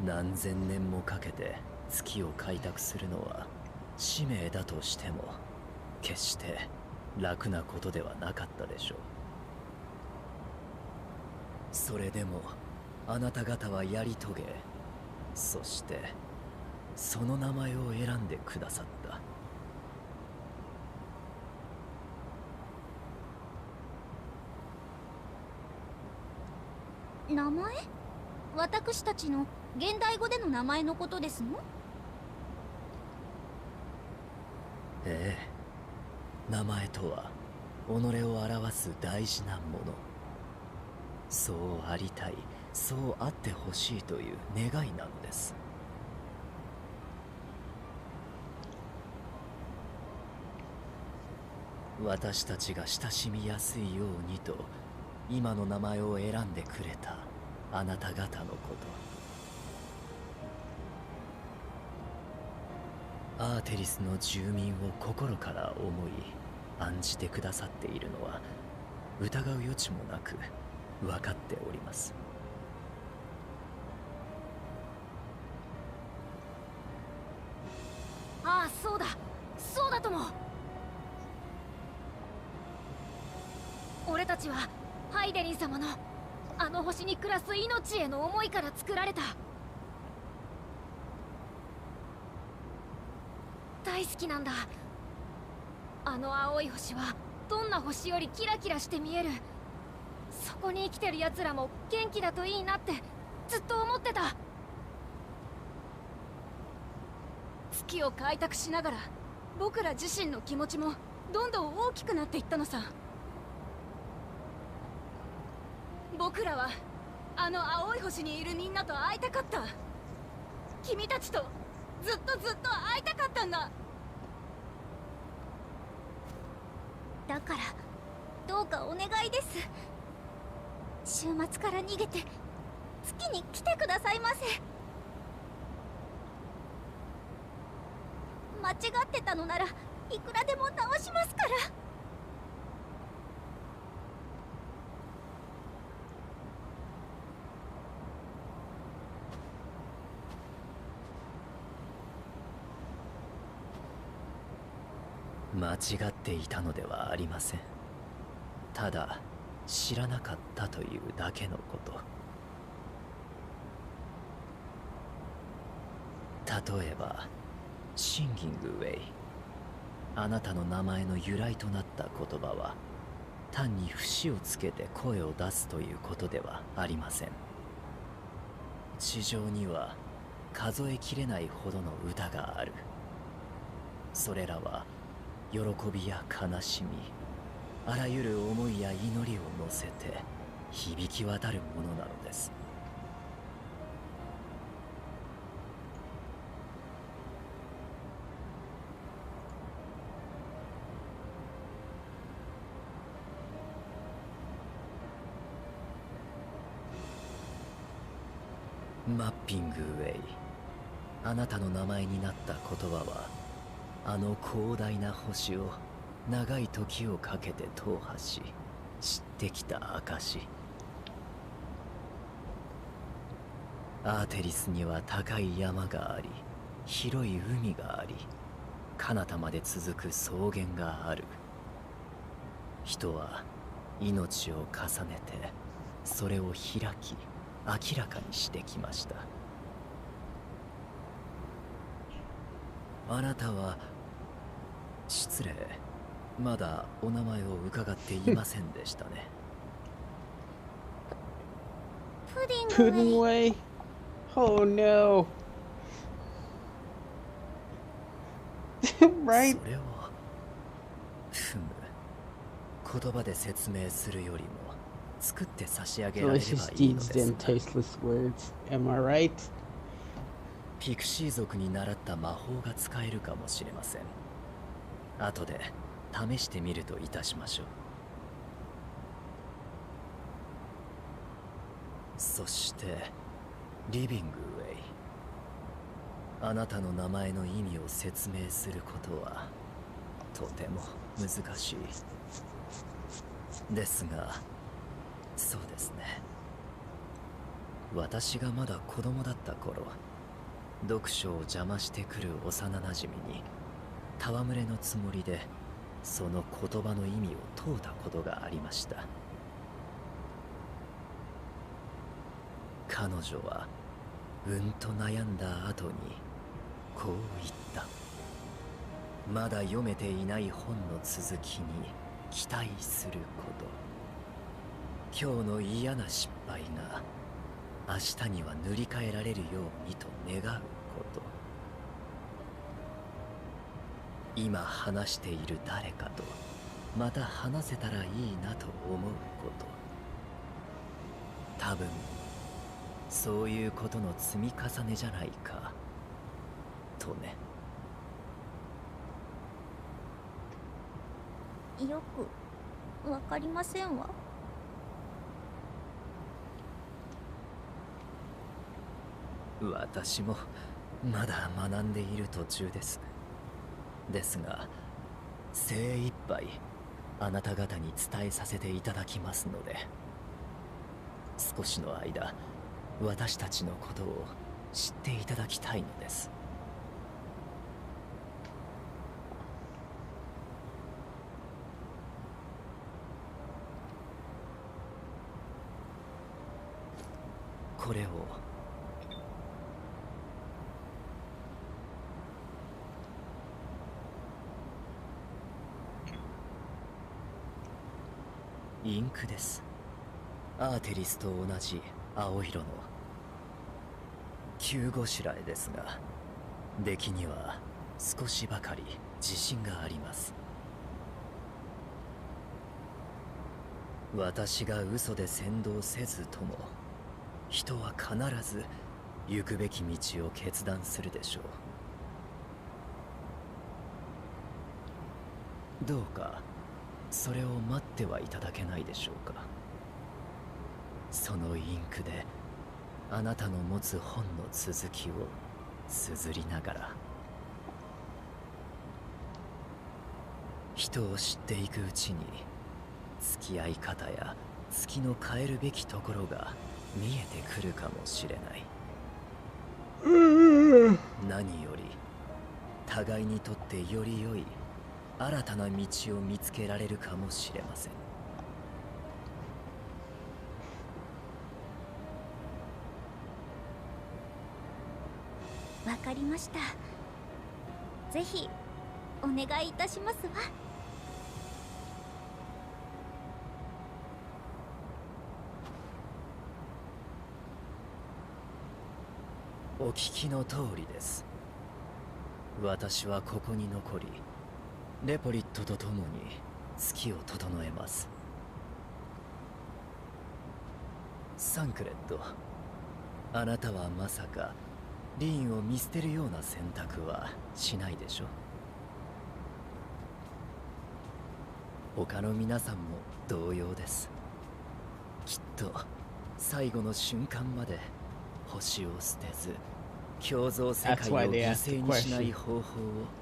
何千年もかけて月を開拓するのは使命だとしても決して楽なことではなかったでしょう。それでもあなた方はやり遂げ、そしてその名前を選んでくださった。名前？私たちの現代語での名前のことですの？ええ、名前とは己を表す大事なもの。そうありたい、そうあってほしいという願いなのです。私たちが親しみやすいようにと今の名前を選んでくれたあなた方のこと、アーテリスの住民を心から思い案じてくださっているのは疑う余地もなく分かっております。ああ、そうだそうだとも。俺たちはハイデリン様のあの星に暮らす命への思いから作られた。大好きなんだ。あの青い星はどんな星よりキラキラして見える。そこに生きてる奴らも元気だといいなってずっと思ってた。月を開拓しながら僕ら自身の気持ちもどんどん大きくなっていったのさ。僕らはあの青い星にいるみんなと会いたかった。君たちとずっとずっと会いたかったんだ。だからどうかお願いです。週末から逃げて月に来てくださいませ。間違ってたのならいくらでも直しますから。間違っていたのではありません。ただ知らなかったというだけのこと。例えばシンギングウェイ、あなたの名前の由来となった言葉は単に節をつけて声を出すということではありません。地上には数えきれないほどの歌がある。それらは喜びや悲しみ、あらゆる思いや祈りを乗せて響き渡るものなのです。マッピングウェイ、あなたの名前になった言葉はあの広大な星を長い時をかけて踏破し知ってきた証。アーテリスには高い山があり、広い海があり、彼方まで続く草原がある。人は命を重ねてそれを開き明らかにしてきました。あなたは失礼、まだお名前を伺っていませんでしたね。Pudding way? Oh no. Right? それを言葉で説明するよりも作って差し上げられれば Delicious いいの deeds です and が、 tasteless words. Am I right? ピクシー族に習った魔法が使えるかもしれません。後で試してみるといたしましょう。そしてリビングウェイ、あなたの名前の意味を説明することはとても難しいですが、そうですね、私がまだ子供だった頃、読書を邪魔してくる幼なじみに戯れのつもりでその言葉の意味を問うたことがありました。彼女はうんと悩んだ後にこう言った。まだ読めていない本の続きに期待すること。今日の嫌な失敗が明日には塗り替えられるようにと願うこと。今話している誰かとまた話せたらいいなと思うこと。多分そういうことの積み重ねじゃないかとね。よくわかりませんわ。私もまだ学んでいる途中です。ですが精一杯あなた方に伝えさせていただきますので、少しの間私たちのことを知っていただきたいのです。これをインクです。アーテリスと同じ青色の急ごしらえですが、出来には少しばかり自信があります。私が嘘で先導せずとも、人は必ず行くべき道を決断するでしょう。どうかそれを待ってはいただけないでしょうか。そのインクであなたの持つ本の続きを綴りながら、人を知っていくうちに付き合い方や月の変えるべきところが見えてくるかもしれない。何より互いにとってより良い新たな道を見つけられるかもしれません。わかりました。ぜひお願いいたしますわ。お聞きの通りです。私はここに残り、レポリットと共に月を整えます。サンクレット、あなたはまさかリーンを見捨てるような選択はしないでしょう。他の皆さんも同様です。きっと最後の瞬間まで星を捨てず、共存世界を犠牲にしない方法を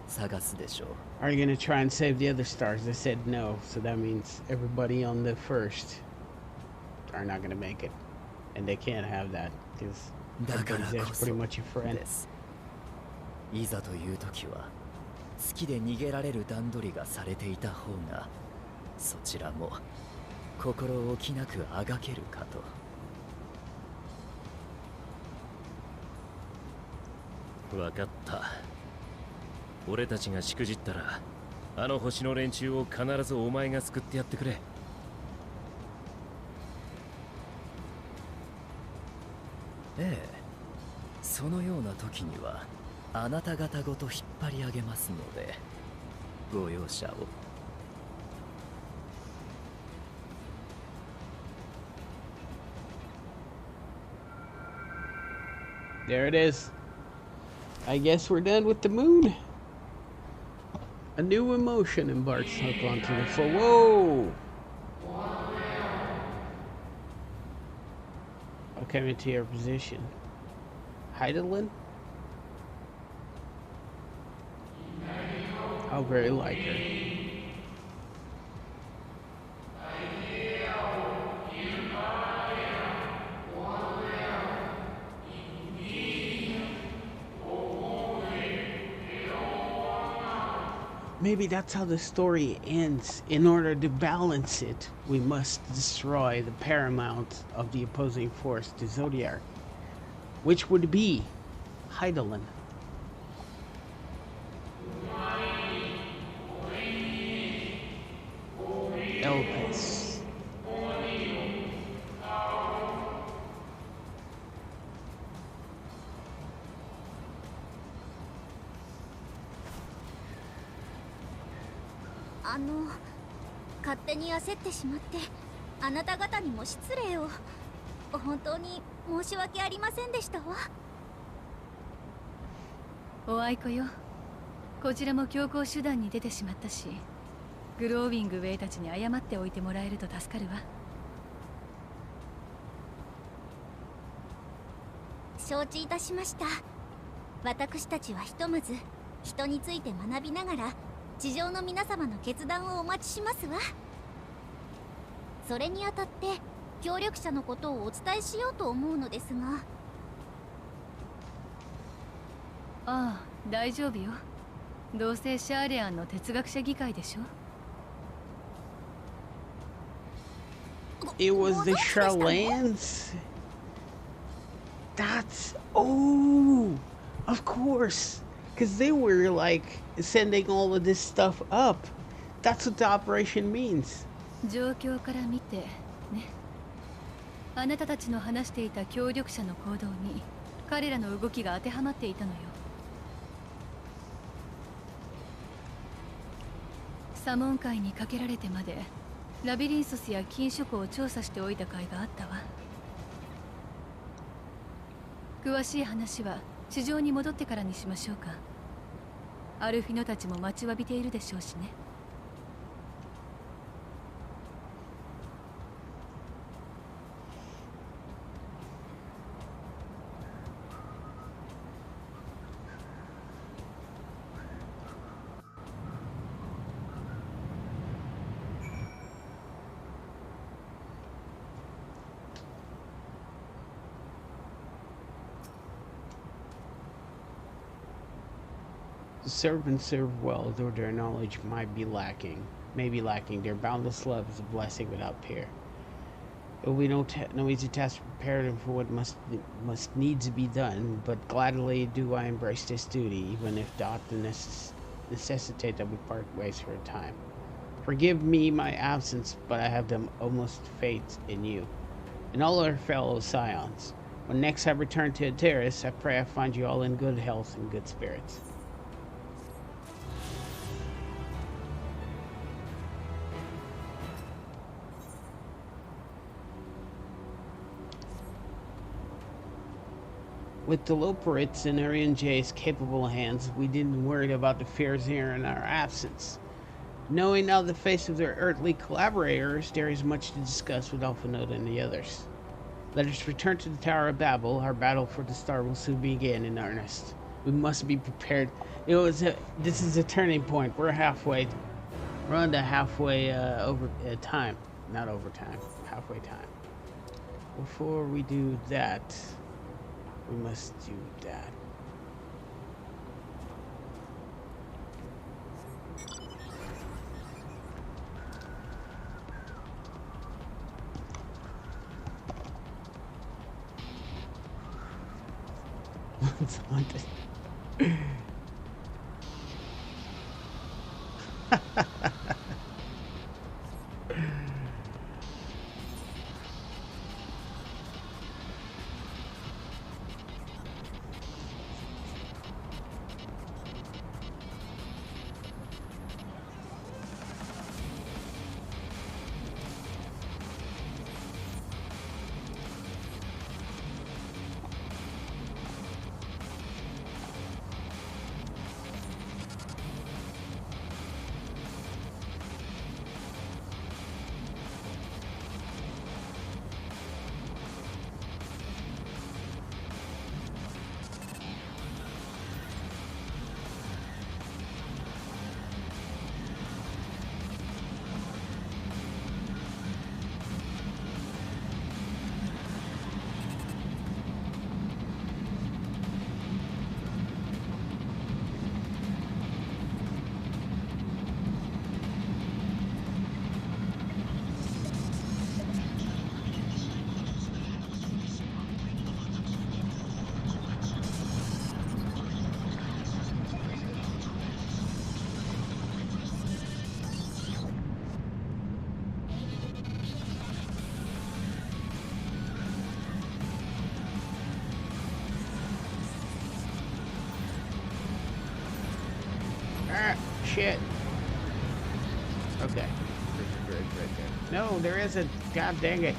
探すでしょう。Are you gonna try and save the other stars? They said no, so that means everybody on the first are not gonna make it, and they can't have that because everybody's there pretty much your friend. いざという時は月で逃げられる段取りがされていた方が、そちらも心置きなくあがけるかと。分かった。俺たちがしくじったらあの星の連中を必ずお前が救ってやってくれ。ええ、そのような時にはあなた方ごと引っ張り上げますのでご容赦を。There it is. I guess we're done with the moon. A new emotion embarks onto the floor. Whoa! I'll come into your position. Heidelin? How very like her. Maybe that's how the story ends. In order to balance it, we must destroy the paramount of the opposing force to Zodiac, which would be Heidelin. Elpis.あの、勝手に焦ってしまってあなた方にも失礼を。本当に申し訳ありませんでしたわ。おあいこよ。こちらも強行手段に出てしまったし、グローウィングウェイたちに謝っておいてもらえると助かるわ。承知いたしました。私たちはひとまず人について学びながら地上の皆様の決断をお待ちしますわ。それにあたって協力者のことをお伝えしようと思うのですが。ああ、大丈夫よ。どうせシャーレアンの哲学者議会でしょ。It was the Charlans? That's... Oh! Of course! Because they were, like, sending all of this stuff up. That's what the operation means. 状況から見て、ね。あなたたちの話していた協力者の行動に、彼らの動きが当てはまっていたのよ。サモン会にかけられてまで、ラビリンソスや禁書庫を調査しておいた甲斐があったわ。詳しい話は地上に戻ってからにしましょうか。アルフィノたちも待ちわびているでしょうしね。Serve and serve well, though their knowledge might be lacking. Their boundless love is a blessing without peer. It will be no easy task to prepare them for what must needs be done, but gladly do I embrace this duty, even if it ought to necessitate that we part ways for a time. Forgive me my absence, but I have the utmost faith in you, and all our fellow scions. When next I return to Ateris, I pray I find you all in good health and good spirits. With the Loporits and Arian Jay's capable hands, we didn't worry about the fears here in our absence. Knowing now the face of their earthly collaborators, there is much to discuss with Alphanoda and the others. Let us return to the Tower of Babel. Our battle for the star will soon begin in earnest. We must be prepared. This is a turning point. We're halfway. We're on the halfway time. Not overtime. Halfway time. Before we do that, we must do that. One's haunted. Ah, shit. Okay. There's a bridge right there. No, there isn't. God dang it.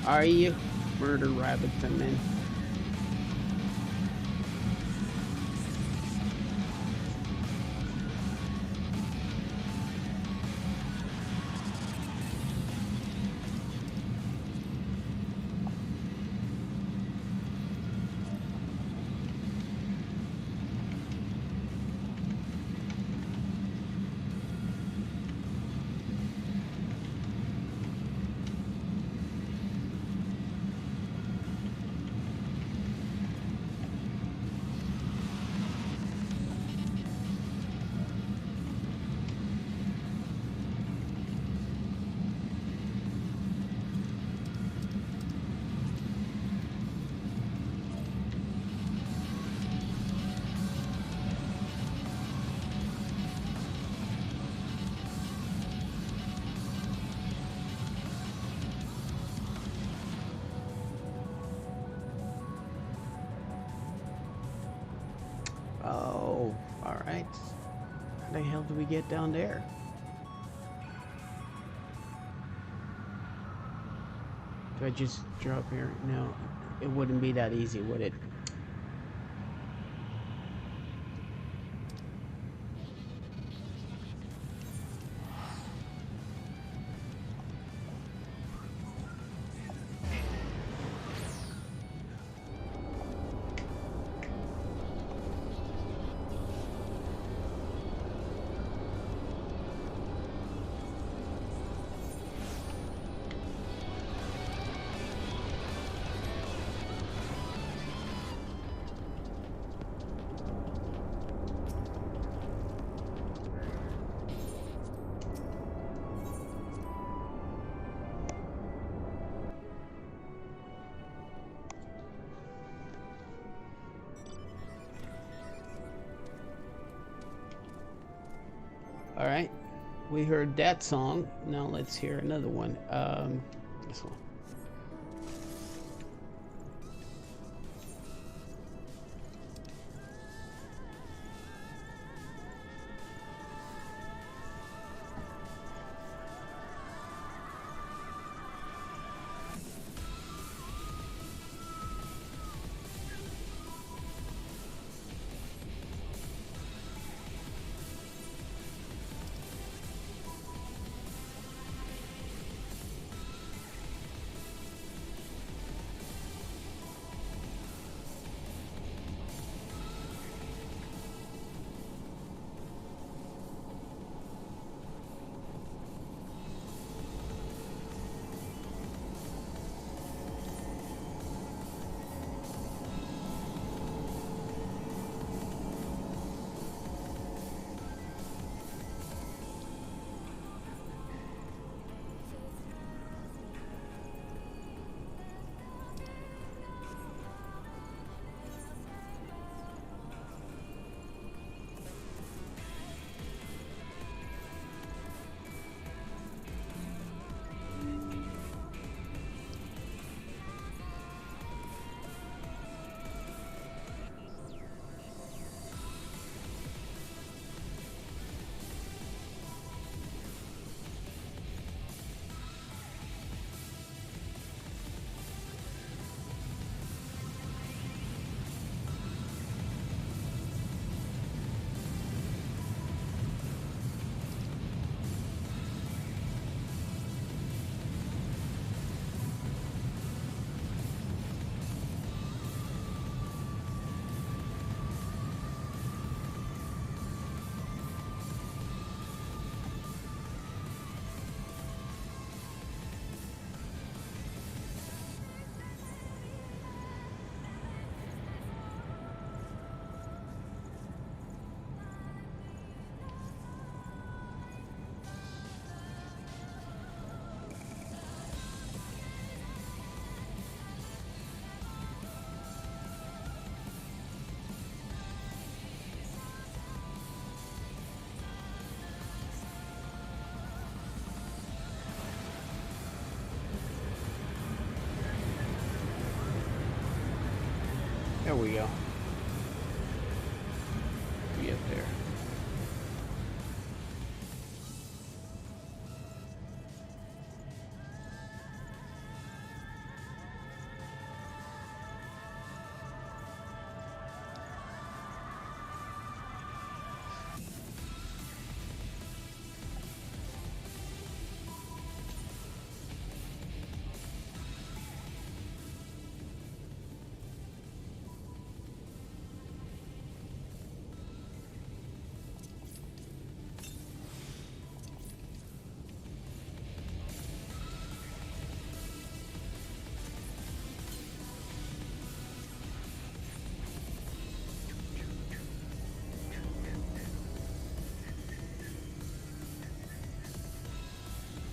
Are you? Murder rabbits and men. Oh, all right. How the hell do we get down there? Do I just drop here? No, it wouldn't be that easy, would it? All right, we heard that song. Now let's hear another one. This one. There we go. Be up there.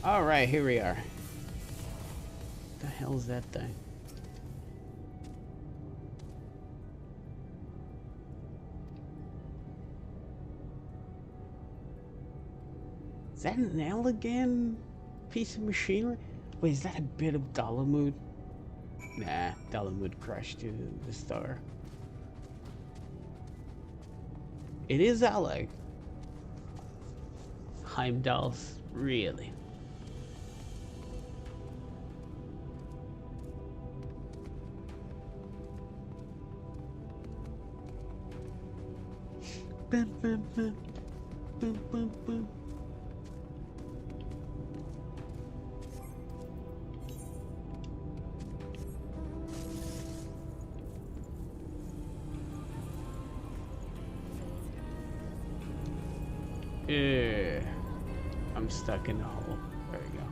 Alright, here we are. What the hell's that thing? Is that an elegant piece of machinery? Wait, is that a bit of Dalamud? Nah, Dalamud crushed to the star. It is alloy. Heimdall's, really. Bum, bum, bum. Bum, bum, bum. Yeah, I'm stuck in the hole. There we go.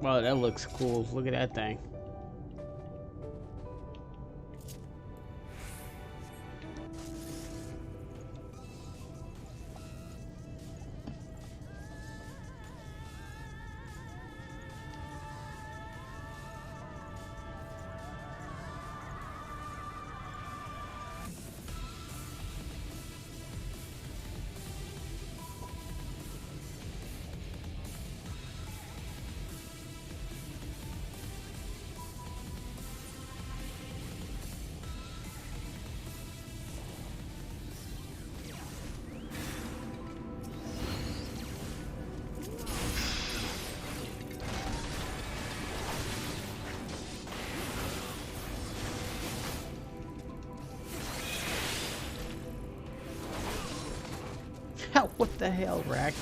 Wow, that looks cool. Look at that thing. What the hell, Rack?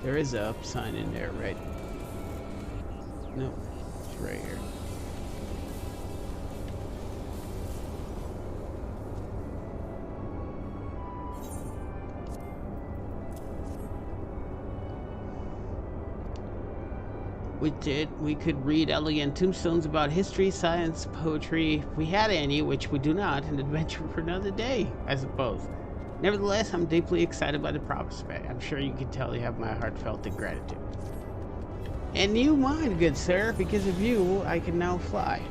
There is a up sign in there, right? Nope, it's right here. We did. We could read elegant tombstones about history, science, poetry, if we had any, which we do not, an adventure for another day, I suppose. Nevertheless, I'm deeply excited by the prospect. I'm sure you can tell you have my heartfelt gratitude. And you mine, good sir. Because of you, I can now fly.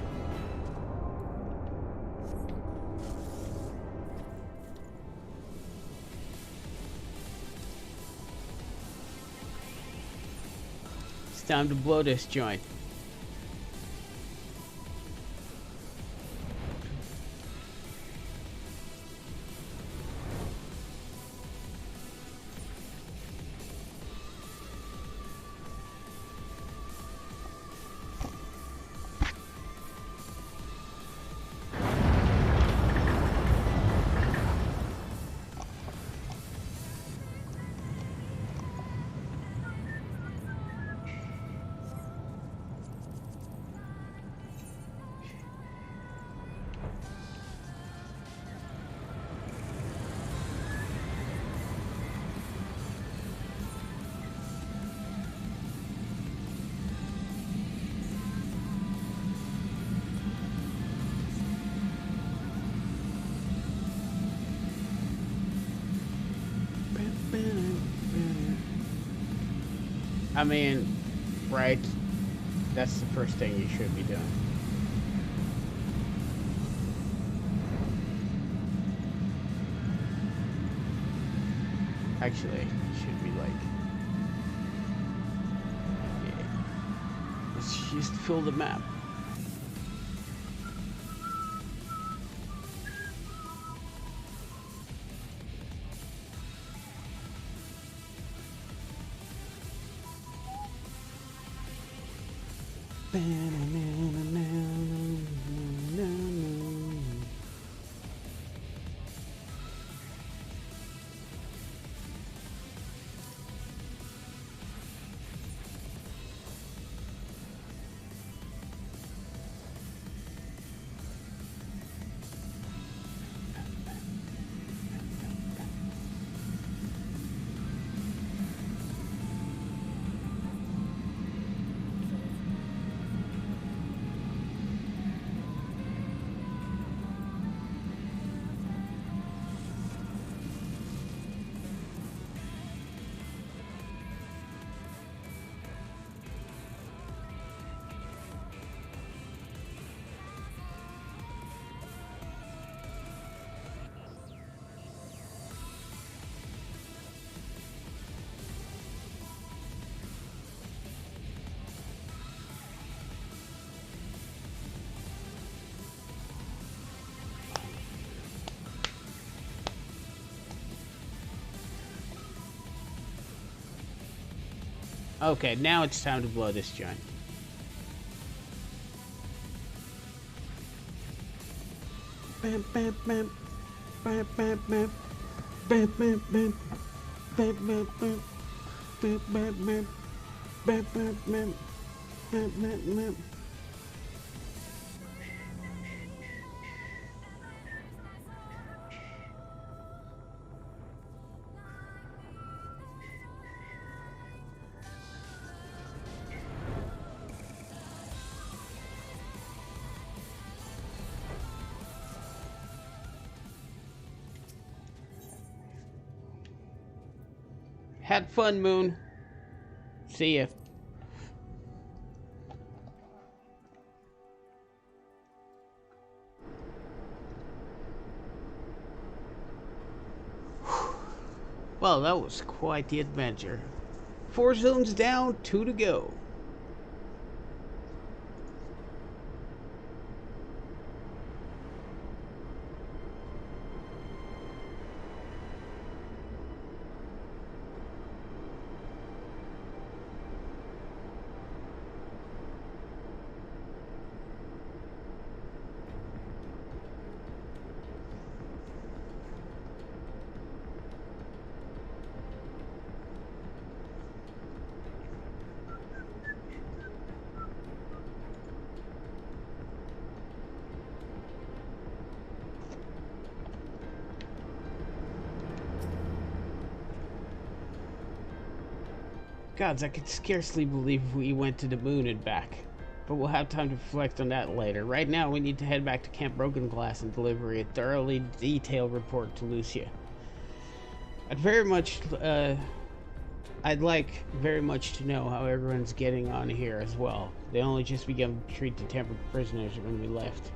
It's time to blow this joint. I mean, right? That's the first thing you should be doing. Actually, it should be like... yeah. Let's just fill the map. Okay, now it's time to blow this joint. Bam, bam, bam. Bam, bam, bam. Bam, bam, bam. Bam, bam, bam. Bam, bam, bam. Bam, bam, bam. Bam, bam, bam. Had fun, Moon. See ya. Well, that was quite the adventure. 4 zones down, 2 to go. Gods, I could scarcely believe we went to the moon and back. But we'll have time to reflect on that later. Right now, we need to head back to Camp Broken Glass and deliver a thoroughly detailed report to Lucia. I'd like very much to know how everyone's getting on here as well. They only just began to treat the tempered prisoners when we left.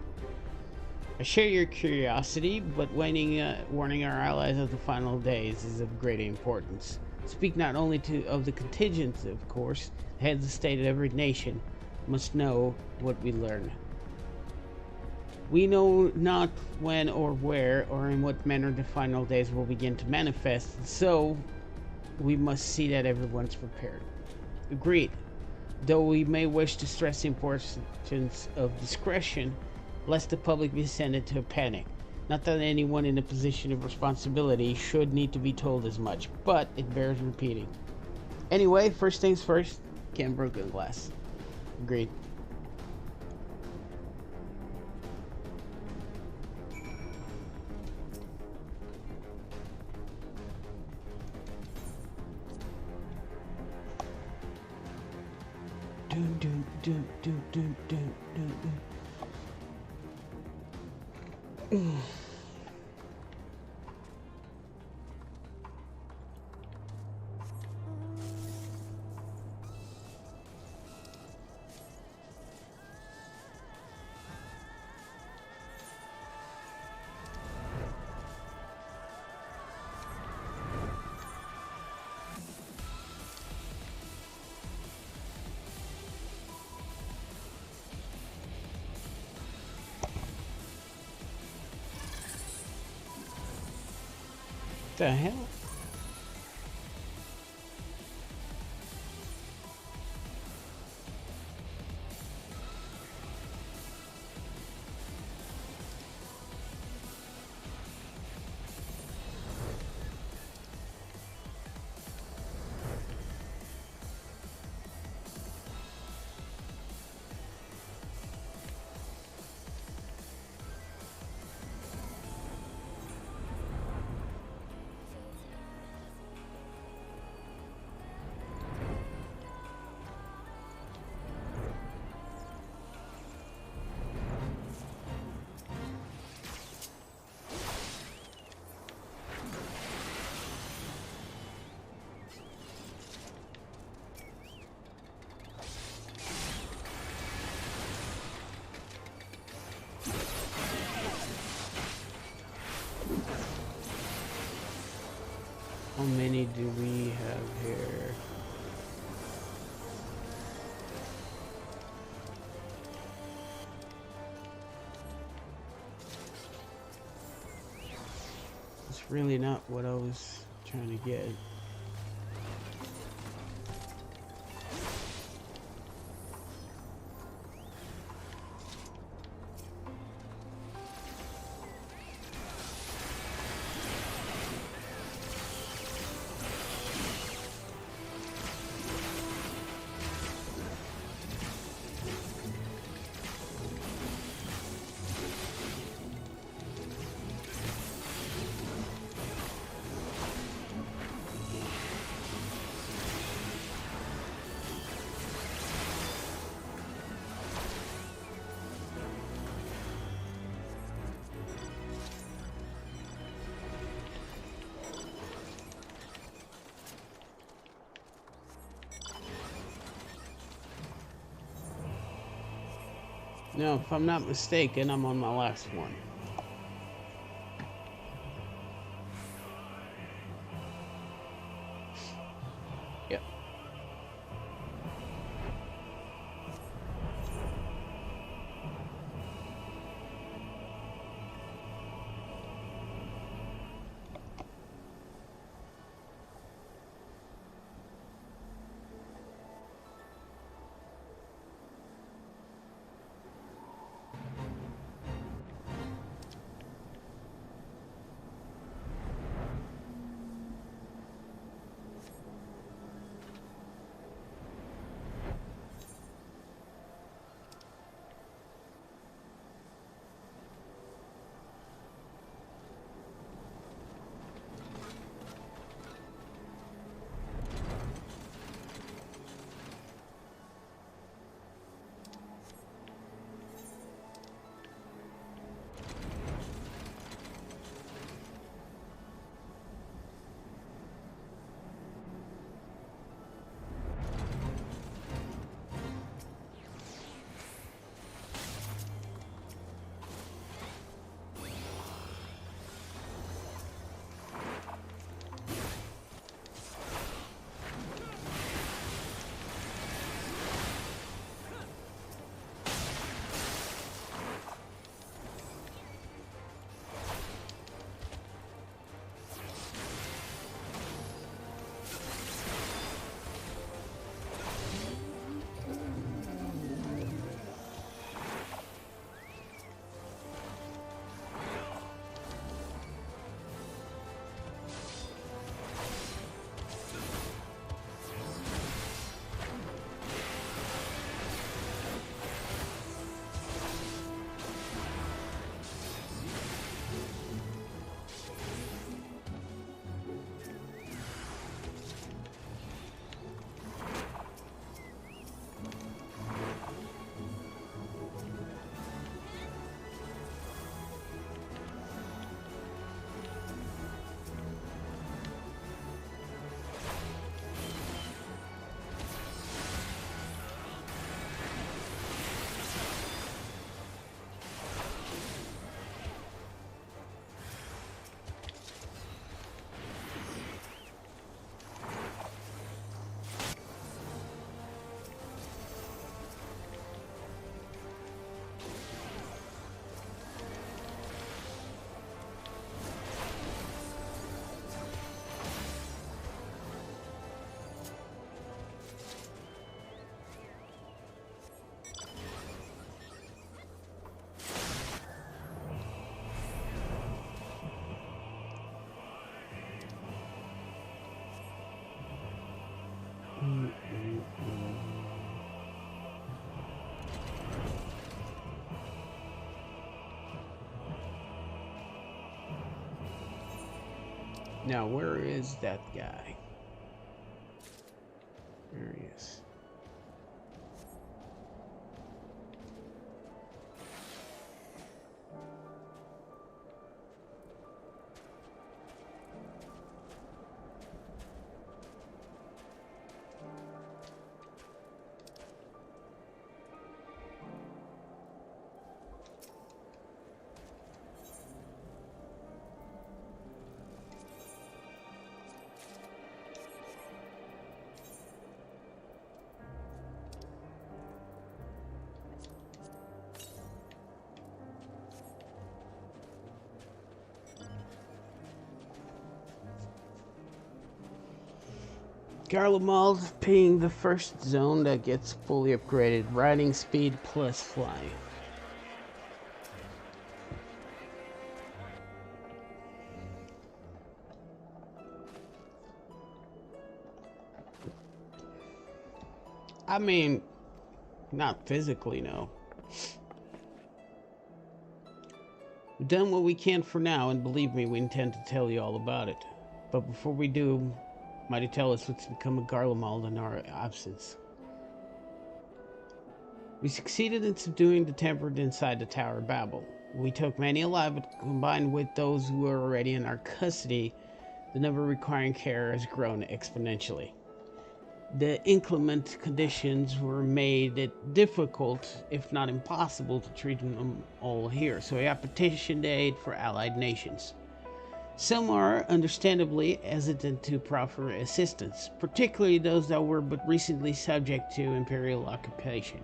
I share your curiosity, but warning our allies of the final days is of great importance. Speak not only of the contingents, of course. The heads of state of every nation must know what we learn. We know not when or where or in what manner the final days will begin to manifest, so we must see that everyone's prepared. Agreed. Though we may wish to stress the importance of discretion, lest the public be sent into a panic. Not that anyone in a position of responsibility should need to be told as much, but it bears repeating. Anyway, first things first, Camp Broken Glass. Agreed. Dun, dun, dun, dun, dun, dun, dun, dun. The hell? How many do we have here? It's really not what I was trying to get. No, if I'm not mistaken, I'm on my last one. Yep. Now, where is that guy? There he is. Garlemald being the first zone that gets fully upgraded. Riding speed plus flying. I mean, not physically, no. We've done what we can for now, and believe me, we intend to tell you all about it. But before we do, might you tell us what's become of Garlemald in our absence? We succeeded in subduing the tempered inside the Tower of Babel. We took many alive, but combined with those who were already in our custody, the number requiring care has grown exponentially. The inclement conditions were made it difficult, if not impossible, to treat them all here, so we have petitioned aid for allied nations. Some are understandably hesitant to proffer assistance, particularly those that were but recently subject to imperial occupation.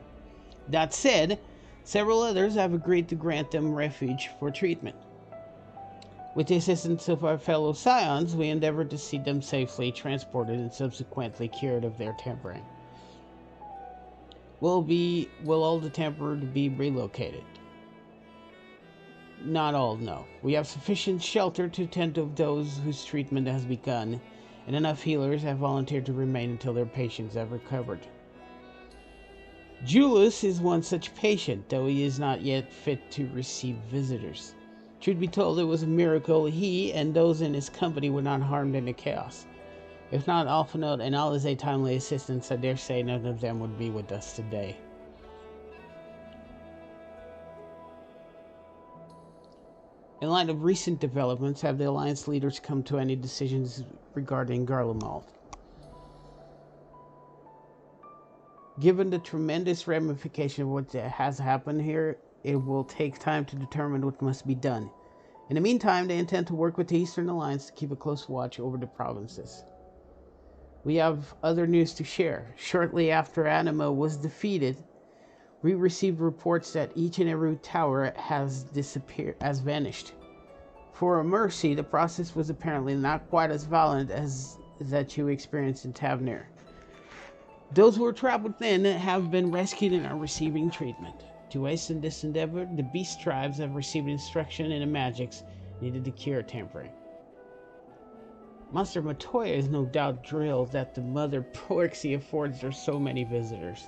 That said, several others have agreed to grant them refuge for treatment. With the assistance of our fellow scions, we endeavored to see them safely transported and subsequently cured of their tempering. Will all the tempered be relocated? Not all, no. We have sufficient shelter to tend to those whose treatment has begun, and enough healers have volunteered to remain until their patients have recovered. Julius is one such patient, though he is not yet fit to receive visitors. Truth be told, it was a miracle he and those in his company were not harmed in the chaos. If not Alphinaud and Alizé timely assistance, I dare say none of them would be with us today. In light of recent developments, have the Alliance leaders come to any decisions regarding Garlemald? Given the tremendous ramification of what has happened here, it will take time to determine what must be done. In the meantime, they intend to work with the Eastern Alliance to keep a close watch over the provinces. We have other news to share. Shortly after Anima was defeated, we received reports that each and every tower has vanished. For a mercy, the process was apparently not quite as violent as that you experienced in Tavnir. Those who were trapped within have been rescued and are receiving treatment. To hasten this endeavor, the beast tribes have received instruction in the magics needed to cure tampering. Master Matoya is no doubt thrilled that the mother Porxie affords her so many visitors.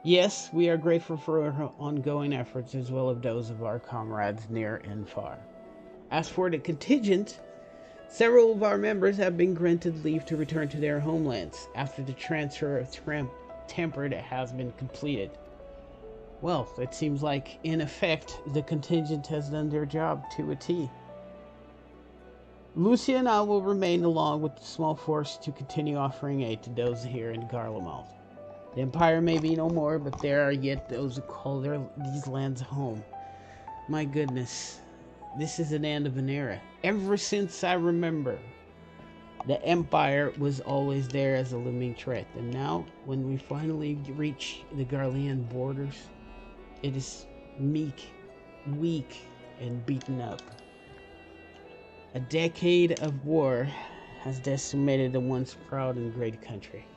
Yes, we are grateful for her ongoing efforts as well as those of our comrades near and far. As for the contingent, several of our members have been granted leave to return to their homelands after the transfer of Tempered has been completed. Well, it seems like, in effect, the contingent has done their job to a T. Lucia and I will remain along with the small force to continue offering aid to those here in Garlemald. The Empire may be no more, but there are yet those who call these lands home. My goodness, this is an end of an era. Ever since I remember, the Empire was always there as a looming threat, and now, when we finally reach the Garlean borders, it is meek, weak, and beaten up. A decade of war has decimated the once proud and great country.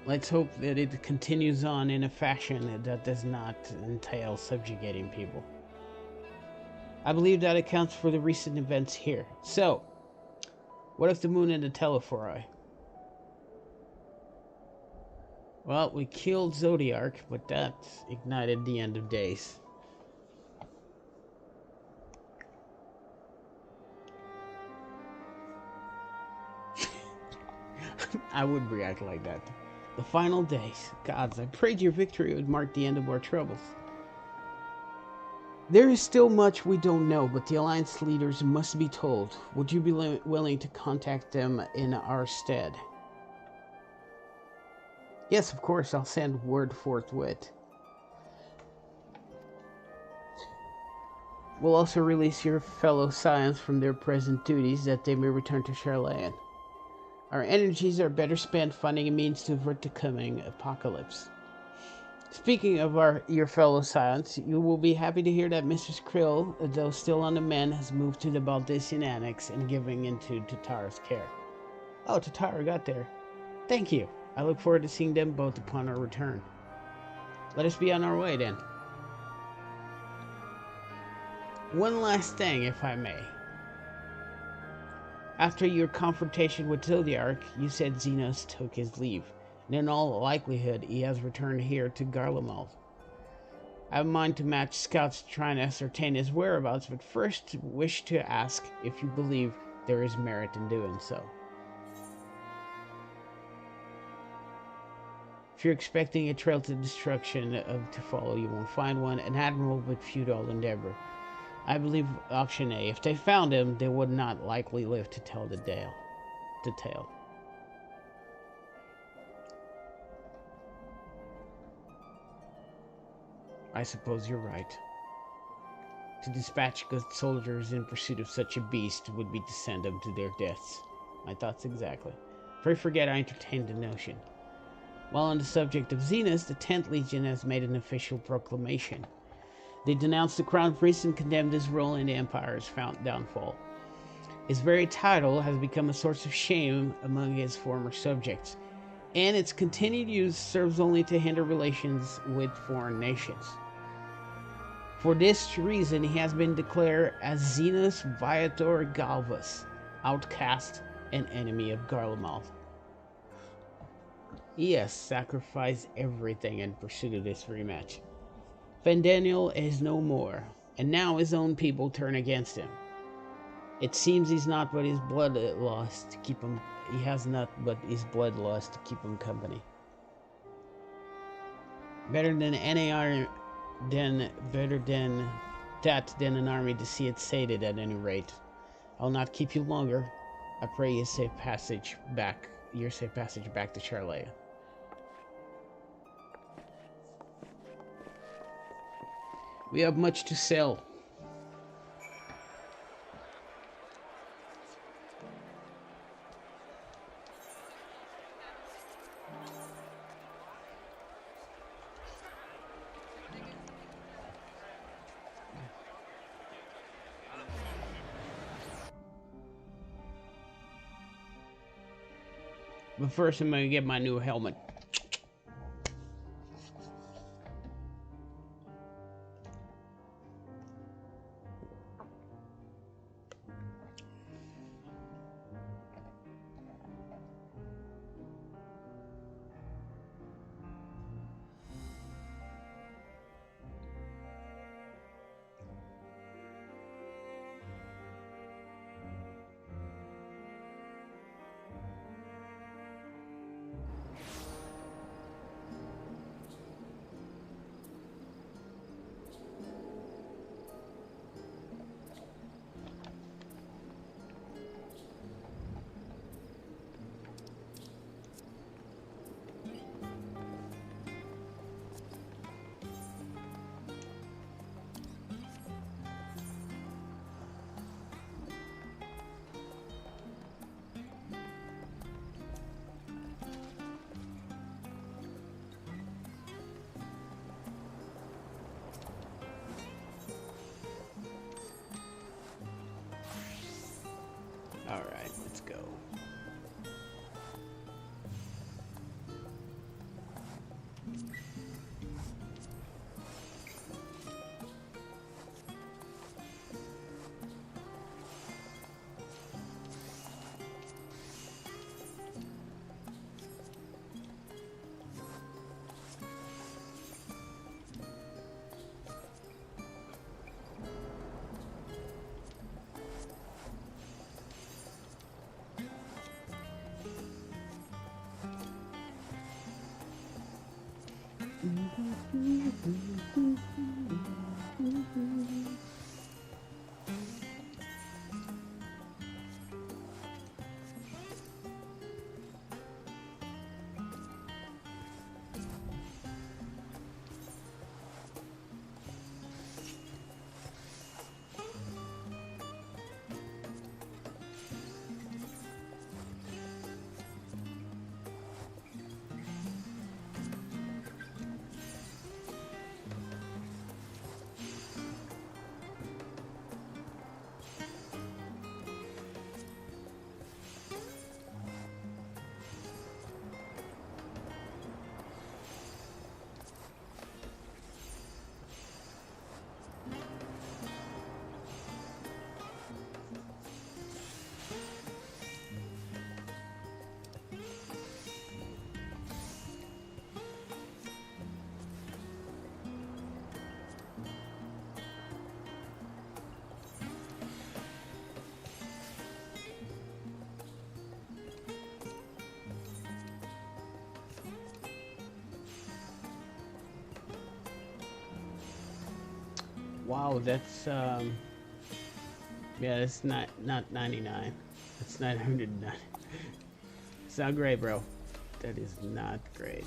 Let's hope that it continues on in a fashion that does not entail subjugating people. I believe that accounts for the recent events here. So, what of the moon and the Telephori? Well, we killed Zodiarch, but that ignited the end of days. I would react like that. The final days. Gods, I prayed your victory would mark the end of our troubles. There is still much we don't know, but the Alliance leaders must be told. Would you be willing to contact them in our stead? Yes, of course, I'll send word forthwith. We'll also release your fellow Scions from their present duties that they may return to Charlayan. Our energies are better spent finding a means to avert the coming apocalypse. Speaking of your fellow Scions, you will be happy to hear that Mrs. Krill, though still on the mend, has moved to the Baldician Annex and giving into Tatara's care. Oh, Tatara got there. Thank you. I look forward to seeing them both upon our return. Let us be on our way then. One last thing, if I may. After your confrontation with Tildiarch, you said Xenos took his leave, and in all likelihood he has returned here to Garlemald. I have a mind to match scouts to try and ascertain his whereabouts, but first wish to ask if you believe there is merit in doing so. If you're expecting a trail to destruction to follow, you won't find one, an admirable but futile endeavor. I believe option A. If they found him, they would not likely live to tell the tale. I suppose you're right. To dispatch good soldiers in pursuit of such a beast would be to send them to their deaths. My thoughts exactly. Pray forget I entertained the notion. While on the subject of Xenos, the 10th Legion has made an official proclamation. They denounced the Crown Prince and condemned his role in the Empire's downfall. His very title has become a source of shame among his former subjects, and its continued use serves only to hinder relations with foreign nations. For this reason, he has been declared as Xenos Viator Galvus, outcast and enemy of Garlemald. He has sacrificed everything in pursuit of this rematch. Fendaniel is no more, and now his own people turn against him. It seems he's not but his blood lost to keep him. He has not but his blood lost to keep him company. Better than than an army to see it sated at any rate. I'll not keep you longer. I pray your safe passage back to Charlayan. We have much to sell. But first I'm gonna get my new helmet. Alright, let's go. Wow, that's yeah, that's not 99. That's 909. It's not great, bro. That is not great.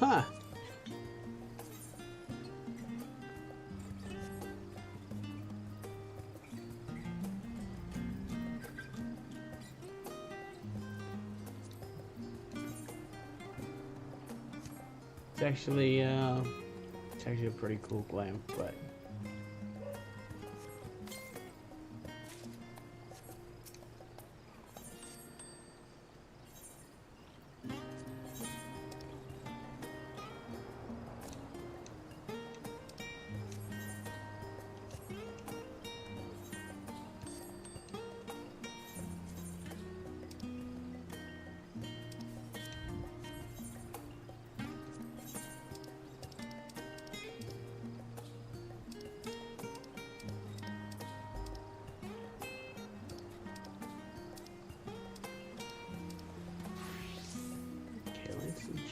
Huh. It's actually a pretty cool glam, but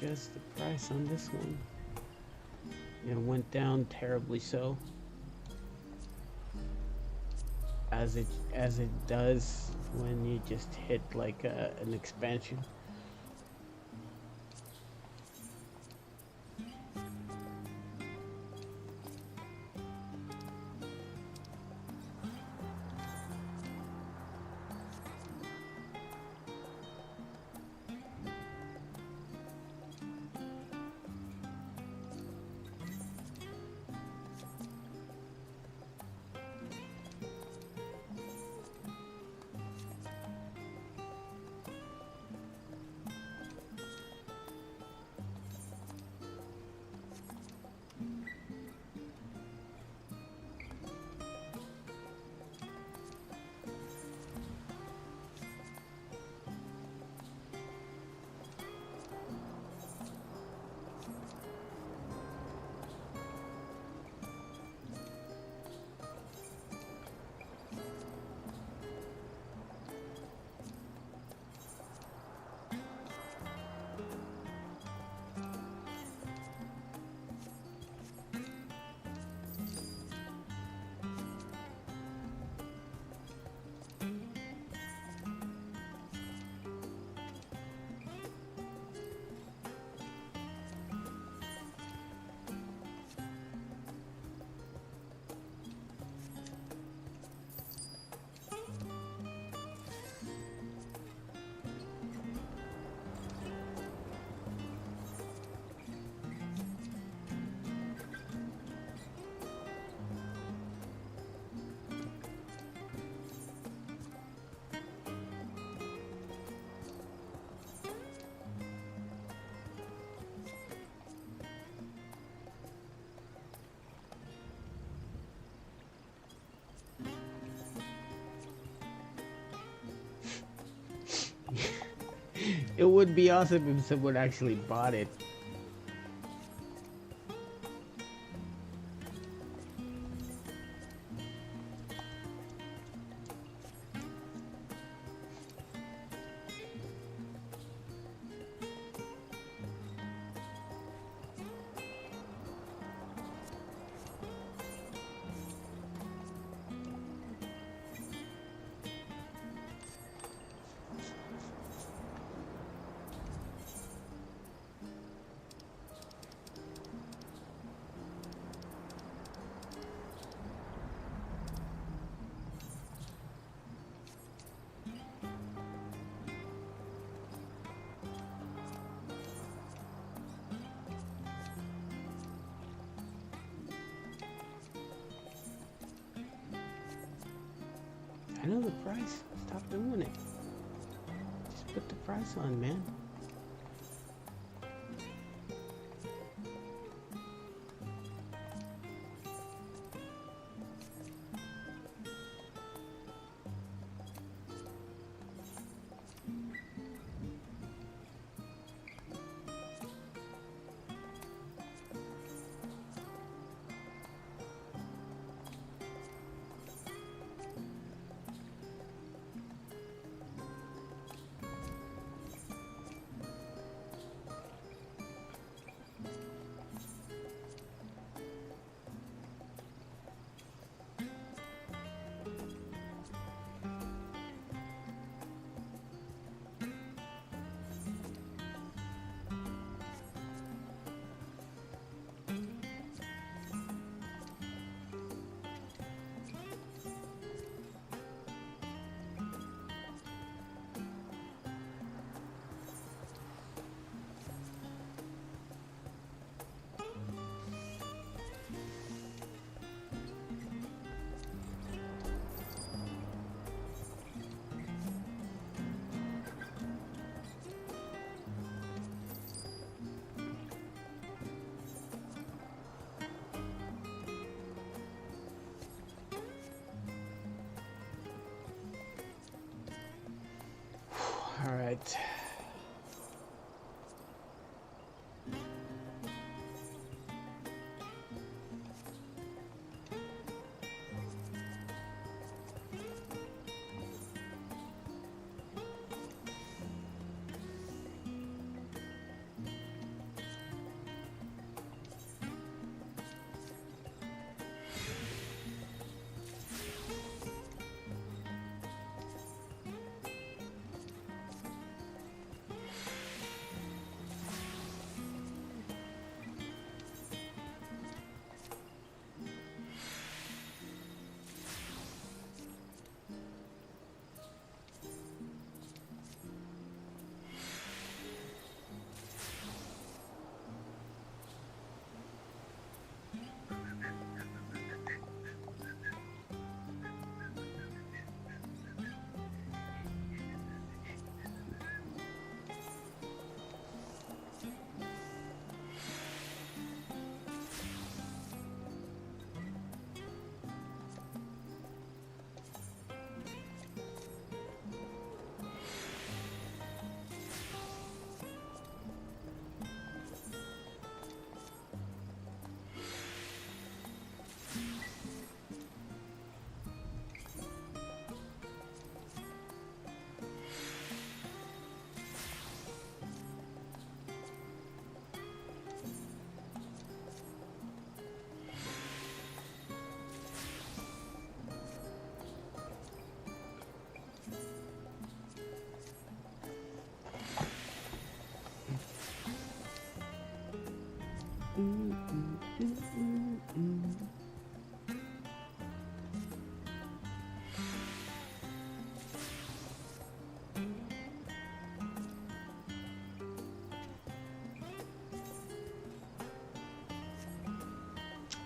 adjust the price on this one. It went down terribly so. As it does when you just hit like an expansion. would be awesome if someone actually bought it. I know the price. Stop doing it. Just put the price on, man. All right.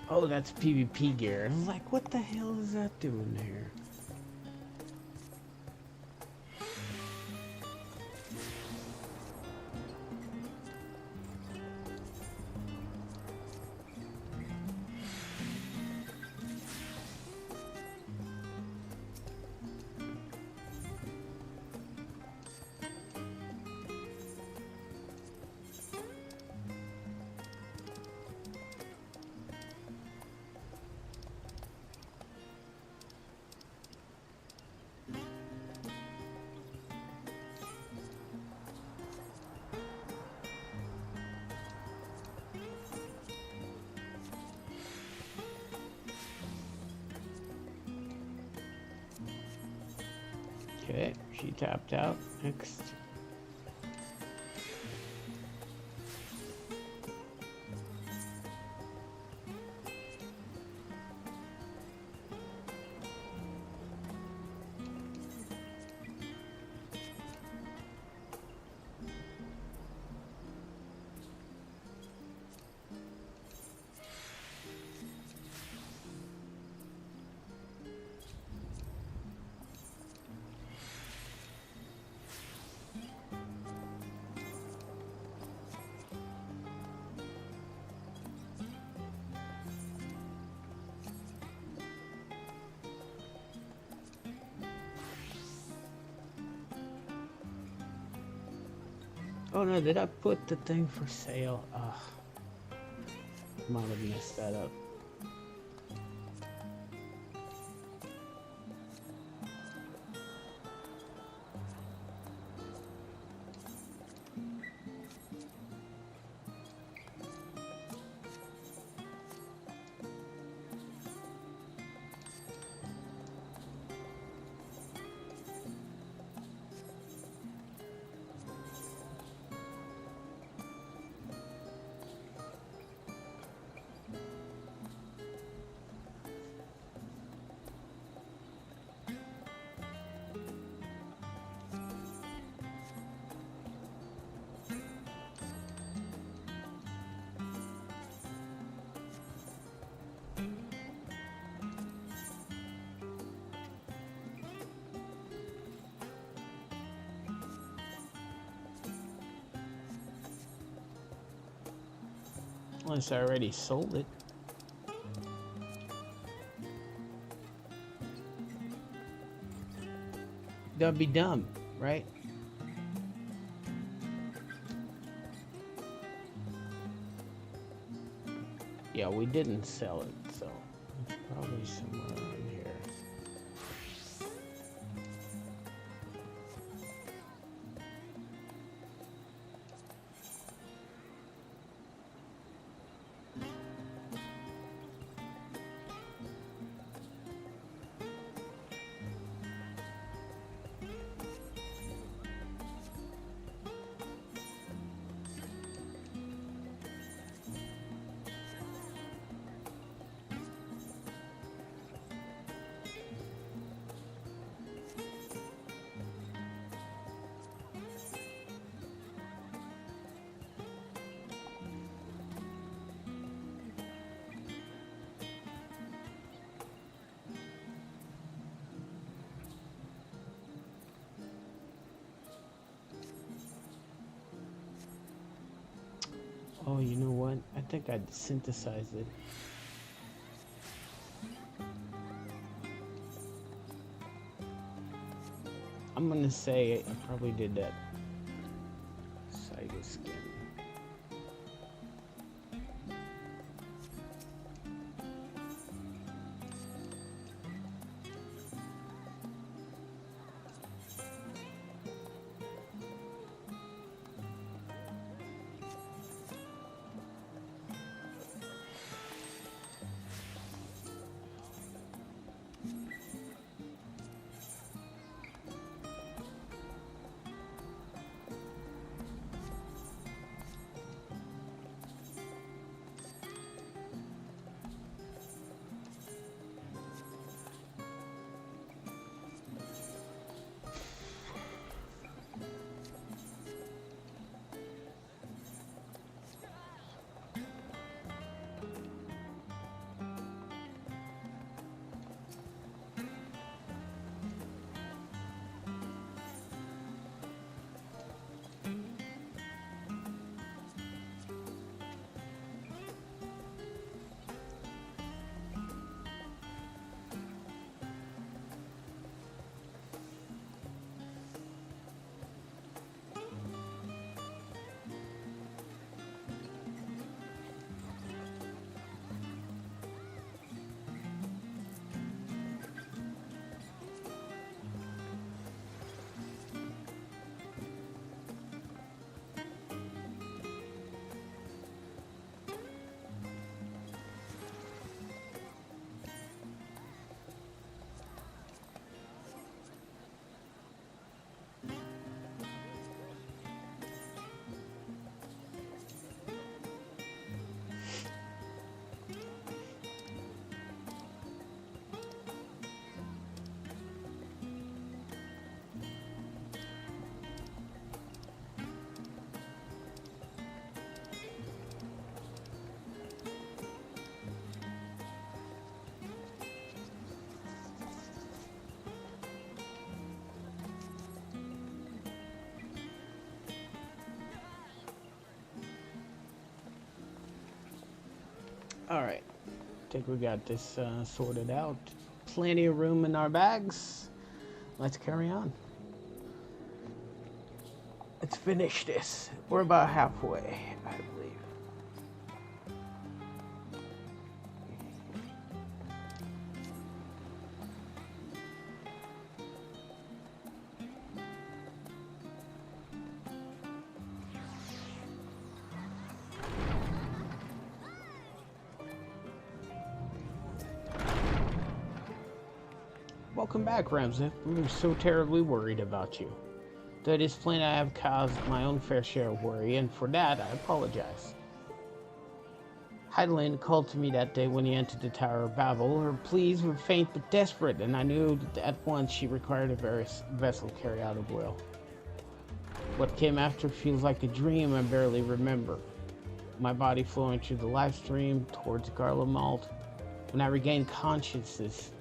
Oh, that's PvP gear. I'm like, what the hell is that doing there? Okay, she tapped out. Next. Oh no, did I put the thing for sale? Might have messed that up. Unless I already sold it. That'd be dumb, right? Yeah, we didn't sell it, so it's probably somewhere around here. Oh, you know what? I think I synthesized it. I'm gonna say I probably did that. Cyber skin. Alright. I think we got this sorted out. Plenty of room in our bags. Let's carry on. Let's finish this. We're about halfway, I believe. Welcome back, Ramsey. We were so terribly worried about you. Though it is plain I have caused my own fair share of worry, and for that I apologize. Heidelin called to me that day when he entered the Tower of Babel. Her pleas were faint but desperate, and I knew that at once she required a vessel to carry out her will. What came after feels like a dream I barely remember. My body flowing through the life stream towards Garlemald. When I regained consciousness,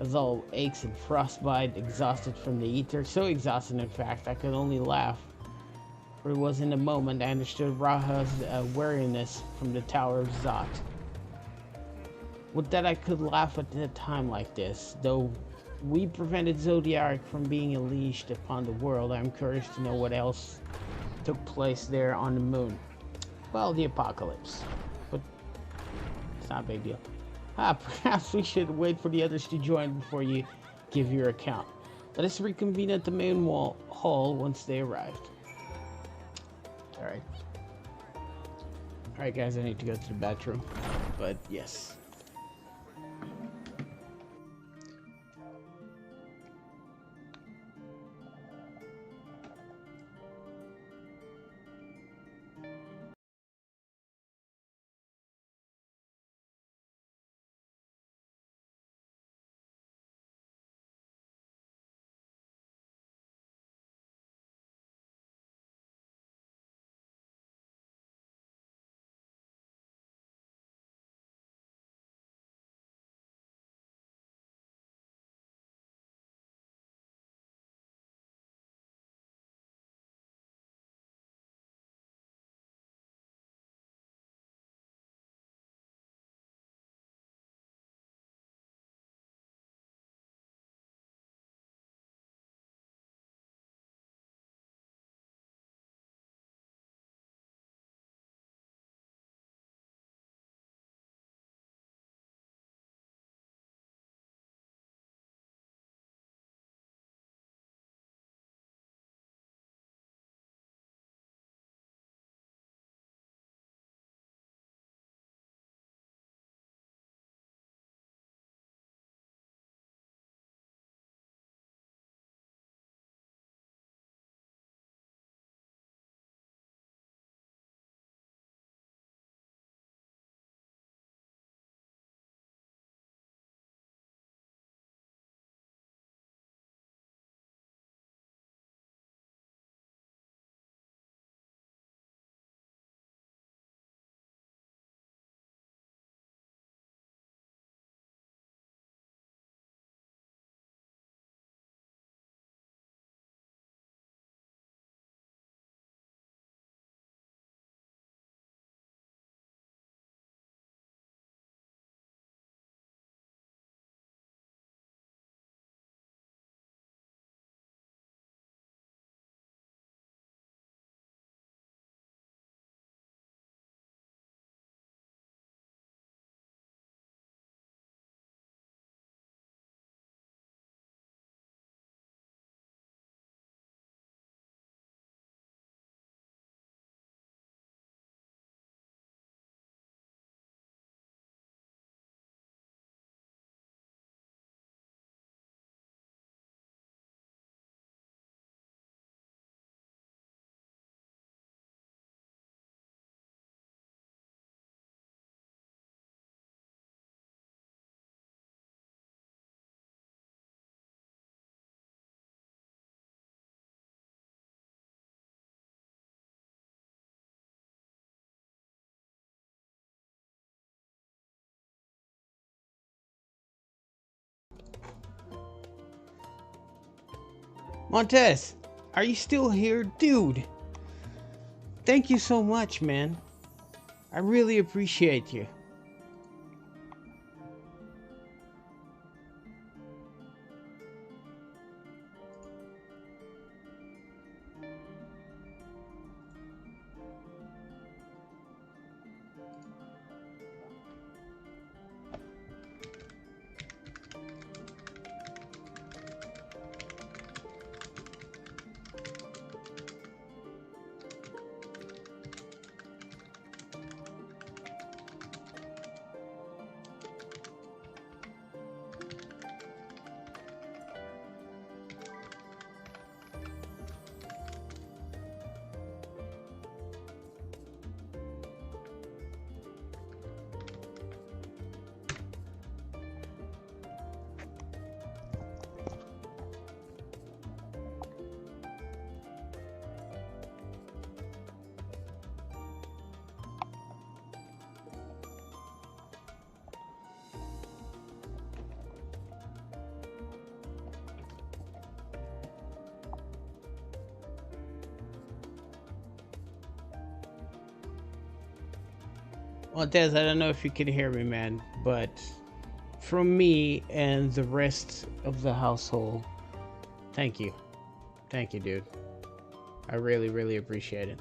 as all aches and frostbite, exhausted from the ether, so exhausted in fact I could only laugh. For it was in the moment I understood Raha's wariness from the Tower of Zot. Would that I could laugh at a time like this. Though we prevented Zodiac from being unleashed upon the world, I am curious to know what else took place there on the moon. Well, the apocalypse. But it's not a big deal. Perhaps we should wait for the others to join before you give your account. Let us reconvene at the main hall once they arrived. Alright. Alright guys, I need to go to the bathroom. But yes. Montez, are you still here? Dude, thank you so much, man. I really appreciate you. Well, Des, I don't know if you can hear me, man, but from me and the rest of the household, thank you. Thank you, dude. I really, really appreciate it.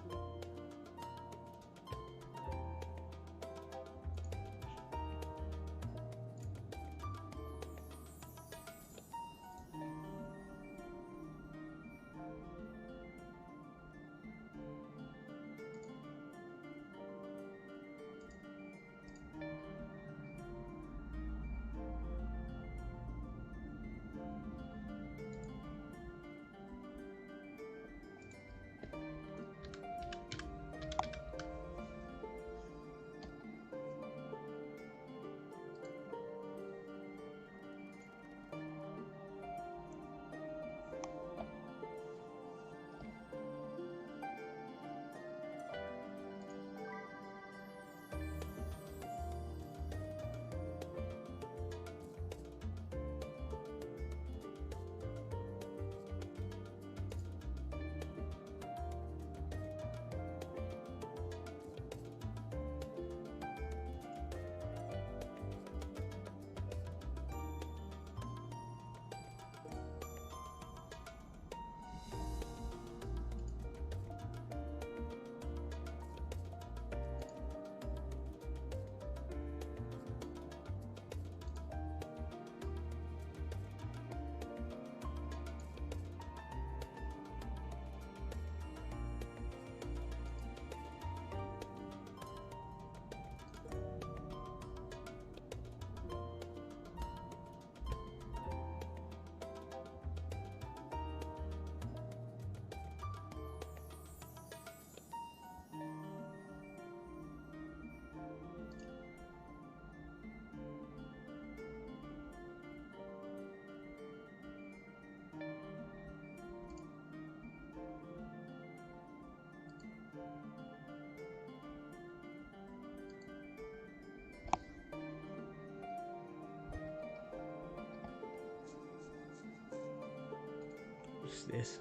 What's this?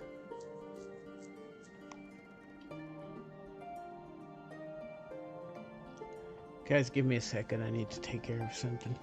Guys, give me a second. I need to take care of something.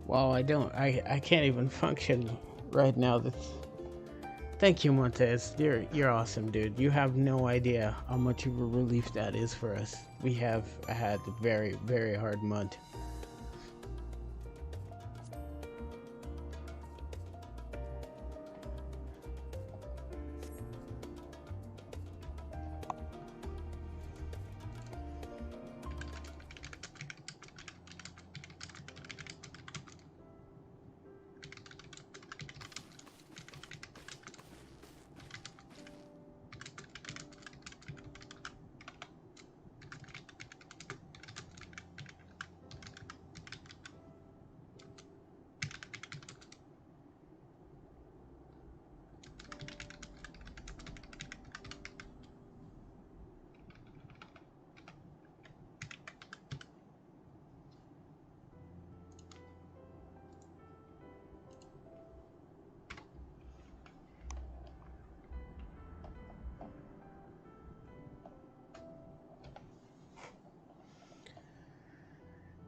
Well, I can't even function right now. Thank you, Montez. You're awesome, dude. You have no idea how much of a relief that is for us. We have had a very, very hard month.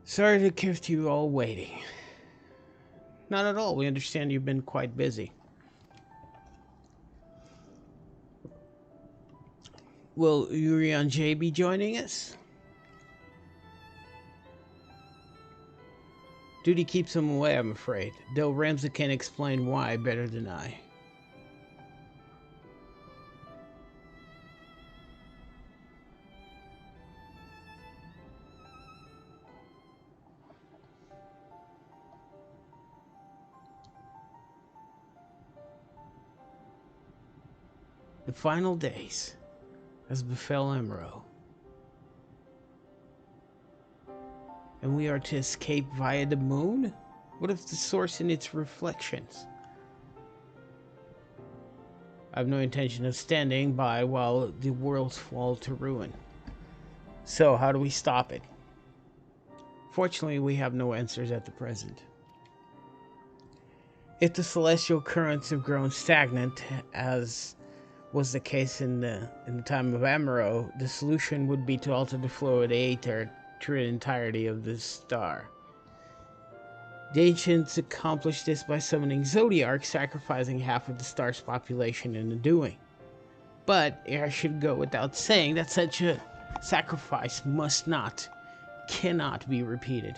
Sorry to keep you all waiting. Not at all. We understand you've been quite busy. Will Urian J be joining us? Duty keeps him away, I'm afraid, though Ramsey can explain why better than I. The final days, as befell Emerald. And we are to escape via the moon? What if the source in its reflections? I have no intention of standing by while the worlds fall to ruin. So, how do we stop it? Fortunately, we have no answers at the present. If the celestial currents have grown stagnant, as was the case in the time of Amaro, the solution would be to alter the flow of the aether through the entirety of the star. The ancients accomplished this by summoning Zodiac, sacrificing half of the star's population in the doing. But it should go without saying that such a sacrifice cannot be repeated.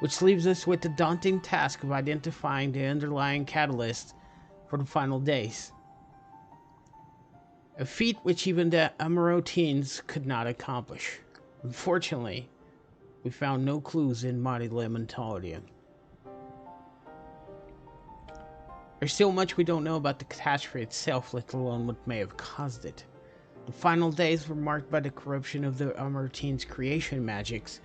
Which leaves us with the daunting task of identifying the underlying catalyst for the final days. A feat which even the Amaroteans could not accomplish. Unfortunately, we found no clues in Mighty Lamentalian. There's still much we don't know about the catastrophe itself, let alone what may have caused it. The final days were marked by the corruption of the Amaroteans' creation magics,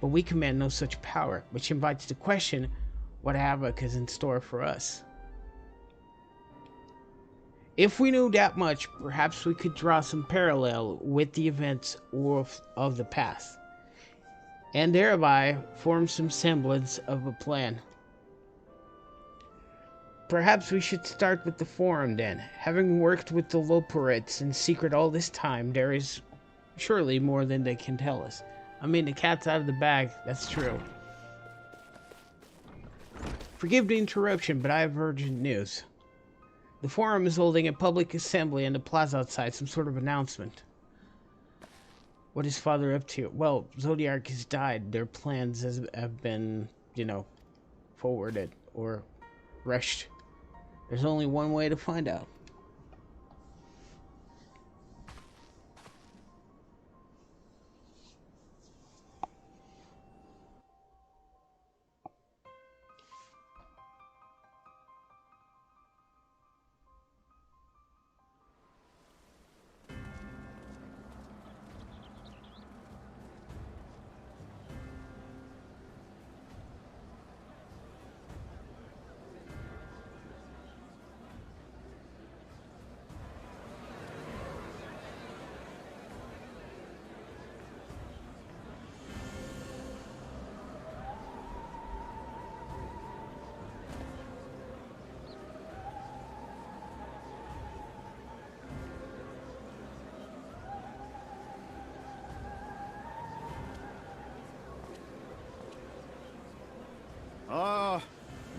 but we command no such power, which invites the question what havoc is in store for us. If we knew that much, perhaps we could draw some parallel with the events of the past, and thereby form some semblance of a plan. Perhaps we should start with the Forum then. Having worked with the Loperites in secret all this time, there is surely more than they can tell us. I mean, the cat's out of the bag, that's true. Forgive the interruption, but I have urgent news. The Forum is holding a public assembly in the plaza outside, some sort of announcement. What is Father up to? Well, Zodiac has died. Their plans have been, forwarded or rushed. There's only one way to find out.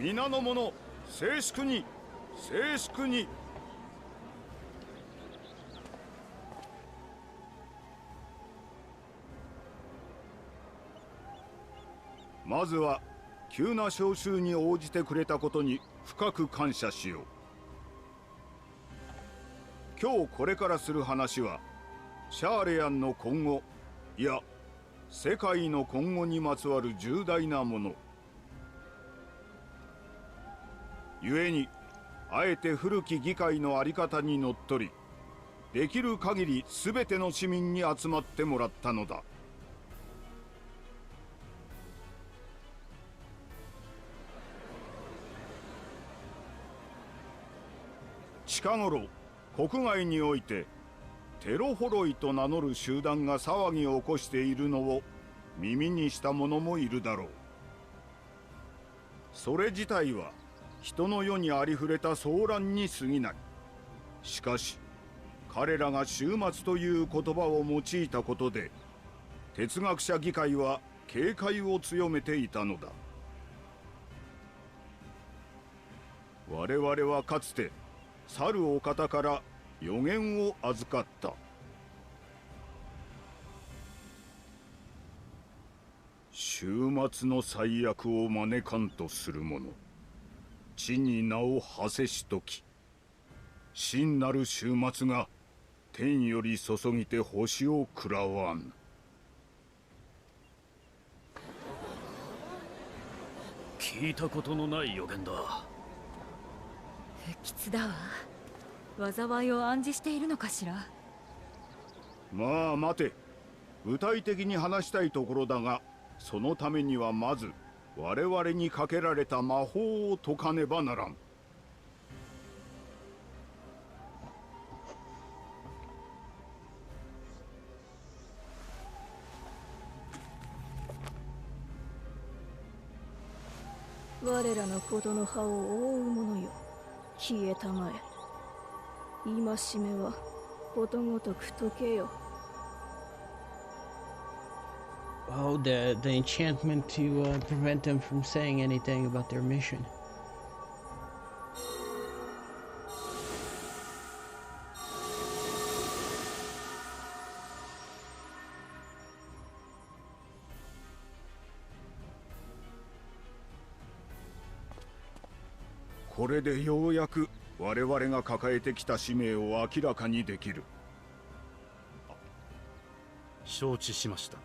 皆の者、静粛に、静粛に。まずは急な招集に応じてくれたことに深く感謝しよう。今日これからする話はシャーレヤンの今後、いや世界の今後にまつわる重大なもの。故にあえて古き議会の在り方にのっとり、できる限り全ての市民に集まってもらったのだ。近頃国外においてテロホロイと名乗る集団が騒ぎを起こしているのを耳にした者もいるだろう。それ自体は人の世にありふれた騒乱に過ぎない。しかし彼らが終末という言葉を用いたことで哲学者議会は警戒を強めていたのだ。我々はかつて去るお方から予言を預かった。終末の最悪を招かんとする者、地に名を馳せしとき、真なる終末が天より注ぎて星を食らわん。聞いたことのない予言だ。不吉だわ。災いを暗示しているのかしら。まあ待て、具体的に話したいところだが、そのためにはまず我々にかけられた魔法を解かねばならん。我らのことの葉を覆うものよ、消えたまえ。戒めはことごとく解けよ。Oh, the enchantment to prevent them from saying anything about their mission. これでようやく我々が抱えてきた使命を明らかにできる。承知しました。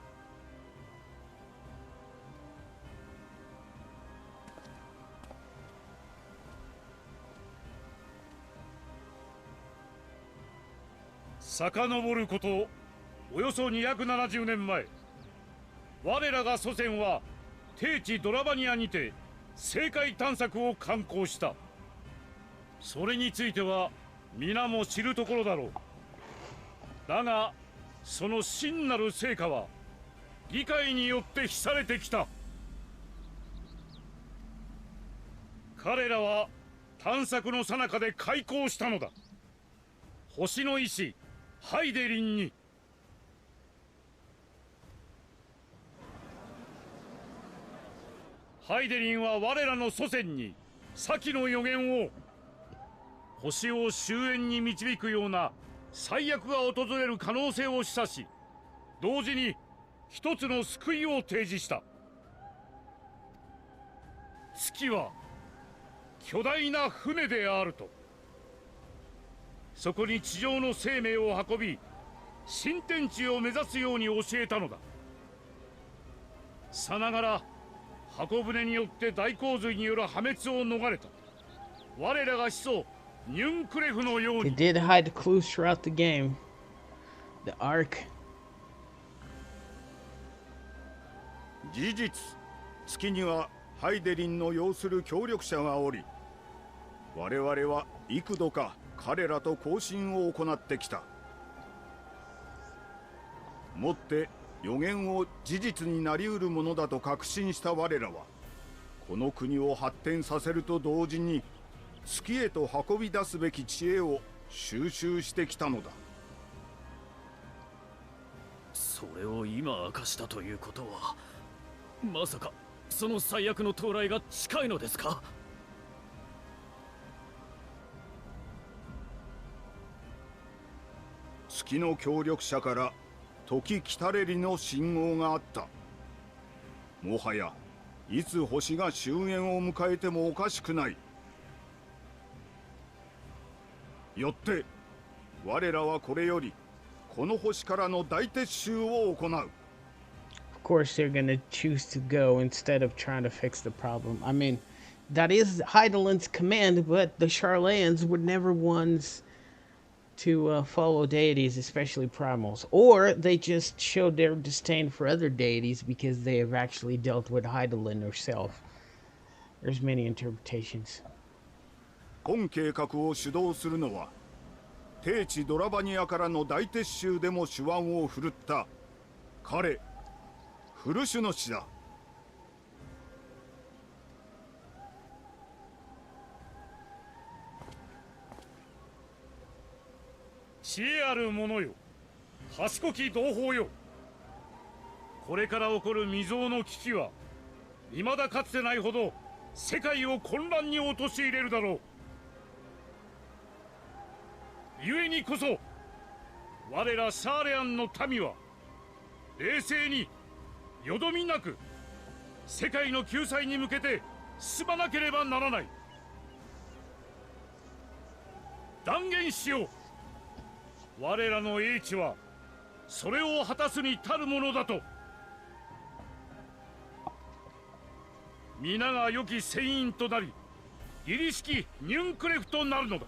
遡ることおよそ270年前、我らが祖先は低地ドラバニアにて政界探索を敢行した。それについては皆も知るところだろう。だがその真なる成果は議会によって秘されてきた。彼らは探索の最中で開口したのだ。星の医師ハイデリンに。ハイデリンは我らの祖先に先の予言を、星を終焉に導くような最悪が訪れる可能性を示唆し、同時に一つの救いを提示した。月は巨大な船であると。そこに地上の生命を運び、新天地を目指すように教えたのだ。さながら箱舟によって大洪水による破滅を逃れた我らが始祖ニュンクレフのように。 They did hide the clues throughout the game. The Ark. 事実、月にはハイデリンの要する協力者がおり、我々は幾度か彼らと交信を行ってきた。もって予言を事実になりうるものだと確信した我らは、この国を発展させると同時に月へと運び出すべき知恵を収集してきたのだ。それを今明かしたということは、まさかその最悪の到来が近いのですか？月の協力者から時来たれりの信号があった。もはやいつ星が終焉を迎えてもおかしくない。よって我らはこれよりこの星からの大撤収を行う。Of course, they're gonna choose to go instead of trying to fix the problem. I mean, that is Heidelin's command, but the Charlayans were never ones to follow deities, especially primals. Or they just showed their disdain for other deities because they have actually dealt with Heidelin herself. There's many interpretations. 本計画を主導するのは低地ドラバニアからの大撤収でも手腕を振るった彼フルシュの死だ。知恵ある者よ、賢き同胞よ。これから起こる未曾有の危機は未だかつてないほど世界を混乱に陥れるだろう。故にこそ我らシャーレアンの民は冷静によどみなく世界の救済に向けて進まなければならない。断言しよう。我らの英知はそれを果たすに足るものだと。皆が良き船員となり凛々しきニュンクレフとなるのだ。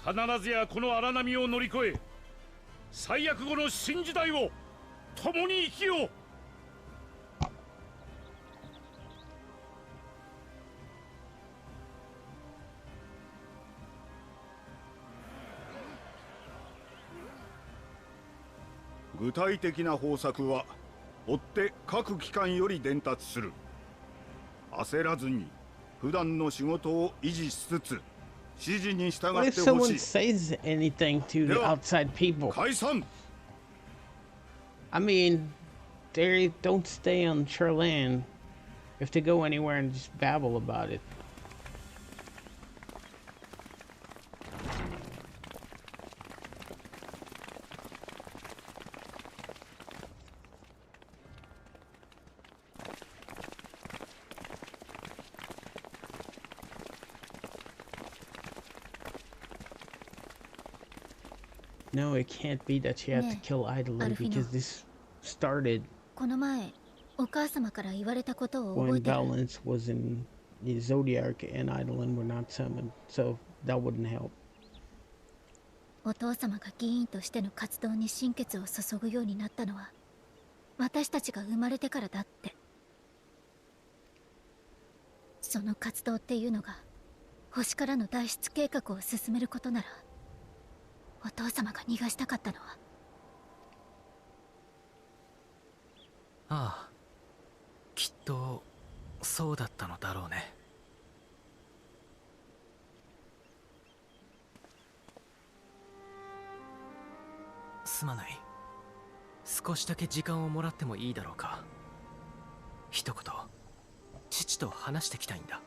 必ずやこの荒波を乗り越え最悪後の新時代を共に生きよう。具体的な方策は追って各機関より伝達する。焦らずに普段の仕事を維持しつつ指示に従 What っ if てほ someone しい。 says anything to the outside people? 解散。 I mean, they don't stay on Charlan if they go anywhere and just babble about it. No, it can't be that she had to kill Idolin because this started この前お母様から言われたことを覚 when えてる？ Balance was in the Zodiac and Idolin were not summoned, so that wouldn't help. お父様が議員としての活動に心血を注ぐようになったのは私たちが生まれてからだって。その活動っていうのが星からの脱出計画を進めることならお父様が逃がしたかったのは。ああ、きっとそうだったのだろうね。すまない。少しだけ時間をもらってもいいだろうか。一言父と話してきたいんだ。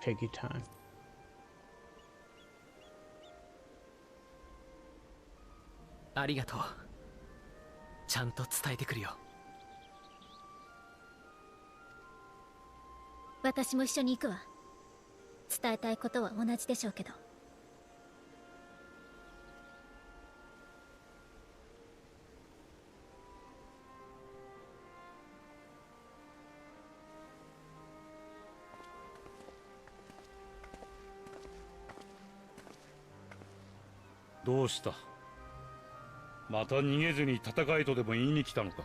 Take your time. ありがとう。ちゃんと伝えてくるよ。私も一緒に行くわ。伝えたいことは同じでしょうけど。どうした？また逃げずに戦えとでも言いに来たのか？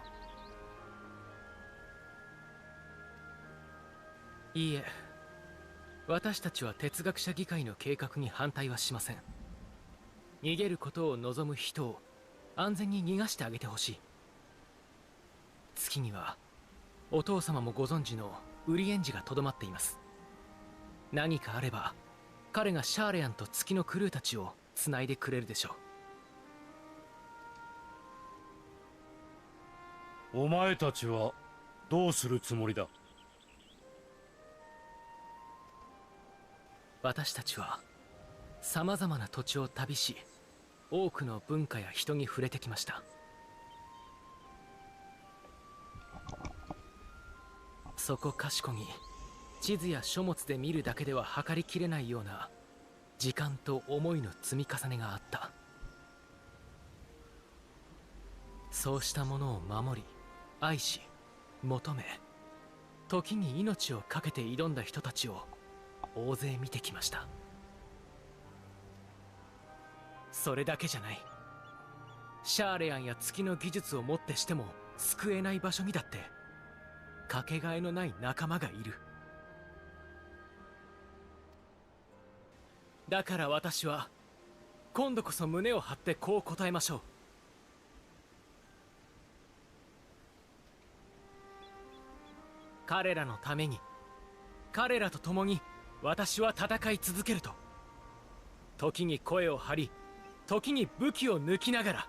いいえ、私たちは哲学者議会の計画に反対はしません。逃げることを望む人を安全に逃がしてあげてほしい。月にはお父様もご存知のウリエンジがとどまっています。何かあれば彼がシャーレアンと月のクルーたちをつないでくれるでしょう。お前たちはどうするつもりだ？私たちはさまざまな土地を旅し、多くの文化や人に触れてきました。そこかしこに地図や書物で見るだけでは測りきれないような時間と思いの積み重ねがあった。そうしたものを守り、愛し、求め、時に命を懸けて挑んだ人たちを大勢見てきました。それだけじゃない。シャーレアンや月の技術をもってしても救えない場所にだってかけがえのない仲間がいる。だから私は今度こそ胸を張ってこう答えましょう。彼らのために、彼らと共に私は戦い続けると。時に声を張り、時に武器を抜きながら。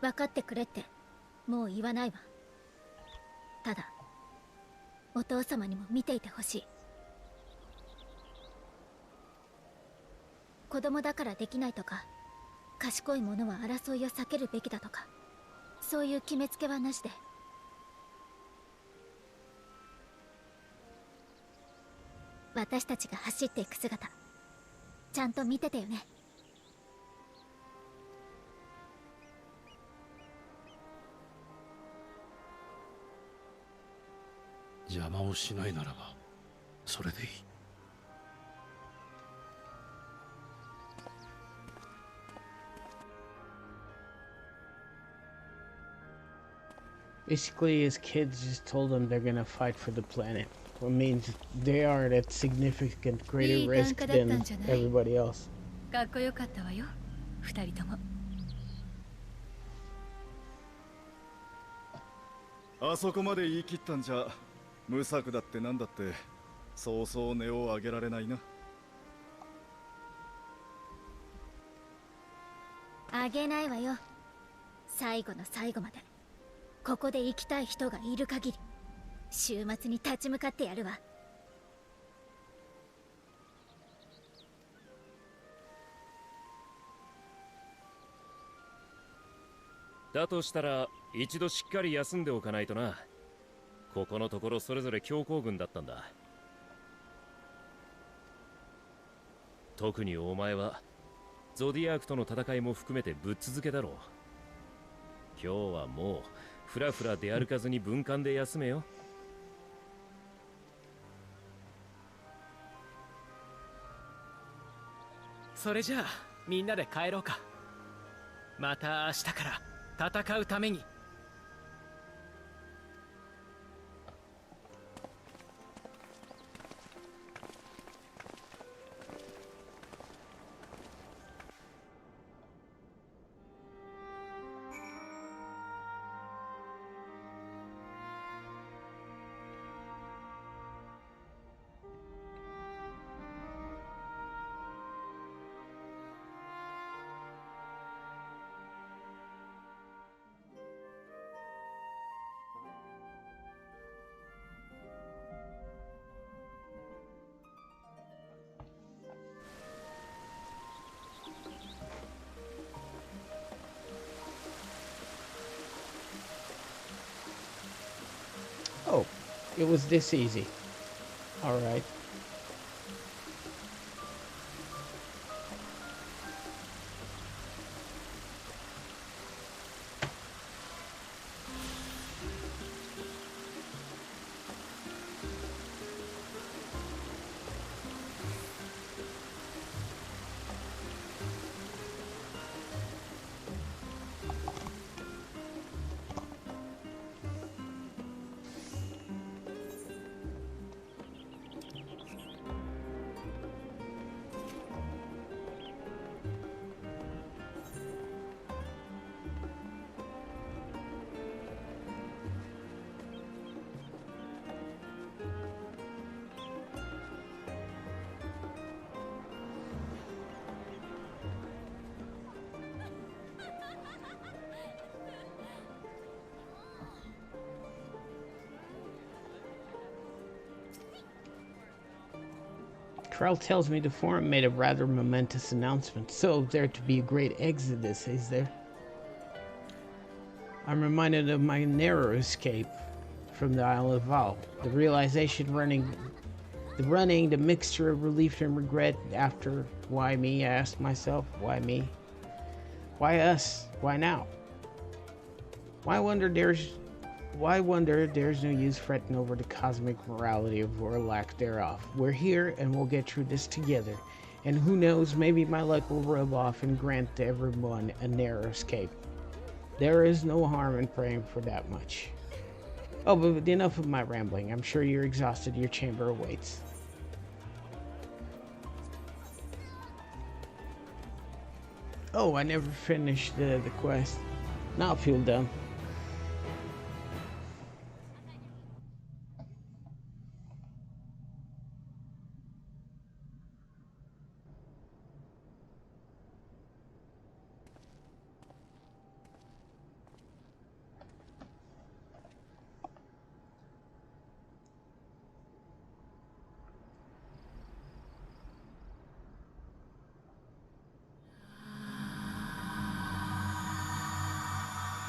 分かってくれってもう言わないわ。ただお父様にも見ていてほしい。子供だからできないとか、賢い者は争いを避けるべきだとか、そういう決めつけはなしで。私たちが走っていく姿、ちゃんと見ててよね。邪魔をしないならばそれでいい。Basically, his kids just told him they're gonna fight for the planet. Which means they are at significant greater risk than everybody else. かっこよかったわよ、二人とも。あそこまで言い切ったんじゃ、無策だってなんだってそうそう音を上げられないな。あげないわよ。最後の最後までここで生きたい人がいる限り週末に立ち向かってやるわ。だとしたら一度しっかり休んでおかないとな。ここのところそれぞれ強行軍だったんだ。特にお前はゾディアークとの戦いも含めてぶっ続けだろう。今日はもうフラフラ出歩かずに分間で休めよ。それじゃあみんなで帰ろうか。また明日から戦うために。Oh, it was this easy. All right. Frel tells me the Forum made a rather momentous announcement, so there to be a great exodus, is there? I'm reminded of my narrow escape from the Isle of Val. The realization the mixture of relief and regret after why me, I asked myself, why me? Why us? Why now? Why wonder there's no use fretting over the cosmic morality of or lack thereof. We're here and we'll get through this together. And who knows, maybe my luck will rub off and grant to everyone a narrow escape. There is no harm in praying for that much. Oh, but enough of my rambling. I'm sure you're exhausted. Your chamber awaits. Oh, I never finished the quest. Now I feel dumb.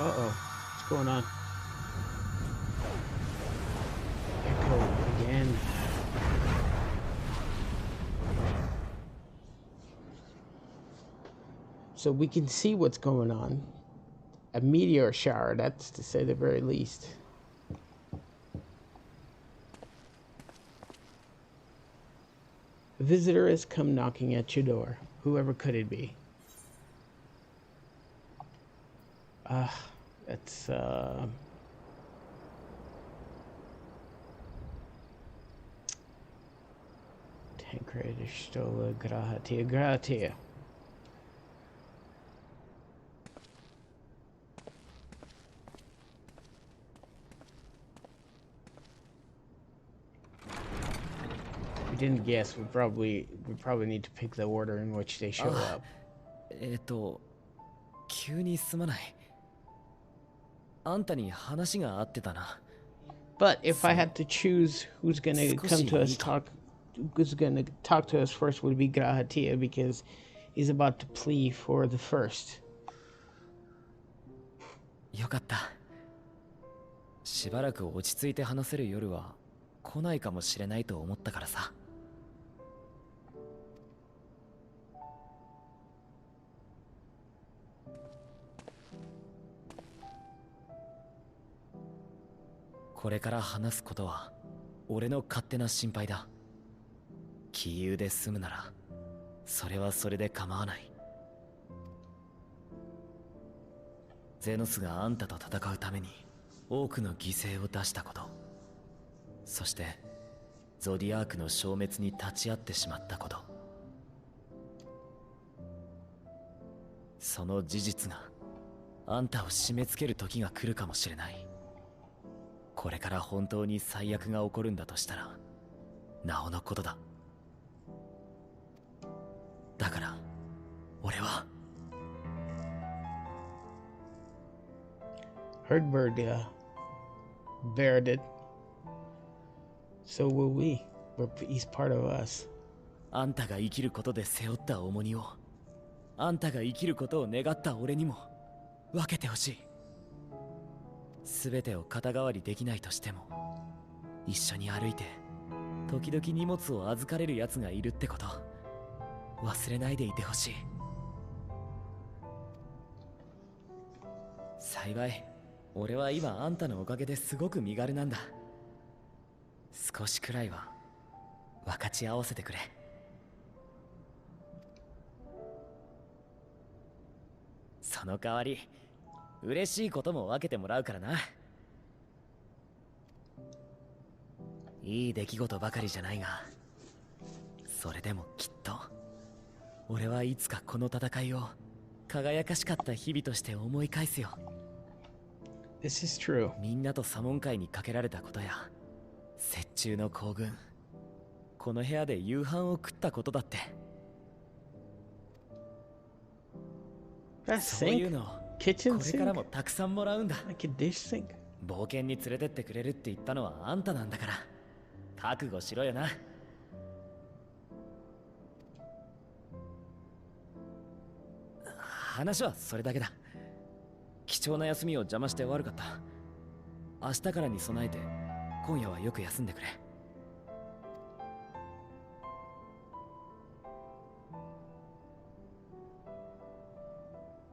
Uh-oh. What's going on? Echo again. So we can see what's going on. A meteor shower, that's to say the very least. A visitor has come knocking at your door. Whoever could it be? That's Tancred Stola Gratia. We didn't guess. We probably need to pick the order in which they show up. 急にすまない。あんたに話があってたな。But if I had to choose who's gonna come to us who's gonna talk to us first would be Grahatia because he's about to plea for the first. よかった。しばらく落ち着いて話せる夜は来ないかもしれないと思ったからさ。これから話すことは俺の勝手な心配だ。杞憂で済むならそれはそれで構わない。ゼノスがあんたと戦うために多くの犠牲を出したこと、そしてゾディアークの消滅に立ち会ってしまったこと、その事実があんたを締め付ける時が来るかもしれない。これから本当に最悪が起こるんだとしたらなおのことだ。だから俺はHerdbird bared it. So will we. He's part of us. あんたが生きることで背負った重荷を、あんたが生きることを願った俺にも分けてほしい。全てを肩代わりできないとしても一緒に歩いて時々荷物を預かれる奴がいるってこと忘れないでいてほしい。幸い俺は今あんたのおかげですごく身軽なんだ。少しくらいは分かち合わせてくれ。その代わり嬉しいことも分けてもらうからな。いい出来事ばかりじゃないが、それでもきっと俺はいつかこの戦いを輝かしかった日々として思い返すよ。This is true. みんなと左門会にかけられたことや折衷の行軍、この部屋で夕飯を食ったことだって、そういうのこれからもたくさんもらうんだ。冒険に連れてってくれるって言ったのはあんたなんだから覚悟しろよな。話はそれだけだ。貴重な休みを邪魔して悪かった。明日からに備えて今夜はよく休んでくれ。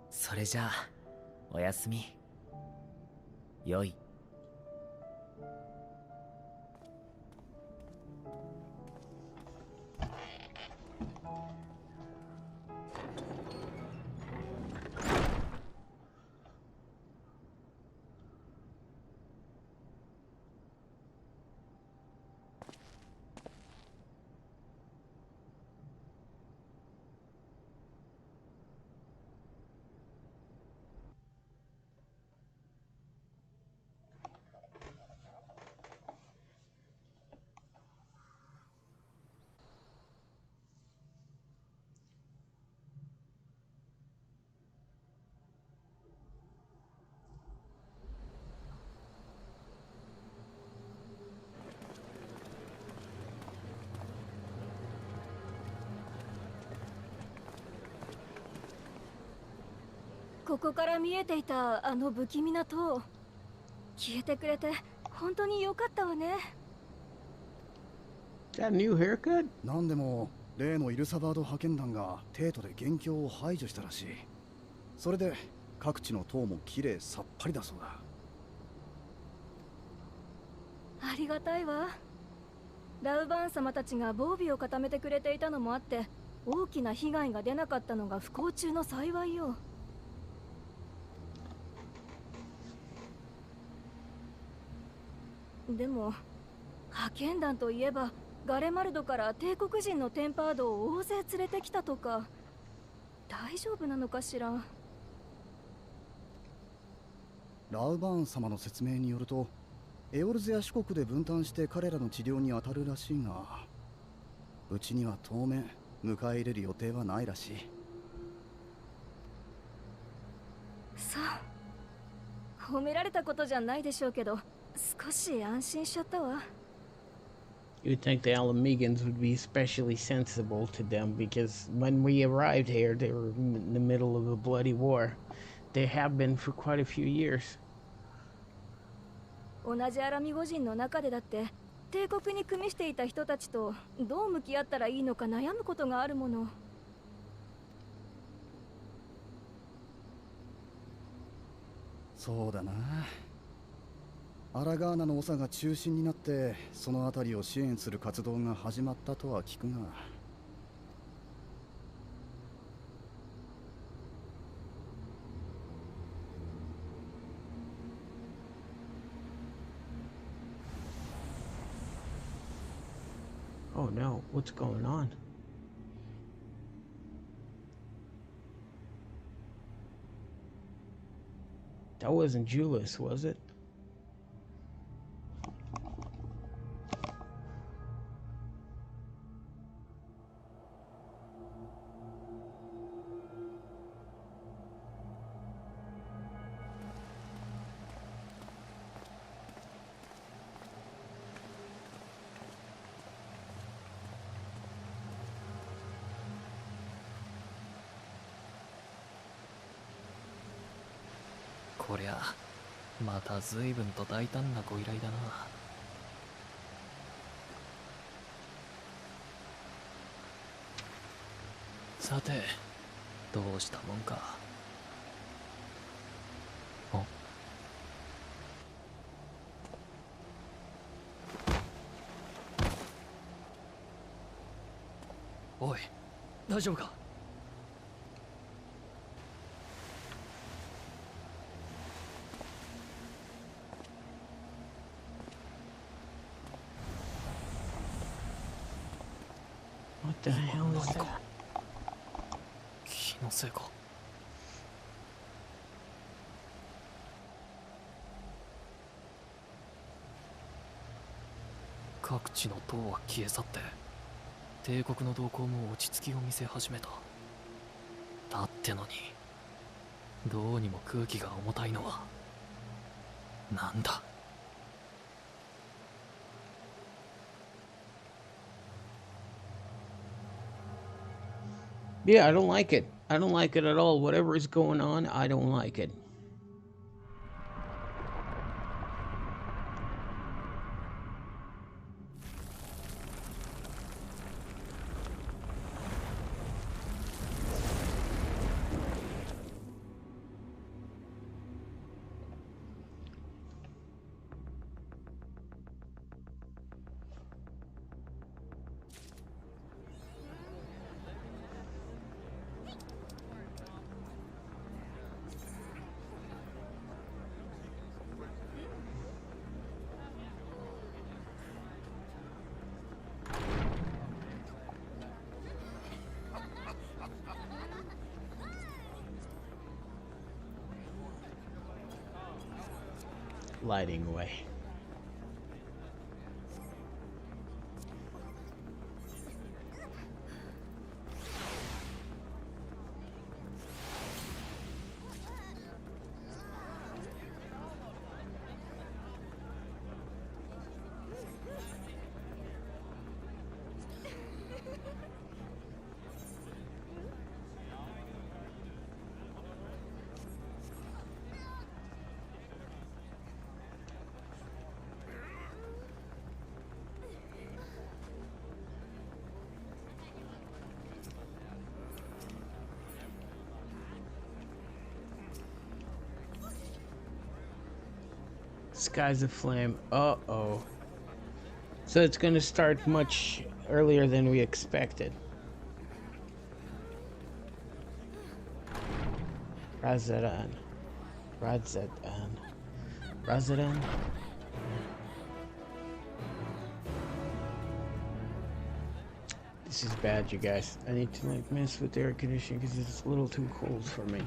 それじゃあおやすみ。よい。ここから見えていたあの不気味な塔、消えてくれて本当に良かったわね。Got a new haircut? なんでも例のイルサバード派遣団が帝都で元凶を排除したらしい。それで各地の塔もきれいさっぱりだそうだ。ありがたいわ。ラウバーン様たちが防備を固めてくれていたのもあって大きな被害が出なかったのが不幸中の幸いよ。でも派遣団といえばガレマルドから帝国人のテンパードを大勢連れてきたとか、大丈夫なのかしら。ラウバーン様の説明によるとエオルゼア諸国で分担して彼らの治療に当たるらしいが、うちには当面迎え入れる予定はないらしい。さあ、褒められたことじゃないでしょうけど少し安心しちゃったわ。You'd think the Alamegans would be especially sensible to them because when we arrived here, they were in the middle of a bloody war. They have been for quite a few years. 同じアラミゴ人の中でだって帝国に組みしていた人たちとどう向き合ったらいいのか悩むことがあるもの。そうだな。アラガーナの長が中心になってその辺りを支援する活動が始まったとは聞くが。Oh no, what's going on? That wasn't Julius, was it?こりゃまた随分と大胆なご依頼だな。さてどうしたもんか。おい大丈夫か。What the hell is that? 気のせいか。各地の塔は消え去って帝国の動向も落ち着きを見せ始めた。だってのにどうにも空気が重たいのはなんだ。Yeah, I don't like it. I don't like it at all. Whatever is going on, I don't like it. Lighting away. Skies aflame. Uh-oh. So it's going to start much earlier than we expected. Razadan. Razadan. Razadan. This is bad, you guys. I need to like mess with the air conditioning because it's a little too cold for me.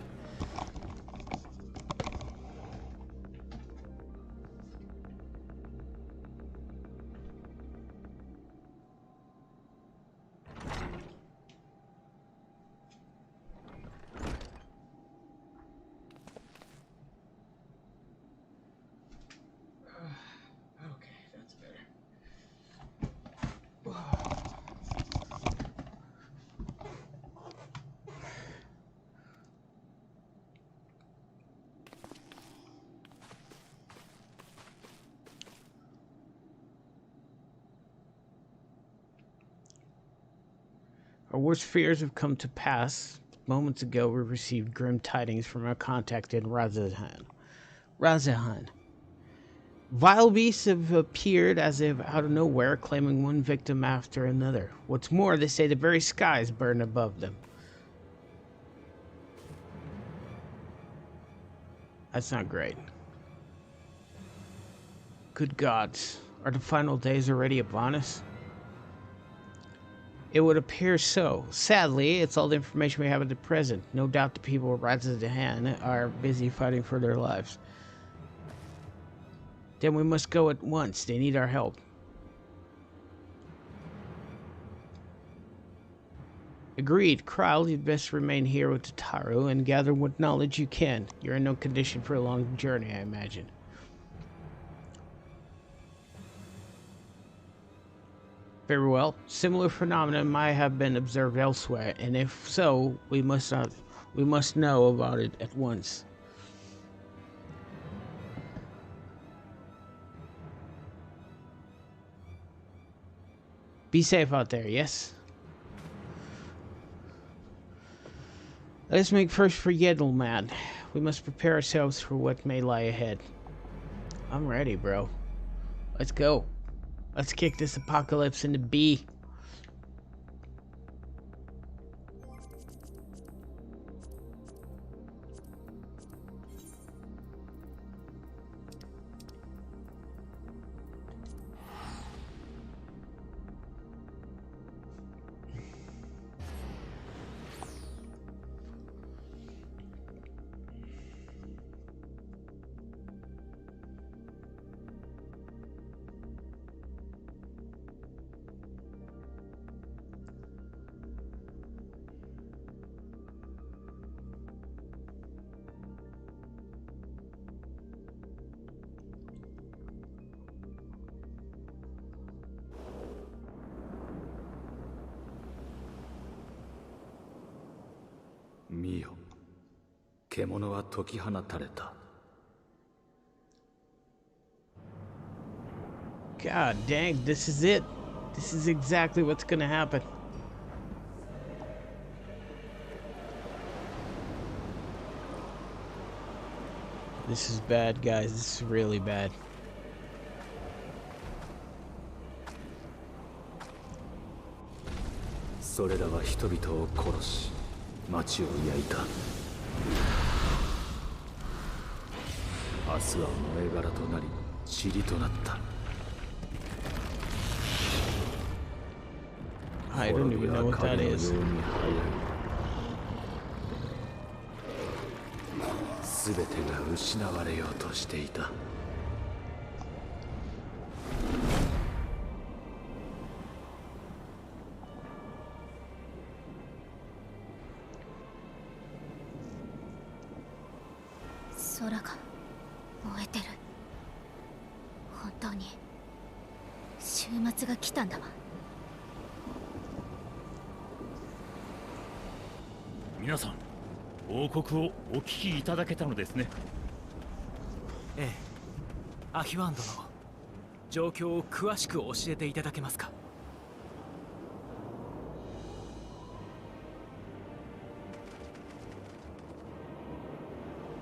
Our worst fears have come to pass. Moments ago, we received grim tidings from our contact in Razahan. Vile beasts have appeared as if out of nowhere, claiming one victim after another. What's more, they say the very skies burn above them. That's not great. Good gods, are the final days already upon us? It would appear so. Sadly, it's all the information we have at the present. No doubt the people of Razahan are busy fighting for their lives. Then we must go at once. They need our help. Agreed. Kryle, you'd best remain here with Tataru and gather what knowledge you can. You're in no condition for a long journey, I imagine. Very well. Similar phenomena might have been observed elsewhere, and if so, we must know about it at once. Be safe out there, yes? Let's make first for Yedelman. We must prepare ourselves for what may lie ahead. I'm ready, bro. Let's go. Let's kick this apocalypse into B. 見よ。獣は解き放たれた。God dang, this is it. This is exactly what's gonna happen. This is bad, guys. This is really bad. それらは人々を殺し、町を焼いた。明日は燃え殻となり、塵となった。I don't even know what that is. すべてが失われようとしていた。空が燃えてる。本当に週末が来たんだわ。皆さん、王国をお聞きいただけたのですね。ええ、アヒワン殿、状況を詳しく教えていただけますか。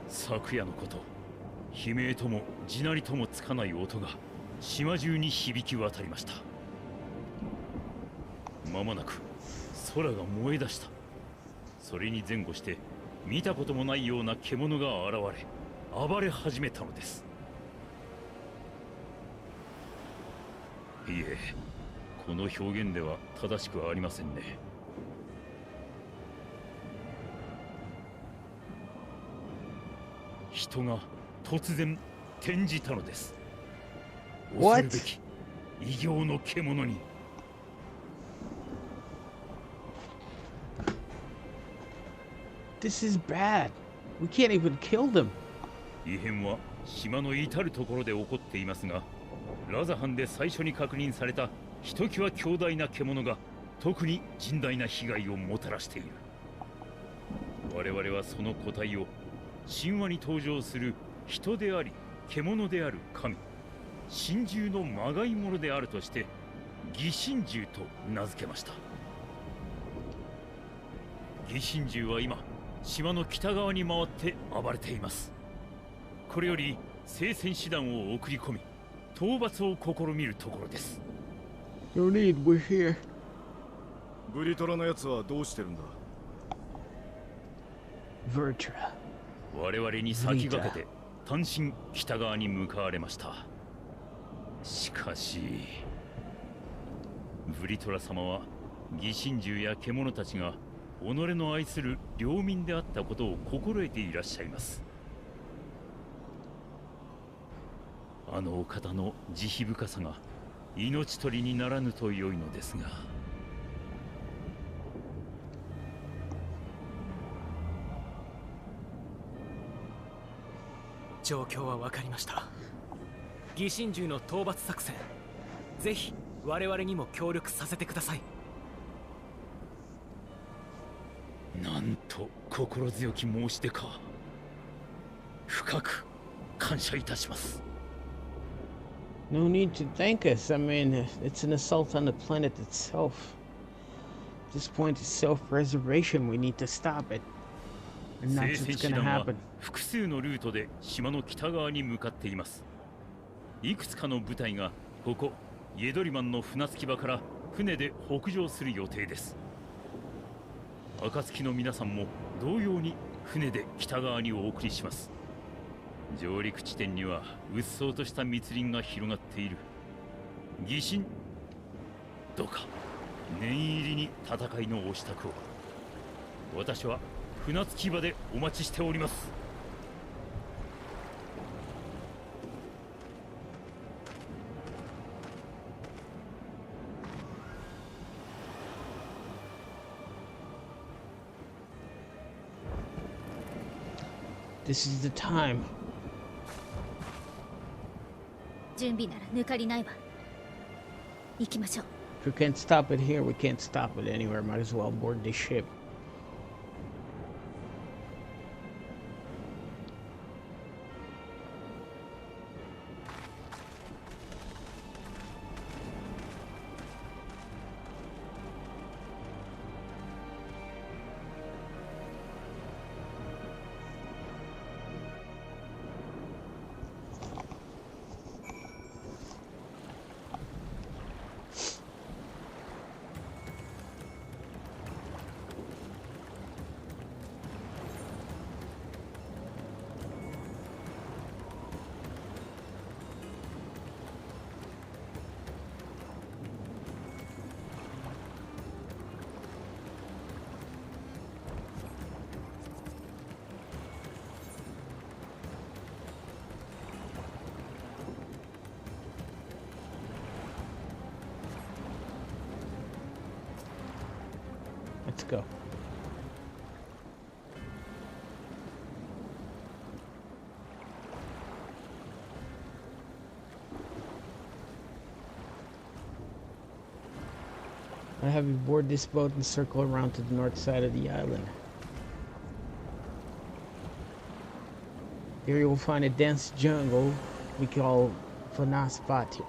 昨夜のこと、悲鳴とも地鳴りともつかない音が島中に響き渡りました。間もなく空が燃え出した。それに前後して見たこともないような獣が現れ、暴れ始めたのです。いえ、この表現では正しくありませんね。人が突然転じたのです。恐るべき異形の獣に。This is bad. We can't even kill them. 異変は島の至る所で起こっていますが、ラザハンで最初に確認されたひときわ強大な獣が特に甚大な被害をもたらしている。我々はその個体を神話に登場する人であり獣である神、神獣のまがいものであるとして擬神獣と名付けました。擬神獣は今島の北側に回って暴れています。これより聖戦士団を送り込み討伐を試みるところです。 No need, we're here. ブリトラのやつはどうしてるんだ。 Vertra. 我々に先駆けて単身北側に向かわれました。しかしブリトラ様は擬神獣や獣たちが己の愛する領民であったことを心得ていらっしゃいます。あのお方の慈悲深さが命取りにならぬと良いのですが。状況は分かりました。擬神獣の討伐作戦、ぜひ我々にも協力させてください。なんと心強き申し出か。深く感謝いたします。 No need to thank us. I mean, it's an assault on the planet itself. At this point, it's self-preservation. We need to stop it. And that's what's gonna happen. 複数のルートで島の北側に向かっています。いくつかの部隊がここイエドリマンの船着き場から船で北上する予定です。暁の皆さんも同様に船で北側にお送りします。上陸地点にはうっそうとした密林が広がっている。疑心、どうか念入りに戦いのお支度を。私は船着き場でお待ちしております。This is the time. 準備なら抜かりないわ。行きましょう。 If we can't stop it here, we can't stop it anywhere. Might as well board this ship. Let's go. I'll have you board this boat and circle around to the north side of the island. Here you will find a dense jungle we call Vanaspati.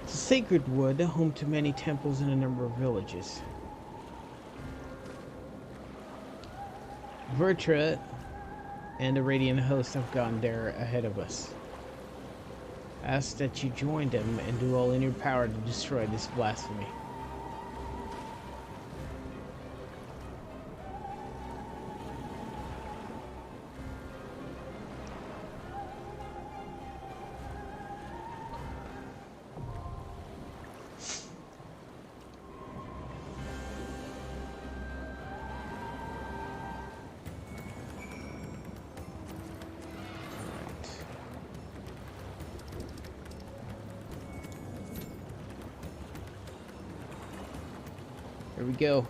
It's a sacred wood, home to many temples and a number of villages. Vertra and the Radiant host have gone there ahead of us. Ask that you join them and do all in your power to destroy this blasphemy. Here we go.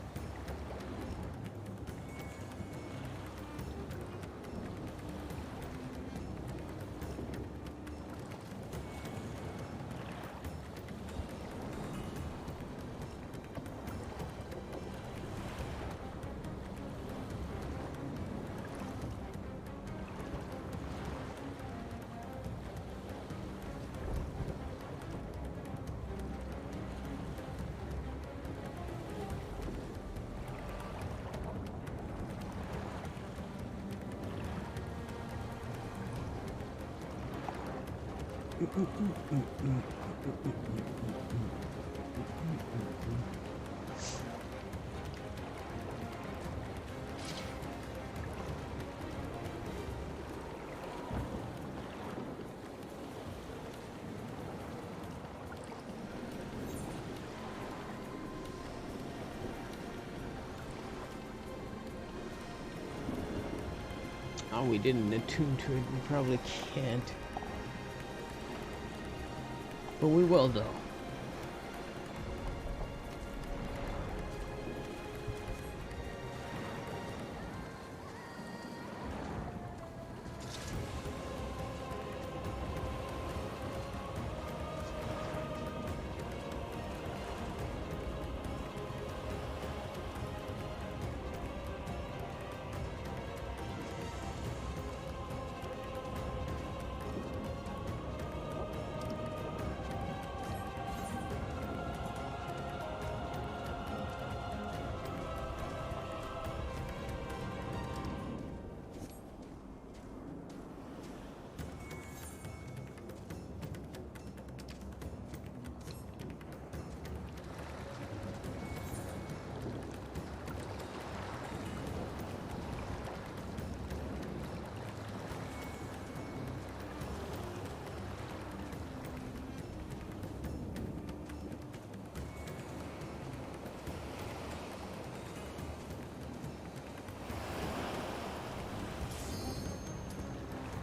Oh, we didn't attune to it. We probably can't. But we will, though.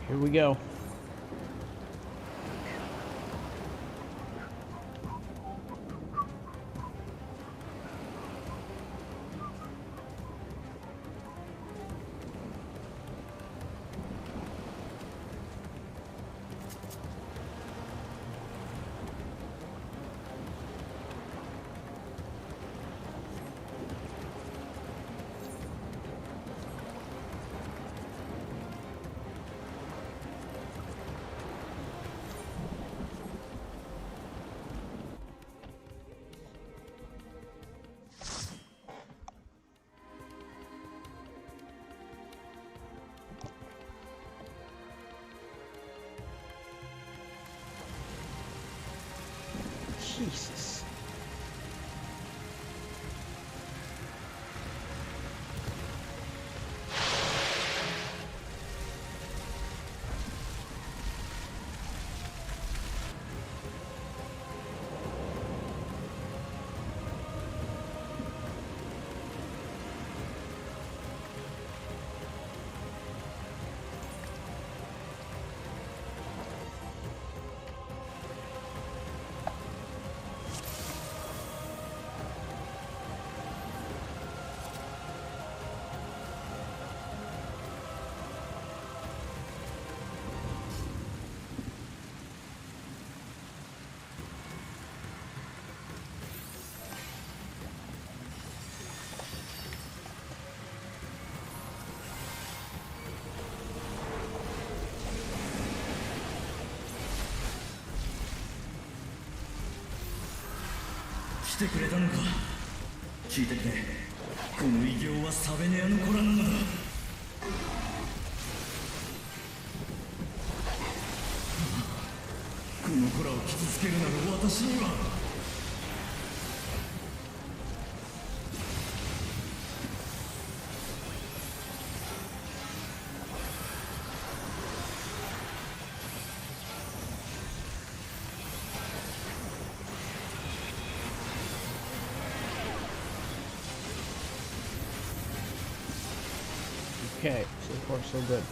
Here we go. Jesus. てくれたのか。聞いてくれ。この偉業はサベネアの子らなのだ。この子らを傷つけるなら私には。Okay, so far so good.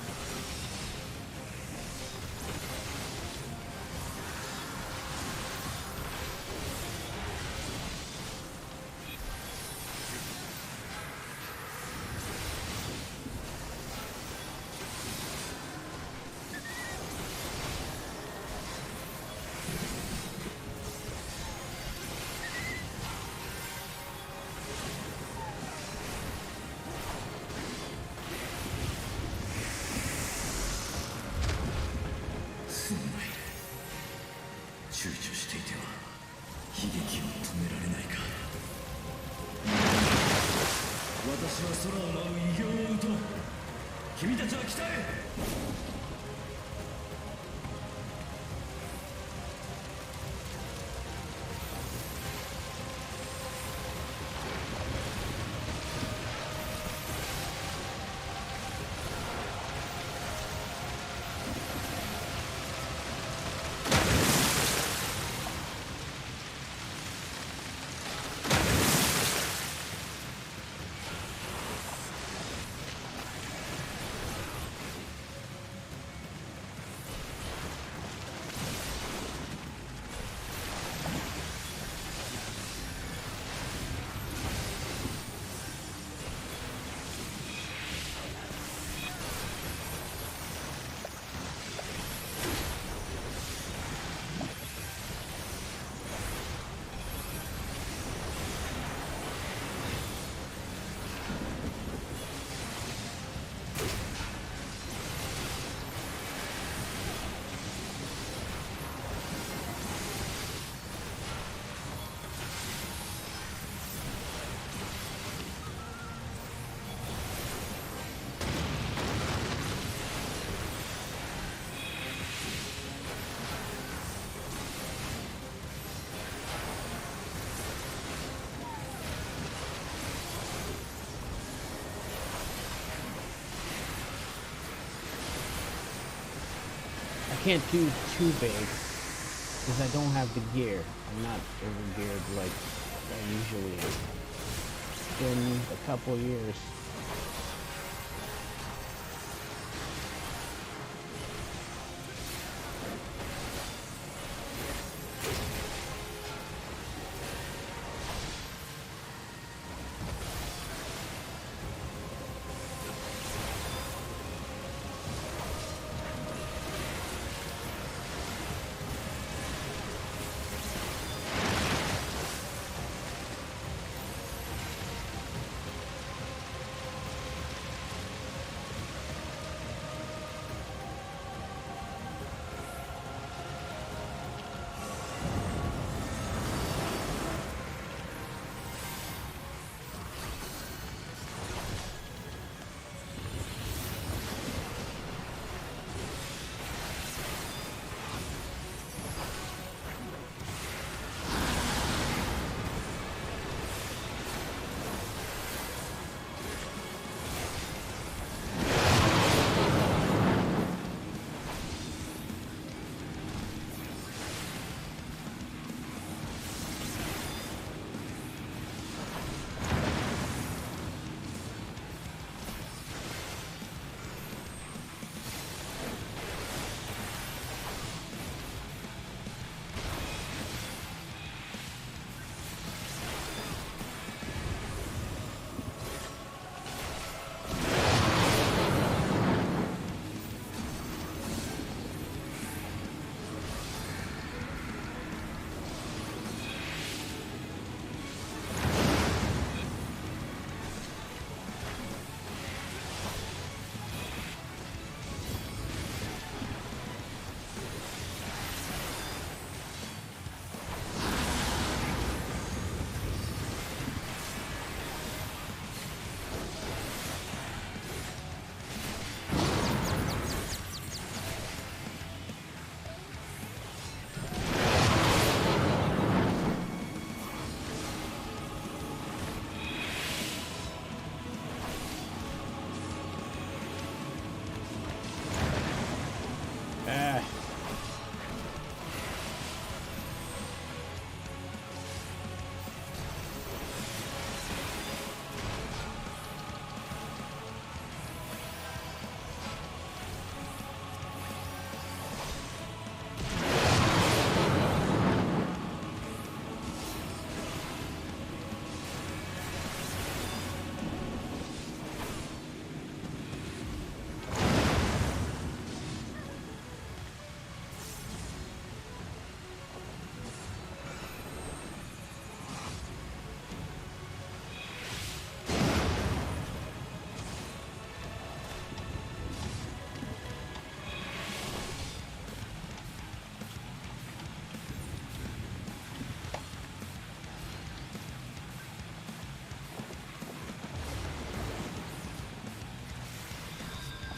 I can't do too big because I don't have the gear. I'm not over geared like I usually am. It's been a couple years.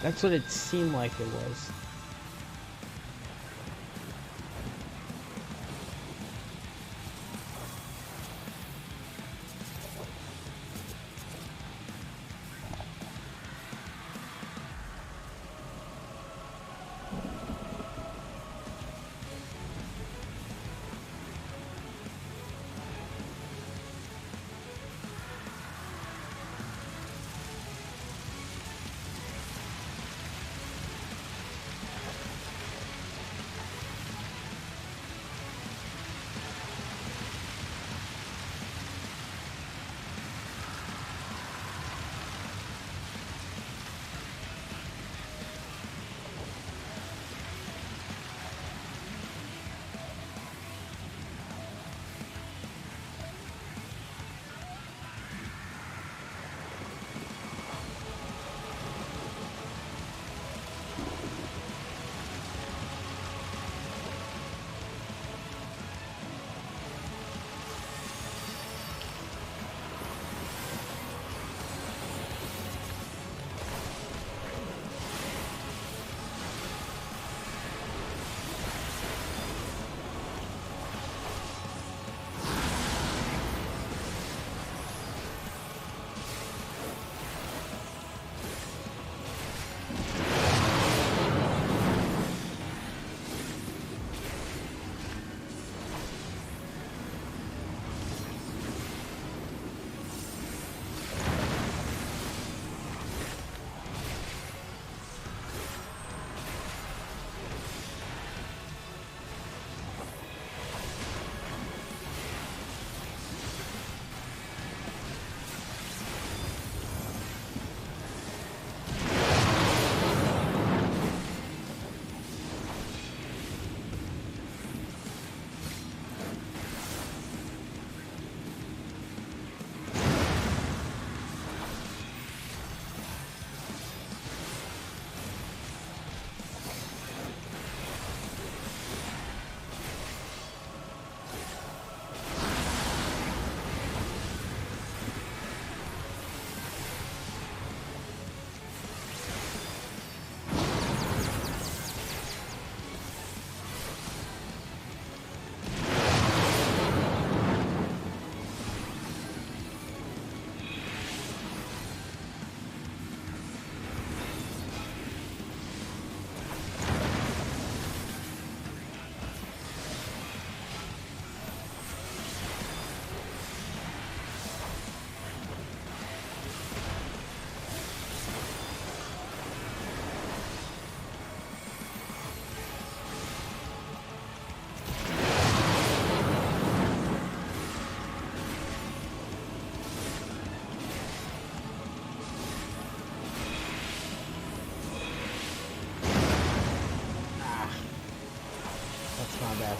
That's what it seemed like it was. Not bad.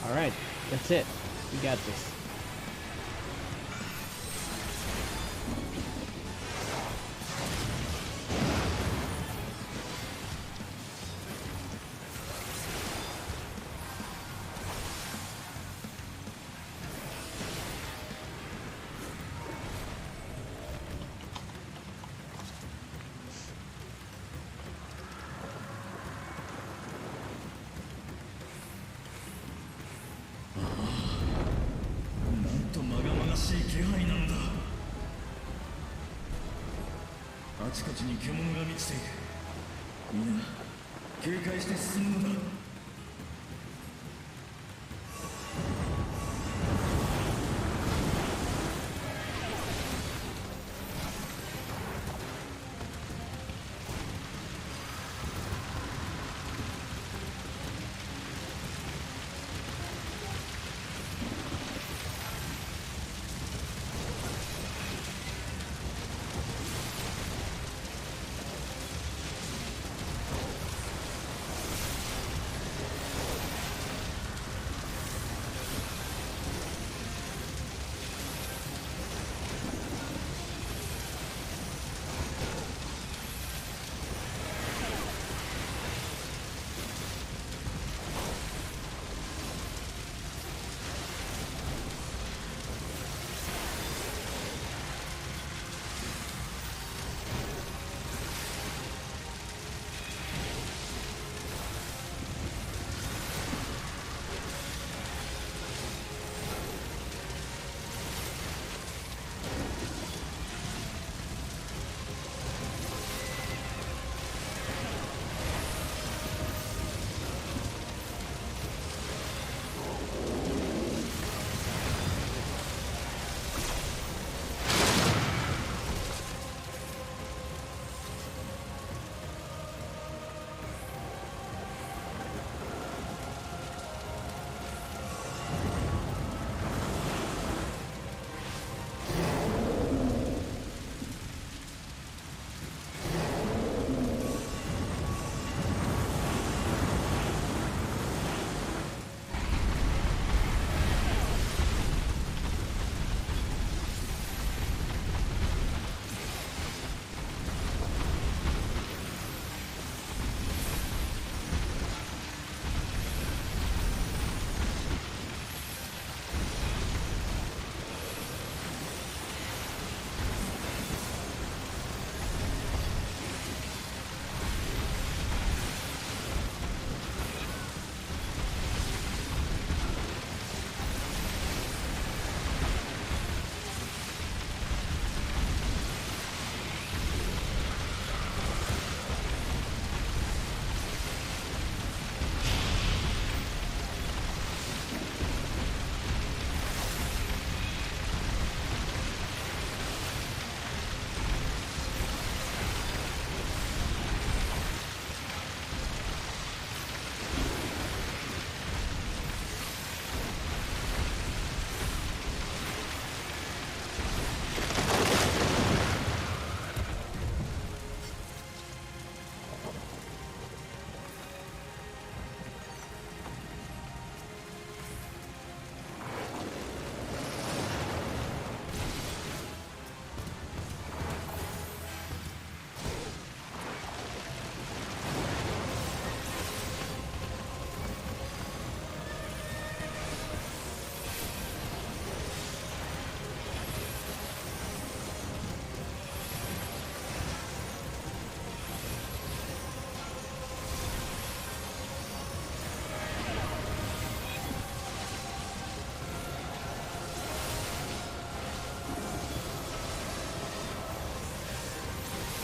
Alright, that's it. We got this. あちこちに獣が満ちている。みんな警戒して進むのだ。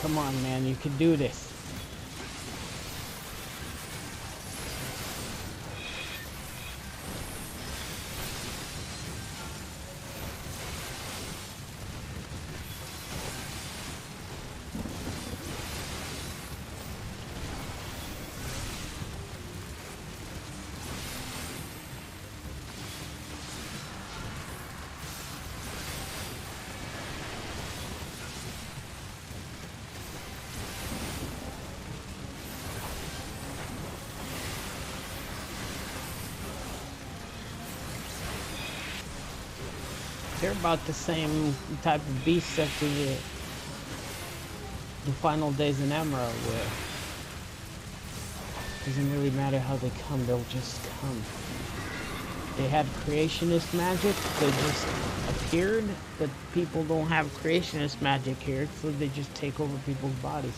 Come on, man, you can do this. They're about the same type of beasts after the final days in Emerald, where it doesn't really matter how they come, they'll just come. They had creationist magic, they just appeared, but people don't have creationist magic here, so they just take over people's bodies.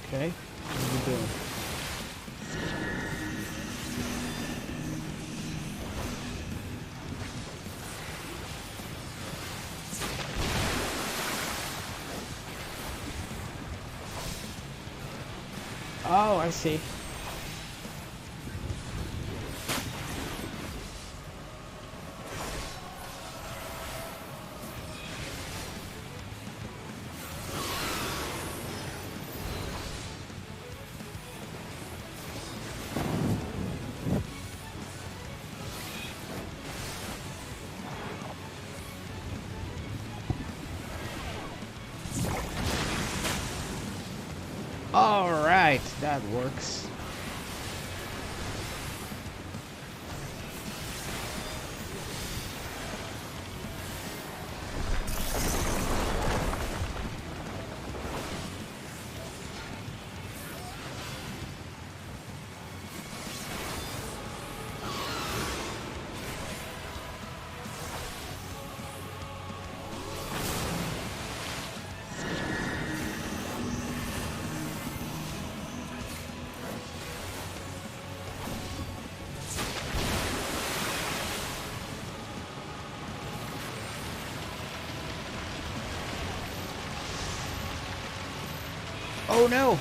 Okay, what are we doing? Oh, I see. All right, that works. Oh no!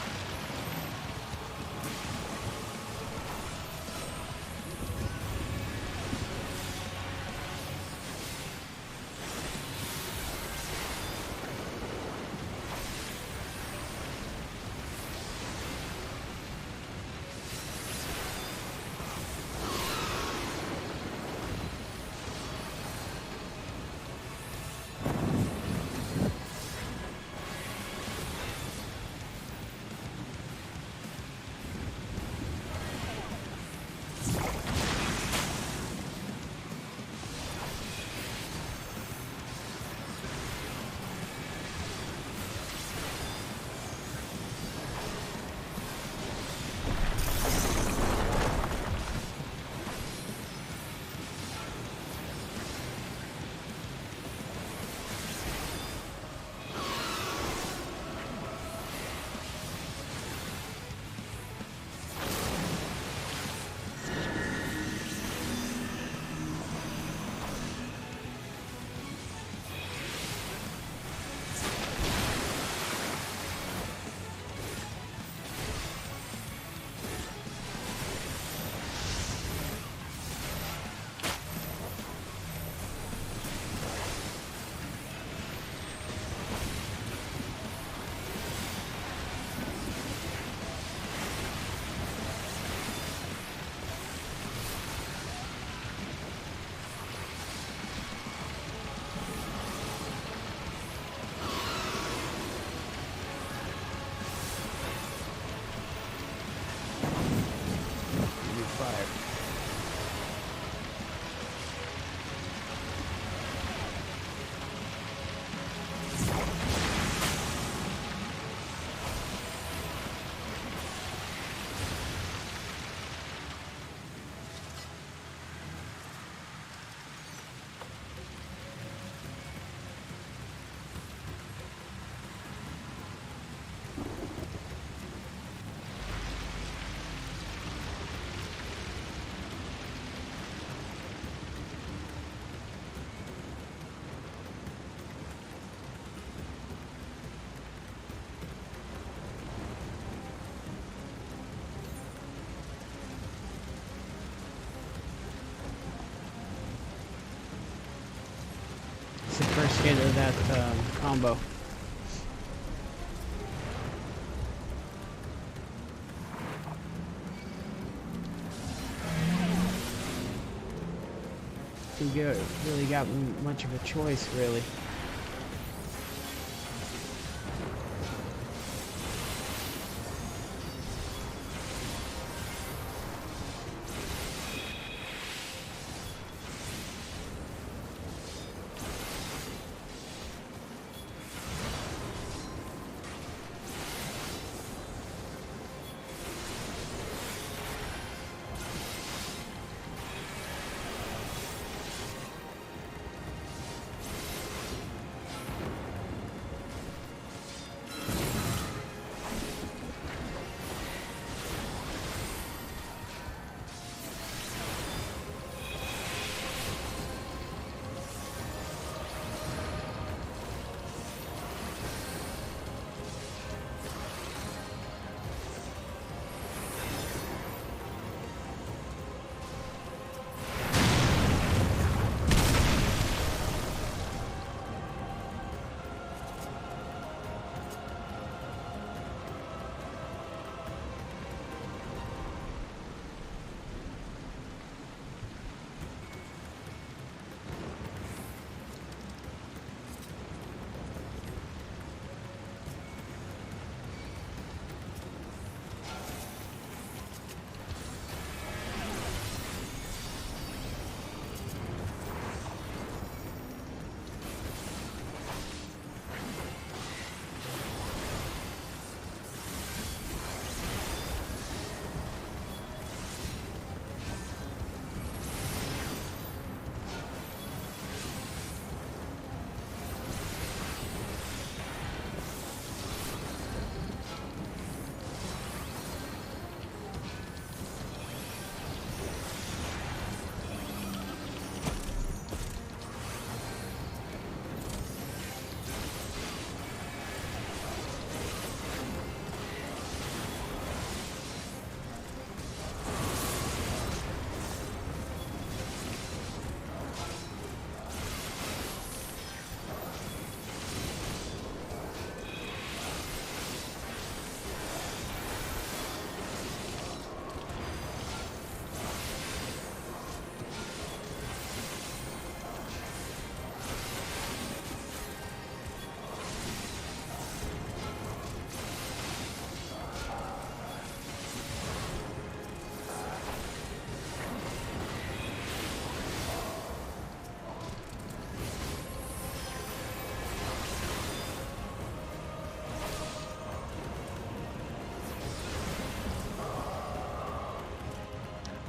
It's the first hit of that combo. You really got much of a choice, really.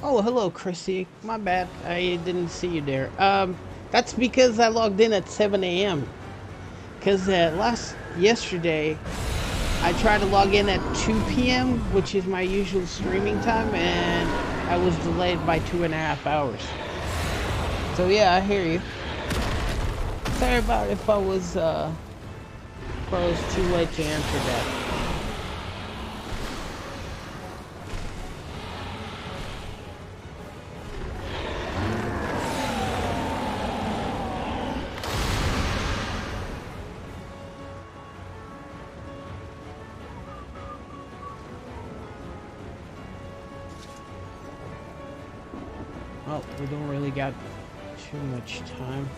Oh, hello, Chrissy. My bad. I didn't see you there. That's because I logged in at 7 a.m. Because yesterday, I tried to log in at 2 p.m., which is my usual streaming time, and I was delayed by 2.5 hours. So yeah, I hear you. Sorry about if I was too late to answer that. Well, we don't really got too much time.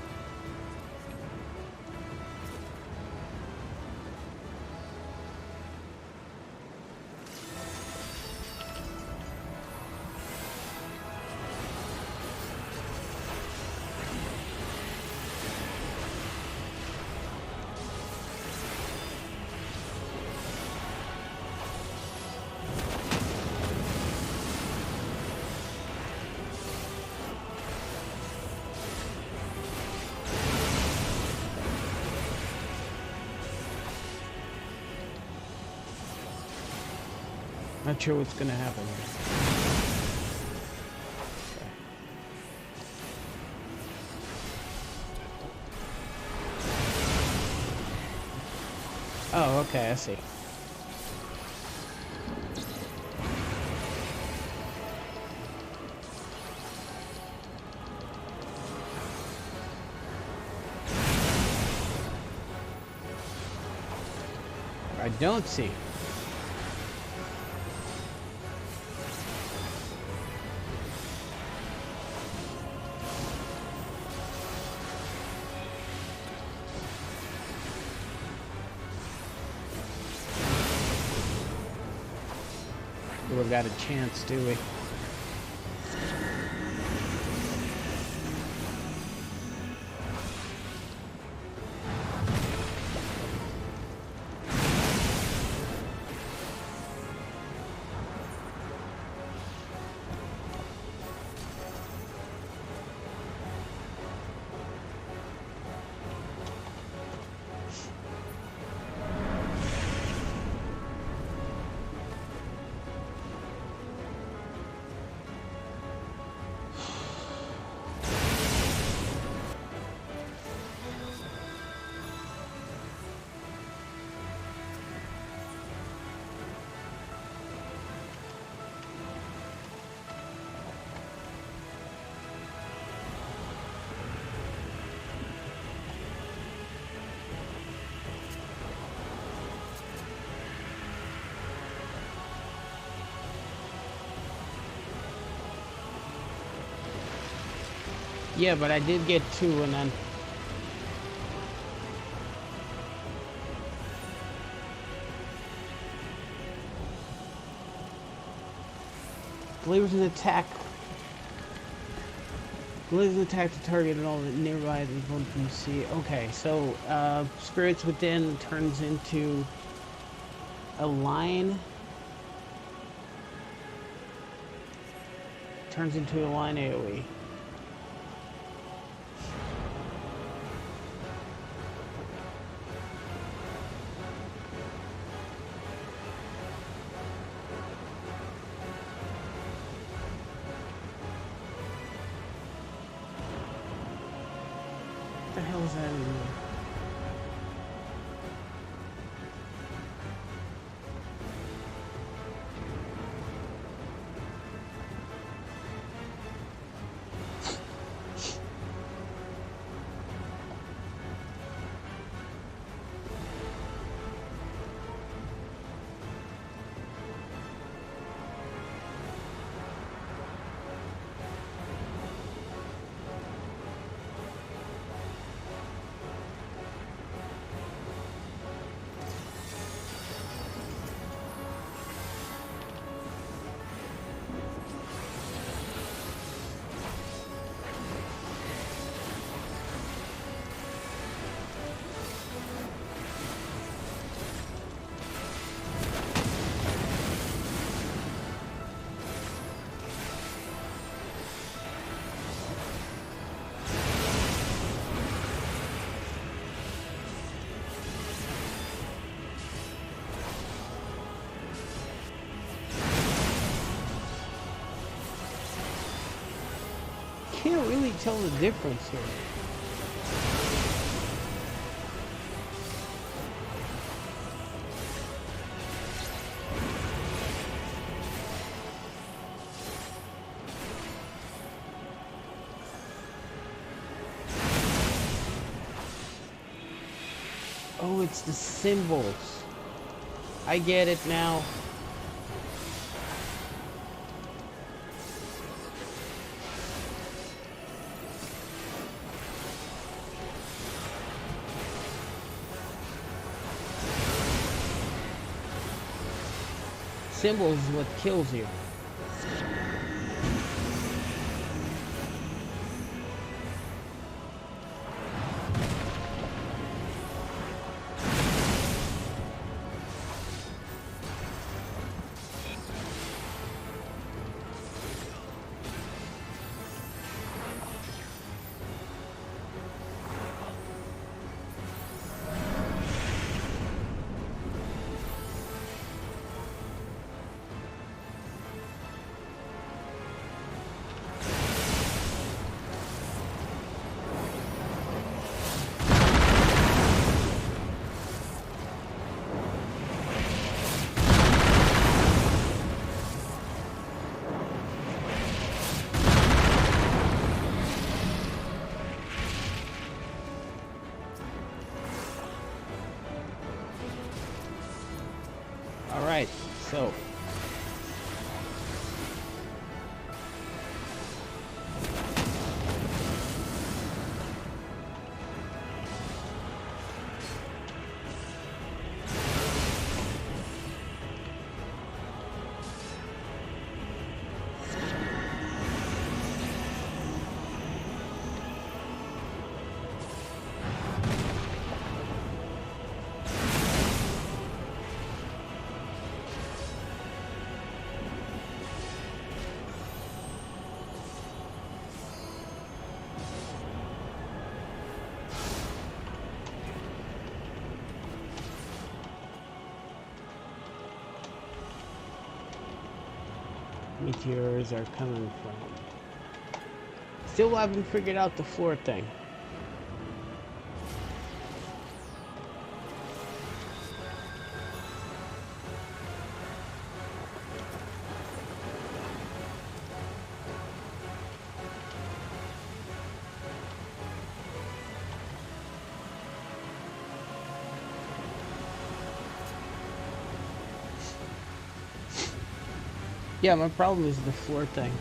Not sure what's gonna happen here. Oh, okay, I see. I don't see. We've got a chance, do we? Yeah, but I did get 2 and then... Delivers an attack. Delivers an attack to target and all the nearby is one from sea. Okay, so Spirits Within turns into a line. Turns into a line AoE. What the hell is that even? tell the difference here. Oh, it's the symbols. I get it now. Symbols is what kills you. Alright, so meteors are coming from. Still haven't figured out the floor thing. Yeah, my problem is the floor thing.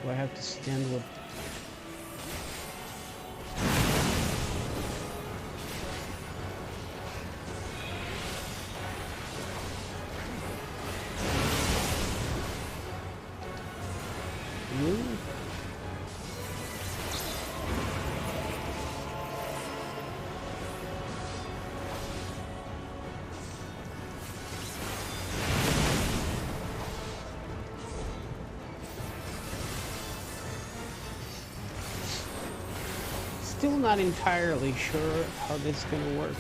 Do I have to stand with... you? still not entirely sure how this is gonna work.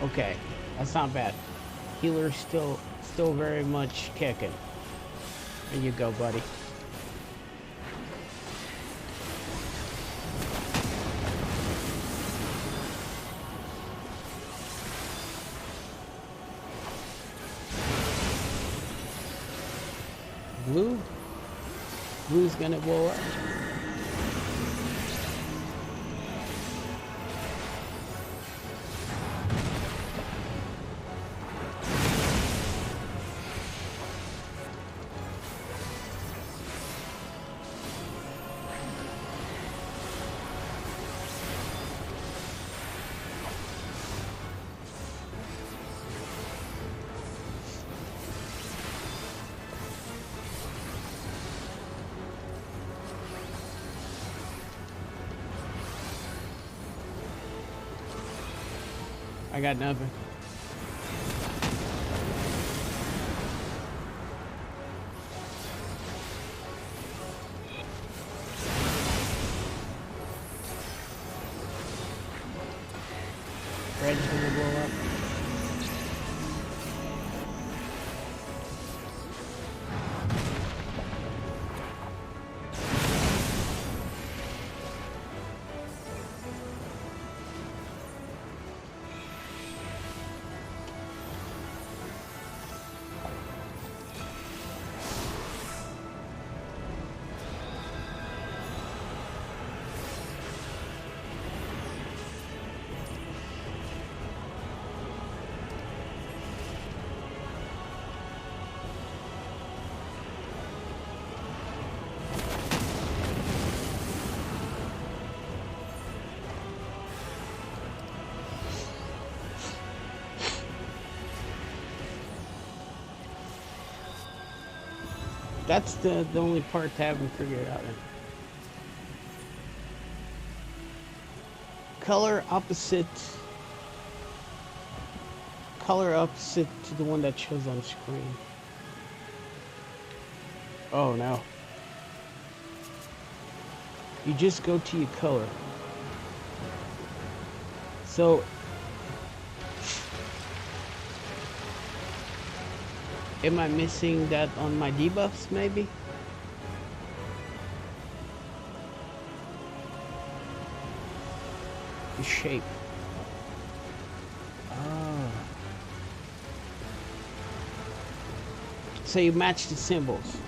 Okay, that's not bad. Healer's still very much kicking. There you go, buddy. Blue's gonna blow up. I got nothing. Red's gonna blow up. That's the only part I haven't figured out. Color opposite to the one that shows on screen. Oh no. You just go to your color. So am I missing that on my debuffs, maybe? The shape. Oh. So you match the symbols.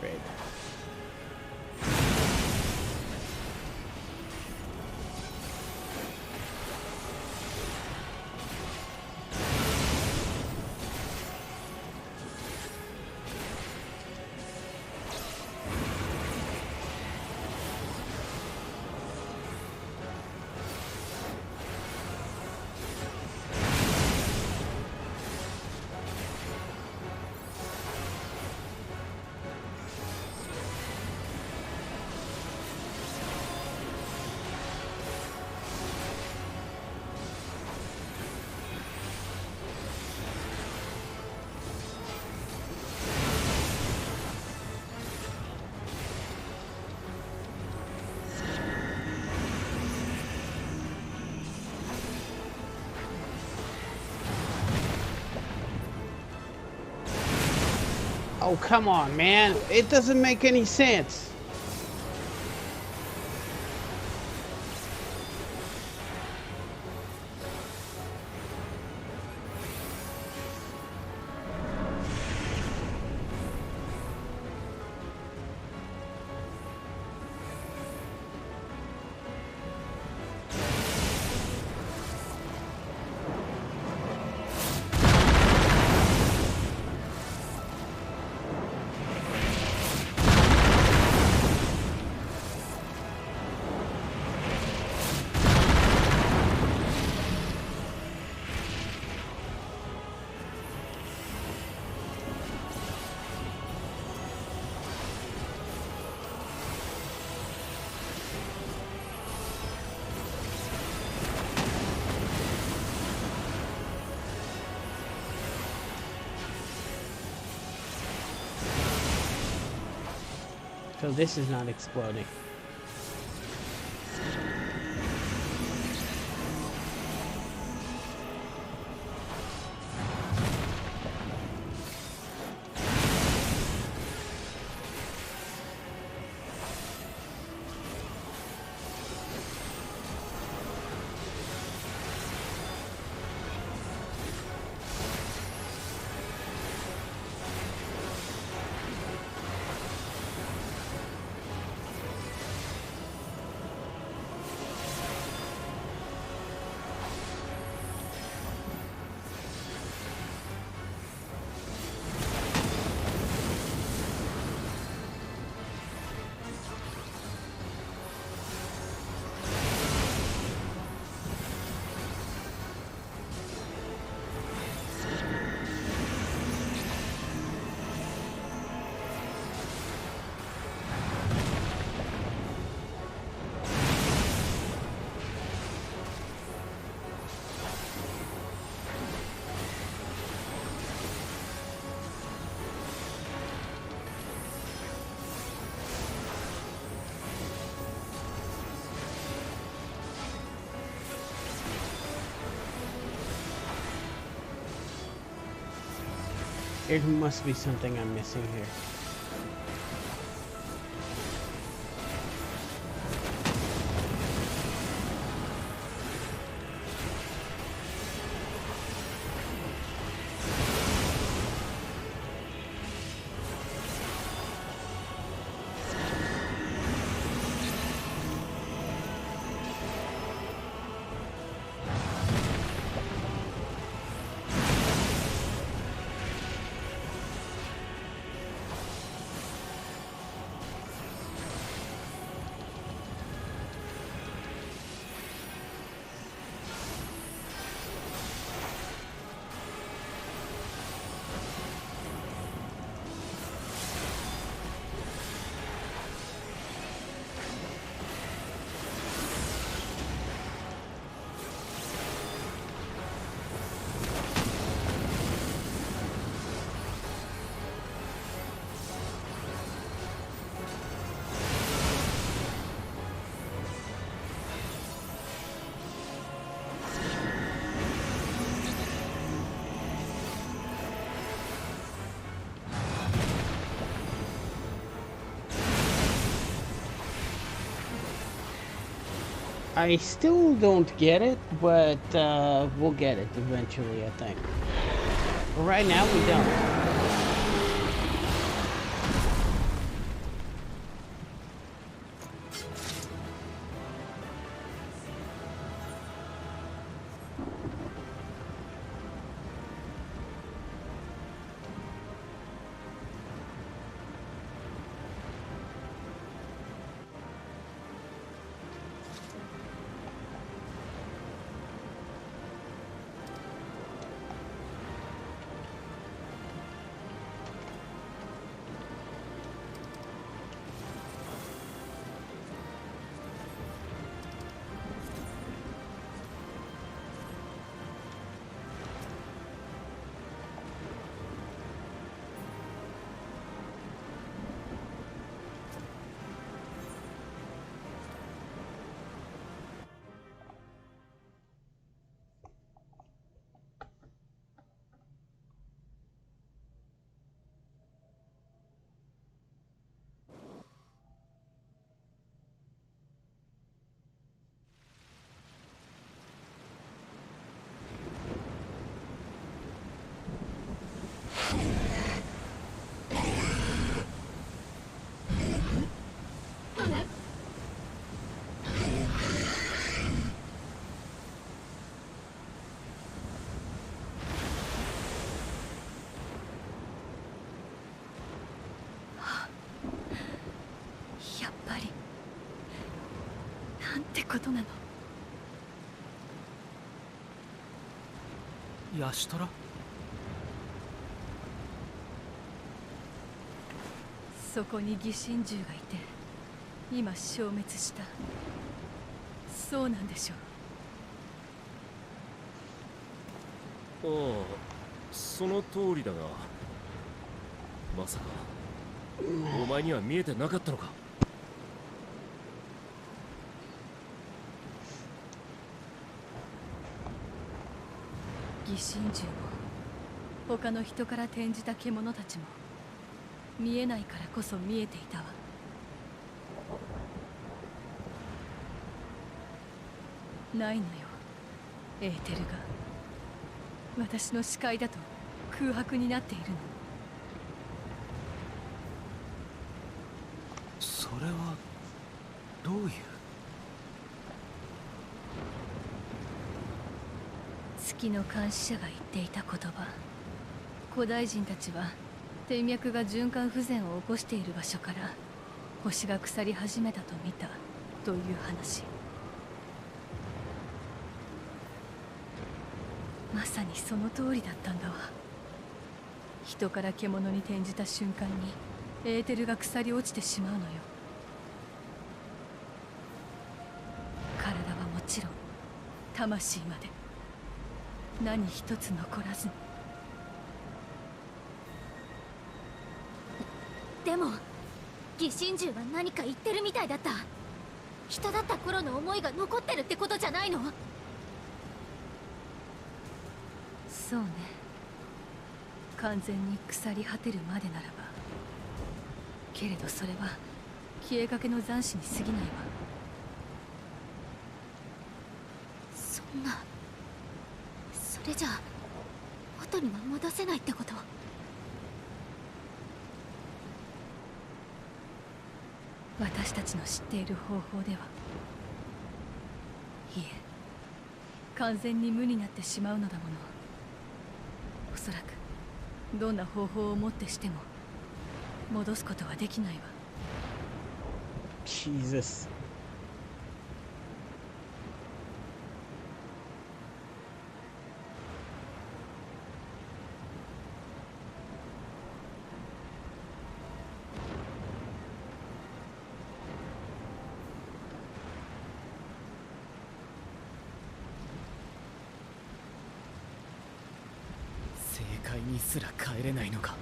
upgrade. Oh, come on, man. It doesn't make any sense. So this is not exploding. There must be something I'm missing here. I still don't get it, but we'll get it eventually, I think. But right now, we don't. ことなの？ヤシトラ？そこに疑心獣がいて今消滅した。そうなんでしょう？ああ、その通りだが、まさかお前には見えてなかったのか？疑心獣も他の人から転じた獣たちも見えないからこそ見えていたわ。ないのよ、エーテルが。私の視界だと空白になっているの。それはどういう？月の監視者が言っていた言葉。古代人たちは天脈が循環不全を起こしている場所から星が腐り始めたと見たという話。まさにその通りだったんだわ。人から獣に転じた瞬間にエーテルが腐り落ちてしまうのよ。体はもちろん魂まで何一つ残らずに。でも疑心獣は何か言ってるみたいだった。人だった頃の思いが残ってるってことじゃないの？そうね。完全に腐り果てるまでならば。けれどそれは消えかけの残滓に過ぎないわ。そんな、それじゃあ元には戻せないってこと？私たちの知っている方法では。いえ、完全に無になってしまうのだもの。おそらくどんな方法をもってしても戻すことはできないわ。Jesus。正解にすら帰れないのか。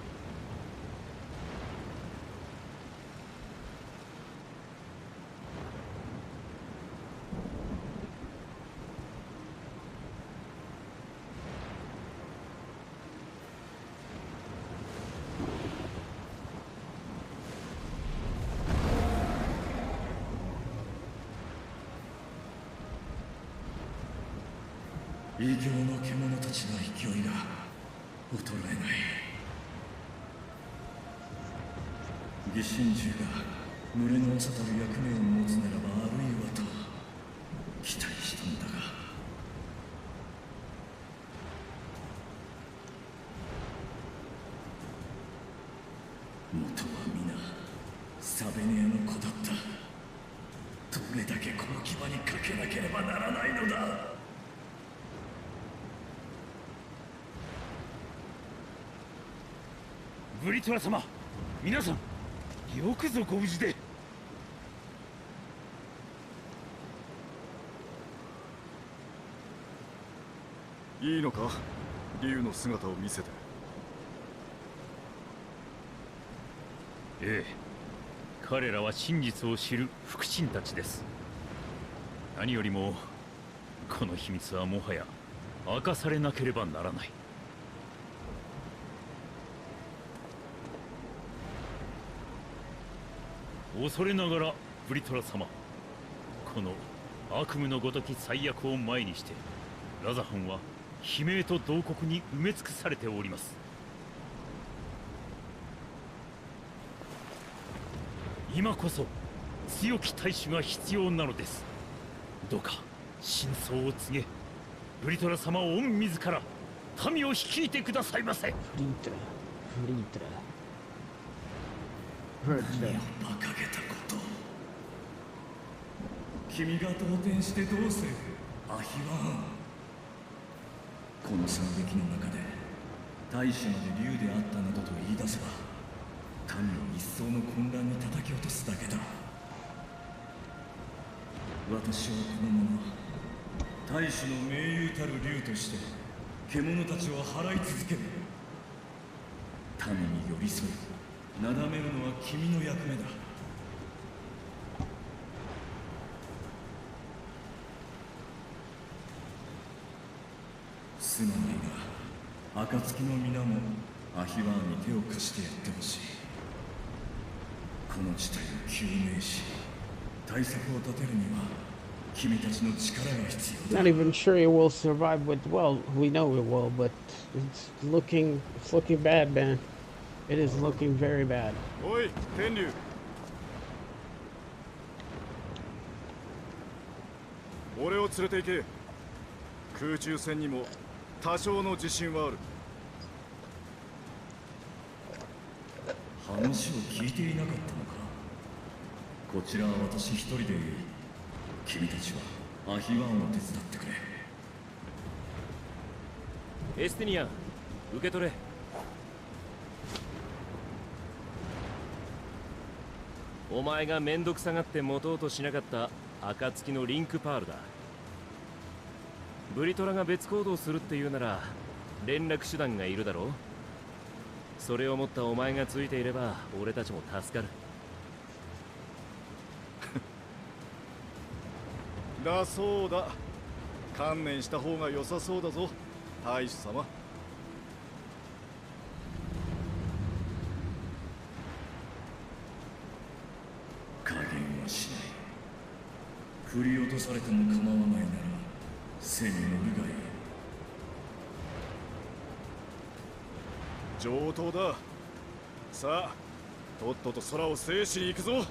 異形の獣たちの勢いが衰えない。疑心獣が群れの長たる役目を持つならばあるいはと期待したんだが、元は皆サベネアの子だった。どれだけこの牙にかけなければならないのだ。ブリトラ様、皆さんよくぞご無事で。いいのか、竜の姿を見せて。ええ、彼らは真実を知る腹心たちです。何よりもこの秘密はもはや明かされなければならない。恐れながらブリトラ様、この悪夢のごとき災厄を前にしてラザハンは悲鳴と慟哭に埋め尽くされております。今こそ強き大使が必要なのです。どうか真相を告げ、ブリトラ様を御自ら民を率いてくださいませ。フリートラ何を馬鹿げたこと。君が動転してどうするアヒワン。この惨劇の中で大使まで竜であったなどと言い出せば民を一層の混乱に叩き落とすだけだ。私はこのまま大使の盟友たる竜として獣たちを払い続ける。民に寄り添いなだめるのは君の役目だ。すまないが暁の皆もアヒワーに手を貸してやってほしい。この事態を究明し対策を立てるには君たちの力が必要だ。 Not even sure it will survive with, well, we know it will, but it's looking bad, man. It is looking very bad. おい天竜、俺を連れて行け。空中戦にも多少の自信はある。話を聞いていなかったのか。こちらは私一人でいい。君たちはアヒワンを手伝ってくれ。エスティニアン、受け取れ。お前がめんどくさがって持とうとしなかった暁のリンクパールだ。ブリトラが別行動するっていうなら連絡手段がいるだろう。それを持ったお前がついていれば俺たちも助かる。だそうだ。観念した方が良さそうだぞ、大使様。加減はしない。振り落とされても構わないなら背に乗るがいい。上等だ。さあとっとと空を制しに行くぞ。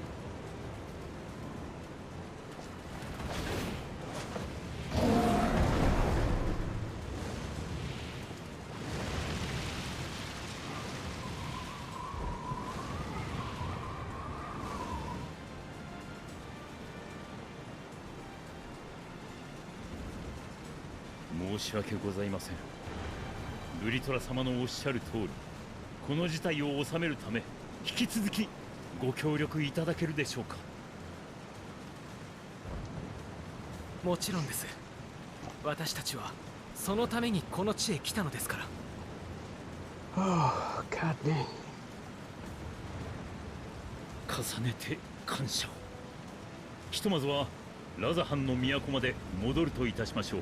申し訳ございません。ブリトラ様のおっしゃる通り、この事態を収めるため引き続きご協力いただけるでしょうか。もちろんです。私たちはそのためにこの地へ来たのですから。Oh, God dang. 重ねて感謝を。ひとまずはラザハンの都まで戻るといたしましょう。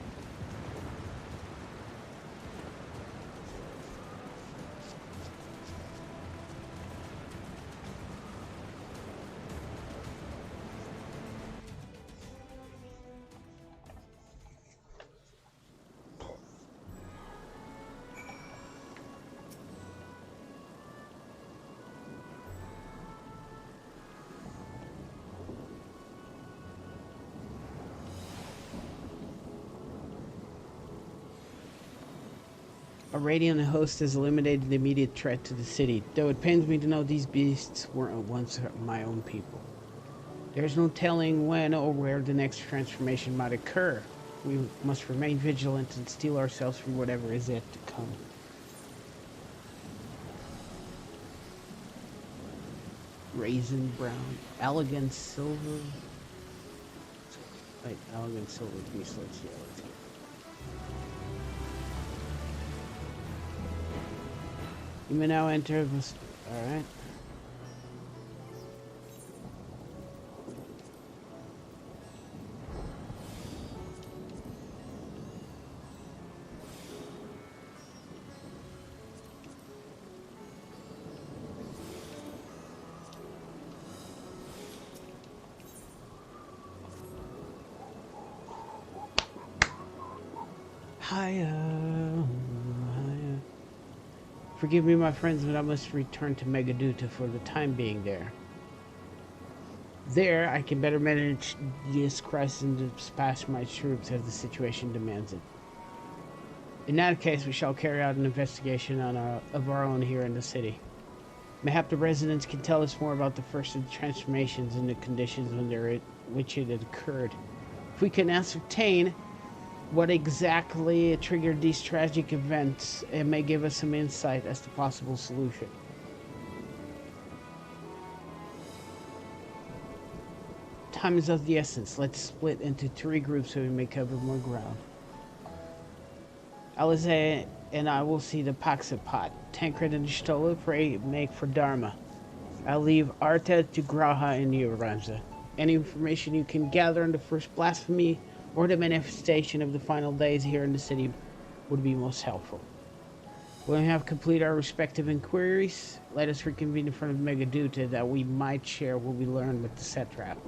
A radiant host has eliminated the immediate threat to the city, though it pains me to know these beasts weren't once my own people. There's no telling when or where the next transformation might occur. We must remain vigilant and steel ourselves from whatever is yet to come. Raisin brown, elegant silver. Wait, elegant silver beast. Let's see. Let's get. You may now enter this. Alright. Hiya. Forgive me, my friends, but I must return to Megaduta for the time being there. There, I can better manage this crisis and dispatch my troops as the situation demands it. In that case, we shall carry out an investigation of our own here in the city. Mayhap the residents can tell us more about the first of the transformations and the conditions under which it had occurred. If we can ascertain what exactly triggered these tragic events, it may give us some insight as to possible solution. Time is of the essence. Let's split into 3 groups so we may cover more ground. Alize and I will see the Paxapot. Tancred and Stola pray make for Dharma. I'll leave Arta to Graha and you, Ramza. Any information you can gather on the first blasphemy or the manifestation of the final days here in the city would be most helpful. When we have completed our respective inquiries, let us reconvene in front of Megaduta that we might share what we learned with the Satrap.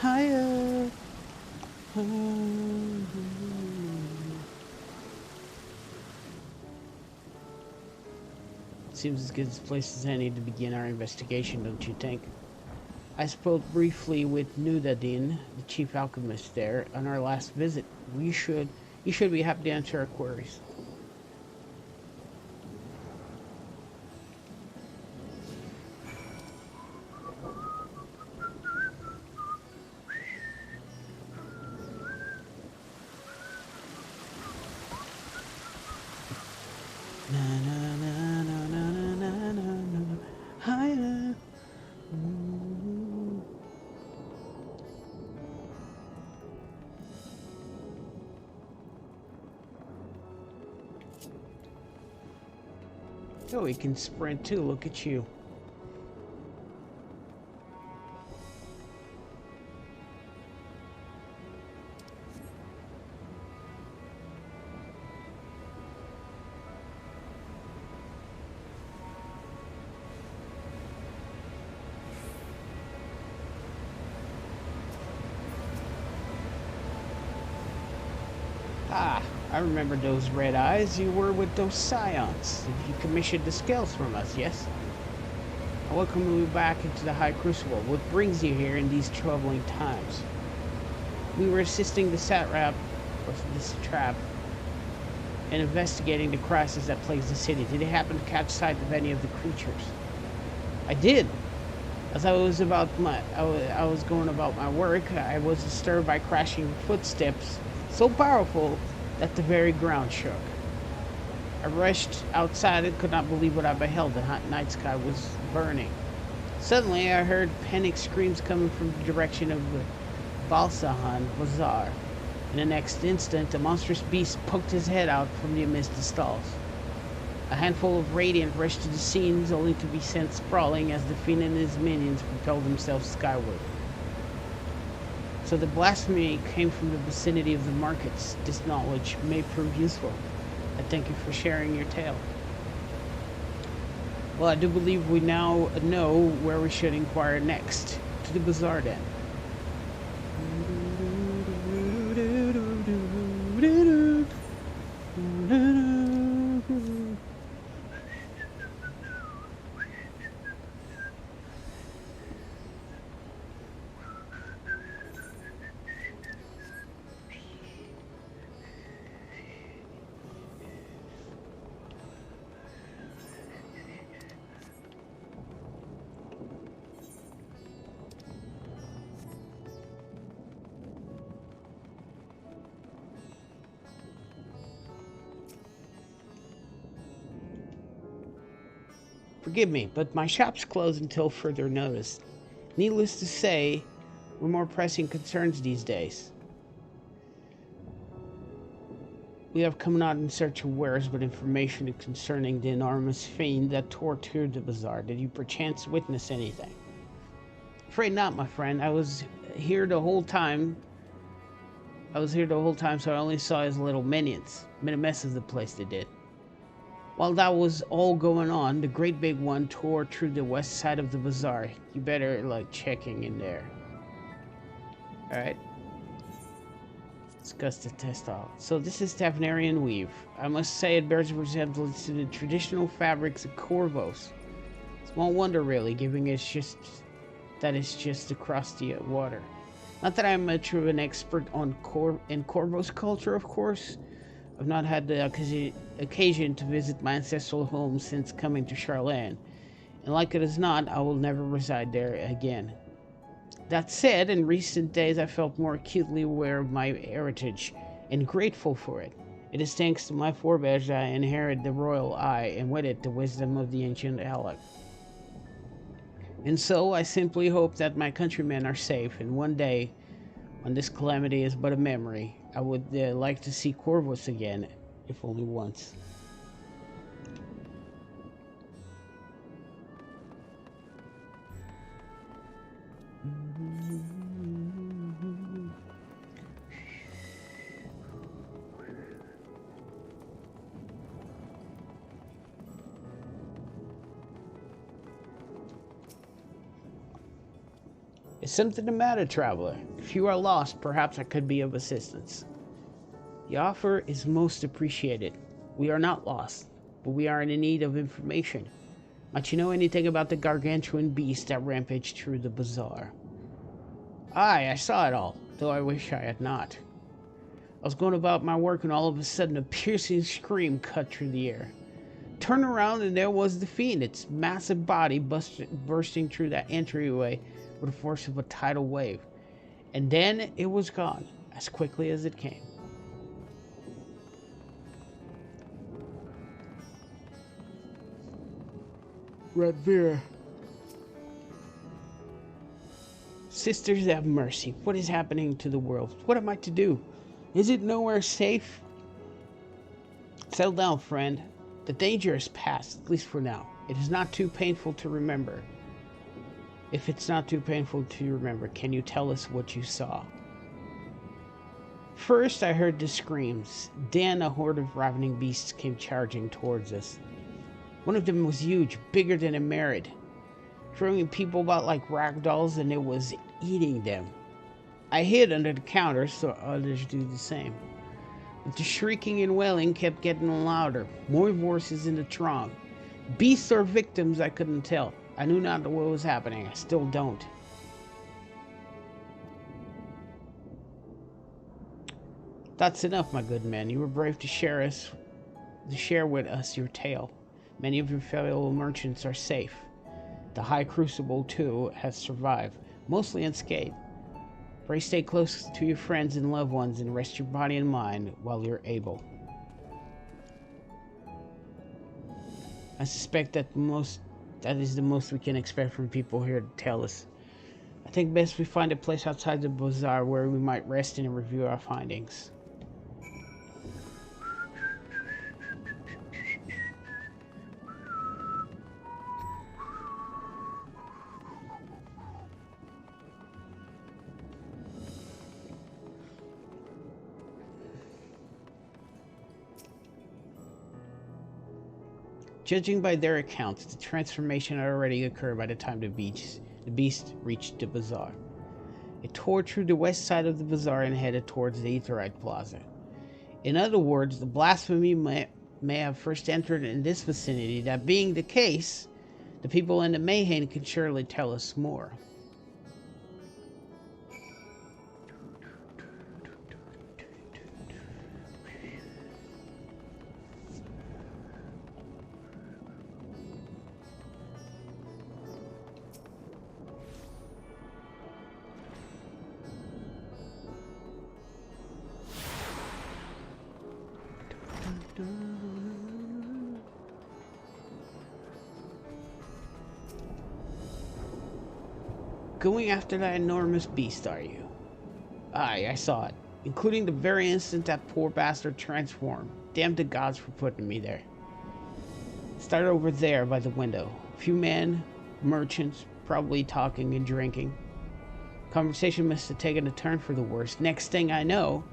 Higher. Seems as good a place as any to begin our investigation, don't you think? I spoke briefly with Nudadin, the chief alchemist there, on our last visit. You should be happy to answer our queries. Higher. Oh, he can sprint too. Look at you. Ah, I remember those red eyes. You were with those scions. You commissioned the scales from us, yes? I welcome you back into the High Crucible. What brings you here in these troubling times? We were assisting the satrap, in investigating the crisis that plagues the city. Did you happen to catch sight of any of the creatures? I did. As I was going about my work, I was disturbed by crashing footsteps so powerful that the very ground shook. I rushed outside and could not believe what I beheld. The hot night sky was burning. Suddenly, I heard panic screams coming from the direction of the Balsahan Bazaar. In the next instant, a monstrous beast poked his head out from amidst the stalls. A handful of Radiant rushed to the scenes, only to be sent sprawling as the Fiend and his minions propelled themselves skyward. So the blasphemy came from the vicinity of the markets. This knowledge may prove useful. I thank you for sharing your tale. Well, I do believe we now know where we should inquire next. To the bazaar then. Forgive me, but my shop's closed until further notice. Needless to say, we're more pressing concerns these days. We have come not in search of wares, but information concerning the enormous fiend that tore through the bazaar. Did you perchance witness anything? Afraid not, my friend. I was here the whole time, so I only saw his little minions. Made a mess of the place, they did. While that was all going on, the great big one tore through the west side of the bazaar. You better, checking in there. Alright. Discuss the textile. So this is Tavenarian weave. I must say it bears a resemblance to the traditional fabrics of Corvos. Small wonder, really, given it's just across the water. Not that I'm much of an expert on Corvos culture, of course. I've not had the occasion to visit my ancestral home since coming to Charlan, and like it is not, I will never reside there again. That said, in recent days I felt more acutely aware of my heritage and grateful for it. It is thanks to my forebears that I inherited the royal eye and with it the wisdom of the ancient Alec. And so I simply hope that my countrymen are safe, and one day, when this calamity is but a memory, I would like to see Corvus again, if only once. Is something the matter, traveler? If you are lost, perhaps I could be of assistance. The offer is most appreciated. We are not lost, but we are in need of information. Might you know anything about the gargantuan beast that rampaged through the bazaar? Aye, I saw it all, though I wish I had not. I was going about my work and all of a sudden a piercing scream cut through the air. Turned around and there was the fiend, its massive body bursting through that entryway with the force of a tidal wave. And then it was gone, as quickly as it came. Radvir. Sisters have mercy. What is happening to the world? What am I to do? Is it nowhere safe? Settle down, friend. The danger is past, at least for now. It is not too painful to remember. If it's not too painful to remember, can you tell us what you saw? First, I heard the screams. Then a horde of ravening beasts came charging towards us. One of them was huge, bigger than a merid, throwing people about like rag dolls, and it was eating them. I hid under the counter so others do the same. But the shrieking and wailing kept getting louder, more voices in the throng. Beasts or victims, I couldn't tell. I knew not what was happening. I still don't. That's enough, my good man. You were brave to share with us your tale. Many of your fellow merchants are safe. The High Crucible, too, has survived, mostly unscathed. Pray stay close to your friends and loved ones and rest your body and mind while you're able. I suspect that is the most we can expect from people here to tell us. I think best we find a place outside the bazaar where we might rest and review our findings. Judging by their accounts, the transformation had already occurred by the time the beast reached the bazaar. It tore through the west side of the bazaar and headed towards the Aetherite Plaza. In other words, the blasphemy may have first entered in this vicinity. That being the case, the people in the Mayhain can surely tell us more. Going after that enormous beast, are you? Aye, I saw it, including the very instant that poor bastard transformed. Damn the gods for putting me there. Start over there by the window. A few men, merchants, probably talking and drinking. Conversation must have taken a turn for the worse. Next thing I know,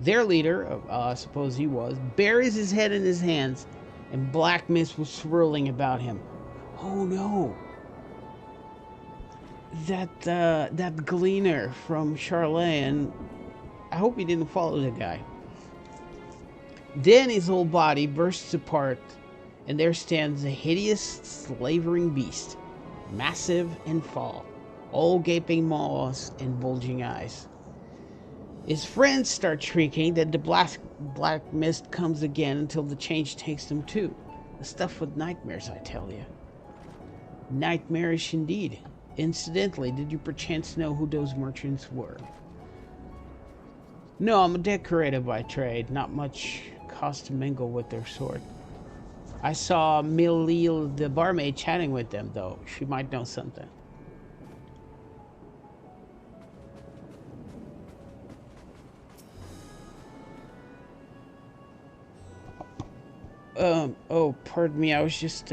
their leader, I suppose he was, buries his head in his hands, and black mist was swirling about him. Oh no! That gleaner from Charlan I hope he didn't follow the guy. Then his whole body bursts apart, and there stands a hideous, slavering beast, massive and foul, all gaping maws and bulging eyes. His friends start shrieking that the black mist comes again until the change takes them too. The stuff with nightmares, I tell you. Nightmarish indeed. Incidentally, did you perchance know who those merchants were? No, I'm a decorator by trade. Not much cost to mingle with their sort. I saw Milil, the barmaid, chatting with them, though. She might know something. Oh, pardon me, I was just,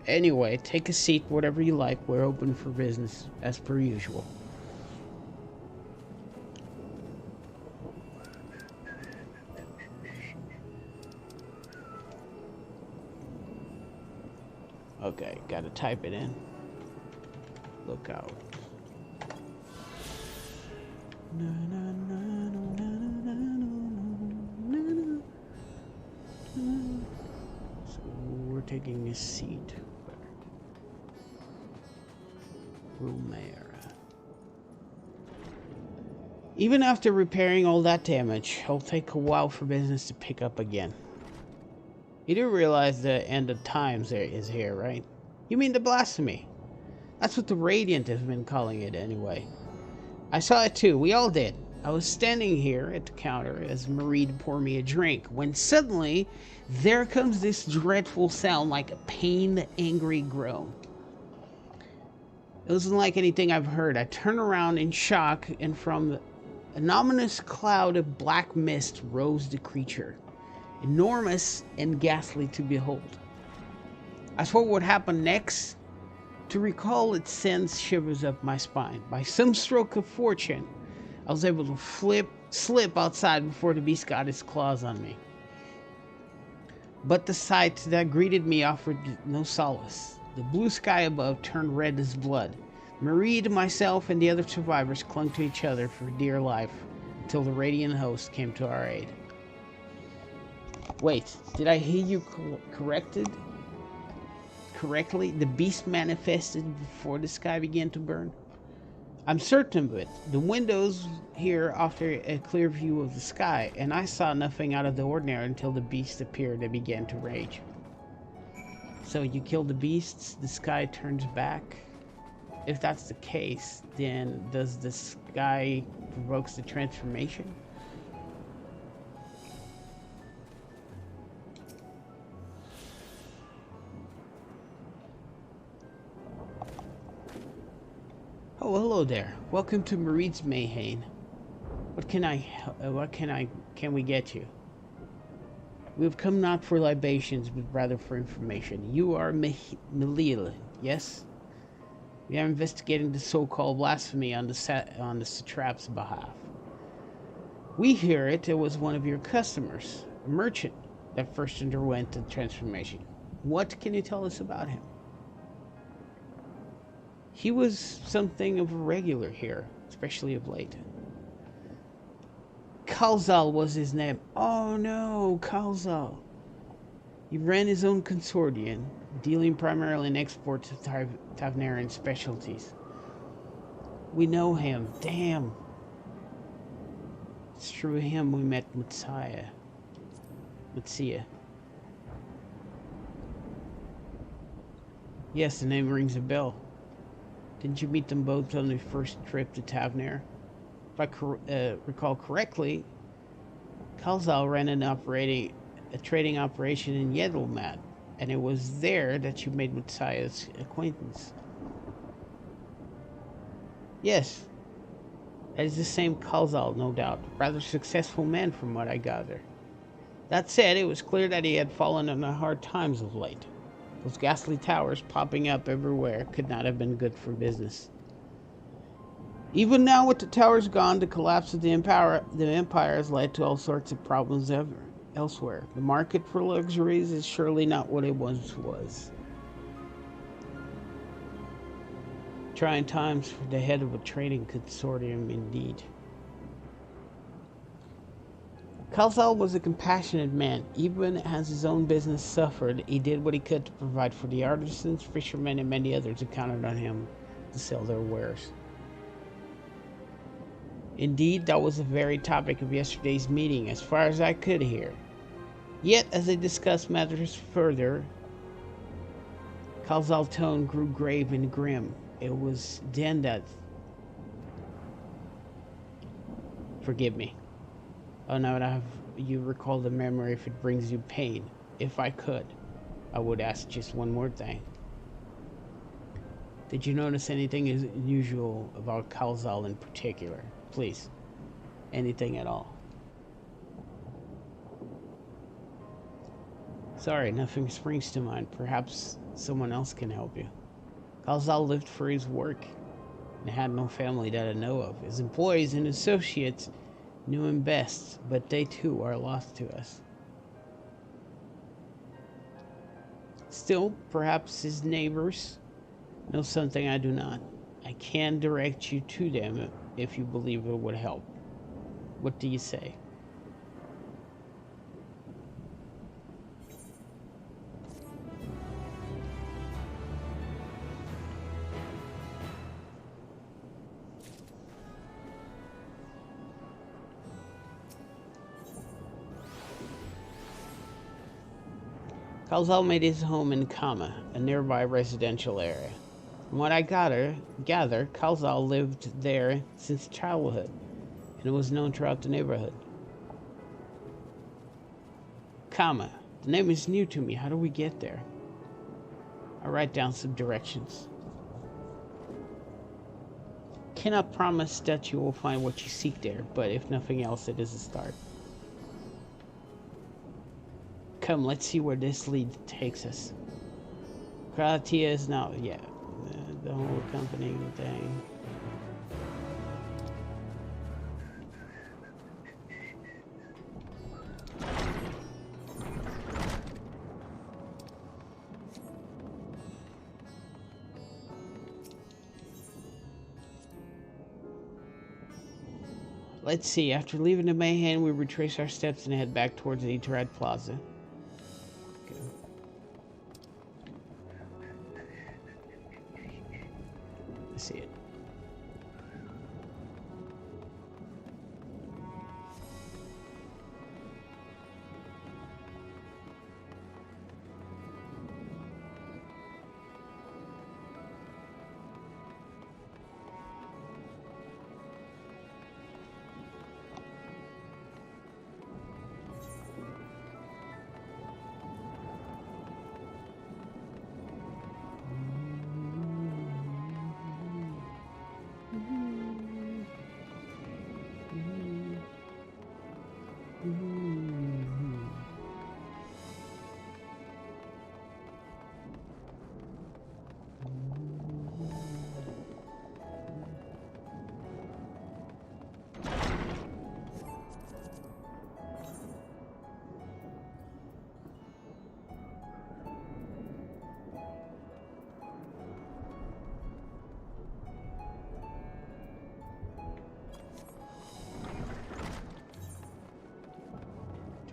anyway, take a seat, whatever you like. We're open for business, as per usual. Okay, gotta type it in. Look out. So we're taking a seat. Rumera. Even after repairing all that damage, it'll take a while for business to pick up again. You do realize the end of times is here, right? You mean the blasphemy? That's what the Radiant has been calling it anyway. I saw it too, we all did. I was standing here at the counter as Marie poured me a drink, when suddenly, there comes this dreadful sound like a pained, angry groan. It wasn't like anything I've heard. I turned around in shock, and from an ominous cloud of black mist rose the creature, enormous and ghastly to behold. As for what happened next, to recall it sends shivers up my spine. By some stroke of fortune, I was able to slip outside before the beast got his claws on me. But the sight that greeted me offered no solace. The blue sky above turned red as blood. Marie, myself, and the other survivors clung to each other for dear life until the Radiant host came to our aid. Wait, did I hear you correctly? The beast manifested before the sky began to burn? I'm certain of it. The windows here offer a clear view of the sky, and I saw nothing out of the ordinary until the beast appeared and began to rage. So you kill the beasts, the sky turns back? If that's the case, then does the sky provokes the transformation? Oh, hello there. Welcome to Marie's Mayhain. Can we get you? We have come not for libations, but rather for information. You are Milil, yes? We are investigating the so-called blasphemy on the satrap's behalf. We hear it was one of your customers, a merchant, that first underwent the transformation. What can you tell us about him? He was something of a regular here, especially of late. Kalzal was his name. Oh no, Kalzal. He ran his own consortium, dealing primarily in exports of Tavnarian specialties. We know him. Damn. It's through him we met Mutsia. Yes, the name rings a bell. Didn't you meet them both on their first trip to Tavner? If I recall correctly, Kalzal ran a trading operation in Yedlmat, and it was there that you made Mutsia's acquaintance. Yes, that is the same Kalzal, no doubt. Rather successful man from what I gather. That said, it was clear that he had fallen into hard times of late. Those ghastly towers popping up everywhere could not have been good for business. Even now with the towers gone, the collapse of the empire has led to all sorts of problems elsewhere. The market for luxuries is surely not what it once was. Trying times for the head of a trading consortium indeed. Kalsal was a compassionate man. Even as his own business suffered, he did what he could to provide for the artisans, fishermen, and many others who counted on him to sell their wares. Indeed, that was the very topic of yesterday's meeting, as far as I could hear. Yet, as they discussed matters further, Kalsal's tone grew grave and grim. It was then that... Forgive me. Oh, now that I have you recall the memory if it brings you pain. If I could, I would ask just one more thing. Did you notice anything unusual about Kalsal in particular? Please. Anything at all. Sorry, nothing springs to mind. Perhaps someone else can help you. Kalsal lived for his work and had no family that I know of. His employees and associates knew him best, but they too are lost to us. Still, perhaps his neighbors know something I do not. I can direct you to them if you believe it would help. What do you say? Kalsal made his home in Kama, a nearby residential area. From what I gather, Kalsal lived there since childhood, and it was known throughout the neighborhood. Kama. The name is new to me. How do we get there? I'll write down some directions. Cannot promise that you will find what you seek there, but if nothing else, it is a start. Come, let's see where this lead takes us. Kratia is now, yeah, the whole accompanying thing. Let's see, after leaving the Mayhem, we retrace our steps and head back towards the Eterad Plaza. Okay. I see it.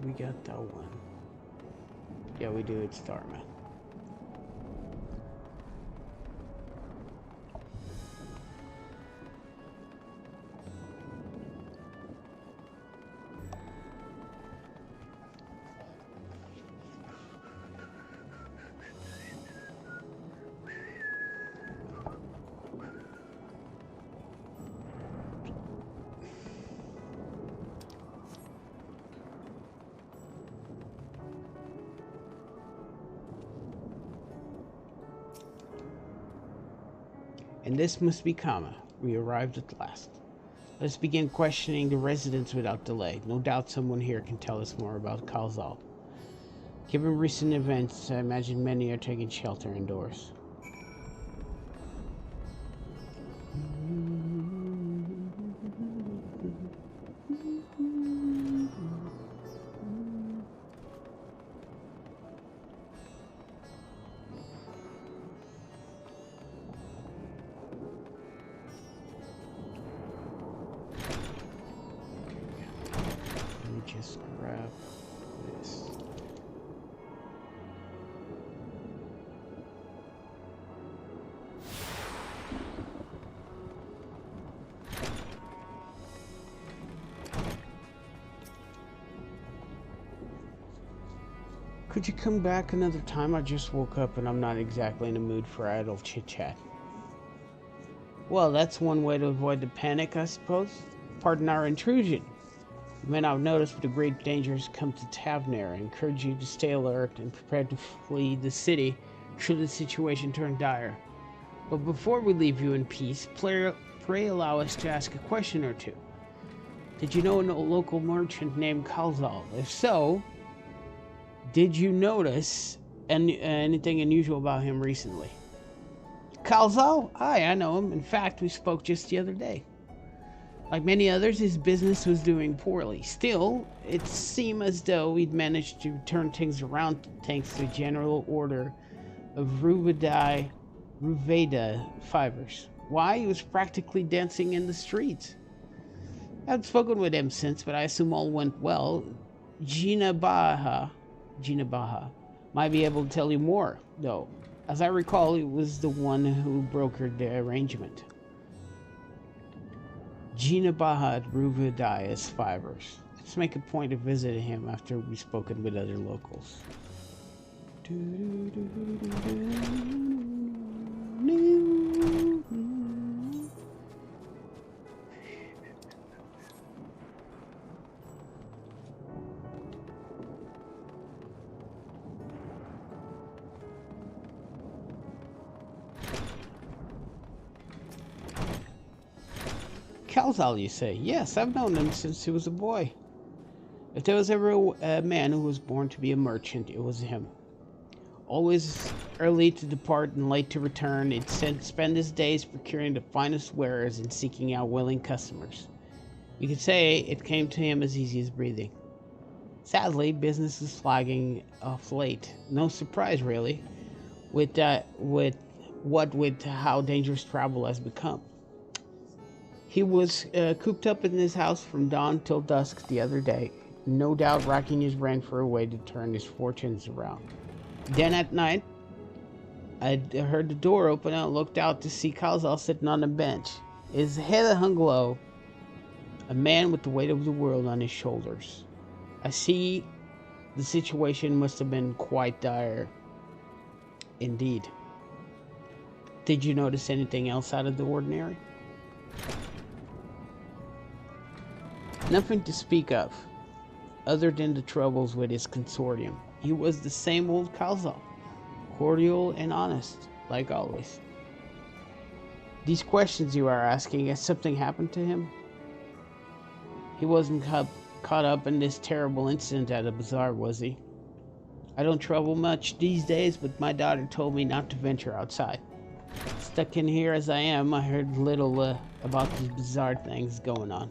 We got that one. Yeah, we do. It's Starman. And this must be Kama. We arrived at last. Let's begin questioning the residents without delay. No doubt someone here can tell us more about Kalsal. Given recent events, I imagine many are taking shelter indoors. Just this. Could you come back another time? I just woke up and I'm not exactly in the mood for idle chit-chat. Well, that's one way to avoid the panic, I suppose. Pardon our intrusion. You may not have noticed, but a great danger has come to Tavner. I encourage you to stay alert and prepared to flee the city should the situation turn dire. But before we leave you in peace, pray allow us to ask a question or two. Did you know a local merchant named Kalzal? If so, did you notice anything unusual about him recently? Kalzal? Aye, I know him. In fact, we spoke just the other day. Like many others, his business was doing poorly. Still, it seemed as though he'd managed to turn things around thanks to a general order of Ruveda fibers. Why? He was practically dancing in the streets. I haven't spoken with him since, but I assume all went well. Gina Baha might be able to tell you more, though. As I recall, he was the one who brokered the arrangement. Gina Baha Ruvidias Fibers. Let's make a point of visiting him after we've spoken with other locals. Kalzal, you say? Yes, I've known him since he was a boy. If there was ever a man who was born to be a merchant, it was him. Always early to depart and late to return, he'd spend his days procuring the finest wares and seeking out willing customers. You could say it came to him as easy as breathing. Sadly, business is flagging off late. No surprise, really, with how dangerous travel has become. He was cooped up in his house from dawn till dusk the other day, no doubt racking his brain for a way to turn his fortunes around. Then at night, I heard the door open and looked out to see Kalzal sitting on a bench. His head hung low, a man with the weight of the world on his shoulders. I see the situation must have been quite dire indeed. Did you notice anything else out of the ordinary? Nothing to speak of, other than the troubles with his consortium. He was the same old Kalzal, cordial and honest, like always. These questions you are asking, has something happened to him? He wasn't caught up in this terrible incident at the bazaar, was he? I don't travel much these days, but my daughter told me not to venture outside. Stuck in here as I am, I heard little about these bizarre things going on.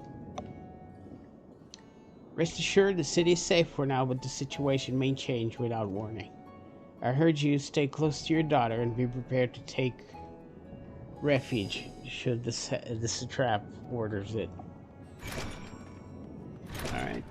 Rest assured, the city is safe for now, but the situation may change without warning. I heard you stay close to your daughter and be prepared to take refuge should the satrap orders it. Alright.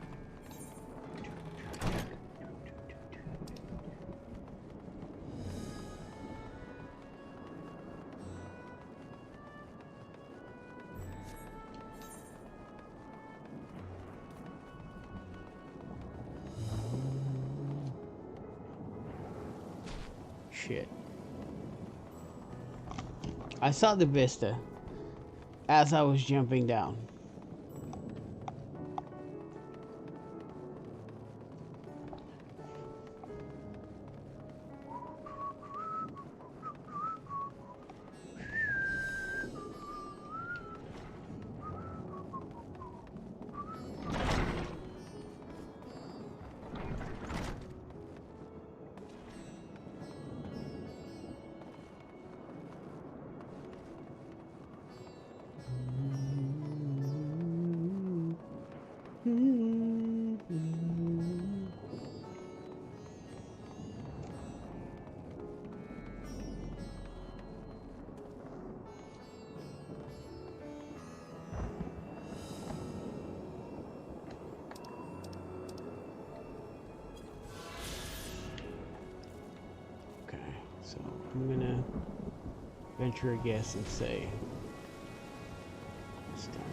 Shit. I saw the vista as I was jumping down. I'm gonna venture a guess and say it's down here.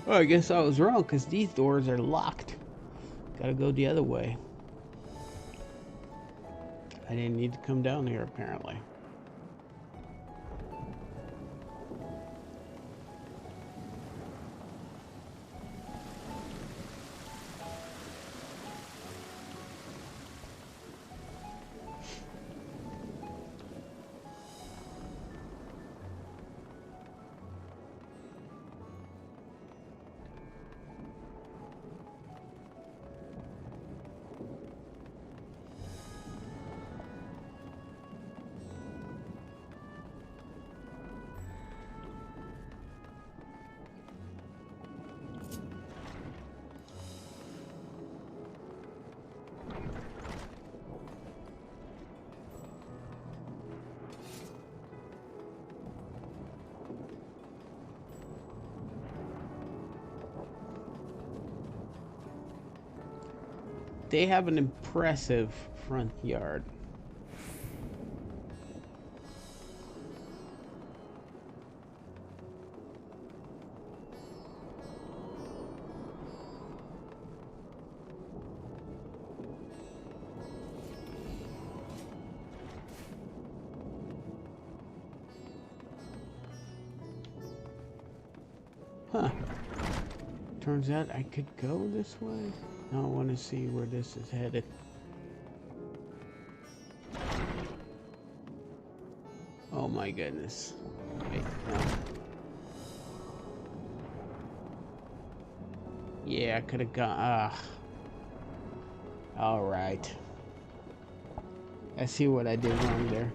Well, I guess I was wrong, because these doors are locked. Gotta go the other way. I didn't need to come down here, apparently. They have an impressive front yard. Huh. Turns out I could go this way. Now I want to see where this is headed. Oh my goodness. Wait, no. Yeah, I could have gone. Alright. I see what I did wrong there.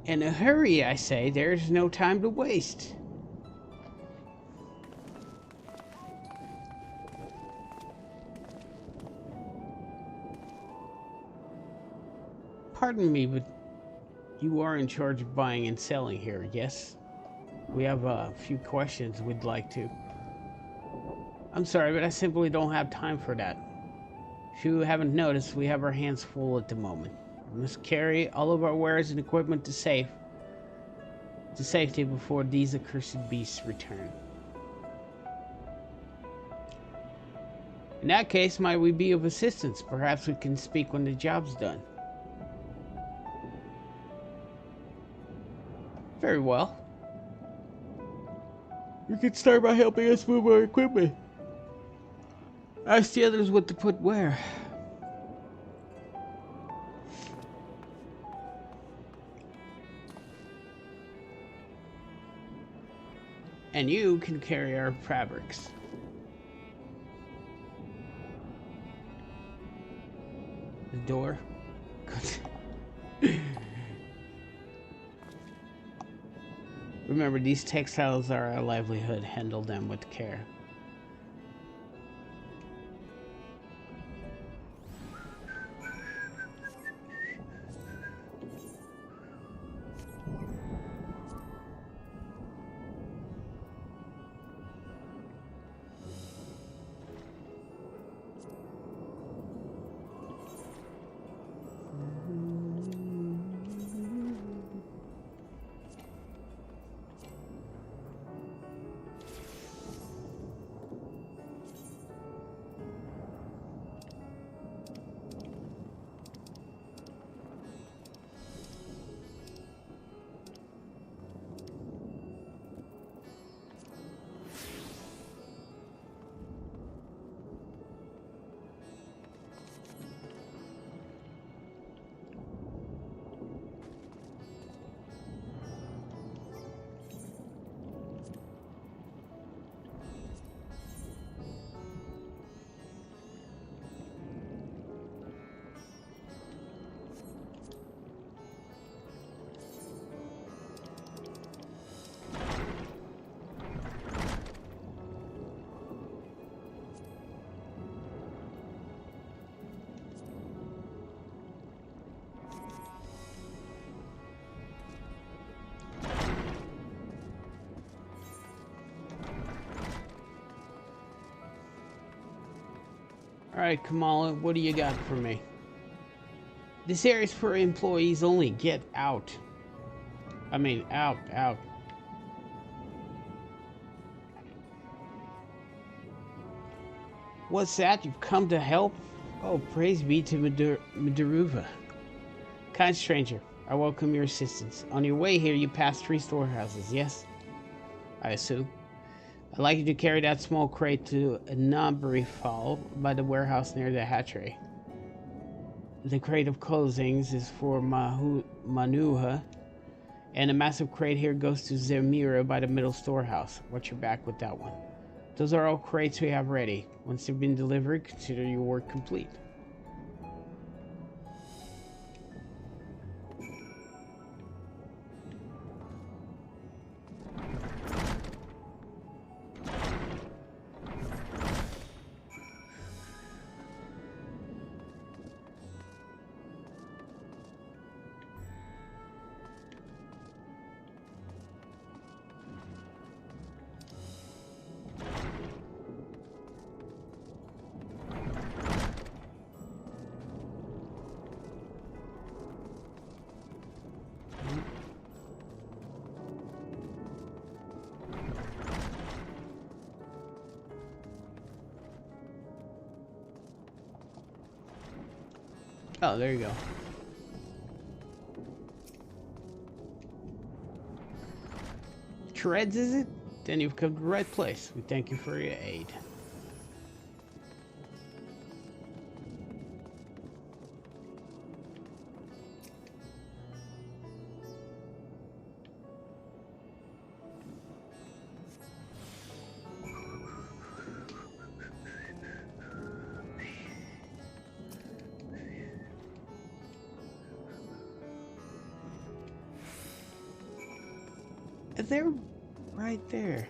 In a hurry, I say. There's no time to waste. Pardon me, but you are in charge of buying and selling here, yes? We have a few questions we'd like to. I'm sorry, but I simply don't have time for that. If you haven't noticed, we have our hands full at the moment. We must carry all of our wares and equipment to safety before these accursed beasts return. In that case, might we be of assistance? Perhaps we can speak when the job's done. Very well. You can start by helping us move our equipment. Ask the others what to put where. And you can carry our fabrics. The door. Remember, these textiles are our livelihood. Handle them with care. Alright, Kamala, what do you got for me? This area's for employees only. Get out. I mean, out. What's that? You've come to help? Oh, praise be to Midaruva. Kind stranger, I welcome your assistance. On your way here, you passed 3 storehouses, yes? I assume. I'd like you to carry that small crate to Nabrifal by the warehouse near the hatchery. The crate of clothings is for Manuha, and a massive crate here goes to Zemira by the middle storehouse. Watch your back with that one. Those are all crates we have ready. Once they've been delivered, consider your work complete. Oh, there you go. Treads, is it? Then you've come to the right place. We thank you for your aid. They're right there.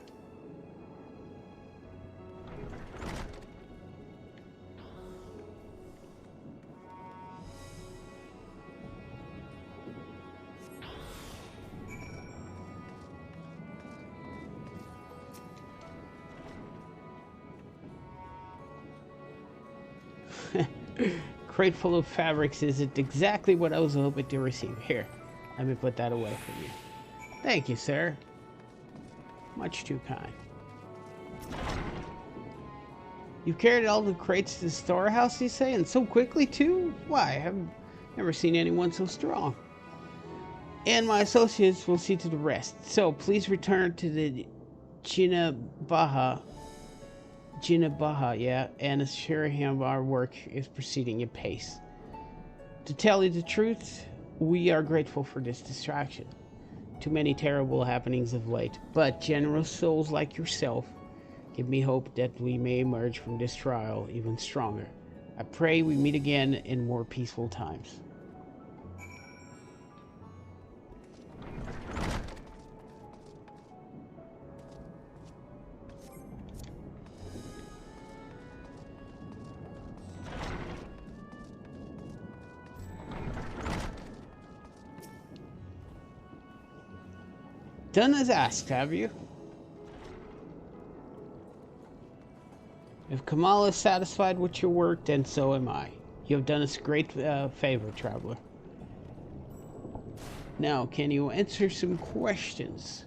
Crate full of fabrics isn't exactly what I was hoping to receive. Here, let me put that away for you. Thank you, sir. Much too kind. You've carried all the crates to the storehouse, you say? And so quickly, too? Why, I've never seen anyone so strong. And my associates will see to the rest. So, please return to the Jinabaha, yeah, and assure him our work is proceeding at pace. To tell you the truth, we are grateful for this distraction. Too many terrible happenings of late, but generous souls like yourself give me hope that we may emerge from this trial even stronger. I pray we meet again in more peaceful times. Done as asked, have you? If Kamala is satisfied with your work, then so am I. You have done us a great favor, traveler. Now, can you answer some questions?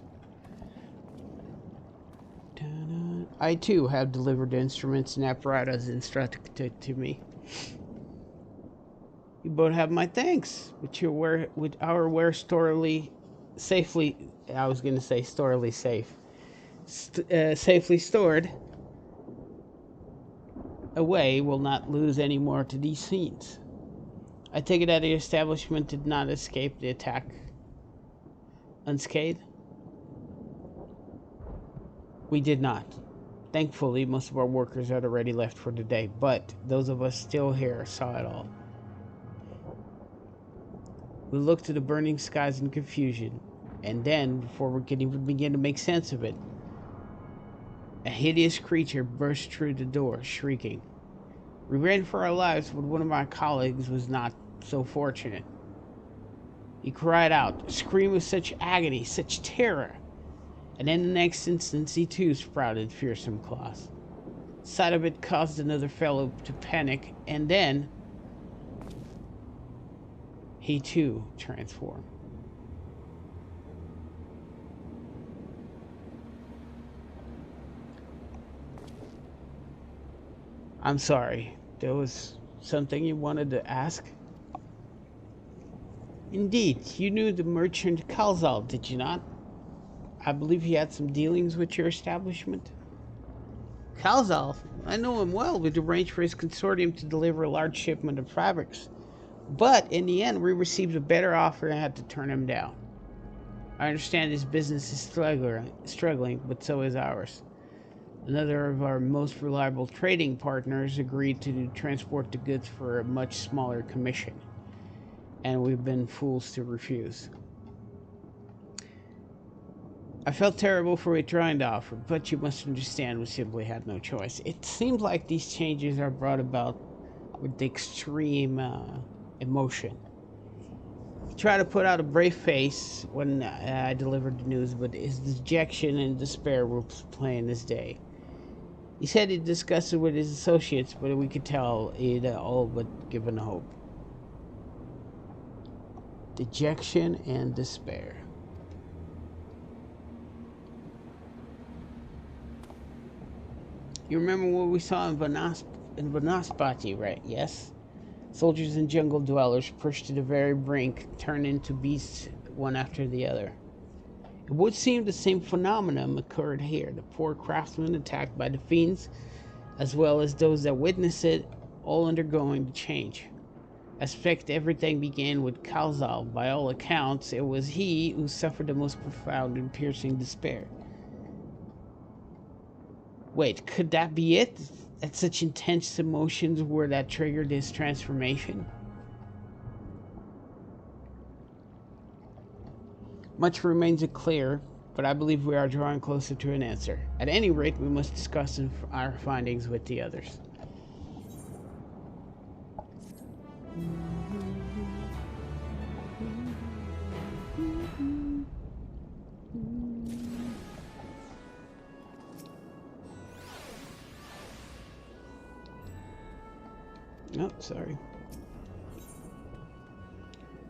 I too have delivered the instruments and apparatus instructed to me. You both have my thanks. With our ware safely stored away, will not lose any more to these scenes. I take it that the establishment did not escape the attack unscathed? We did not. Thankfully, most of our workers had already left for the day, but those of us still here saw it all. We looked to the burning skies in confusion, and then, before we could even begin to make sense of it, a hideous creature burst through the door, shrieking. We ran for our lives, but one of my colleagues was not so fortunate. He cried out, a scream of such agony, such terror, and in the next instant he too sprouted fearsome claws. Sight of it caused another fellow to panic, and then he too transformed. I'm sorry, there was something you wanted to ask? Indeed, you knew the merchant Kalzal, did you not? I believe he had some dealings with your establishment. Kalzal? I know him well. We'd arranged for his consortium to deliver a large shipment of fabrics. But in the end, we received a better offer and had to turn him down. I understand his business is struggling, but so is ours. Another of our most reliable trading partners agreed to transport the goods for a much smaller commission, and we've been fools to refuse. I felt terrible for withdrawing the offer, but you must understand we simply had no choice. It seems like these changes are brought about with extreme emotion. He tried to put out a brave face when I delivered the news, but his dejection and despair were plain as day. He said he'd discuss it with his associates, but we could tell he'd all but given hope. Dejection and despair. You remember what we saw in Vanaspati, right? Yes? Soldiers and jungle dwellers pushed to the very brink, turned into beasts one after the other. It would seem the same phenomenon occurred here. The poor craftsmen attacked by the fiends, as well as those that witnessed it, all undergoing the change. I suspect everything began with Kalzal. By all accounts, it was he who suffered the most profound and piercing despair. Wait, could that be it? That such intense emotions were that triggered this transformation? Much remains unclear, but I believe we are drawing closer to an answer. At any rate, we must discuss our findings with the others. Oh, sorry.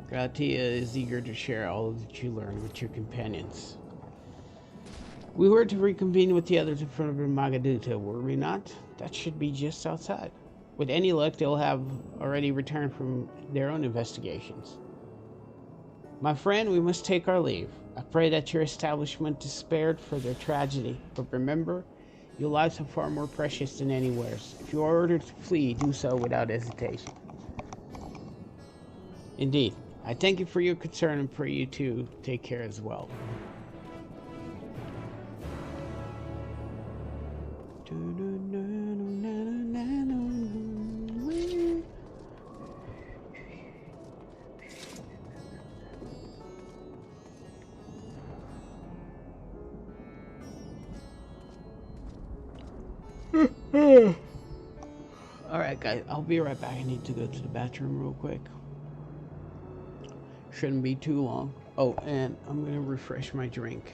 Gratia is eager to share all that you learned with your companions. We were to reconvene with the others in front of Magaduta, were we not? That should be just outside. With any luck, they'll have already returned from their own investigations. My friend, we must take our leave. I pray that your establishment is spared further tragedy. But remember, your lives are far more precious than anywhere's. If you are ordered to flee, do so without hesitation. Indeed. I thank you for your concern and pray you to take care as well. Alright guys, I'll be right back. I need to go to the bathroom real quick. Shouldn't be too long. Oh, and I'm gonna refresh my drink.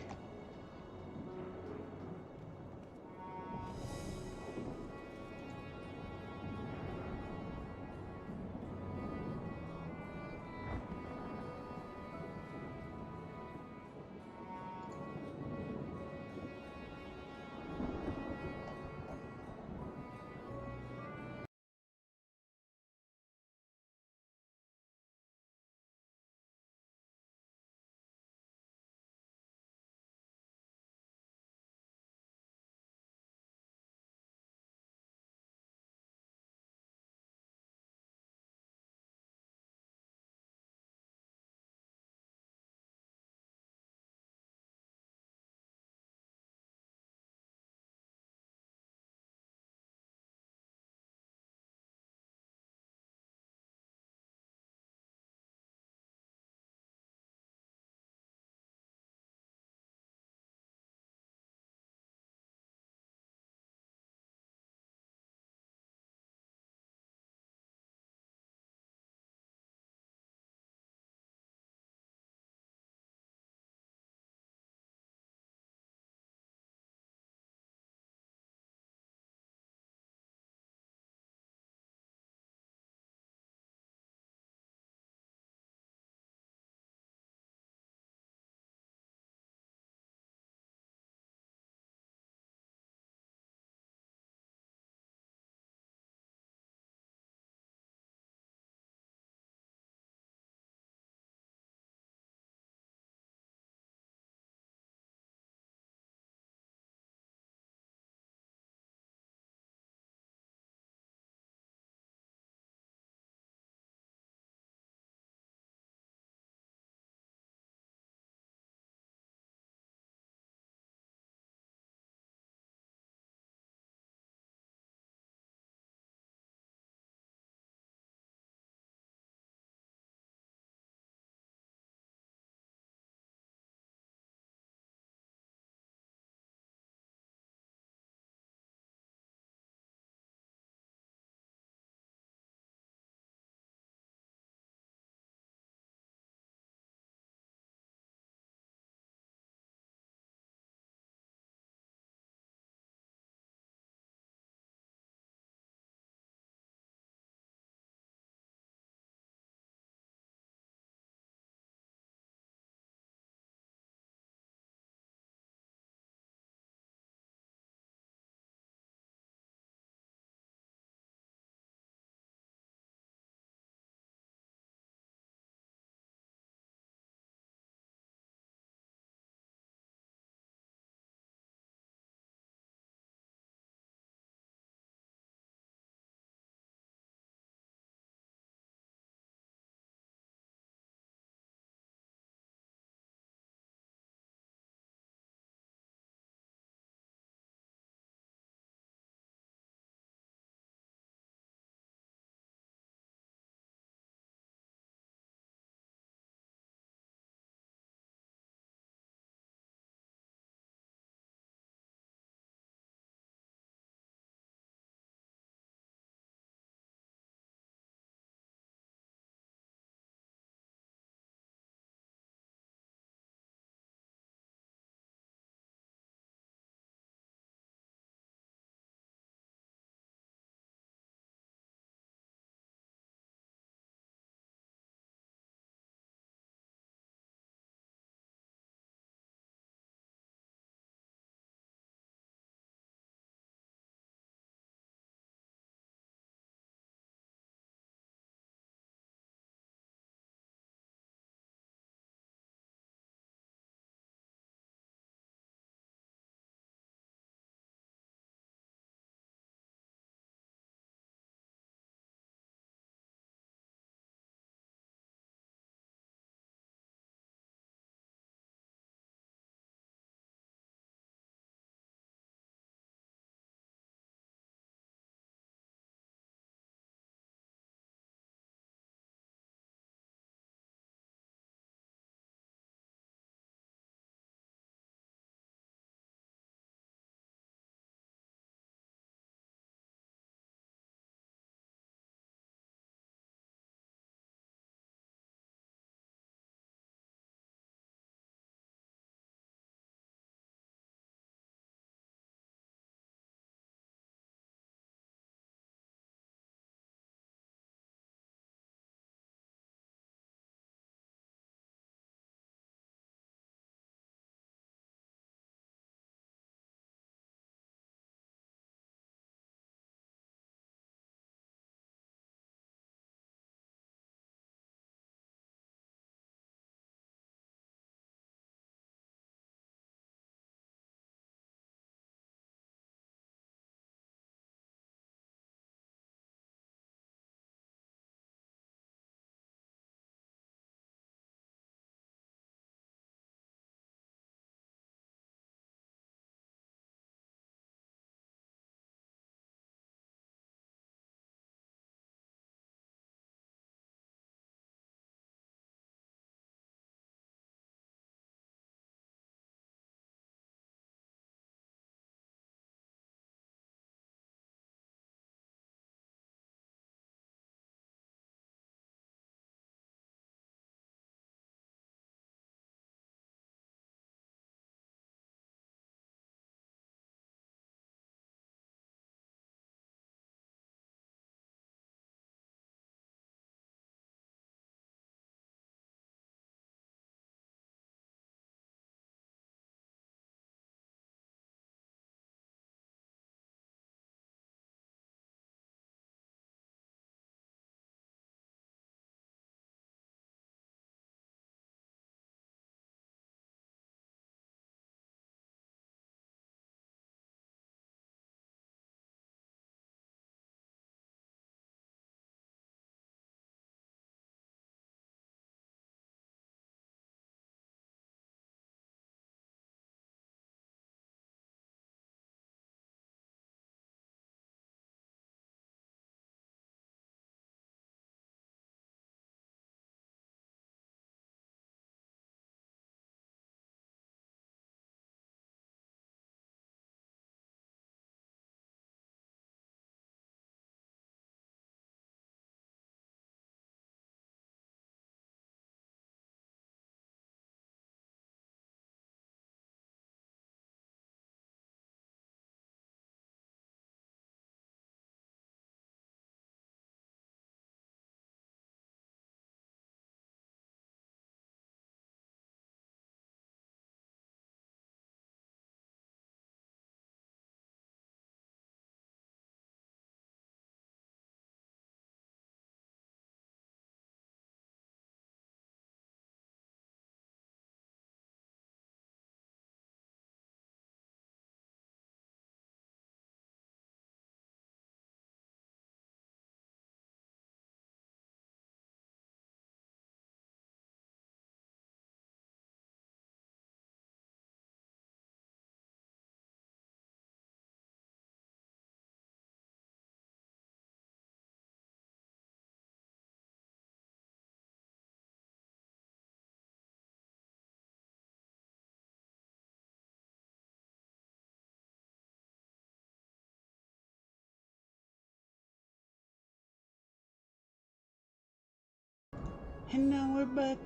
And now we're back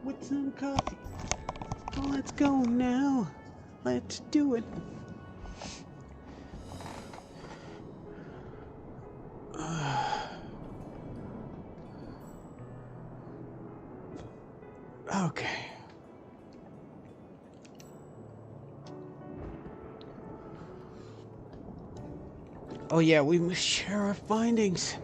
with some coffee. Oh, let's go now. Let's do it. Okay. Oh yeah, we must share our findings.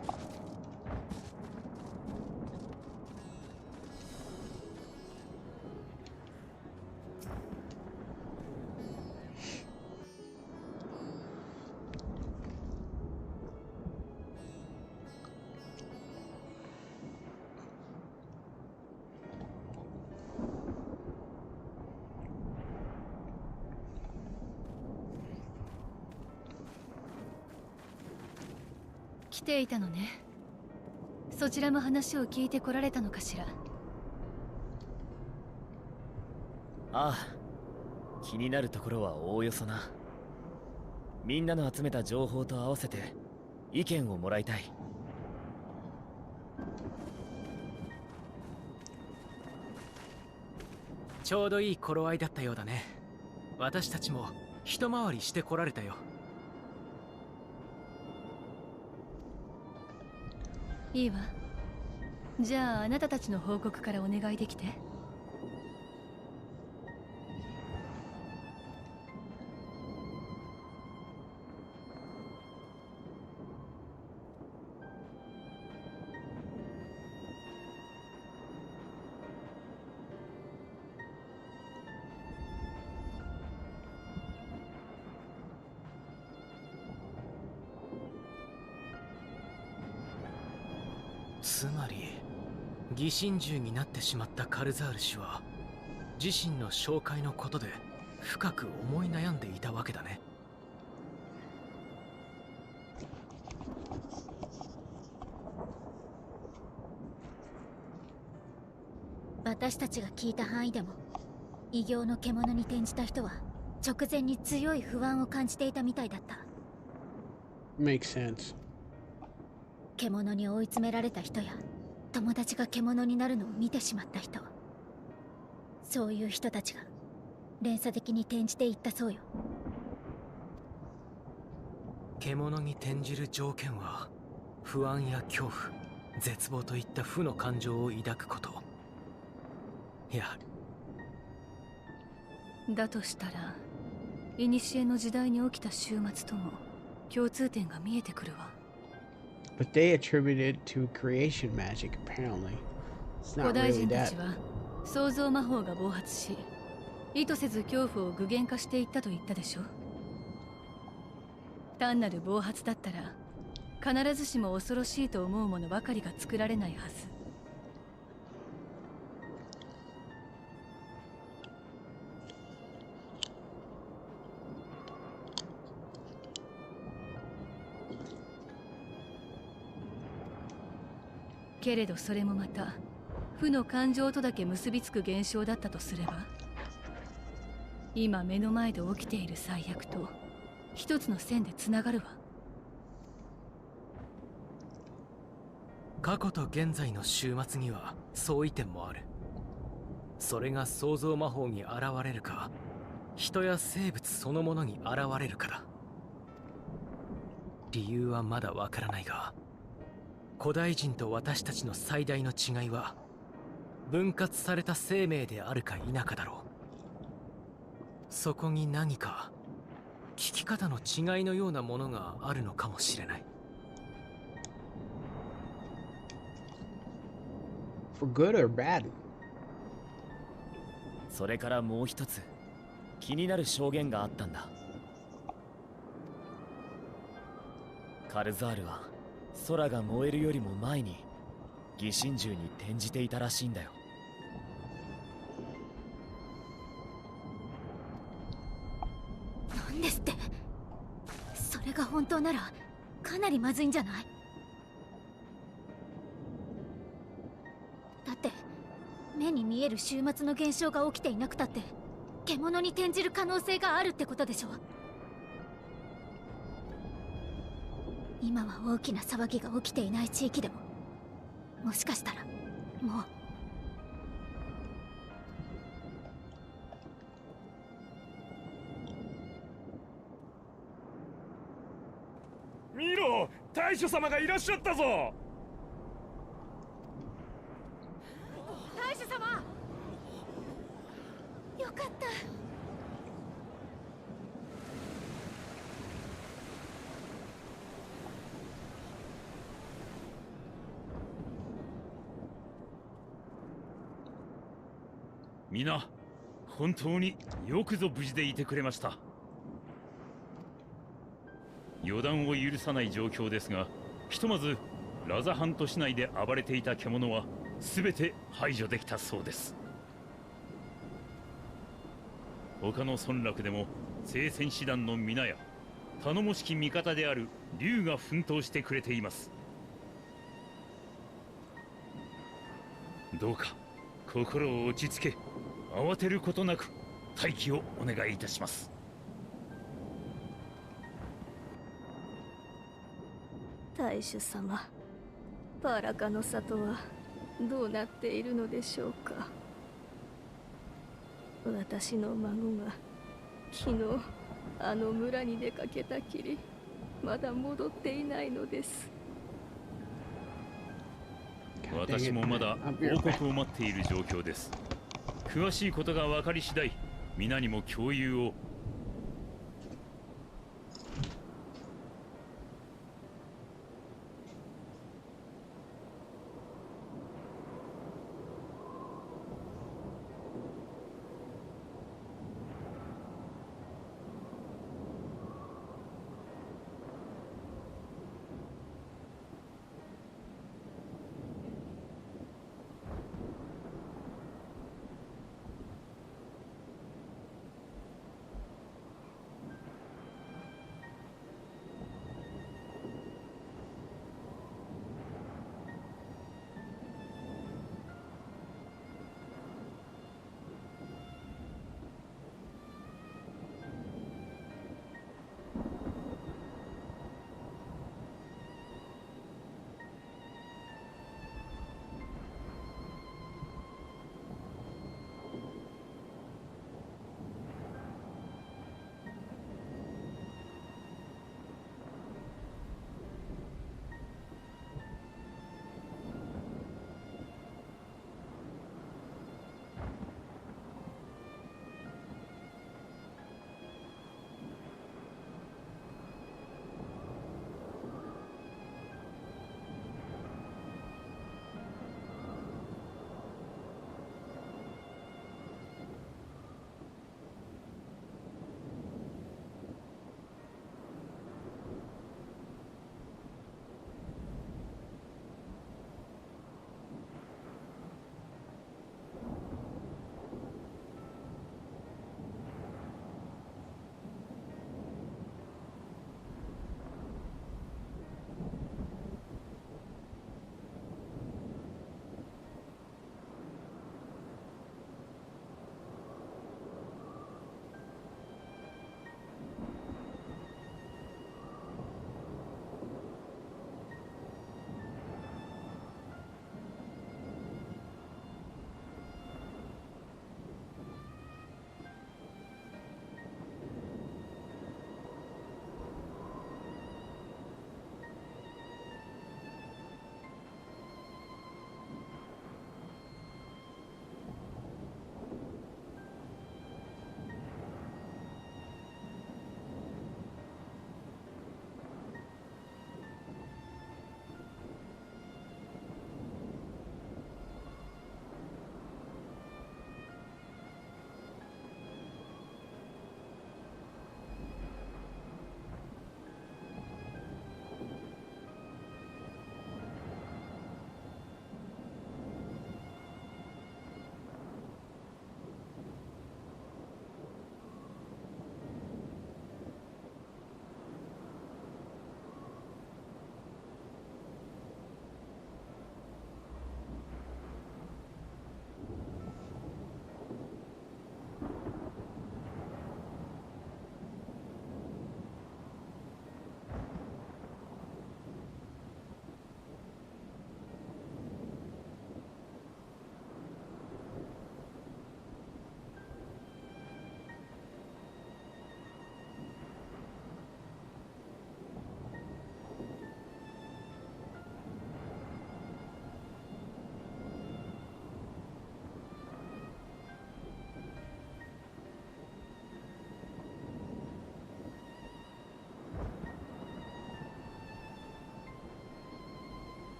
来ていたのね。そちらも話を聞いてこられたのかしら。ああ、気になるところはおおよそな。みんなの集めた情報と合わせて意見をもらいたい。ちょうどいい頃合いだったようだね。私たちも一回りしてこられたよ。いいわ。じゃああなたたちの報告からお願いできて。つまり疑心獣になってしまったカルザール氏は自身の紹介のことで深く思い悩んでいたわけだね。私たちが聞いた範囲でも異形の獣に転じた人は直前に強い不安を感じていたみたいだった。 Makes sense. 獣に追い詰められた人や友達が獣になるのを見てしまった人、そういう人たちが連鎖的に転じていったそうよ。獣に転じる条件は不安や恐怖、絶望といった負の感情を抱くこと。いや、だとしたら古の時代に起きた終末とも共通点が見えてくるわ。But they attribute it to creation magic, apparently. It's 古 not 代 really 人た that. ちは創造魔法が暴発し、意図せず恐怖を具現化していったと言ったでしょ。単なる暴発だったら必ずしも恐ろしいと思うものばかりが作られないはず。けれどそれもまた負の感情とだけ結びつく現象だったとすれば、今目の前で起きている最悪と一つの線でつながるわ。過去と現在の終末には相違点もある。それが創造魔法に現れるか、人や生物そのものに現れるかだ。理由はまだわからないが、古代人と私たちの最大の違いは分割された生命であるか否かだろう。そこに何か生き方の違いのようなものがあるのかもしれない。For good or bad? それからもう一つ気になる証言があったんだ。カルザールは空が燃えるよりも前に疑心獣に転じていたらしいんだよ。なんですって。それが本当ならかなりまずいんじゃない？だって目に見える終末の現象が起きていなくたって獣に転じる可能性があるってことでしょ。今は大きな騒ぎが起きていない地域でも、もしかしたらもう見ろ、大将様がいらっしゃったぞ。大主様、よかった。皆、本当によくぞ無事でいてくれました。予断を許さない状況ですが、ひとまずラザハント市内で暴れていた獣は全て排除できたそうです。他の村落でも聖戦士団の皆や頼もしき味方である竜が奮闘してくれています。どうか心を落ち着け、慌てることなく待機をお願いいたします。大主様、パラカの里はどうなっているのでしょうか。私の孫が昨日あの村に出かけたきりまだ戻っていないのです。私もまだ報告を待っている状況です。詳しいことが分かり次第、皆にも共有を。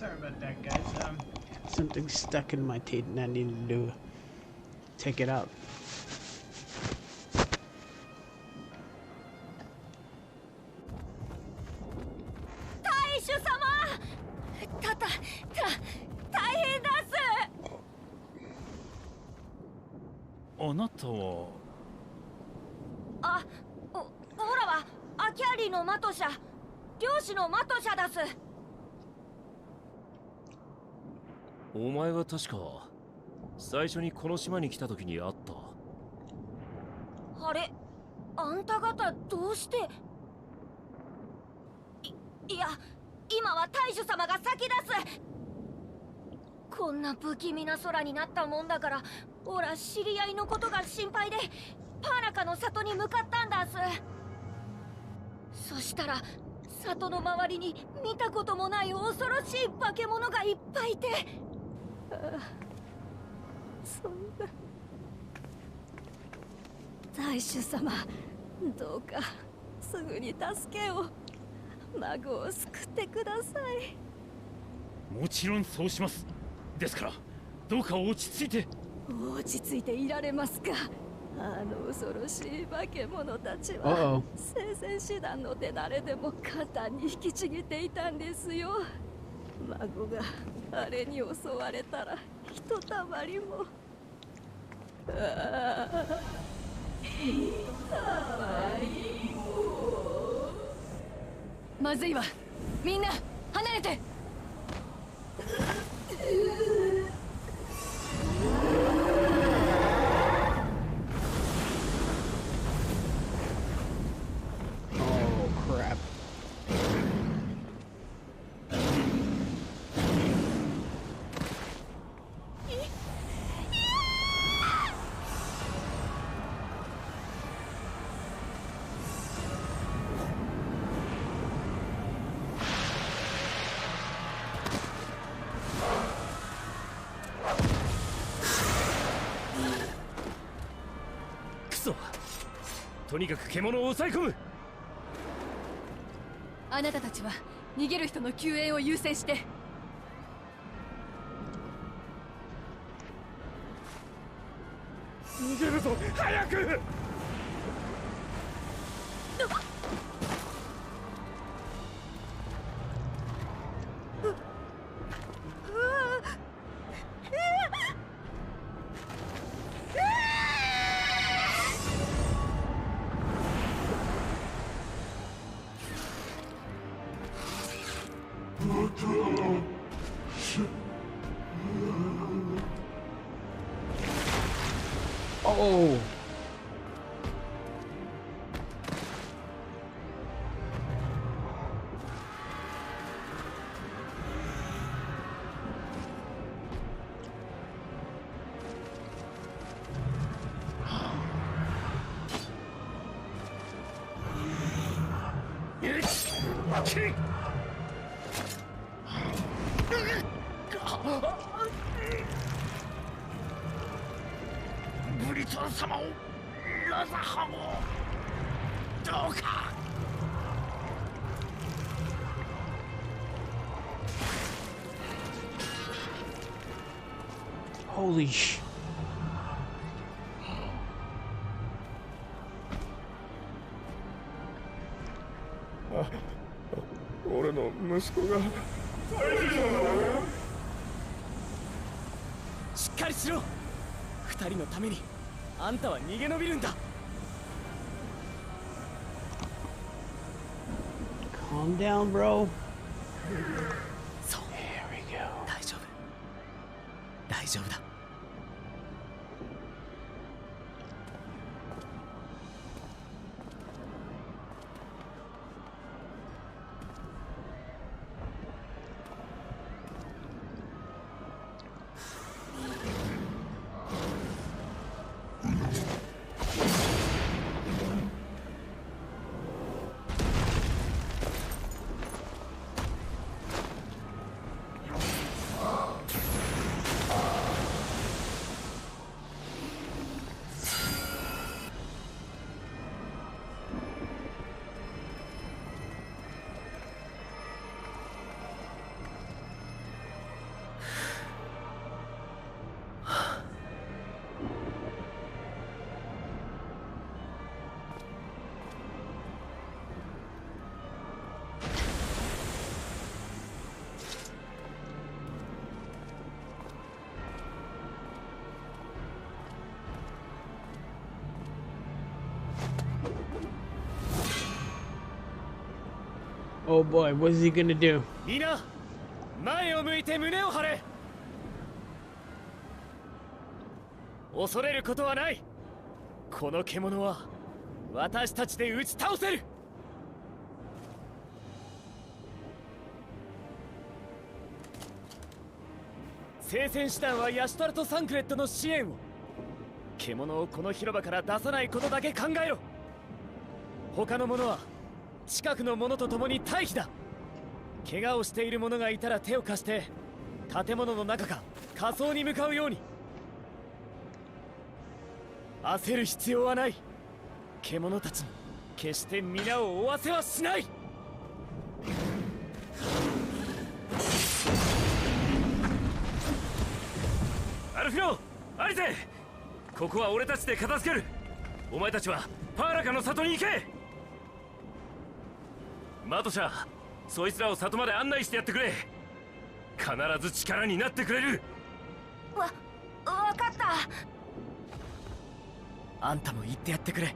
Sorry about that, guys. Something stuck in my teeth and I need to take it out. Oh, お前は確か最初にこの島に来た時に会った。あれ、あんた方どうして？いや、今は大主様が先です。こんな不気味な空になったもんだから、オラ知り合いのことが心配でパーナカの里に向かったんだす。そしたら里の周りに見たこともない恐ろしい化け物がいっぱいいて。ああ、そんな。大主様、どうかすぐに助けを。孫を救ってください。もちろんそうします。ですからどうか落ち着いて。落ち着いていられますか。あの恐ろしい化け物たちは聖戦師団の手だれでも簡単に引きちぎっていたんですよ。孫があれに襲われたらひとたまりも。ああ、ひとたまりも。まずいわ。みんな離れて。とにかく獣を抑え込む。あなたたちは逃げる人の救援を優先して。逃げるぞ、早く。Oh. Holy sh... 俺の息子がしっかりしろ。二人のためにあんたは逃げ延びるんだ。Calm down, bro. そう。大丈夫。大丈夫だ。Oh boy, what is he gonna do? みんな前を向いて胸を張れ。恐れることはない。この獣は私たちで打ち倒せる。聖戦士団はヤシュタルト・サンクレットの支援を。獣をこの広場から出さないことだけ考えろ。他の者は近くの者と共に退避だ。怪我をしている者がいたら手を貸して建物の中か仮想に向かうように。焦る必要はない。獣たちに決して皆を追わせはしない。アルフィロ、アリゼ、ここは俺たちで片付ける。お前たちはパーラカの里に行け。マトシャ、そいつらを里まで案内してやってくれ。必ず力になってくれる。わかった。あんたも言ってやってくれ。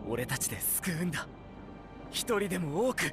俺たちで救うんだ。一人でも多く。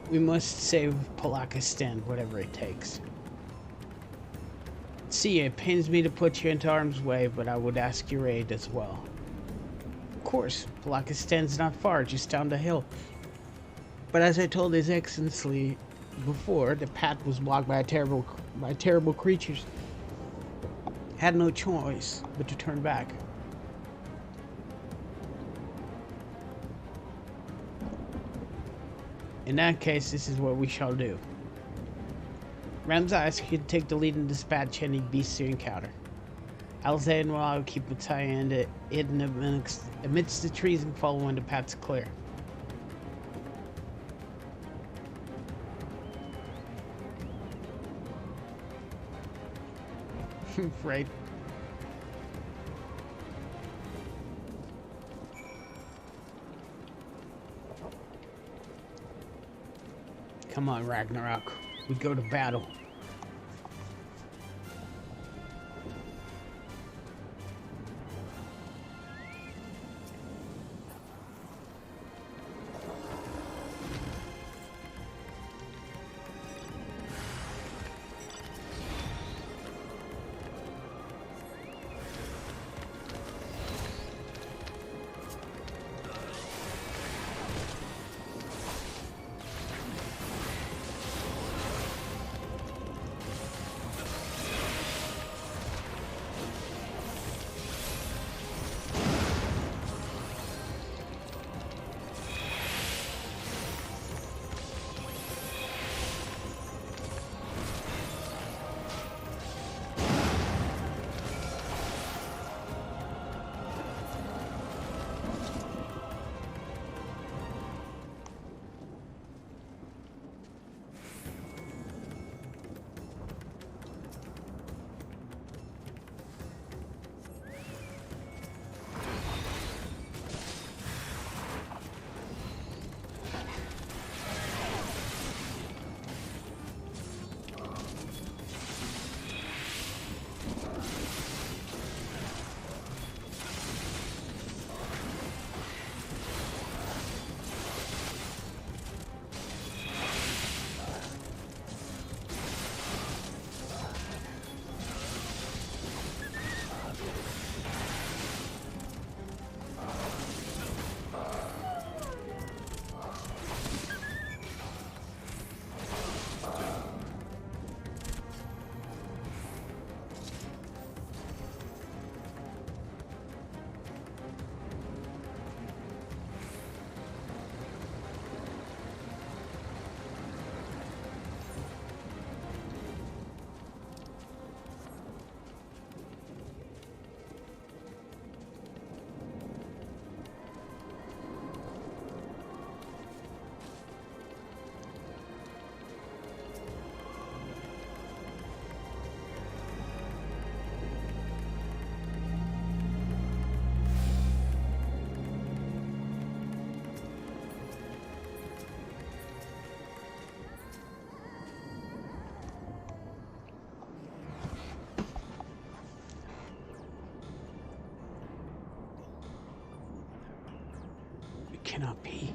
We must save Palakistan, whatever it takes. See, it pains me to put you into harm's way, but I would ask your aid as well. Of course, Palakistan's not far, just down the hill. But as I told His Excellency before, the path was blocked by terrible creatures. Had no choice but to turn back. In that case, this is what we shall do. Ramza asks you to take the lead and dispatch any beasts you encounter. Alzay and I will keep Mataya hidden amidst the trees and follow when the path's clear. Right. Come on, Ragnarok. We go to battle. cannot be.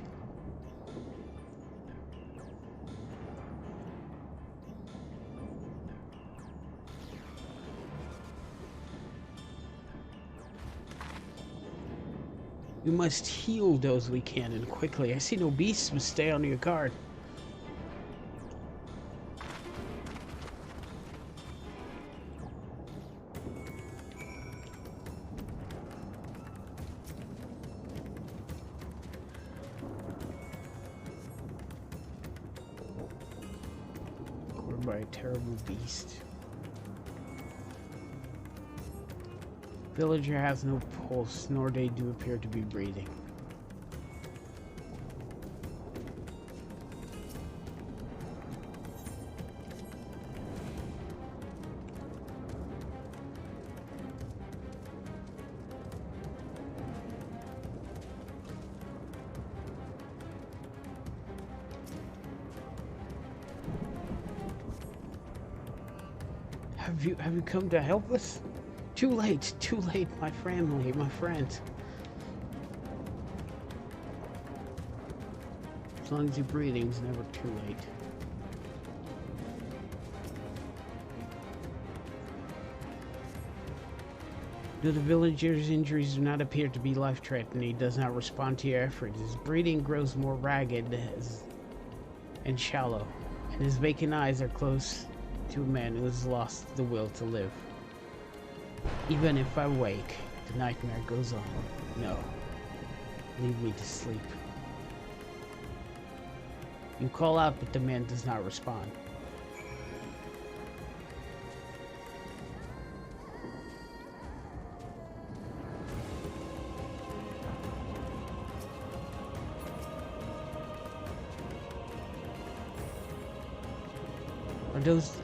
We must heal those we can, and quickly. I see no beasts, but stay on your guard. Gored by a terrible beast. Villager has no pulse, nor they do appear to be breathing. Have you come to help us? Too late, my family, my friends. As long as you're breathing, it's never too late. Though the villager's injuries do not appear to be life-threatening, he does not respond to your efforts. His breathing grows more ragged and shallow, and his vacant eyes are close to a man who has lost the will to live. Even if I wake, the nightmare goes on. No. Leave me to sleep. You call out, but the man does not respond.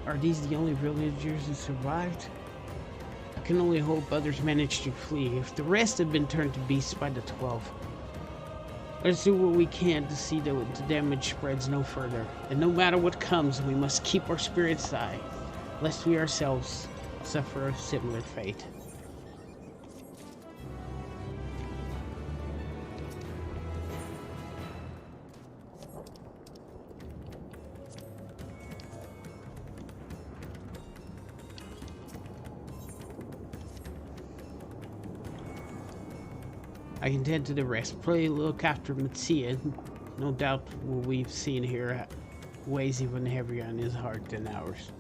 Are these the only villagers who survived? I can only hope others managed to flee. If the rest have been turned to beasts by the 12. Let's do what we can to see that the damage spreads no further. And no matter what comes, we must keep our spirits high, lest we ourselves suffer a similar fate. I can tend to the rest. Play look after Matsia. No doubt what we've seen here weighs even heavier on his heart than ours.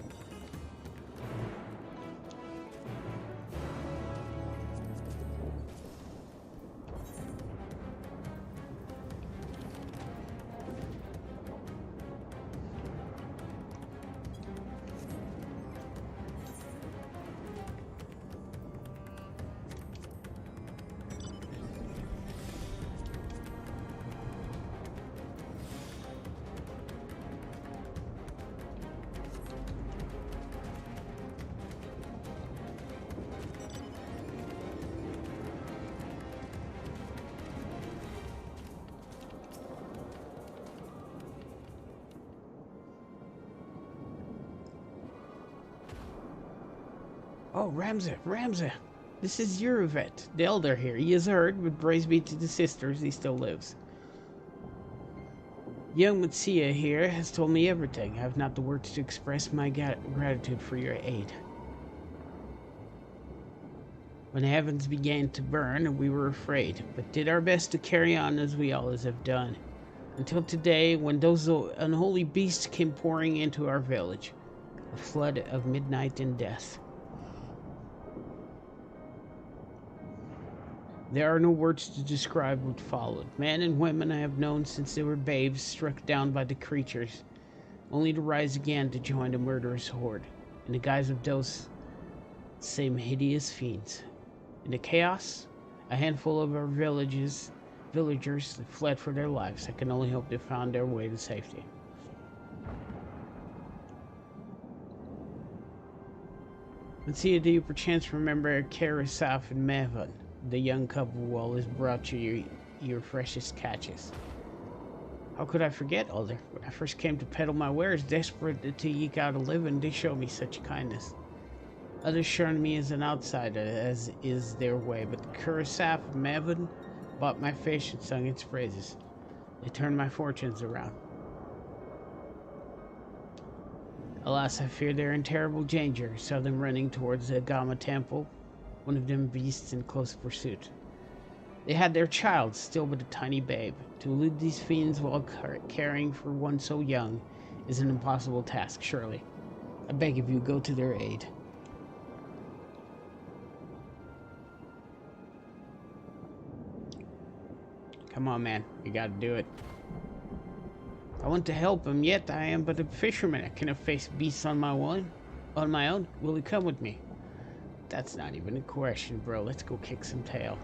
Oh, Ramza, this is Yuruvet, the elder here. He is hurt, but praise be to the sisters, he still lives. Young Matsia here has told me everything. I have not the words to express my gratitude for your aid. When the heavens began to burn, we were afraid, but did our best to carry on as we always have done. Until today, when those unholy beasts came pouring into our village. A flood of midnight and death. There are no words to describe what followed. Men and women I have known since they were babes, struck down by the creatures, only to rise again to join the murderous horde, in the guise of those same hideous fiends. In the chaos, a handful of our villagers fled for their lives. I can only hope they found their way to safety. Matsia, do you perchance remember Karasaf and Mevon? The young couple who always brought you your freshest catches. How could I forget, Elder? When I first came to peddle my wares, desperate to eke out a living, they showed me such kindness. Others shunned me as an outsider, as is their way, but the Kurasaf of Mevon bought my fish and sung its praises. They turned my fortunes around. Alas, I fear they're in terrible danger. Saw them running towards the Gamma Temple, one of them beasts in close pursuit. They had their child, still but a tiny babe. To elude these fiends while caring for one so young is an impossible task, surely. I beg of you, go to their aid. Come on, man. You gotta do it. I want to help him, yet I am but a fisherman. I cannot face beasts on my own. Will he come with me? That's not even a question, bro. Let's go kick some tail.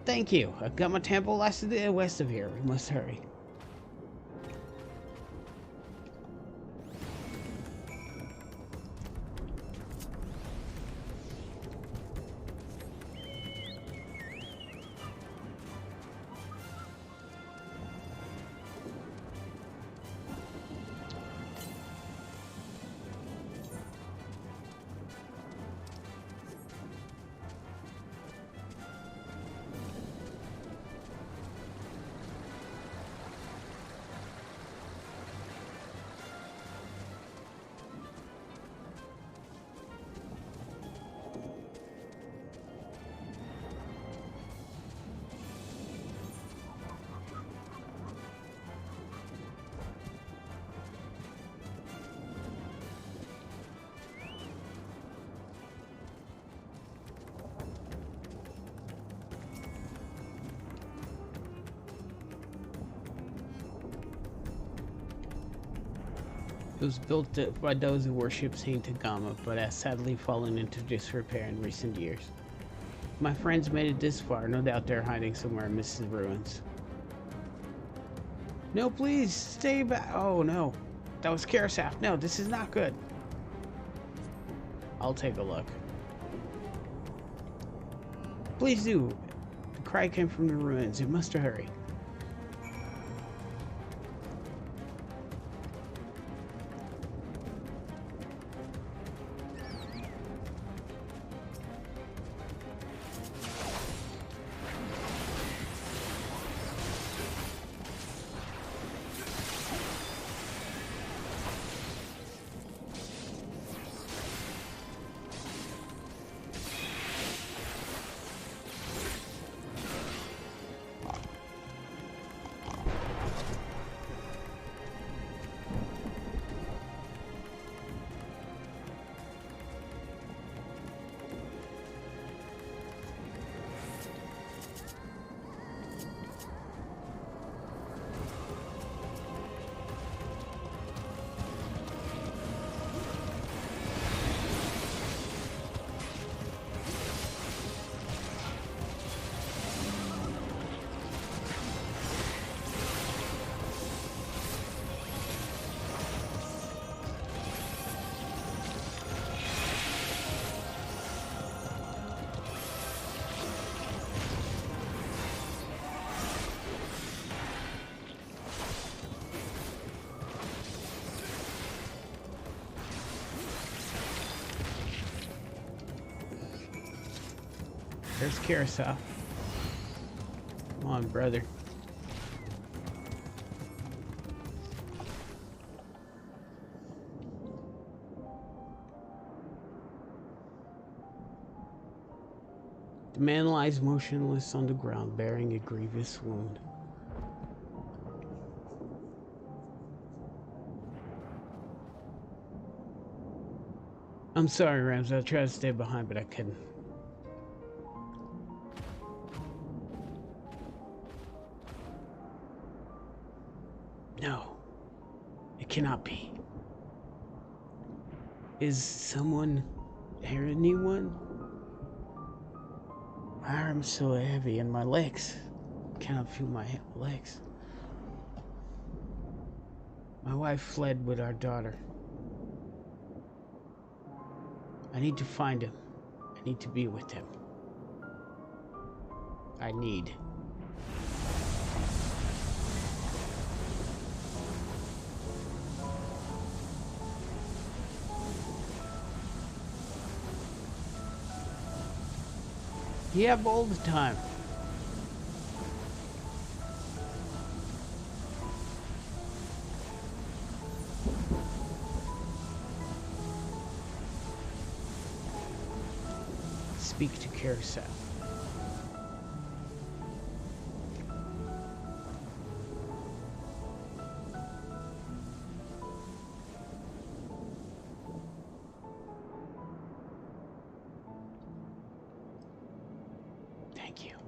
Thank you. I've got my temple lies to the west of here. We must hurry. It was built by those who worship Saint Agama, but has sadly fallen into disrepair in recent years. My friends made it this far. No doubt they're hiding somewhere amidst the ruins. No, please, stay back. Oh, no. That was Karasaf. No, this is not good. I'll take a look. Please do. The cry came from the ruins. You must hurry. There's Karasaf. Come on, brother. The man lies motionless on the ground, bearing a grievous wound. I'm sorry, Rams. I tried to stay behind, but I couldn't. No, it cannot be. Is someone, anyone? My arm's so heavy and my legs. I cannot feel my legs. My wife fled with our daughter. I need to find him. I need to be with him. I need. Yep, all the time. speak to Carousel. Thank you.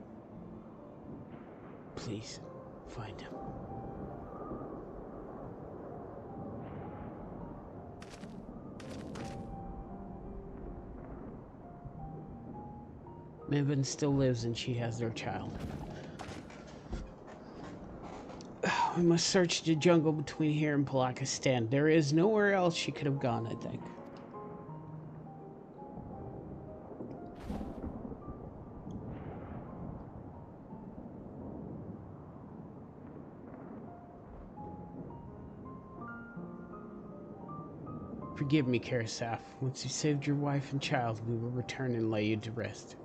Please, find him. Mevin still lives and she has their child. We must search the jungle between here and Palakistan. There is nowhere else she could have gone, I think. Forgive me, Karasaf. Once you saved your wife and child, we will return and lay you to rest.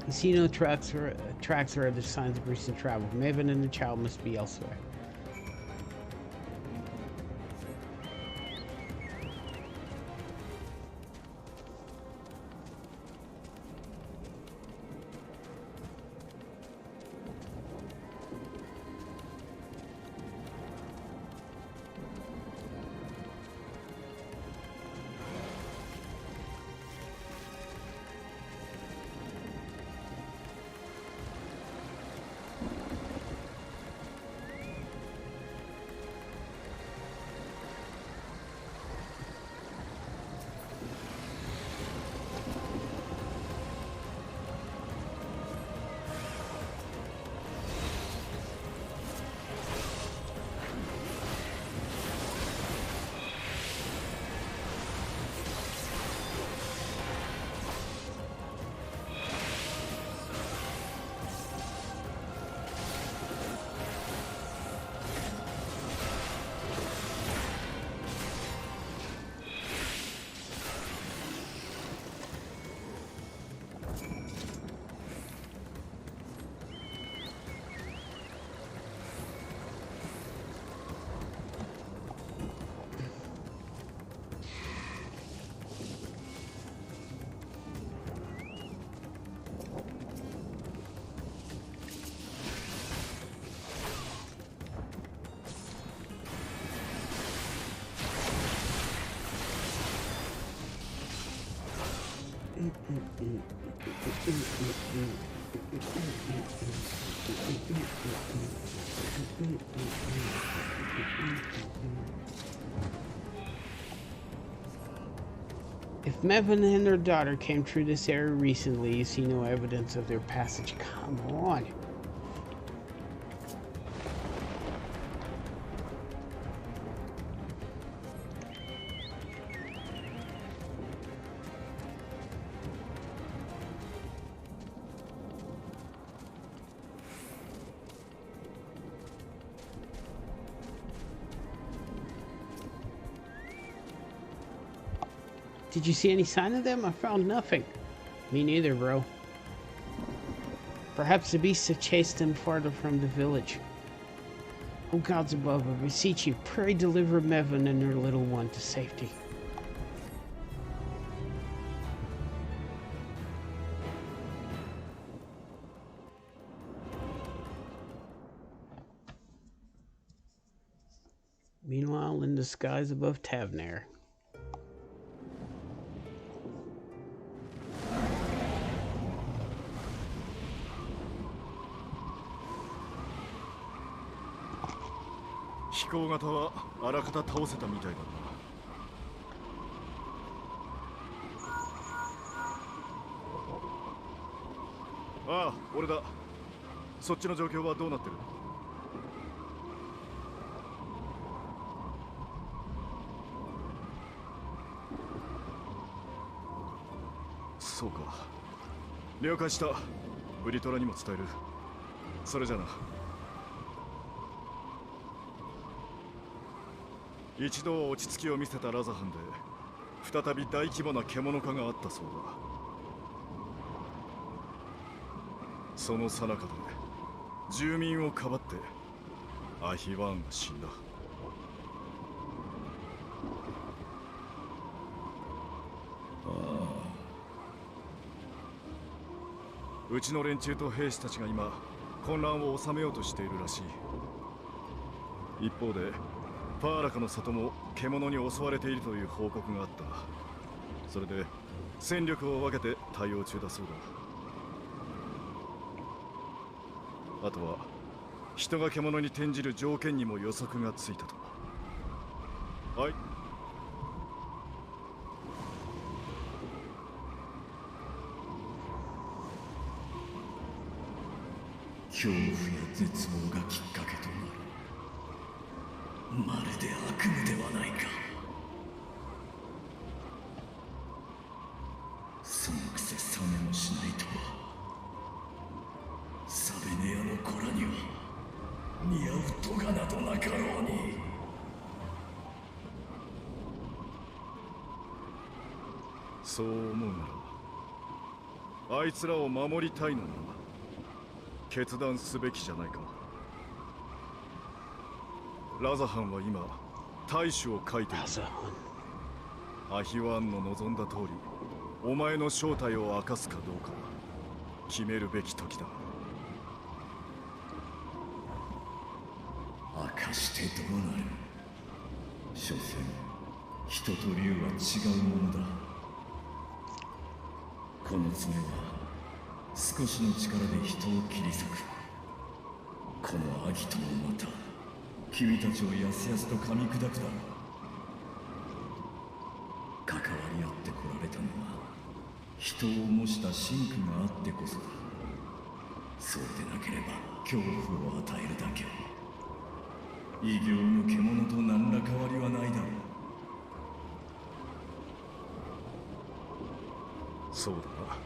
You see no tracks or other signs of recent travel. Maven and the child must be elsewhere. If Mevin and her daughter came through this area recently, you see no evidence of their passage. Come on. Did you see any sign of them? I found nothing. Me neither, bro. Perhaps the beasts have chased them farther from the village. O gods above, I beseech you, pray deliver Mevin and her little one to safety. Meanwhile, in the skies above Tavner. 飛行型はあらかた倒せたみたいだな。ああ、俺だ。そっちの状況はどうなってる？そうか。了解した。ブリトラにも伝える。それじゃな。一度は落ち着きを見せたラザハンで再び大規模な獣化があったそうだ。その最中で住民をかばってアヒワーンが死んだ。うちの連中と兵士たちが今混乱を収めようとしているらしい。一方でパーラカの里も獣に襲われているという報告があった。それで戦力を分けて対応中だそうだ。あとは人が獣に転じる条件にも予測がついたと。はい。恐怖や絶望がきっかけとなる。まるで悪夢ではないか。そのくせ覚めもしないとは。サベネアの子らには似合う咎などなかろうに。そう思うならあいつらを守りたいのなら決断すべきじゃないか。ラザハンは今大使を書いている。アヒワーンの望んだ通りお前の正体を明かすかどうか決めるべき時だ。明かしてどうなる。所詮人と竜は違うものだ。この爪は少しの力で人を切り裂く。このアギトもまた君たちをやすやすと噛み砕くだろう。関わり合ってこられたのは人を模した真紅があってこそだ。そうでなければ恐怖を与えるだけ。異形の獣と何ら変わりはないだろう。そうだな。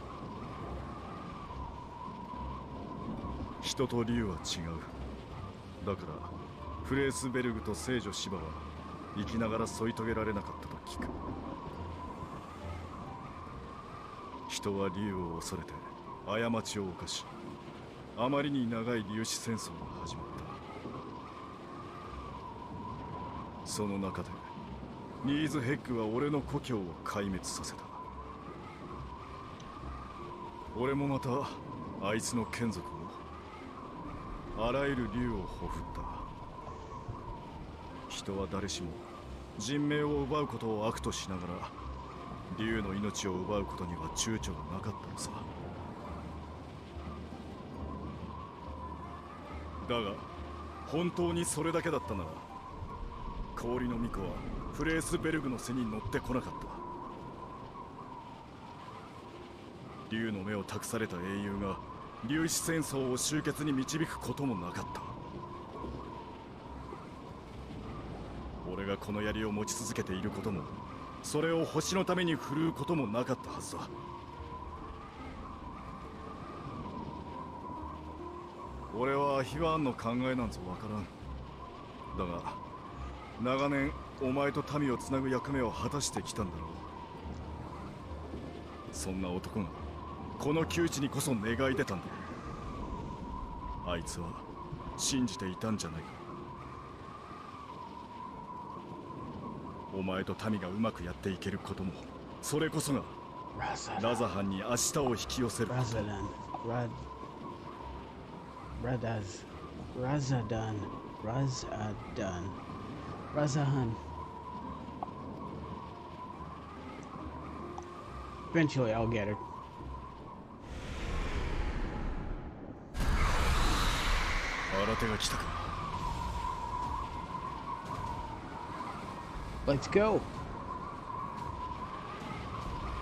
人と竜は違う。だからフレースベルグと聖女シバは生きながら添い遂げられなかったと聞く。人は竜を恐れて過ちを犯し、あまりに長い粒子戦争が始まった。その中でニーズヘッグは俺の故郷を壊滅させた。俺もまたあいつの眷属をあらゆる竜をほふった。人は誰しも人命を奪うことを悪としながら竜の命を奪うことには躊躇がなかったのさ。だが本当にそれだけだったなら氷の巫女はフレースベルグの背に乗ってこなかった。竜の目を託された英雄が粒子戦争を終結に導くこともなかった。俺がこの槍を持ち続けていることもそれを星のために振るうこともなかったはずだ。俺はアヒワーンの考えなんぞわからん。だが長年お前と民をつなぐ役目を果たしてきたんだろう。そんな男がこの窮地にこそ願い出たんだ。あいつは信じていたんじゃないか。お前と民がうまくやっていけることもそれこそがラザハンに明日を引き寄せること。Razahan. Eventually, I'll get her. 新手が来たか。Let's go.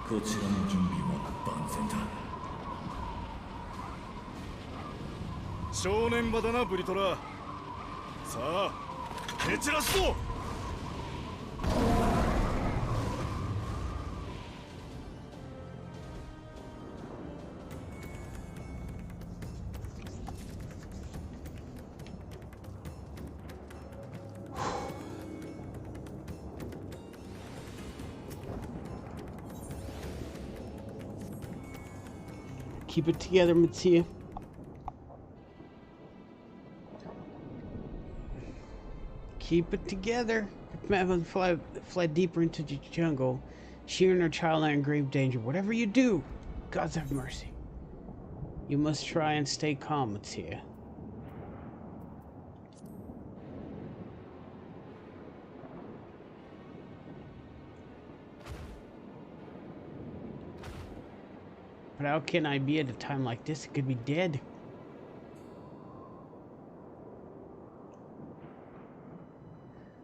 こちらの準備は万全だ。正念場だなブリトラ。さあ蹴散らすぞ。Keep it together, Matsuya. Keep it together. If Madeline fled deeper into the jungle, she and her child are in grave danger. Whatever you do, gods have mercy. You must try and stay calm, Matsuya. But how can I be at a time like this? It could be dead.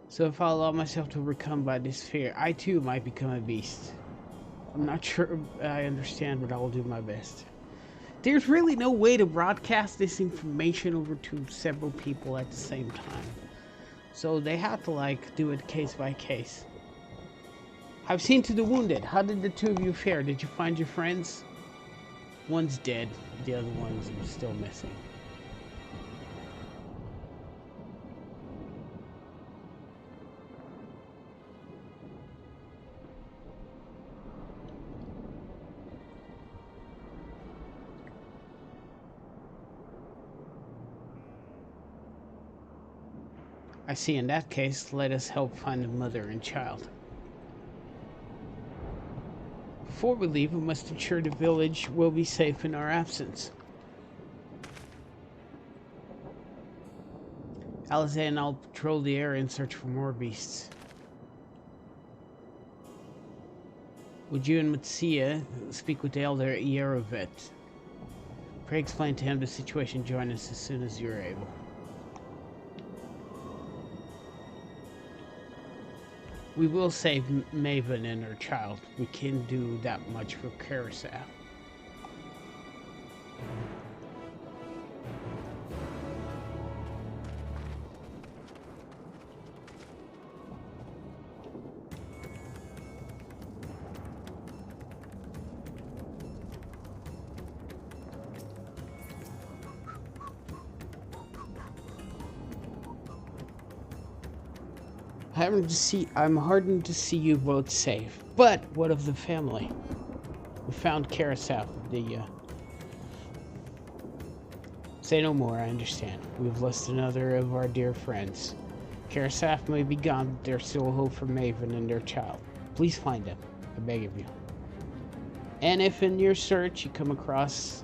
So if I allow myself to overcome by this fear, I too might become a beast. I'm not sure I understand, but I will do my best. There's really no way to broadcast this information over to several people at the same time. So they have to, like, do it case by case. I've seen to the wounded. How did the two of you fare? Did you find your friends? One's dead, the other one's still missing. I see. In that case, let us help find the mother and child. Before we leave, we must ensure the village will be safe in our absence. Alize and I'll patrol the area and search for more beasts. Would you and Matsuya speak with the elder Yerovet? Pray explain to him the situation. Join us as soon as you're able. We will save Maven and her child. We can do that much for Karasaf. I'm heartened to see you both safe. But what of the family? We found Karasaf, Say no more, I understand. We've lost another of our dear friends. Karasaf may be gone, but there's still hope for Maven and their child. Please find them, I beg of you. And if in your search you come across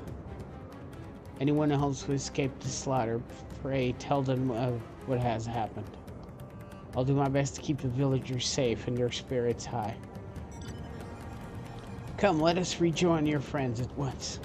anyone else who escaped the slaughter, pray tell them what has happened. I'll do my best to keep the villagers safe and their spirits high. Come, let us rejoin your friends at once.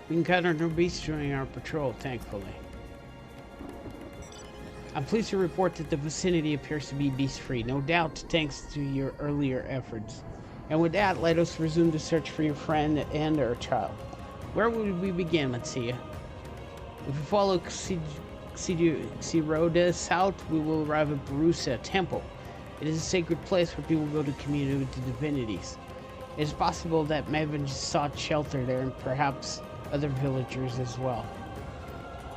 We encountered no beasts during our patrol, thankfully. I'm pleased to report that the vicinity appears to be beast-free, no doubt thanks to your earlier efforts. And with that, let us resume the search for your friend and our child. Where would we begin, Matsuya? If we follow Xiroda south, we will arrive at Barusa Temple. It is a sacred place where people go to commune with the divinities. It is possible that Maven sought shelter there and perhaps other villagers as well.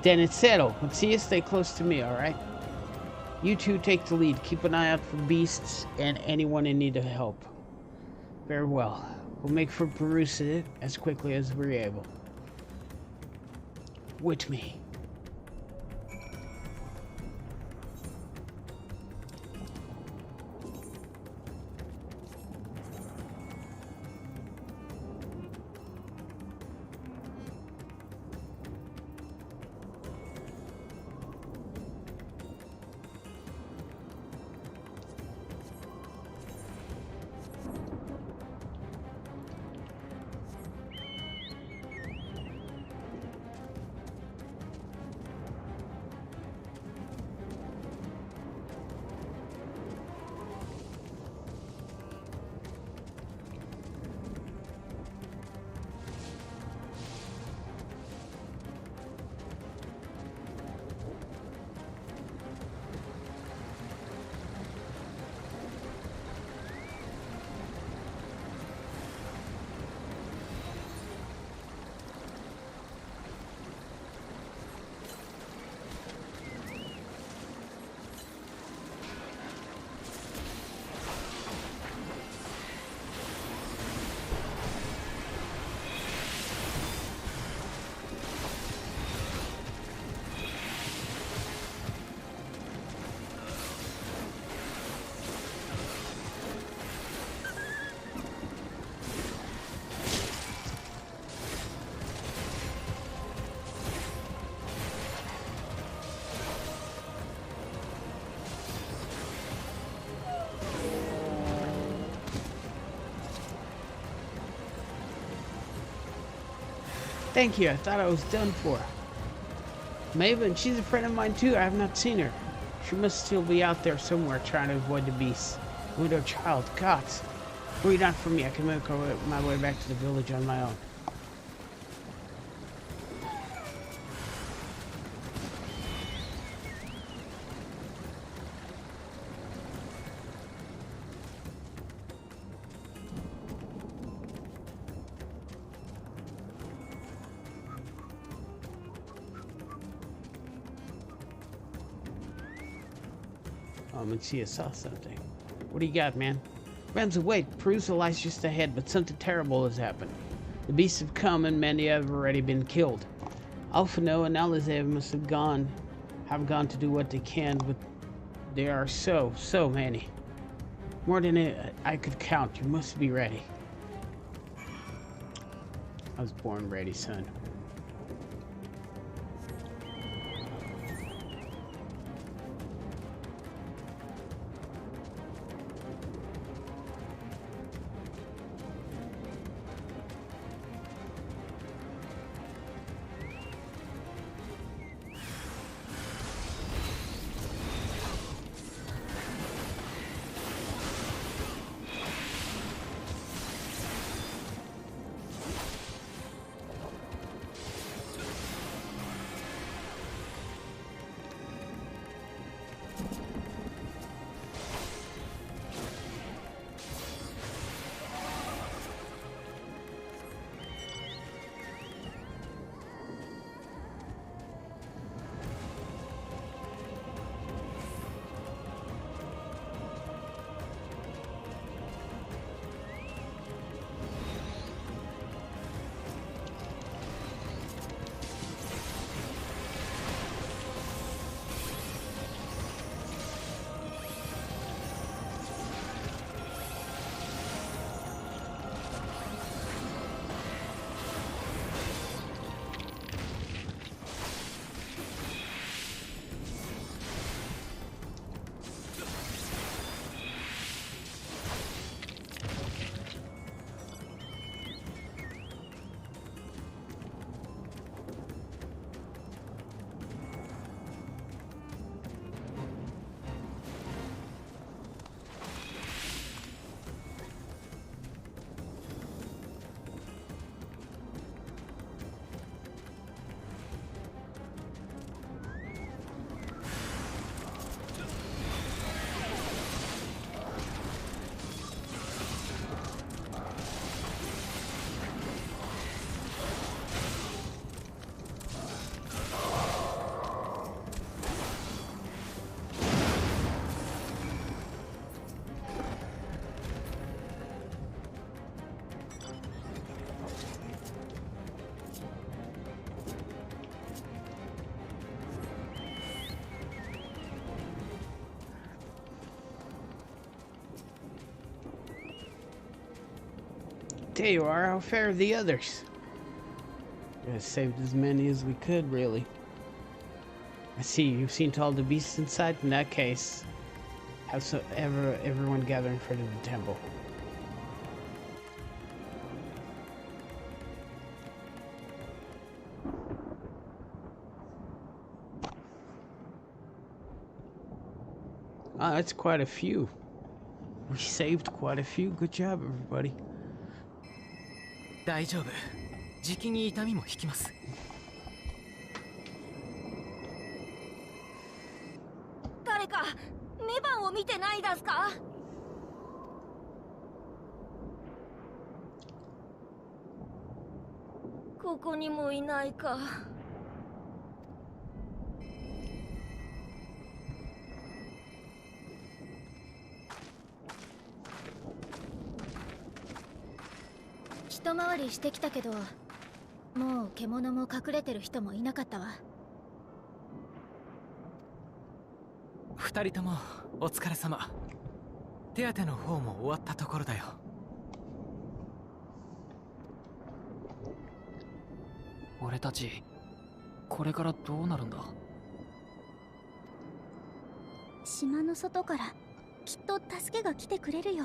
Then it's settled. Matsuya, stay close to me, alright? You two take the lead. Keep an eye out for beasts and anyone in need of help. Very well. We'll make for Barusa as quickly as we're able. With me. Thank you, I thought I was done for. Maven, she's a friend of mine too. I have not seen her. She must still be out there somewhere trying to avoid the beasts. Widow child, gods. Wait not for me, I can make my way back to the village on my own. And see, I saw something. What do you got, man? Ramsey, wait. Perusa lies just ahead, but something terrible has happened. The beasts have come, and many have already been killed. Alphino and Alizev must have gone to do what they can, but there are so many. More than I could count. You must be ready. I was born ready, son. There you are. How fare the others? We saved as many as we could, really. I see. You've seen to all the beasts inside. In that case, have everyone gather in front of the temple. Ah, that's quite a few. We saved quite a few. Good job, everybody. 大丈夫。じきに痛みも引きます。誰かメバンを見てないですか？ここにもいないか。一回りしてきたけど、もう獣も隠れてる人もいなかったわ。二人ともお疲れ様。手当ての方も終わったところだよ。俺たちこれからどうなるんだ？島の外からきっと助けが来てくれるよ。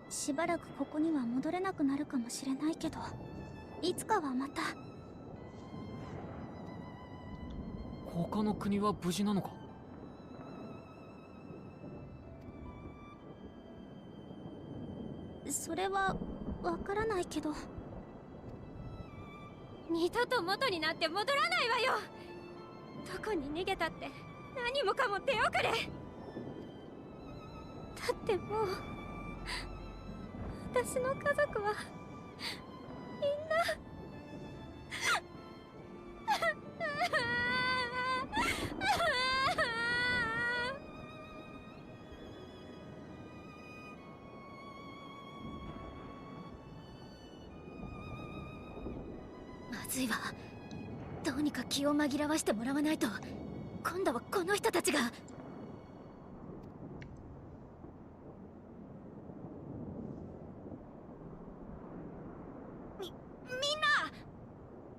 しばらくここには戻れなくなるかもしれないけど、いつかはまた他の国は無事なのか？それはわからないけど。二度と元になって戻らないわよ。どこに逃げたって何もかも手遅れ。だってもう私の家族はみんなまずいわ。どうにか気を紛らわしてもらわないと。今度はこの人たちが。みんな、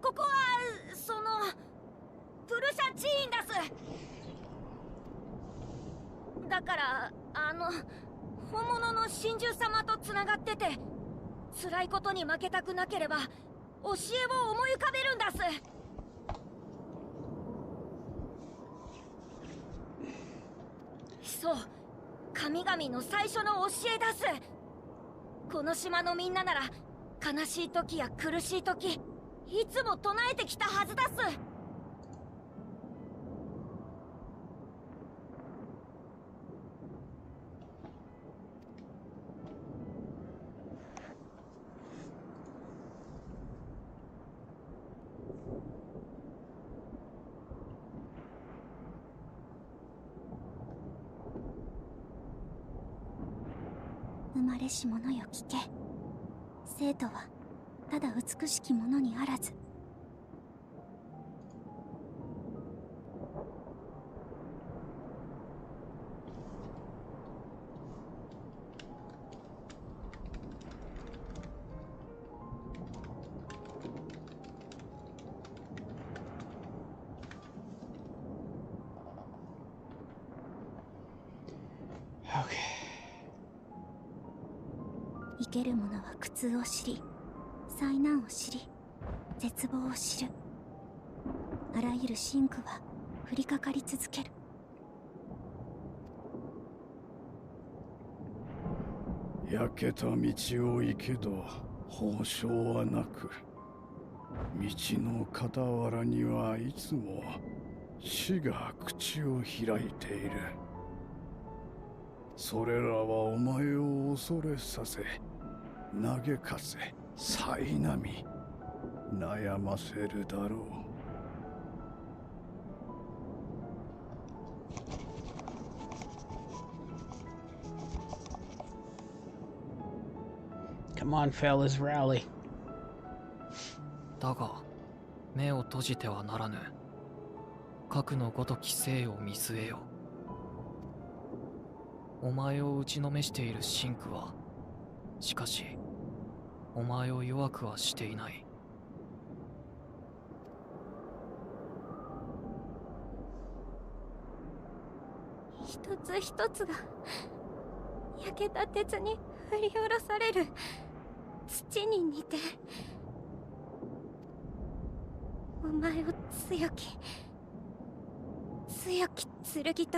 ここはそのプルシャチーンだす。だから本物の神獣様とつながってて、辛いことに負けたくなければ教えを思い浮かべるんだす。そう、神々の最初の教えだす。この島のみんななら悲しい時や苦しい時、いつも唱えてきたはずだす。生まれし者よ聞け。生とはただ美しきものにあらず。生ける者は苦痛を知り、災難を知り、絶望を知る。あらゆる真紅は降りかかり続ける。焼けた道を行けど報奨はなく、道の傍らにはいつも死が口を開いている。それらはお前を恐れさせ、嘆かせ、苛み、悩ませるだろう。Come on, fellas, rally. だが目を閉じてはならぬ。核のごとき生を見据えよ。お前を打ちのめしている真紅は、しかしお前を弱くはしていない。一つ一つが焼けた鉄に振り下ろされる土に似て、お前を強き剣と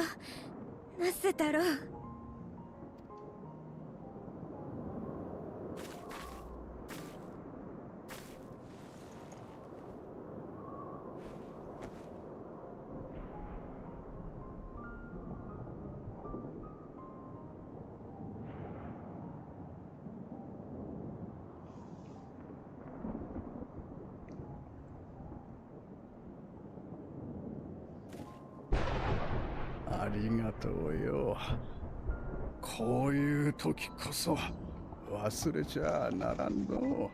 なすだろう。ありがとうよ。こういう時こそ忘れちゃならんの。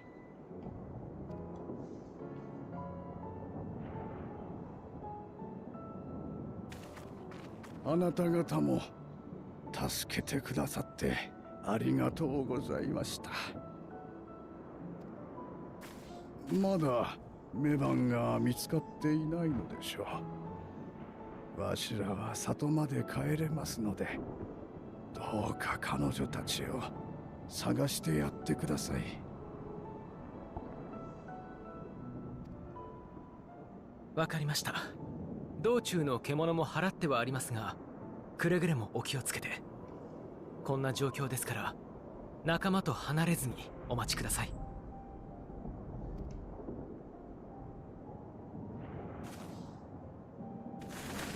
あなた方も助けてくださってありがとうございました。まだメバンが見つかっていないのでしょう。わしらは里まで帰れますので、どうか彼女たちを探してやってください。わかりました。道中の獣も払ってはありますが、くれぐれもお気をつけて。こんな状況ですから、仲間と離れずにお待ちください。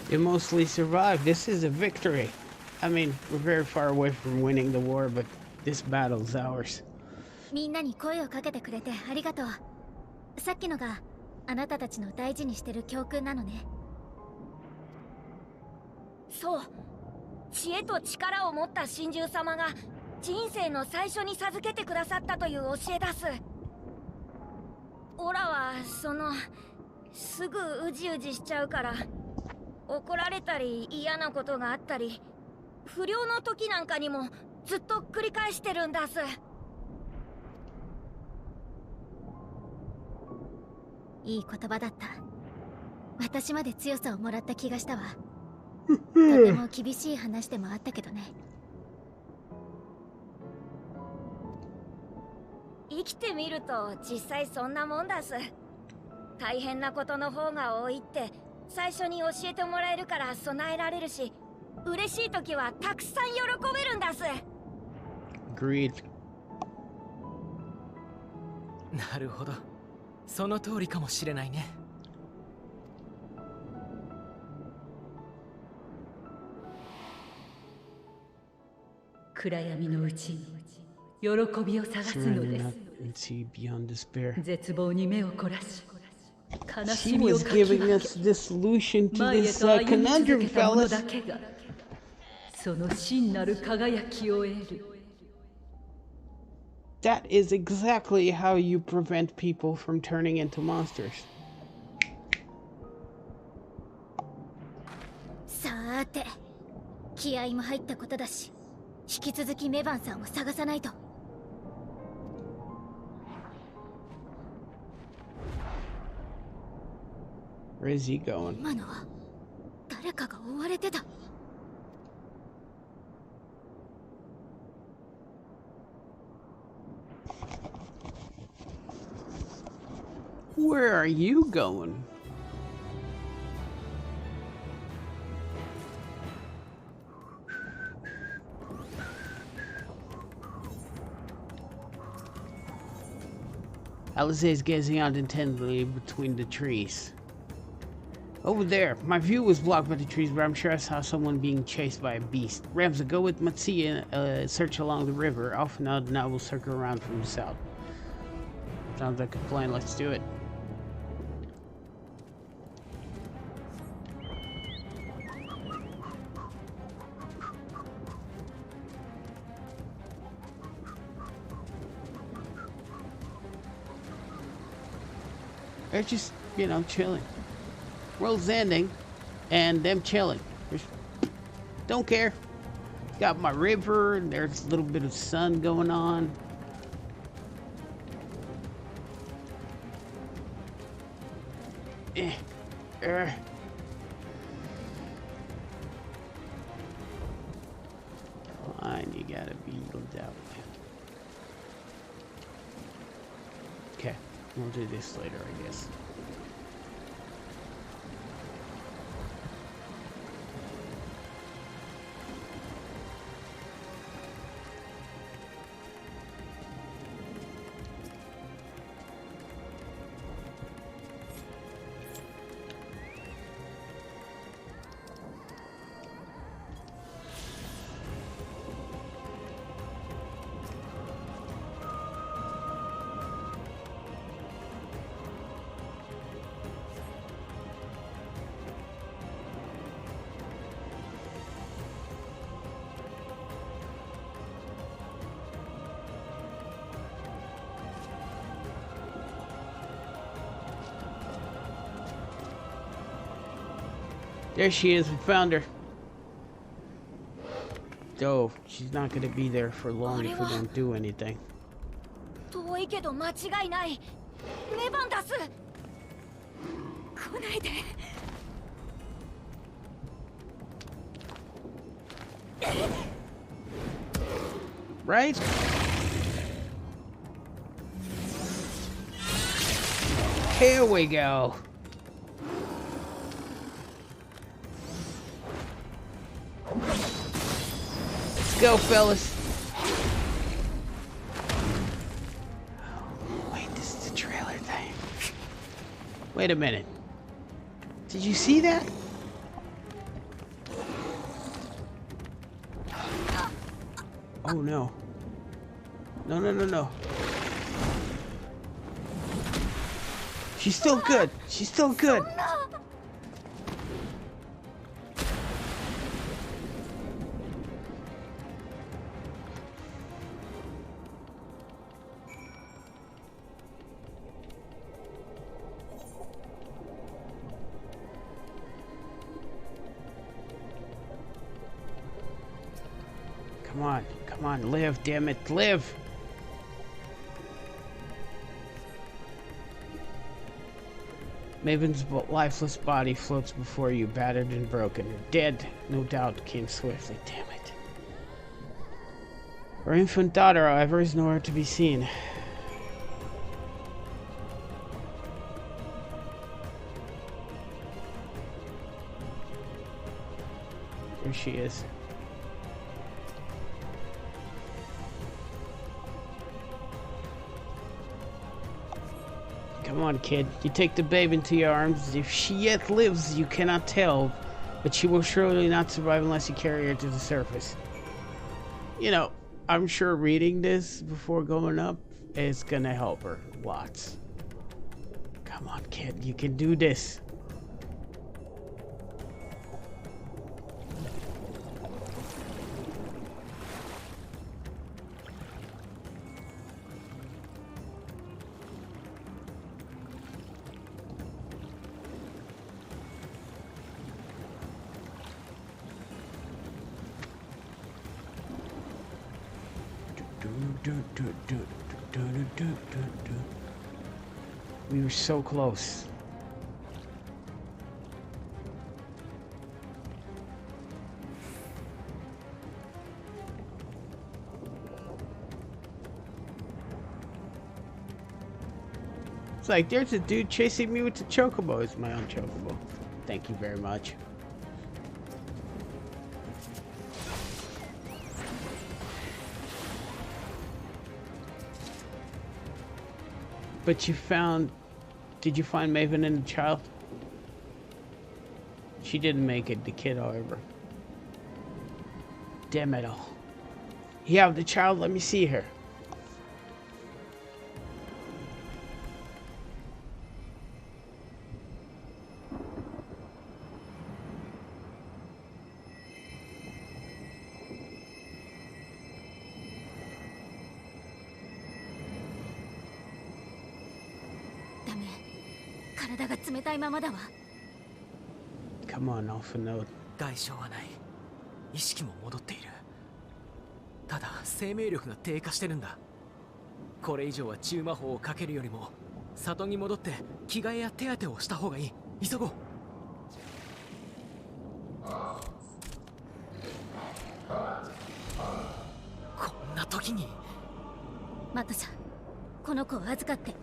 You mostly survived. This is a victory. I mean, we're very far away from winning the war, but this battle's ours. みんなに声をかけてくれてありがとう。さっきのがあなたたちの大事にしてる教訓なのね。そう、知恵と力を持った神獣様が人生の最初に授けてくださったという教えです。オラはすぐうじうじしちゃうから、怒られたり嫌なことがあったり、不良の時なんかにもずっと繰り返してるんだす。いい言葉だった。私まで強さをもらった気がしたわ。とても厳しい話でもあったけどね。生きてみると実際そんなもんだす。大変なことの方が多いって最初に教えてもらえるから備えられるし、嬉しい時はたくさん喜べるんだす。Agreed. なるほど。その通りかもしれないね。暗闇のうちに喜びを探すのです。絶望に目を凝らし、悲しみをかき分け、前へと歩み続けた者だけがその真なる輝きを得る。That is exactly how you prevent people from turning into monsters. さーて、気合も入ったことだし、引き続きメバンさんを探さないと。Where is he going? 今のは誰かが追われてた。Where are you going? Alice is gazing out intently between the trees. Over there, my view was blocked by the trees, but I'm sure I saw someone being chased by a beast. Ramza, go with Matsi and search along the river. Off and out, and I will circle around from the south. Sounds like a plan. Let's do it. They're just, you know, chilling. World's ending, and them chilling. Don't care. Got my river, and there's a little bit of sun going on. Fine, you gotta be looked out. Okay, we'll do this later, I guess. There she is, we found her. Oh, she's not gonna be there for long if we don't do anything. 遠いけど間違いない。メバンダス。来ないで。Right? Here we go. Let's go, fellas. Wait, this is the trailer thing. Wait a minute. Did you see that? Oh no. No, no, no, no. She's still good. She's still good. Come on, live, damn it, live! Maven's lifeless body floats before you, battered and broken. Dead, no doubt, came swiftly, damn it. Her infant daughter, however, is nowhere to be seen. There she is. Come on, kid. You take the babe into your arms. If she yet lives, you cannot tell, but she will surely not survive unless you carry her to the surface. You know, I'm sure reading this before going up is gonna help her lots. Come on, kid. You can do this. We were so close. It's like there's a dude chasing me with the chocobo. It's my own chocobo. Thank you very much. But you found... Did you find Maven and the child? She didn't make it, the kid, however. Damn it all. You have the child, let me see her. Come on, Alpha Node. 外傷はない。意識も戻っている。ただ生命力が低下してるんだ。これ以上は中魔法をかけるよりも里に戻って着替えや手当てをした方がいい。急ごう。こんな時に。マトさん、この子を預かって。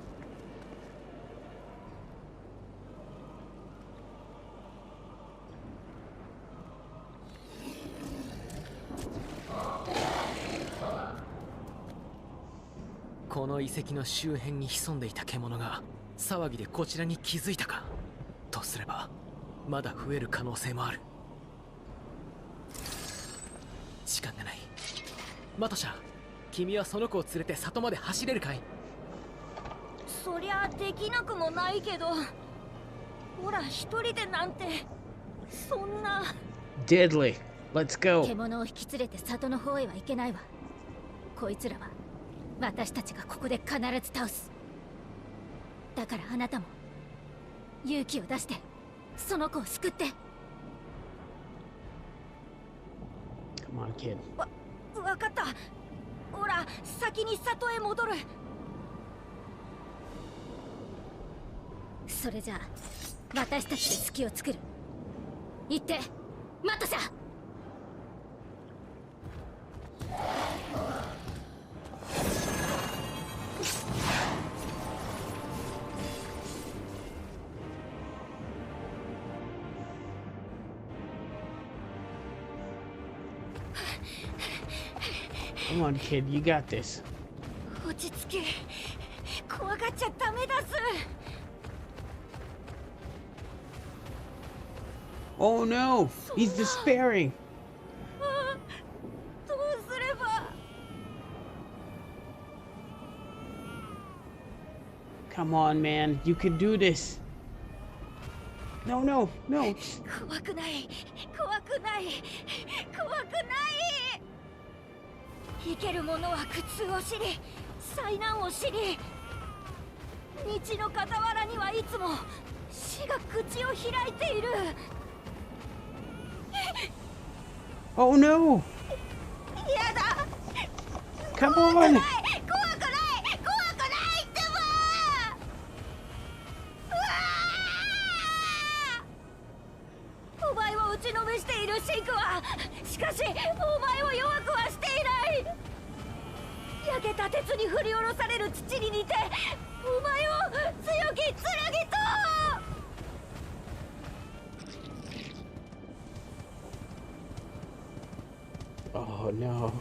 この遺跡の周辺に潜んでいた獣が騒ぎでこちらに気づいたかとすればまだ増える可能性もある。時間がない。マトシャ、君はその子を連れて里まで走れるかい？そりゃできなくもないけど、ほら一人でなんてそんな。Deadly. Let's go. 獣を引き連れて里の方へは行けないわ。こいつらは私たちがここで必ず倒す。だからあなたも勇気を出してその子を救って。 Come on, kid. わかった。ほら先に里へ戻る。それじゃあ私たちで隙を作る。行ってマトシャ。Come on, kid, you got this. 落ち着け。怖がっちゃダメだす。Oh no! He's despairing! どうすれば。Come on, man. You can do this. No, no, no. 怖くない。怖くない。怖くない。生ける者は苦痛を知り、災難を知り。道の傍らにはいつも死が口を開いている。Oh no! やだ。Come 怖く on! ない。怖くない。怖くないってば。お前を打ちのめしているシンクは、しかしお前を弱くはしていない。焼けた鉄に振り下ろされる土に似て、お前を強き剣と。Oh no.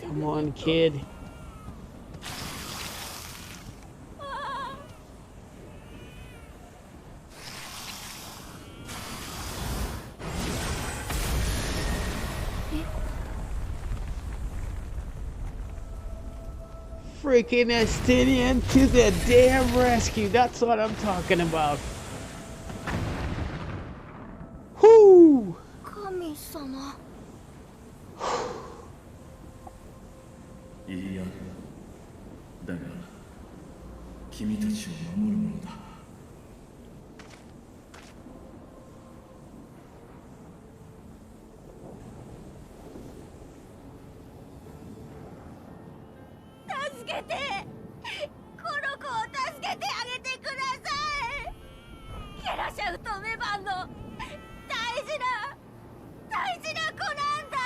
Come on, kid. Freaking Estinian to the damn rescue. That's what I'm talking about. Whoo! 神様。いいや、だが君たちを守るものだ。助けて。この子を助けてあげてください。ケラシャウとメバンの大事な子なんだ。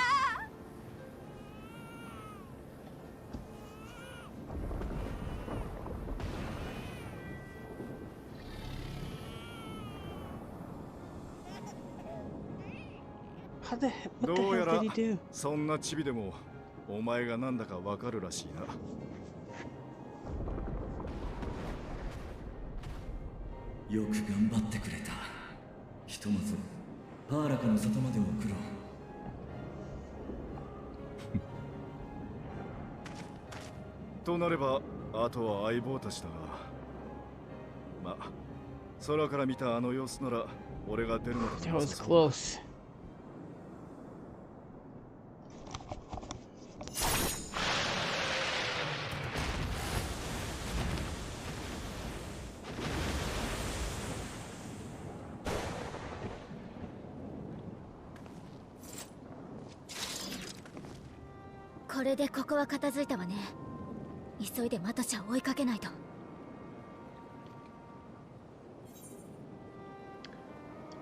どうやらそんなチビでもお前がなんだかわかるらしいな。よく頑張ってくれた。ひとまずパーラカの里まで送ろう。となればあとは相棒たちだが、まあ空から見たあの様子なら俺が出るのだ。 That was close.「これでここは片付いたわね。急いでマトシャを追いかけないと。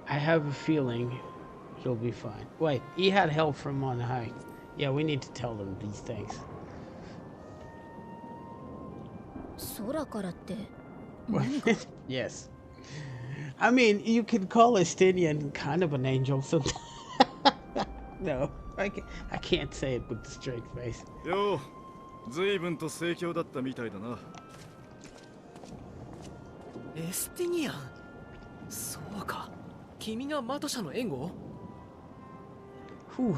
I have a feeling he'll be fine. Wait, he had help from on high. Yeah, we need to tell them these things. 空からって Yes. I mean, you can call Estinian kind of an angel, so no, I can't say it with a straight face. よう、随分と盛況だったみたいだな。エスティニアン。そうか。君がマトシャの援護？ Whew.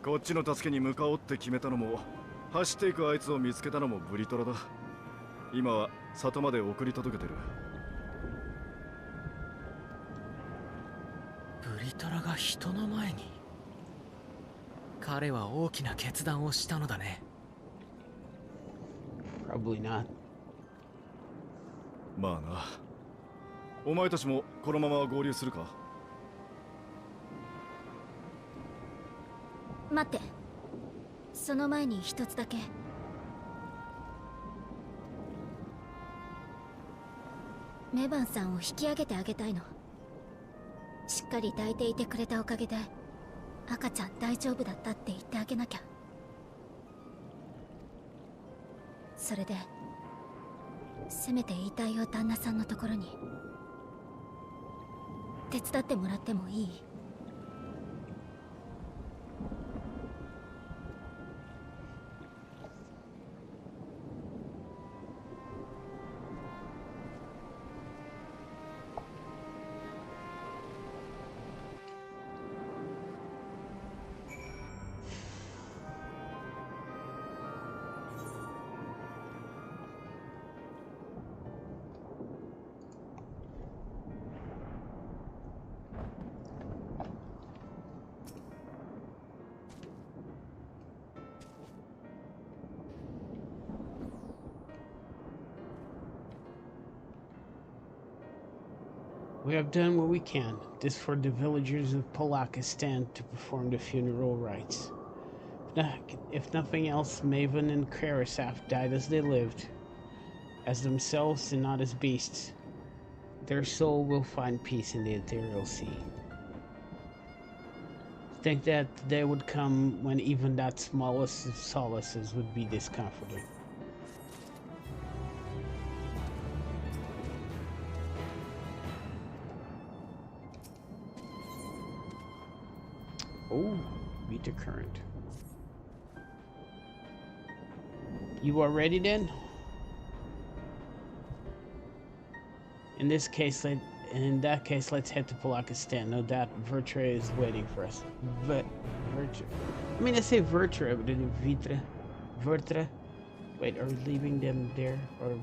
こっちの助けに向かおうって決めたのも、走っていくあいつを見つけたのもブリトラだ。今は里まで送り届けてる。ブリトラが人の前に。彼は大きな決断をしたのだね。Probably not. まあな。お前たちもこのまま合流するか？待って。その前に一つだけ。メバンさんを引き上げてあげたいの。しっかり抱いていてくれたおかげで赤ちゃん大丈夫だったって言ってあげなきゃ。それでせめて遺体を旦那さんのところに手伝ってもらってもいい？We have done what we can. This for the villagers of Polakistan to perform the funeral rites. If nothing else, Maven and Karasaf died as they lived, as themselves and not as beasts. Their soul will find peace in the ethereal sea. Think that the day would come when even that smallest of solaces would be discomforting. Oh, meet the current. You are ready then? In that case, let's head to Polakistan. No doubt Vertra is waiting for us. Vertra. I mean, I say Vertra, but in Vitra. Vertra. Wait, are we leaving them there? Or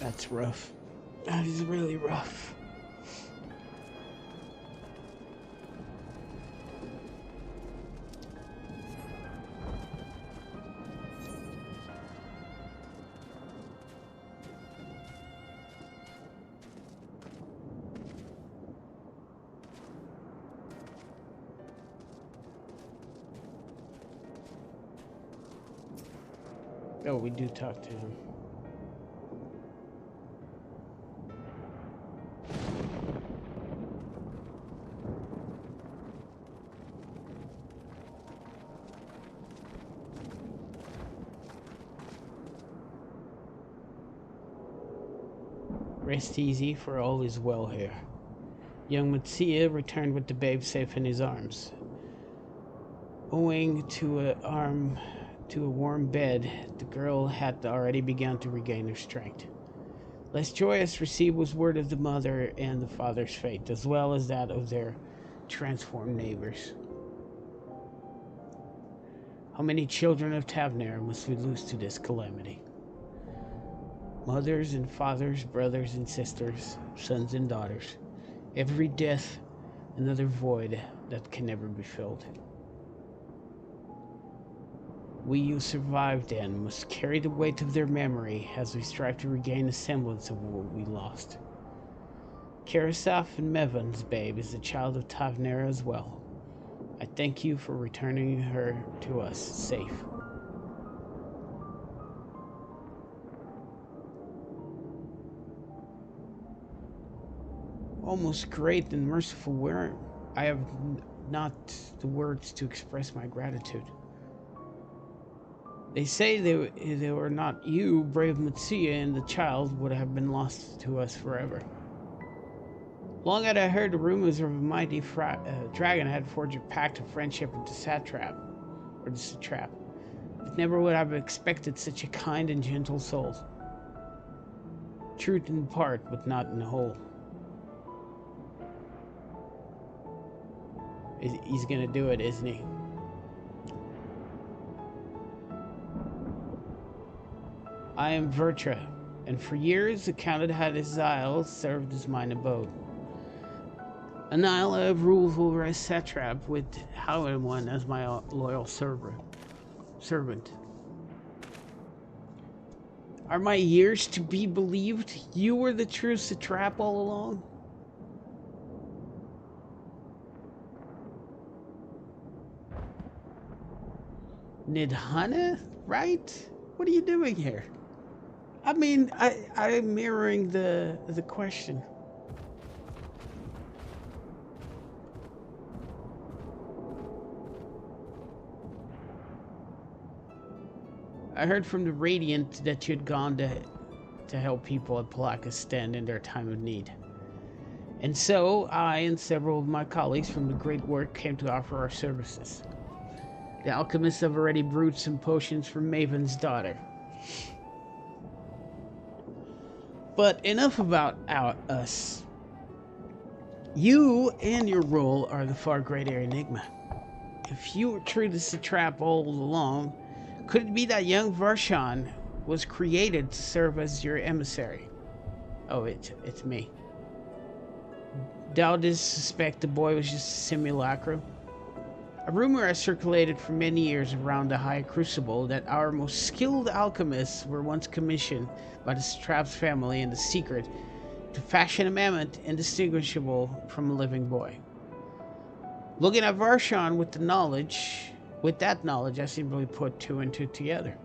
That's rough. That is really rough. Oh, we do talk to him. Rest easy, for all is well here. Young Matsuya returned with the babe safe in his arms. Owing to a warm bed, the girl had already begun to regain her strength. Less joyous received was word of the mother and the father's fate, as well as that of their transformed neighbors. How many children of Tavner must we lose to this calamity? Mothers and fathers, brothers and sisters, sons and daughters. Every death, another void that can never be filled. We who survived then must carry the weight of their memory as we strive to regain a semblance of what we lost. Karasaf and Mevan's babe is a child of Tavner as well. I thank you for returning her to us safe. Almost great and merciful word. I have not the words to express my gratitude. They say they were not you, brave Matsuya, and the child would have been lost to us forever. Long had I heard the rumors of a mighty dragon had forged a pact of friendship with the satrap, but never would I have expected such a kind and gentle soul. Truth in part, but not in whole. He's gonna do it, isn't he? I am Vertra, and for years the Count had his isle served as mine abode. An isle I have ruled over as satrap, with Howard one as my loyal servant. Are my years to be believed? You were the true satrap all along? Nidhana, right? What are you doing here? I mean, I'm mirroring the question. I heard from the Radiant that you had gone to help people at Palakistan in their time of need. And so, I and several of my colleagues from the Great Work came to offer our services. The alchemists have already brewed some potions for Maven's daughter. But enough about us. You and your role are the far greater enigma. If you were true to satrap all along, could it be that young Varshan was created to serve as your emissary? Oh, it's me. Doubtest suspect the boy was just a simulacrum. A rumor has circulated for many years around the High Crucible that our most skilled alchemists were once commissioned by the satrap's family in the secret to fashion a mammoth indistinguishable from a living boy. Looking at Varshan with that knowledge, I simply put two and two together.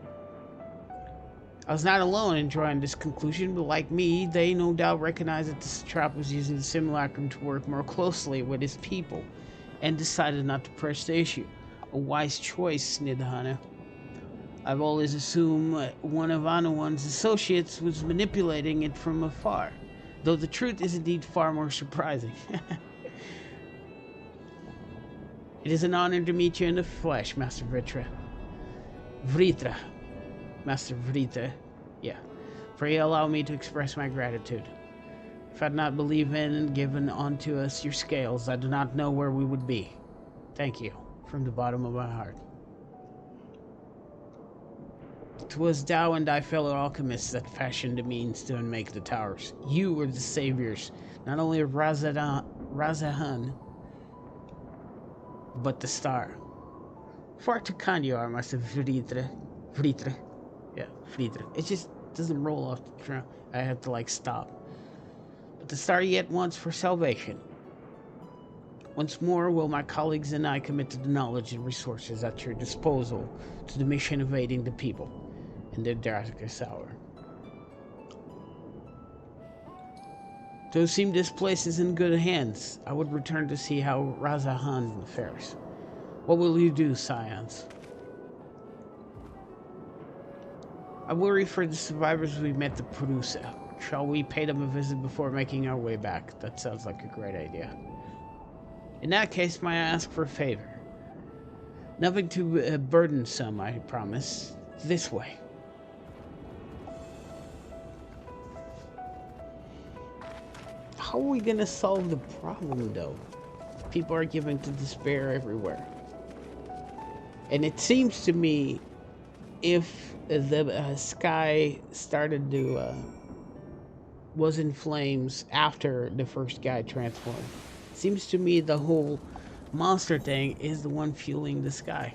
I was not alone in drawing this conclusion, but like me, they no doubt recognized that the satrap was using the simulacrum to work more closely with his people, and decided not to press the issue. A wise choice, Nidhana. I've always assumed one of Anuwan's associates was manipulating it from afar, though the truth is indeed far more surprising. It is an honor to meet you in the flesh, Master Vritra. Master Vritra, yeah. Pray allow me to express my gratitude. If I had not believed in and given unto us your scales, I do not know where we would be. Thank you, from the bottom of my heart. 'Twas thou and thy fellow alchemists that fashioned the means to unmake the towers. You were the saviors, not only of Razahan, but the star. Far too kind you are, Master Friedrich. Yeah, Friedrich. It just doesn't roll off the tongue. I have to, like, stop. But the star yet wants for salvation. Once more will my colleagues and I commit to the knowledge and resources at your disposal to the mission of aiding the people in their darkest hour. Though it seems this place is in good hands, I would return to see how Razahan fares. What will you do, Scions? I worry for the survivors we met at Perusa. Shall we pay them a visit before making our way back? That sounds like a great idea. In that case, may I ask for a favor? Nothing too burdensome, I promise. This way. How are we gonna solve the problem, though? People are giving to despair everywhere. And it seems to me, if the sky started to was in flames after the first guy transformed, seems to me the whole monster thing is the one fueling the sky.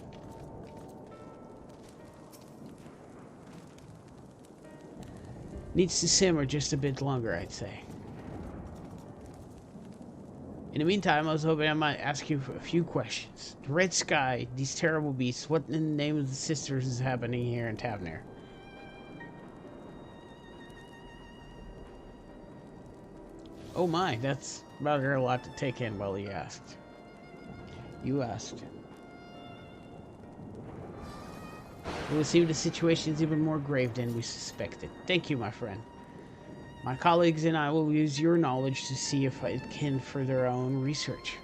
Needs to simmer just a bit longer, I'd say. In the meantime, I was hoping I might ask you a few questions. The red sky, these terrible beasts, what in the name of the sisters is happening here in Tavnir? Oh my, that's rather a lot to take in while he asked. You asked. It would seem the situation is even more grave than we suspected. Thank you, my friend. My colleagues and I will use your knowledge to see if I can further our own research.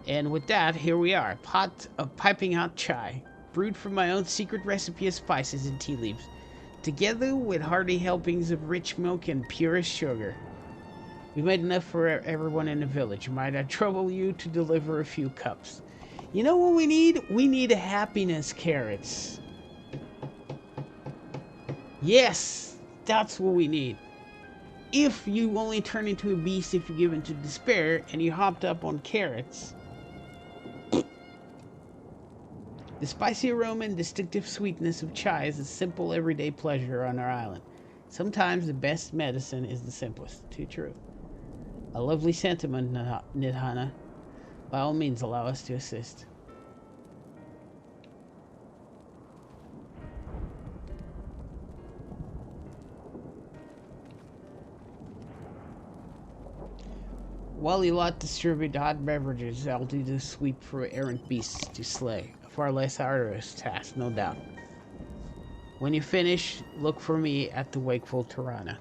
And with that, here we are. A pot of piping hot chai, brewed from my own secret recipe of spices and tea leaves, together with hearty helpings of rich milk and purest sugar. We made enough for everyone in the village. Might I trouble you to deliver a few cups? You know what we need? We need happiness carrots. Yes! That's what we need. If you only turn into a beast if you give into despair, and you hopped up on carrots. The spicy aroma and distinctive sweetness of chai is a simple everyday pleasure on our island. Sometimes the best medicine is the simplest. Too true. A lovely sentiment, Nidhana. By all means, allow us to assist. While you lot distribute hot beverages, I'll do the sweep for errant beasts to slay. A far less arduous task, no doubt. When you finish, look for me at the wakeful Tirana.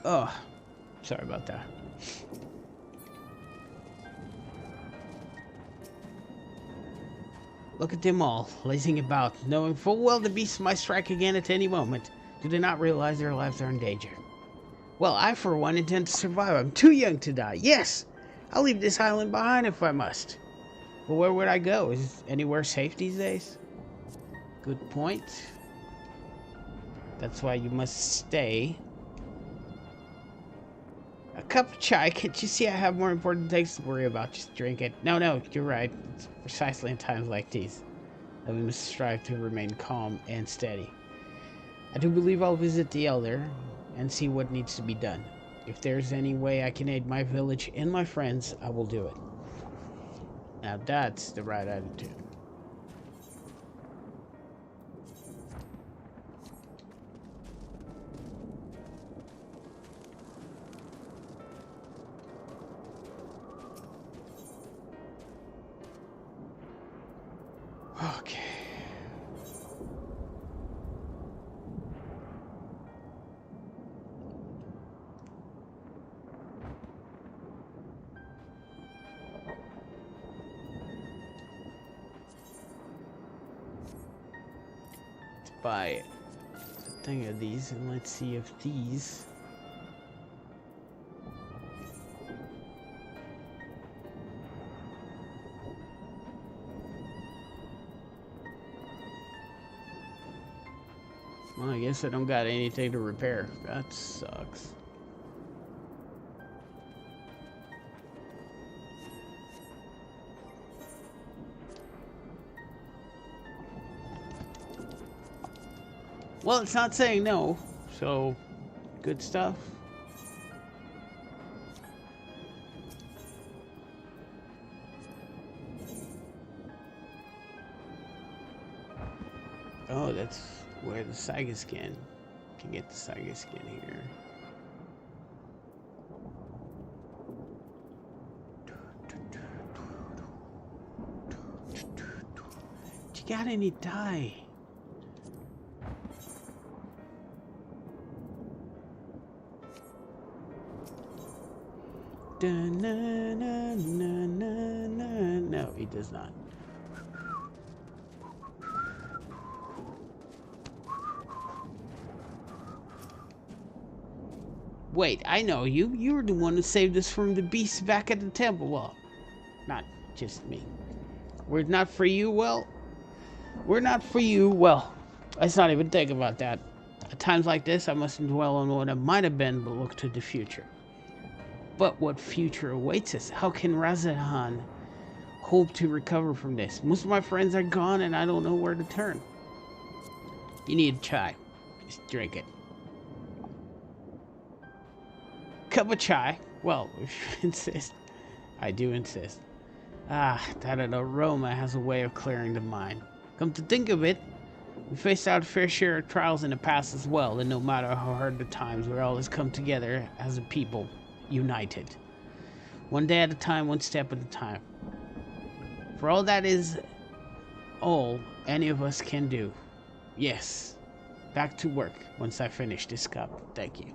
Oh, sorry about that. Look at them all, lazing about, knowing full well the beasts might strike again at any moment. Do they not realize their lives are in danger? Well, I, for one, intend to survive. I'm too young to die. Yes! I'll leave this island behind if I must. But where would I go? Is anywhere safe these days? Good point. That's why you must stay. A cup of chai. Can't you see I have more important things to worry about? Just drink it. No, you're right. It's precisely in times like these that we must strive to remain calm and steady. I do believe I'll visit the Elder and see what needs to be done. If there's any way I can aid my village and my friends, I will do it. Now that's the right attitude. Okay. Buy a thing of these, and let's see if these I guess I don't got anything to repair. That sucks. Well, it's not saying no, so good stuff. Oh, that's where the Saiga skin. Can get the Saiga skin here. You got any dye? No, he does not. Wait, I know you. You were the one who saved us from the beasts back at the temple. Well, not just me. We're not for you, well. We're not for you, well. Let's not even think about that. At times like this, I mustn't dwell on what it might have been, but look to the future. But what future awaits us? How can Razahan hope to recover from this? Most of my friends are gone and I don't know where to turn. You need chai. Just drink it. Cup of chai. Well, if you insist. I do insist. Ah, that aroma has a way of clearing the mind. Come to think of it, we faced our fair share of trials in the past as well, and no matter how hard the times, we always come together as a people, united. One day at a time, one step at a time. For all that is all any of us can do. Yes. Back to work once I finish this cup. Thank you.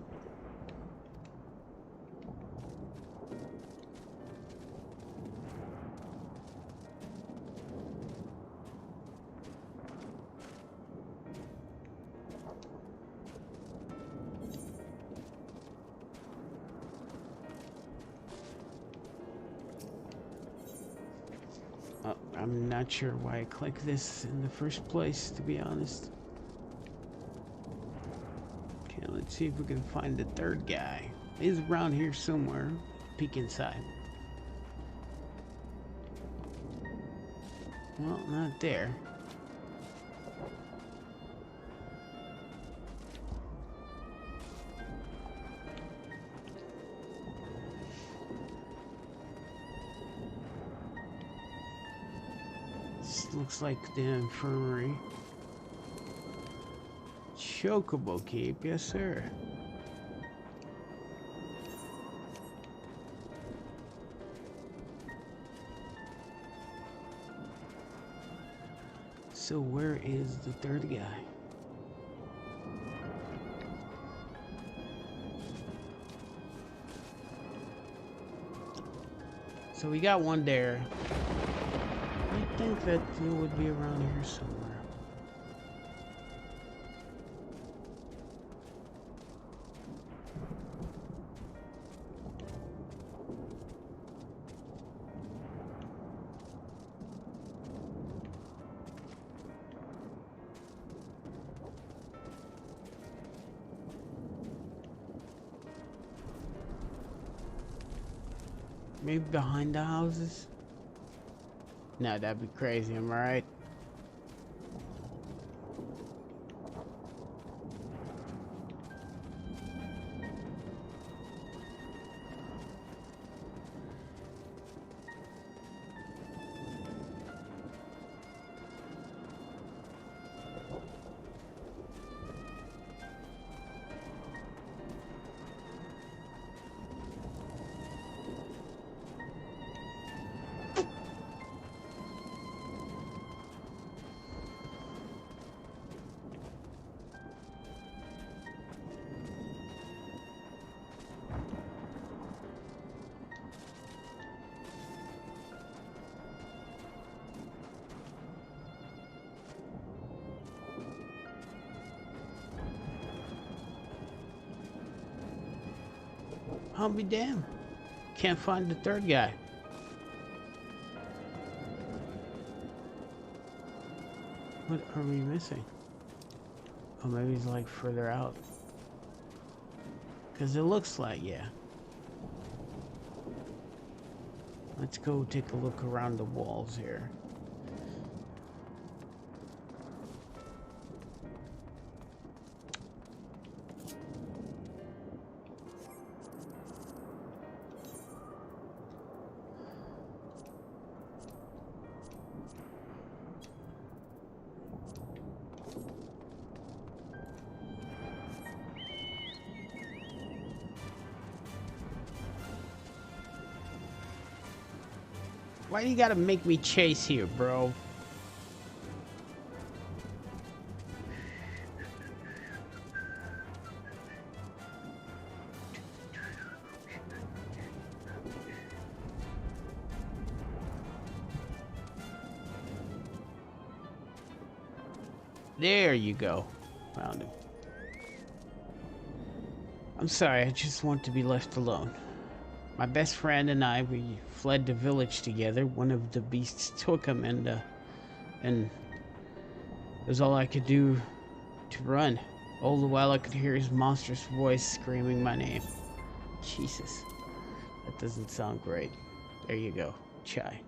I'm not sure why I clicked this in the first place, to be honest. Okay, let's see if we can find the third guy. He's around here somewhere. Peek inside. Well, not there. Looks like the infirmary. Chocobo Keep, yes sir. So where is the third guy? So we got one there. I think that it would be around here somewhere. Maybe behind the houses? No, that'd be crazy, am I right? I'll be damned. Can't find the third guy. What are we missing? Or maybe it's like further out. Because it looks like, yeah. Let's go take a look around the walls here. Why do you gotta make me chase here, bro? There you go. Found him. I'm sorry, I just want to be left alone. My best friend and I, we fled the village together. One of the beasts took him, and it was all I could do to run. All the while I could hear his monstrous voice screaming my name. Jesus. That doesn't sound great. There you go. Chai.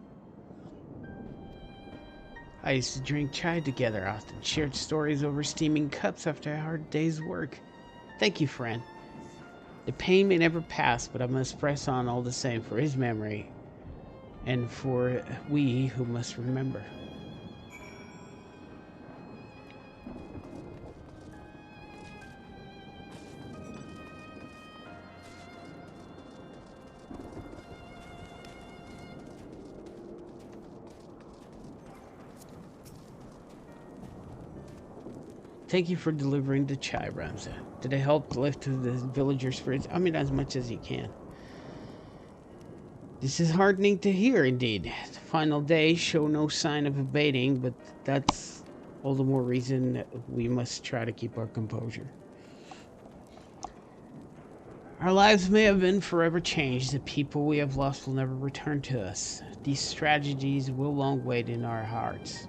I used to drink chai together often, shared stories over steaming cups after a hard day's work. Thank you, friend. The pain may never pass, but I must press on all the same for his memory and for we who must remember. Thank you for delivering the chai, Ramza. Did it help lift the villagers' spirits? I mean, as much as you can. This is heartening to hear, indeed. The final days show no sign of abating, but that's all the more reason that we must try to keep our composure. Our lives may have been forever changed. The people we have lost will never return to us. These tragedies will long wait in our hearts.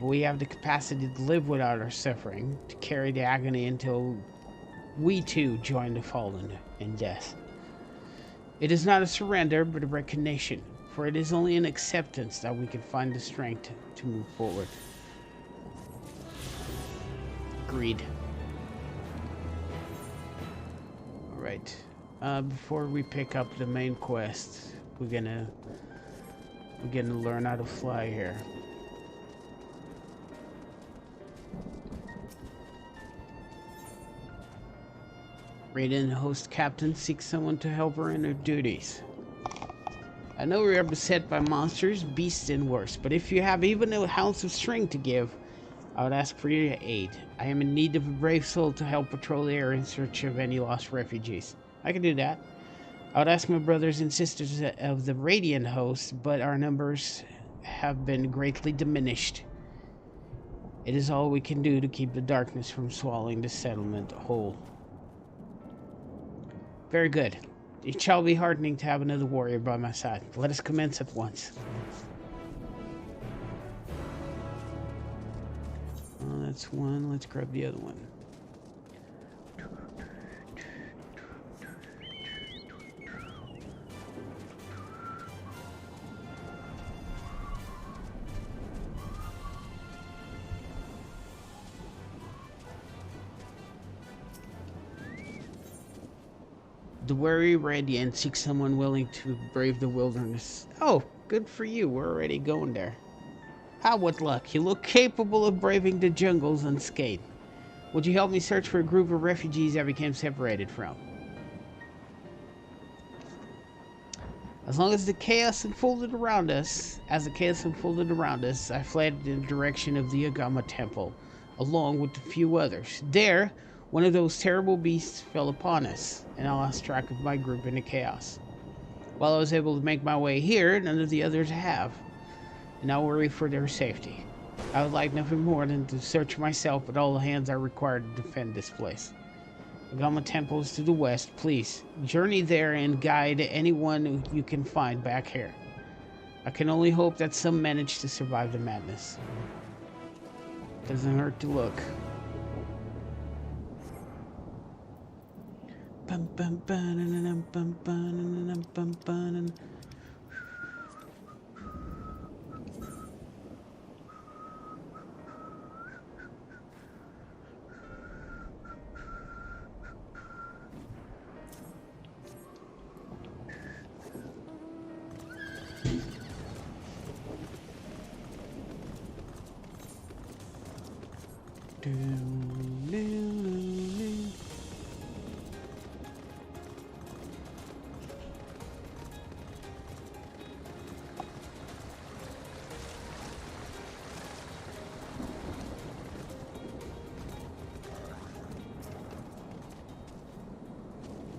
We have the capacity to live without our suffering, to carry the agony until we too join the fallen in death. It is not a surrender, but a recognition, for it is only in acceptance that we can find the strength to move forward. Agreed. Alright, before we pick up the main quest, we're gonna learn how to fly here. Raiden, host captain, seeks someone to help her in her duties. I know we are beset by monsters, beasts, and worse, but if you have even an ounce of strength to give, I would ask for your aid. I am in need of a brave soul to help patrol the area in search of any lost refugees. I can do that. I would ask my brothers and sisters of the Radiant host, but our numbers have been greatly diminished. It is all we can do to keep the darkness from swallowing the settlement whole. Very good. It shall be heartening to have another warrior by my side. Let us commence at once. Well, that's one. Let's grab the other one. The wary Radiant seeks someone willing to brave the wilderness. Oh, good for you. We're already going there. How, what luck. You look capable of braving the jungles unscathed. Would you help me search for a group of refugees I became separated from? As the chaos unfolded around us, I fled in the direction of the Agama Temple, along with a few others. There, one of those terrible beasts fell upon us, and I lost track of my group in the chaos. While I was able to make my way here, none of the others have, and I worry for their safety. I would like nothing more than to search myself, but all the hands are required to defend this place. The Agama Temple is to the west. Please, journey there and guide anyone you can find back here. I can only hope that some manage to survive the madness. Doesn't hurt to look.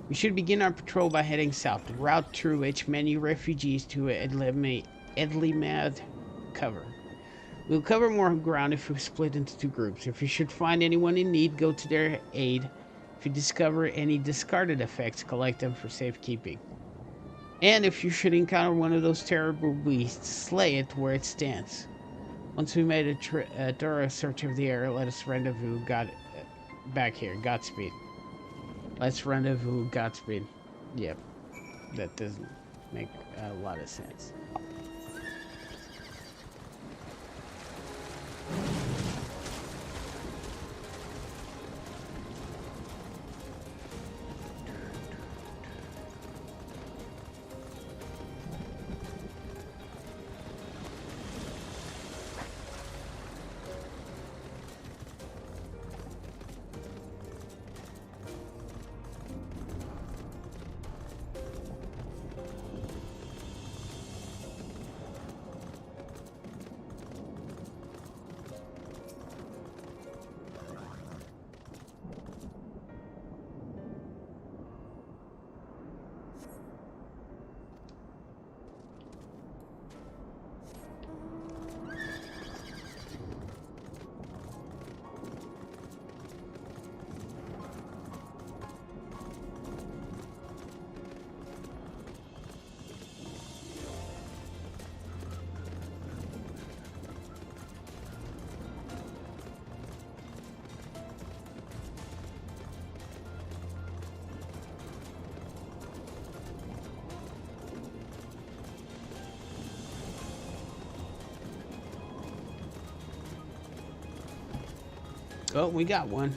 We should begin our patrol by heading south, the route through which many refugees to Edlimad cover. We'll cover more ground if we split into two groups. If you should find anyone in need, go to their aid. If you discover any discarded effects, collect them for safekeeping. And if you should encounter one of those terrible beasts, slay it where it stands. Once we made a thorough search of the area, let us rendezvous back here. Godspeed. Let's rendezvous. Godspeed. Yep. That doesn't make a lot of sense. Oh, we got one.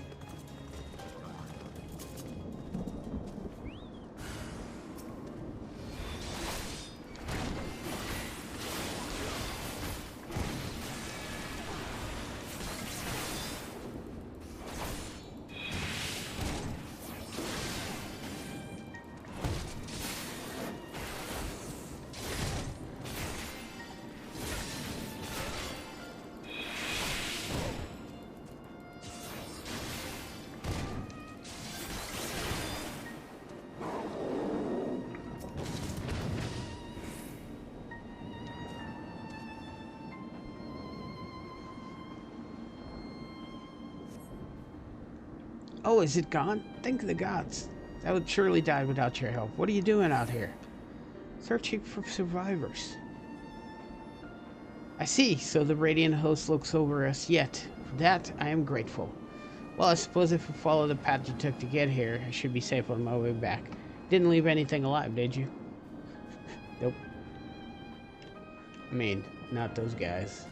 Oh, is it gone? Thank the gods. That would surely die without your help. What are you doing out here? Searching for survivors. I see. So the Radiant host looks over us yet. For that, I am grateful. Well, I suppose if I follow the path you took to get here, I should be safe on my way back. Didn't leave anything alive, did you? Nope. I mean, not those guys.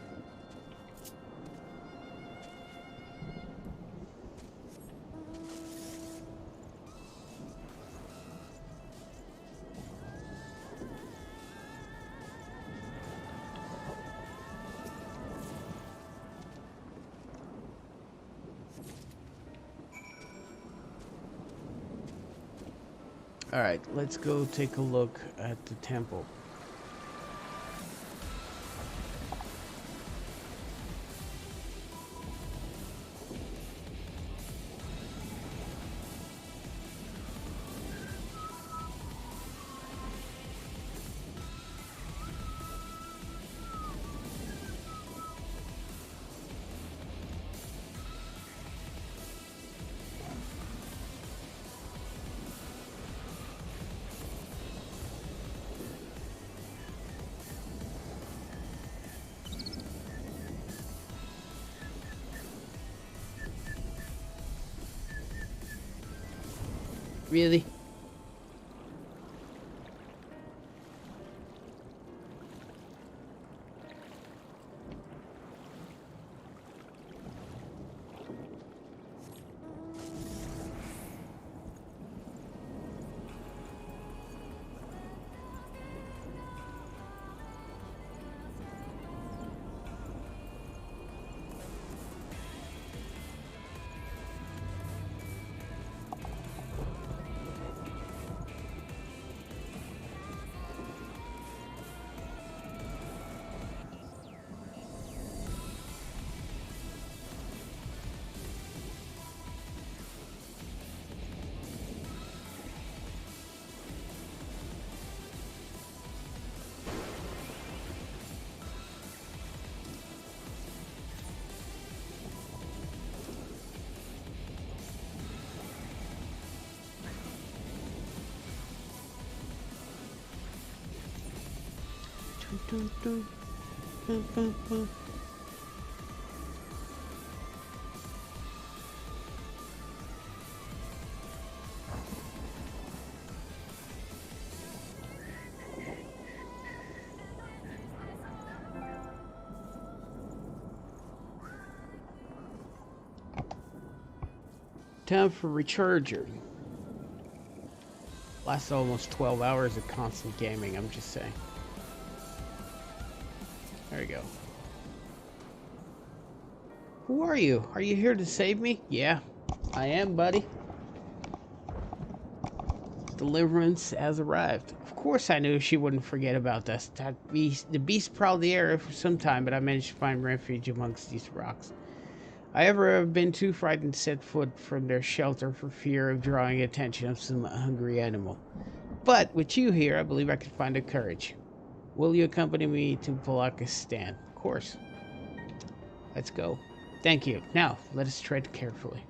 Alright, let's go take a look at the temple. Really? Dun, dun, dun, dun, dun. Time for recharger. Lasts almost 12 hours of constant gaming, I'm just saying. There we go. Who are you? Are you here to save me? Yeah, I am, buddy. Deliverance has arrived. Of course I knew she wouldn't forget about us. That beast, the beast prowled the area for some time, but I managed to find refuge amongst these rocks. I ever have been too frightened to set foot from their shelter for fear of drawing attention of some hungry animal. But with you here, I believe I can find the courage. Will you accompany me to Palaka's stand? Of course. Let's go. Thank you. Now, let us tread carefully.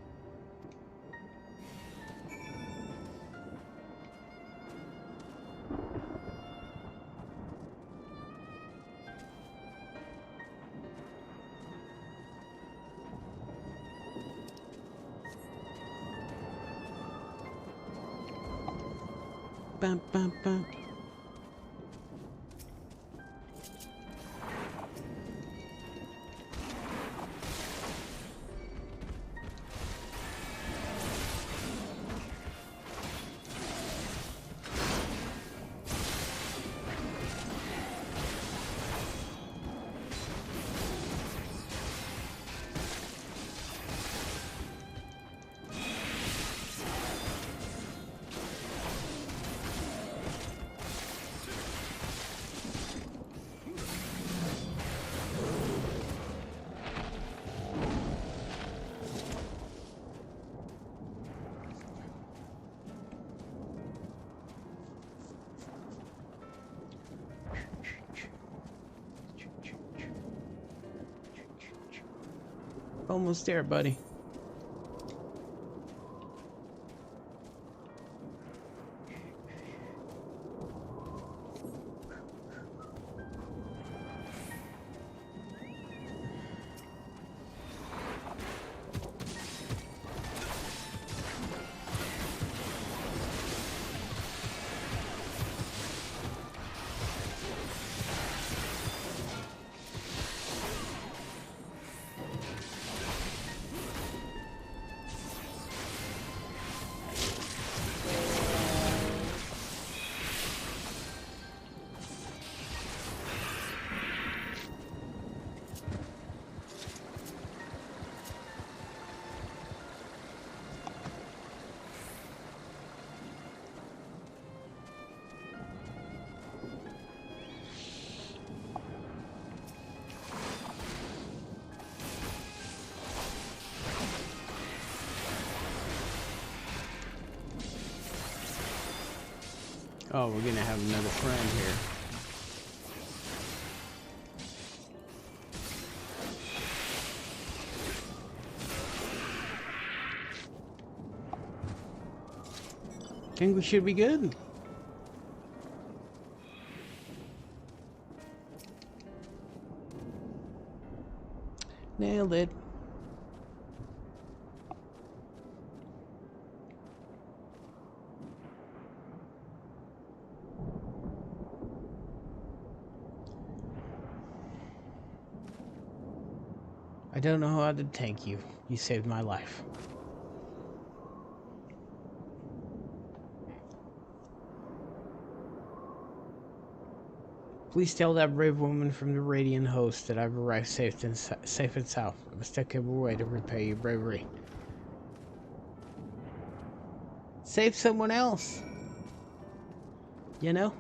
Bum, bum, bum. Almost there, buddy. Oh, we're gonna have another friend here. Think we should be good. Nailed it. I don't know how to thank you. You saved my life. Please tell that brave woman from the Radiant host that I've arrived safe and sound. I must take a way to repay your bravery. Save someone else. You know?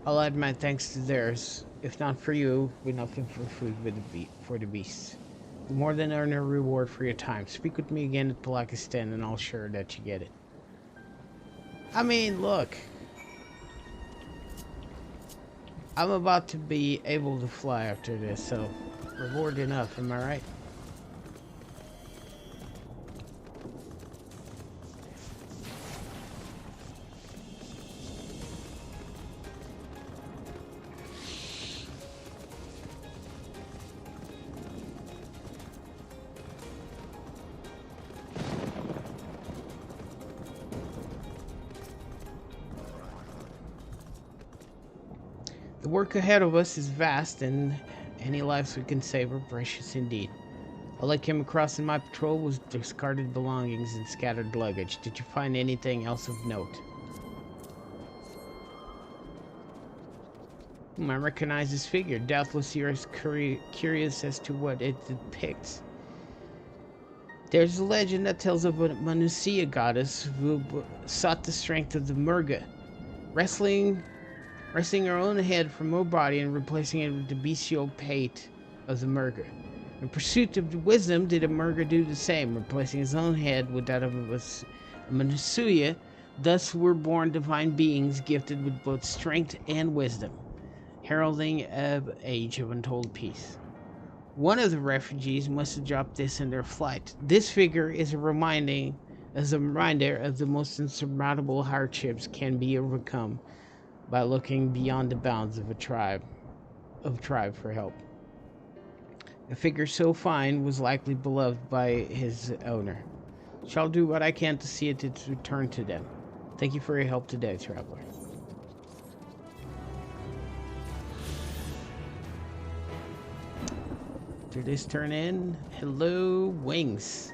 I'll add my thanks to theirs. If not for you, we'd nothing for food for the beasts. You more than earn a reward for your time. Speak with me again at Palakistan and I'll sure that you get it. I mean, look. I'm about to be able to fly after this, so reward enough, am I right? The work ahead of us is vast, and any lives we can save are precious indeed. All I came across in my patrol was discarded belongings and scattered luggage. Did you find anything else of note? I recognize this figure. Doubtless you're as curious as to what it depicts. There's a legend that tells of a Manusia goddess who sought the strength of the Murga, wresting her own head from her body and replacing it with the bestial pate of the Murga. In pursuit of wisdom, did a Murga do the same, replacing his own head with that of a Manusia. Thus were born divine beings gifted with both strength and wisdom, heralding an age of untold peace. One of the refugees must have dropped this in their flight. This figure is a reminder of the most insurmountable hardships can be overcome by looking beyond the bounds of a tribe for help. A figure so fine was likely beloved by his owner. Shall do what I can to see it return to them. Thank you for your help today, traveler. Did this turn in? Hello, wings.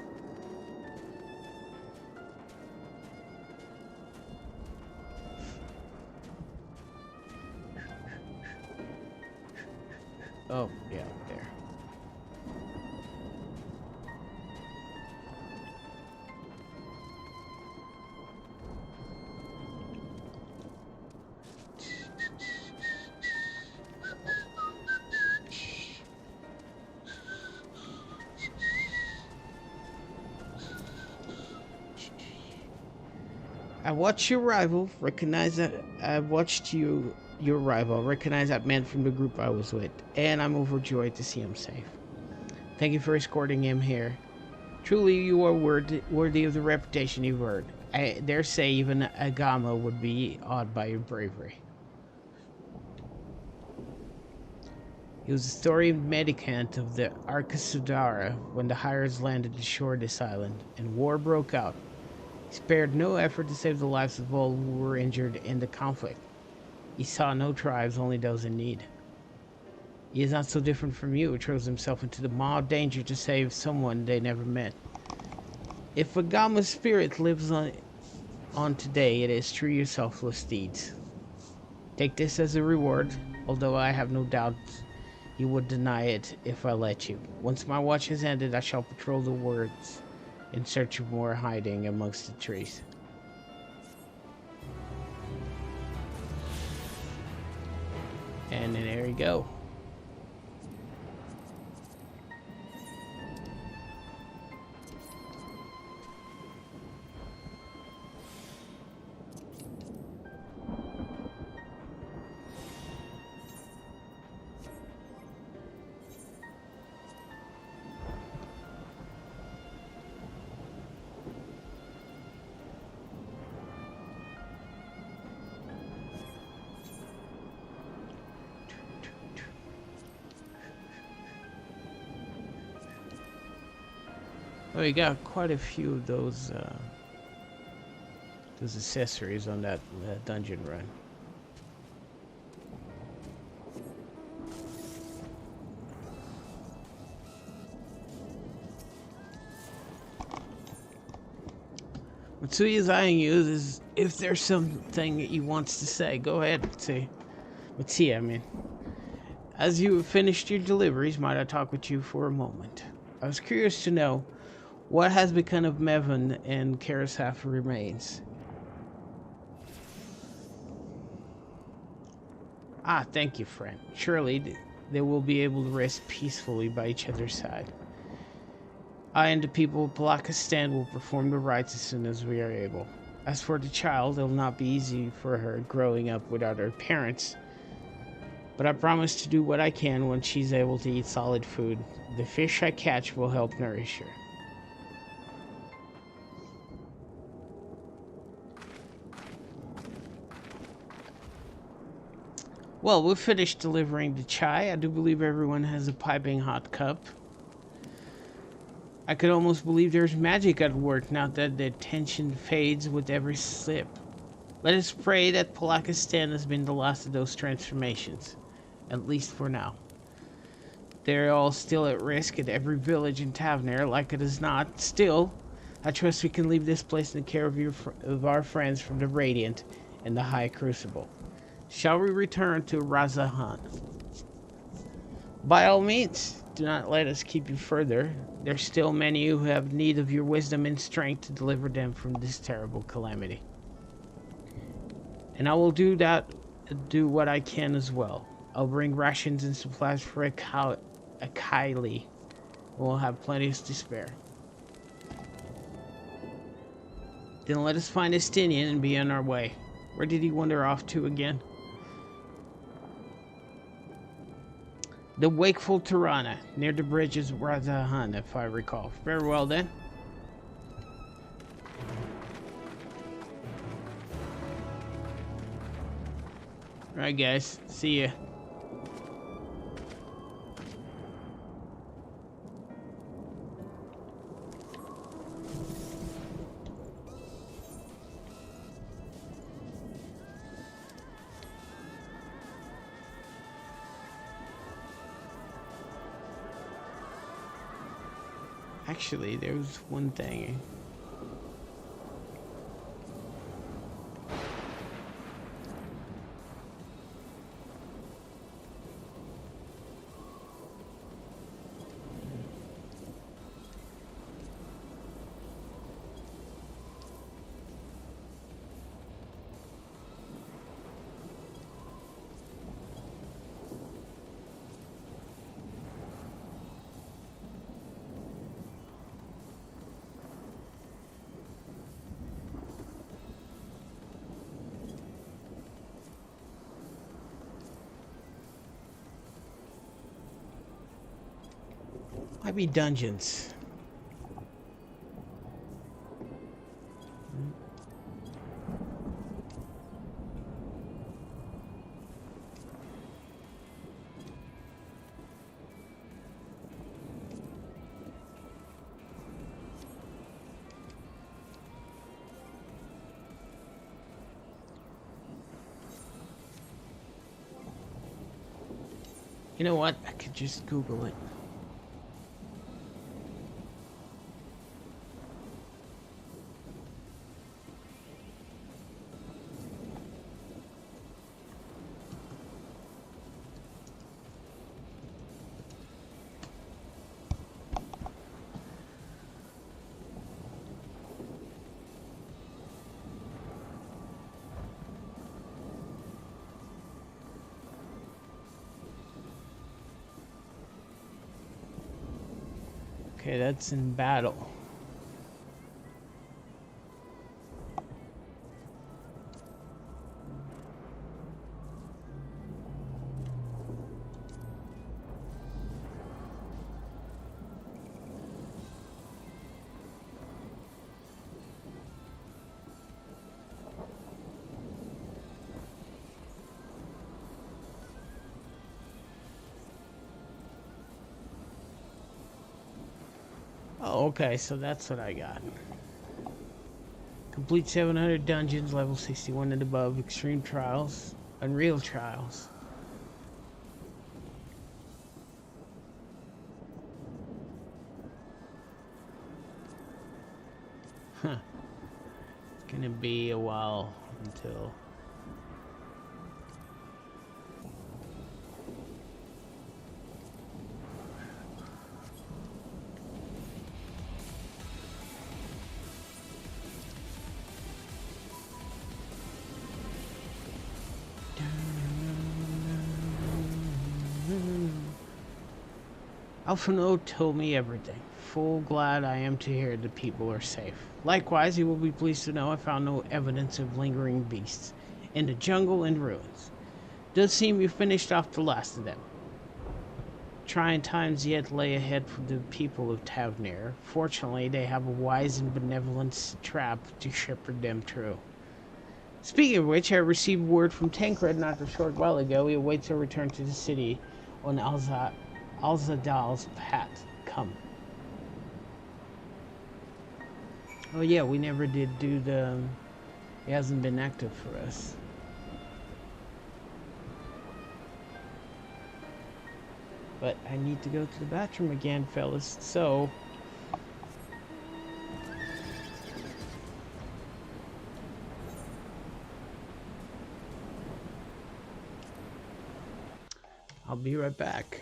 Oh, yeah, there. I watched your arrival, recognize that your arrival, recognize that man from the group I was with, and I'm overjoyed to see him safe. Thank you for escorting him here. Truly, you are worthy of the reputation you've earned. I dare say even Agama would be awed by your bravery. He was a storied medicant of the Arkasudara when the Hyres landed ashore this island, and war broke out. He spared no effort to save the lives of all who were injured in the conflict. He saw no tribes, only those in need. He is not so different from you, who throws himself into the maw of danger to save someone they never met. If Agama's spirit lives on today, it is through your selfless deeds. Take this as a reward, although I have no doubt you would deny it if I let you. Once my watch has ended, I shall patrol the woods in search of more hiding amongst the trees. And then there you go. Oh, you got quite a few of those accessories on that dungeon run. Matsuya's eyeing you. Is if there's something he wants to say, go ahead, Matsuya, I mean. As you have finished your deliveries, might I talk with you for a moment? I was curious to know what has become of Mevin and Karasaf remains. Ah, thank you, friend. Surely they will be able to rest peacefully by each other's side. I and the people of Palakistan will perform the rites as soon as we are able. As for the child, it will not be easy for her growing up without her parents. But I promise to do what I can when she's able to eat solid food. The fish I catch will help nourish her. Well, we've finished delivering the chai. I do believe everyone has a piping hot cup. I could almost believe there's magic at work now that the tension fades with every sip. Let us pray that Palakistan has been the last of those transformations, at least for now. They're all still at risk at every village and tavern, like it is not. Still, I trust we can leave this place in the care of our friends from the Radiant and the High Crucible. Shall we return to Razahan? By all means, do not let us keep you further. There's still many who have need of your wisdom and strength to deliver them from this terrible calamity. And I will do what I can as well. I'll bring rations and supplies for Akaili. We'll have plenty to spare. Then let us find Estinian and be on our way. Where did he wander off to again? The Wakeful Tirana, near the bridges of Razahan, if I recall. Very well then. Alright guys, see ya. Actually, there was one thing. Might be dungeons. You know what? I could just Google it. Okay, that's in battle. Oh, okay, so that's what I got. Complete 700 dungeons, level 61 and above, extreme trials, unreal trials. Huh. It's gonna be a while until... Alphino told me everything. Full glad I am to hear the people are safe. Likewise, he will be pleased to know I found no evidence of lingering beasts in the jungle and ruins. Does seem you finished off the last of them. Trying times yet lay ahead for the people of Tavnir. Fortunately, they have a wise and benevolent trap to shepherd them through. Speaking of which, I received word from Tancred not a short while ago. He awaits a return to the city on Alzadal's path. Come. Oh yeah, we never did do the... It hasn't been active for us. But I need to go to the bathroom again, fellas, so... I'll be right back.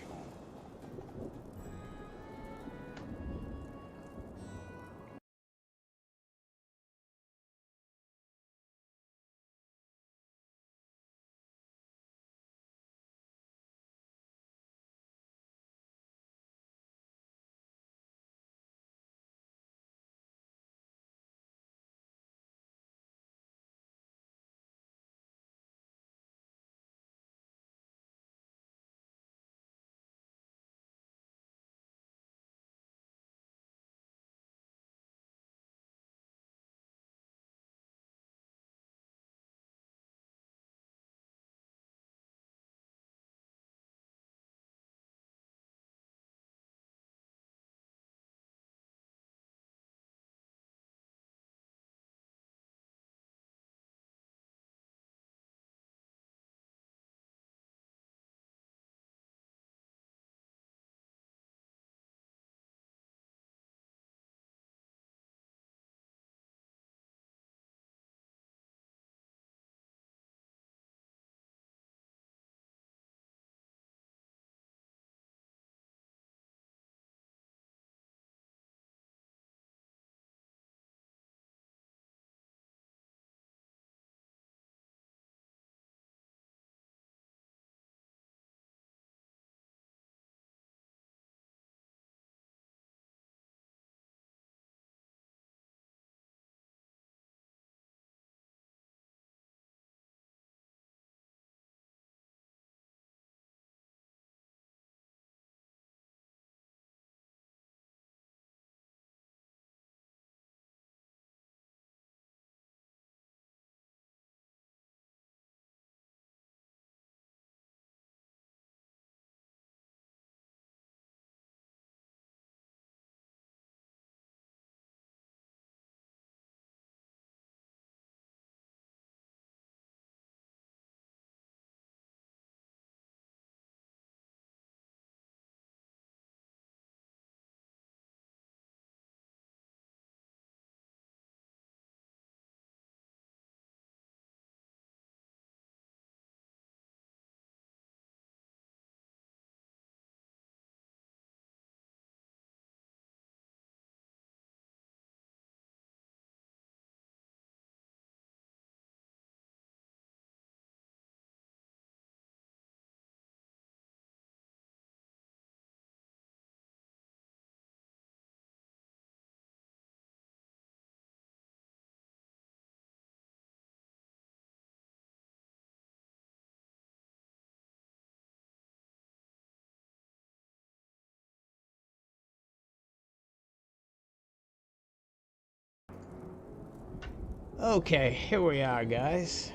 Okay, here we are, guys.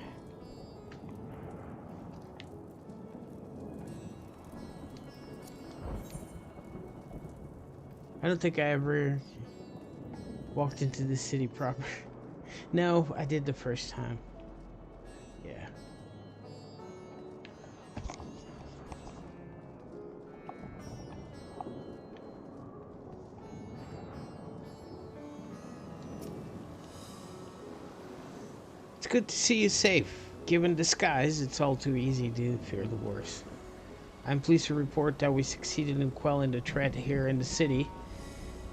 I don't think I ever walked into the city proper. No, I did the first time. Yeah. It's good to see you safe. Given disguise, it's all too easy to fear the worst. I'm pleased to report that we succeeded in quelling the threat here in the city.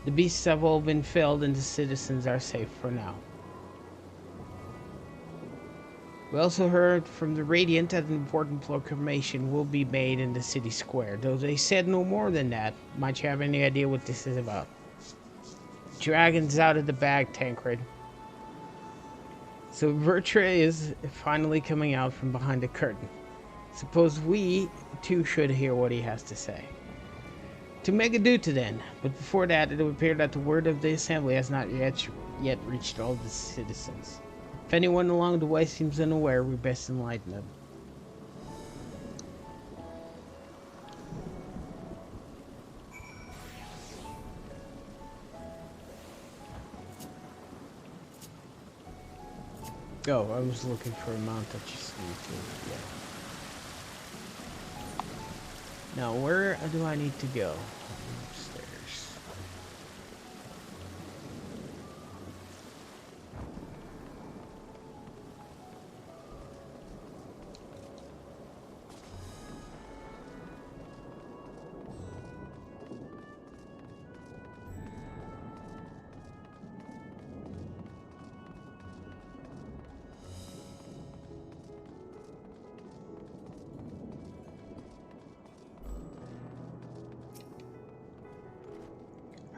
The beasts have all been felled and the citizens are safe for now. We also heard from the Radiant that an important proclamation will be made in the city square, though they said no more than that. Might you have any idea what this is about? Dragon's out of the bag, Tancred. So Vertre is finally coming out from behind the curtain. Suppose we, too, should hear what he has to say. To Megaduta then, but before that it would appear that the word of the assembly has not yet reached all the citizens. If anyone along the way seems unaware, we best enlighten them. Oh, I was looking for a mount that you need to. Yeah. Now, where do I need to go? Upstairs.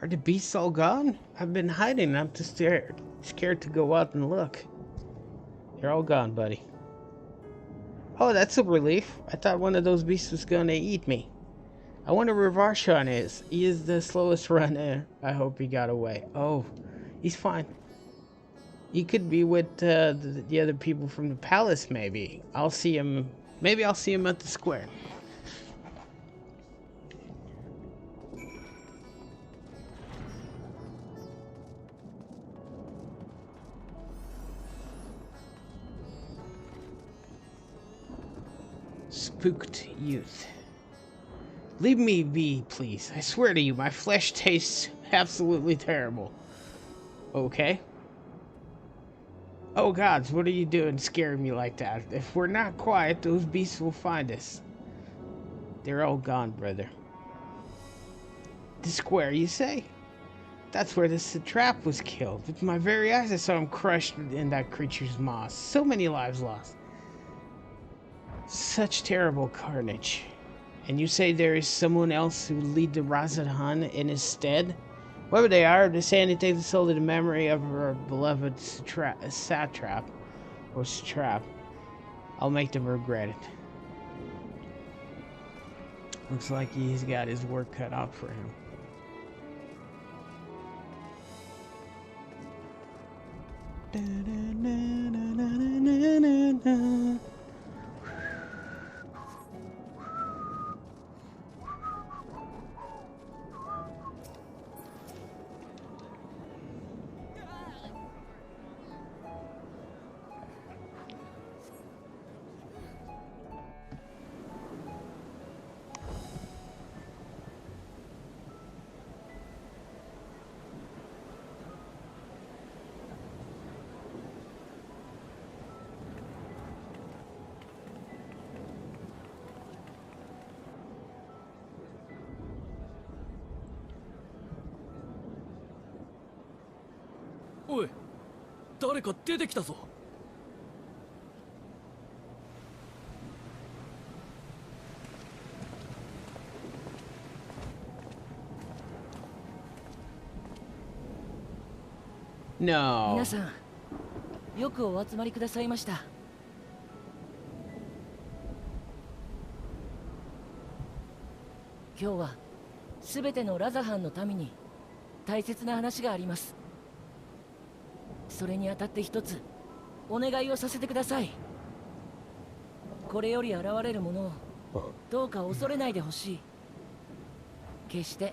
Are the beasts all gone? I've been hiding. I'm too scared to go out and look. They're all gone, buddy. Oh, that's a relief. I thought one of those beasts was gonna eat me. I wonder where Varshan is. He is the slowest runner. I hope he got away. Oh, he's fine. He could be with the other people from the palace, maybe. I'll see him. Maybe I'll see him at the square. Spooked youth. Leave me be, please. I swear to you, my flesh tastes absolutely terrible. Okay? Oh gods, what are you doing scaring me like that? If we're not quiet, those beasts will find us. They're all gone, brother. The square, you say? That's where the satrap was killed. With my very eyes I saw him crushed in that creature's maw. So many lives lost. Such terrible carnage. And you say there is someone else who lead the Razadhan in his stead? Whoever they are, if they say anything to sully the memory of our beloved satrap, I'll make them regret it. Looks like he's got his work cut out for him.おい、誰か出てきたぞ。No. 皆さん、よくお集まりくださいました。今日はすべてのラザハンの民に大切な話があります。それにあたって一つお願いをさせてください。これより現れるものをどうか恐れないでほしい。決して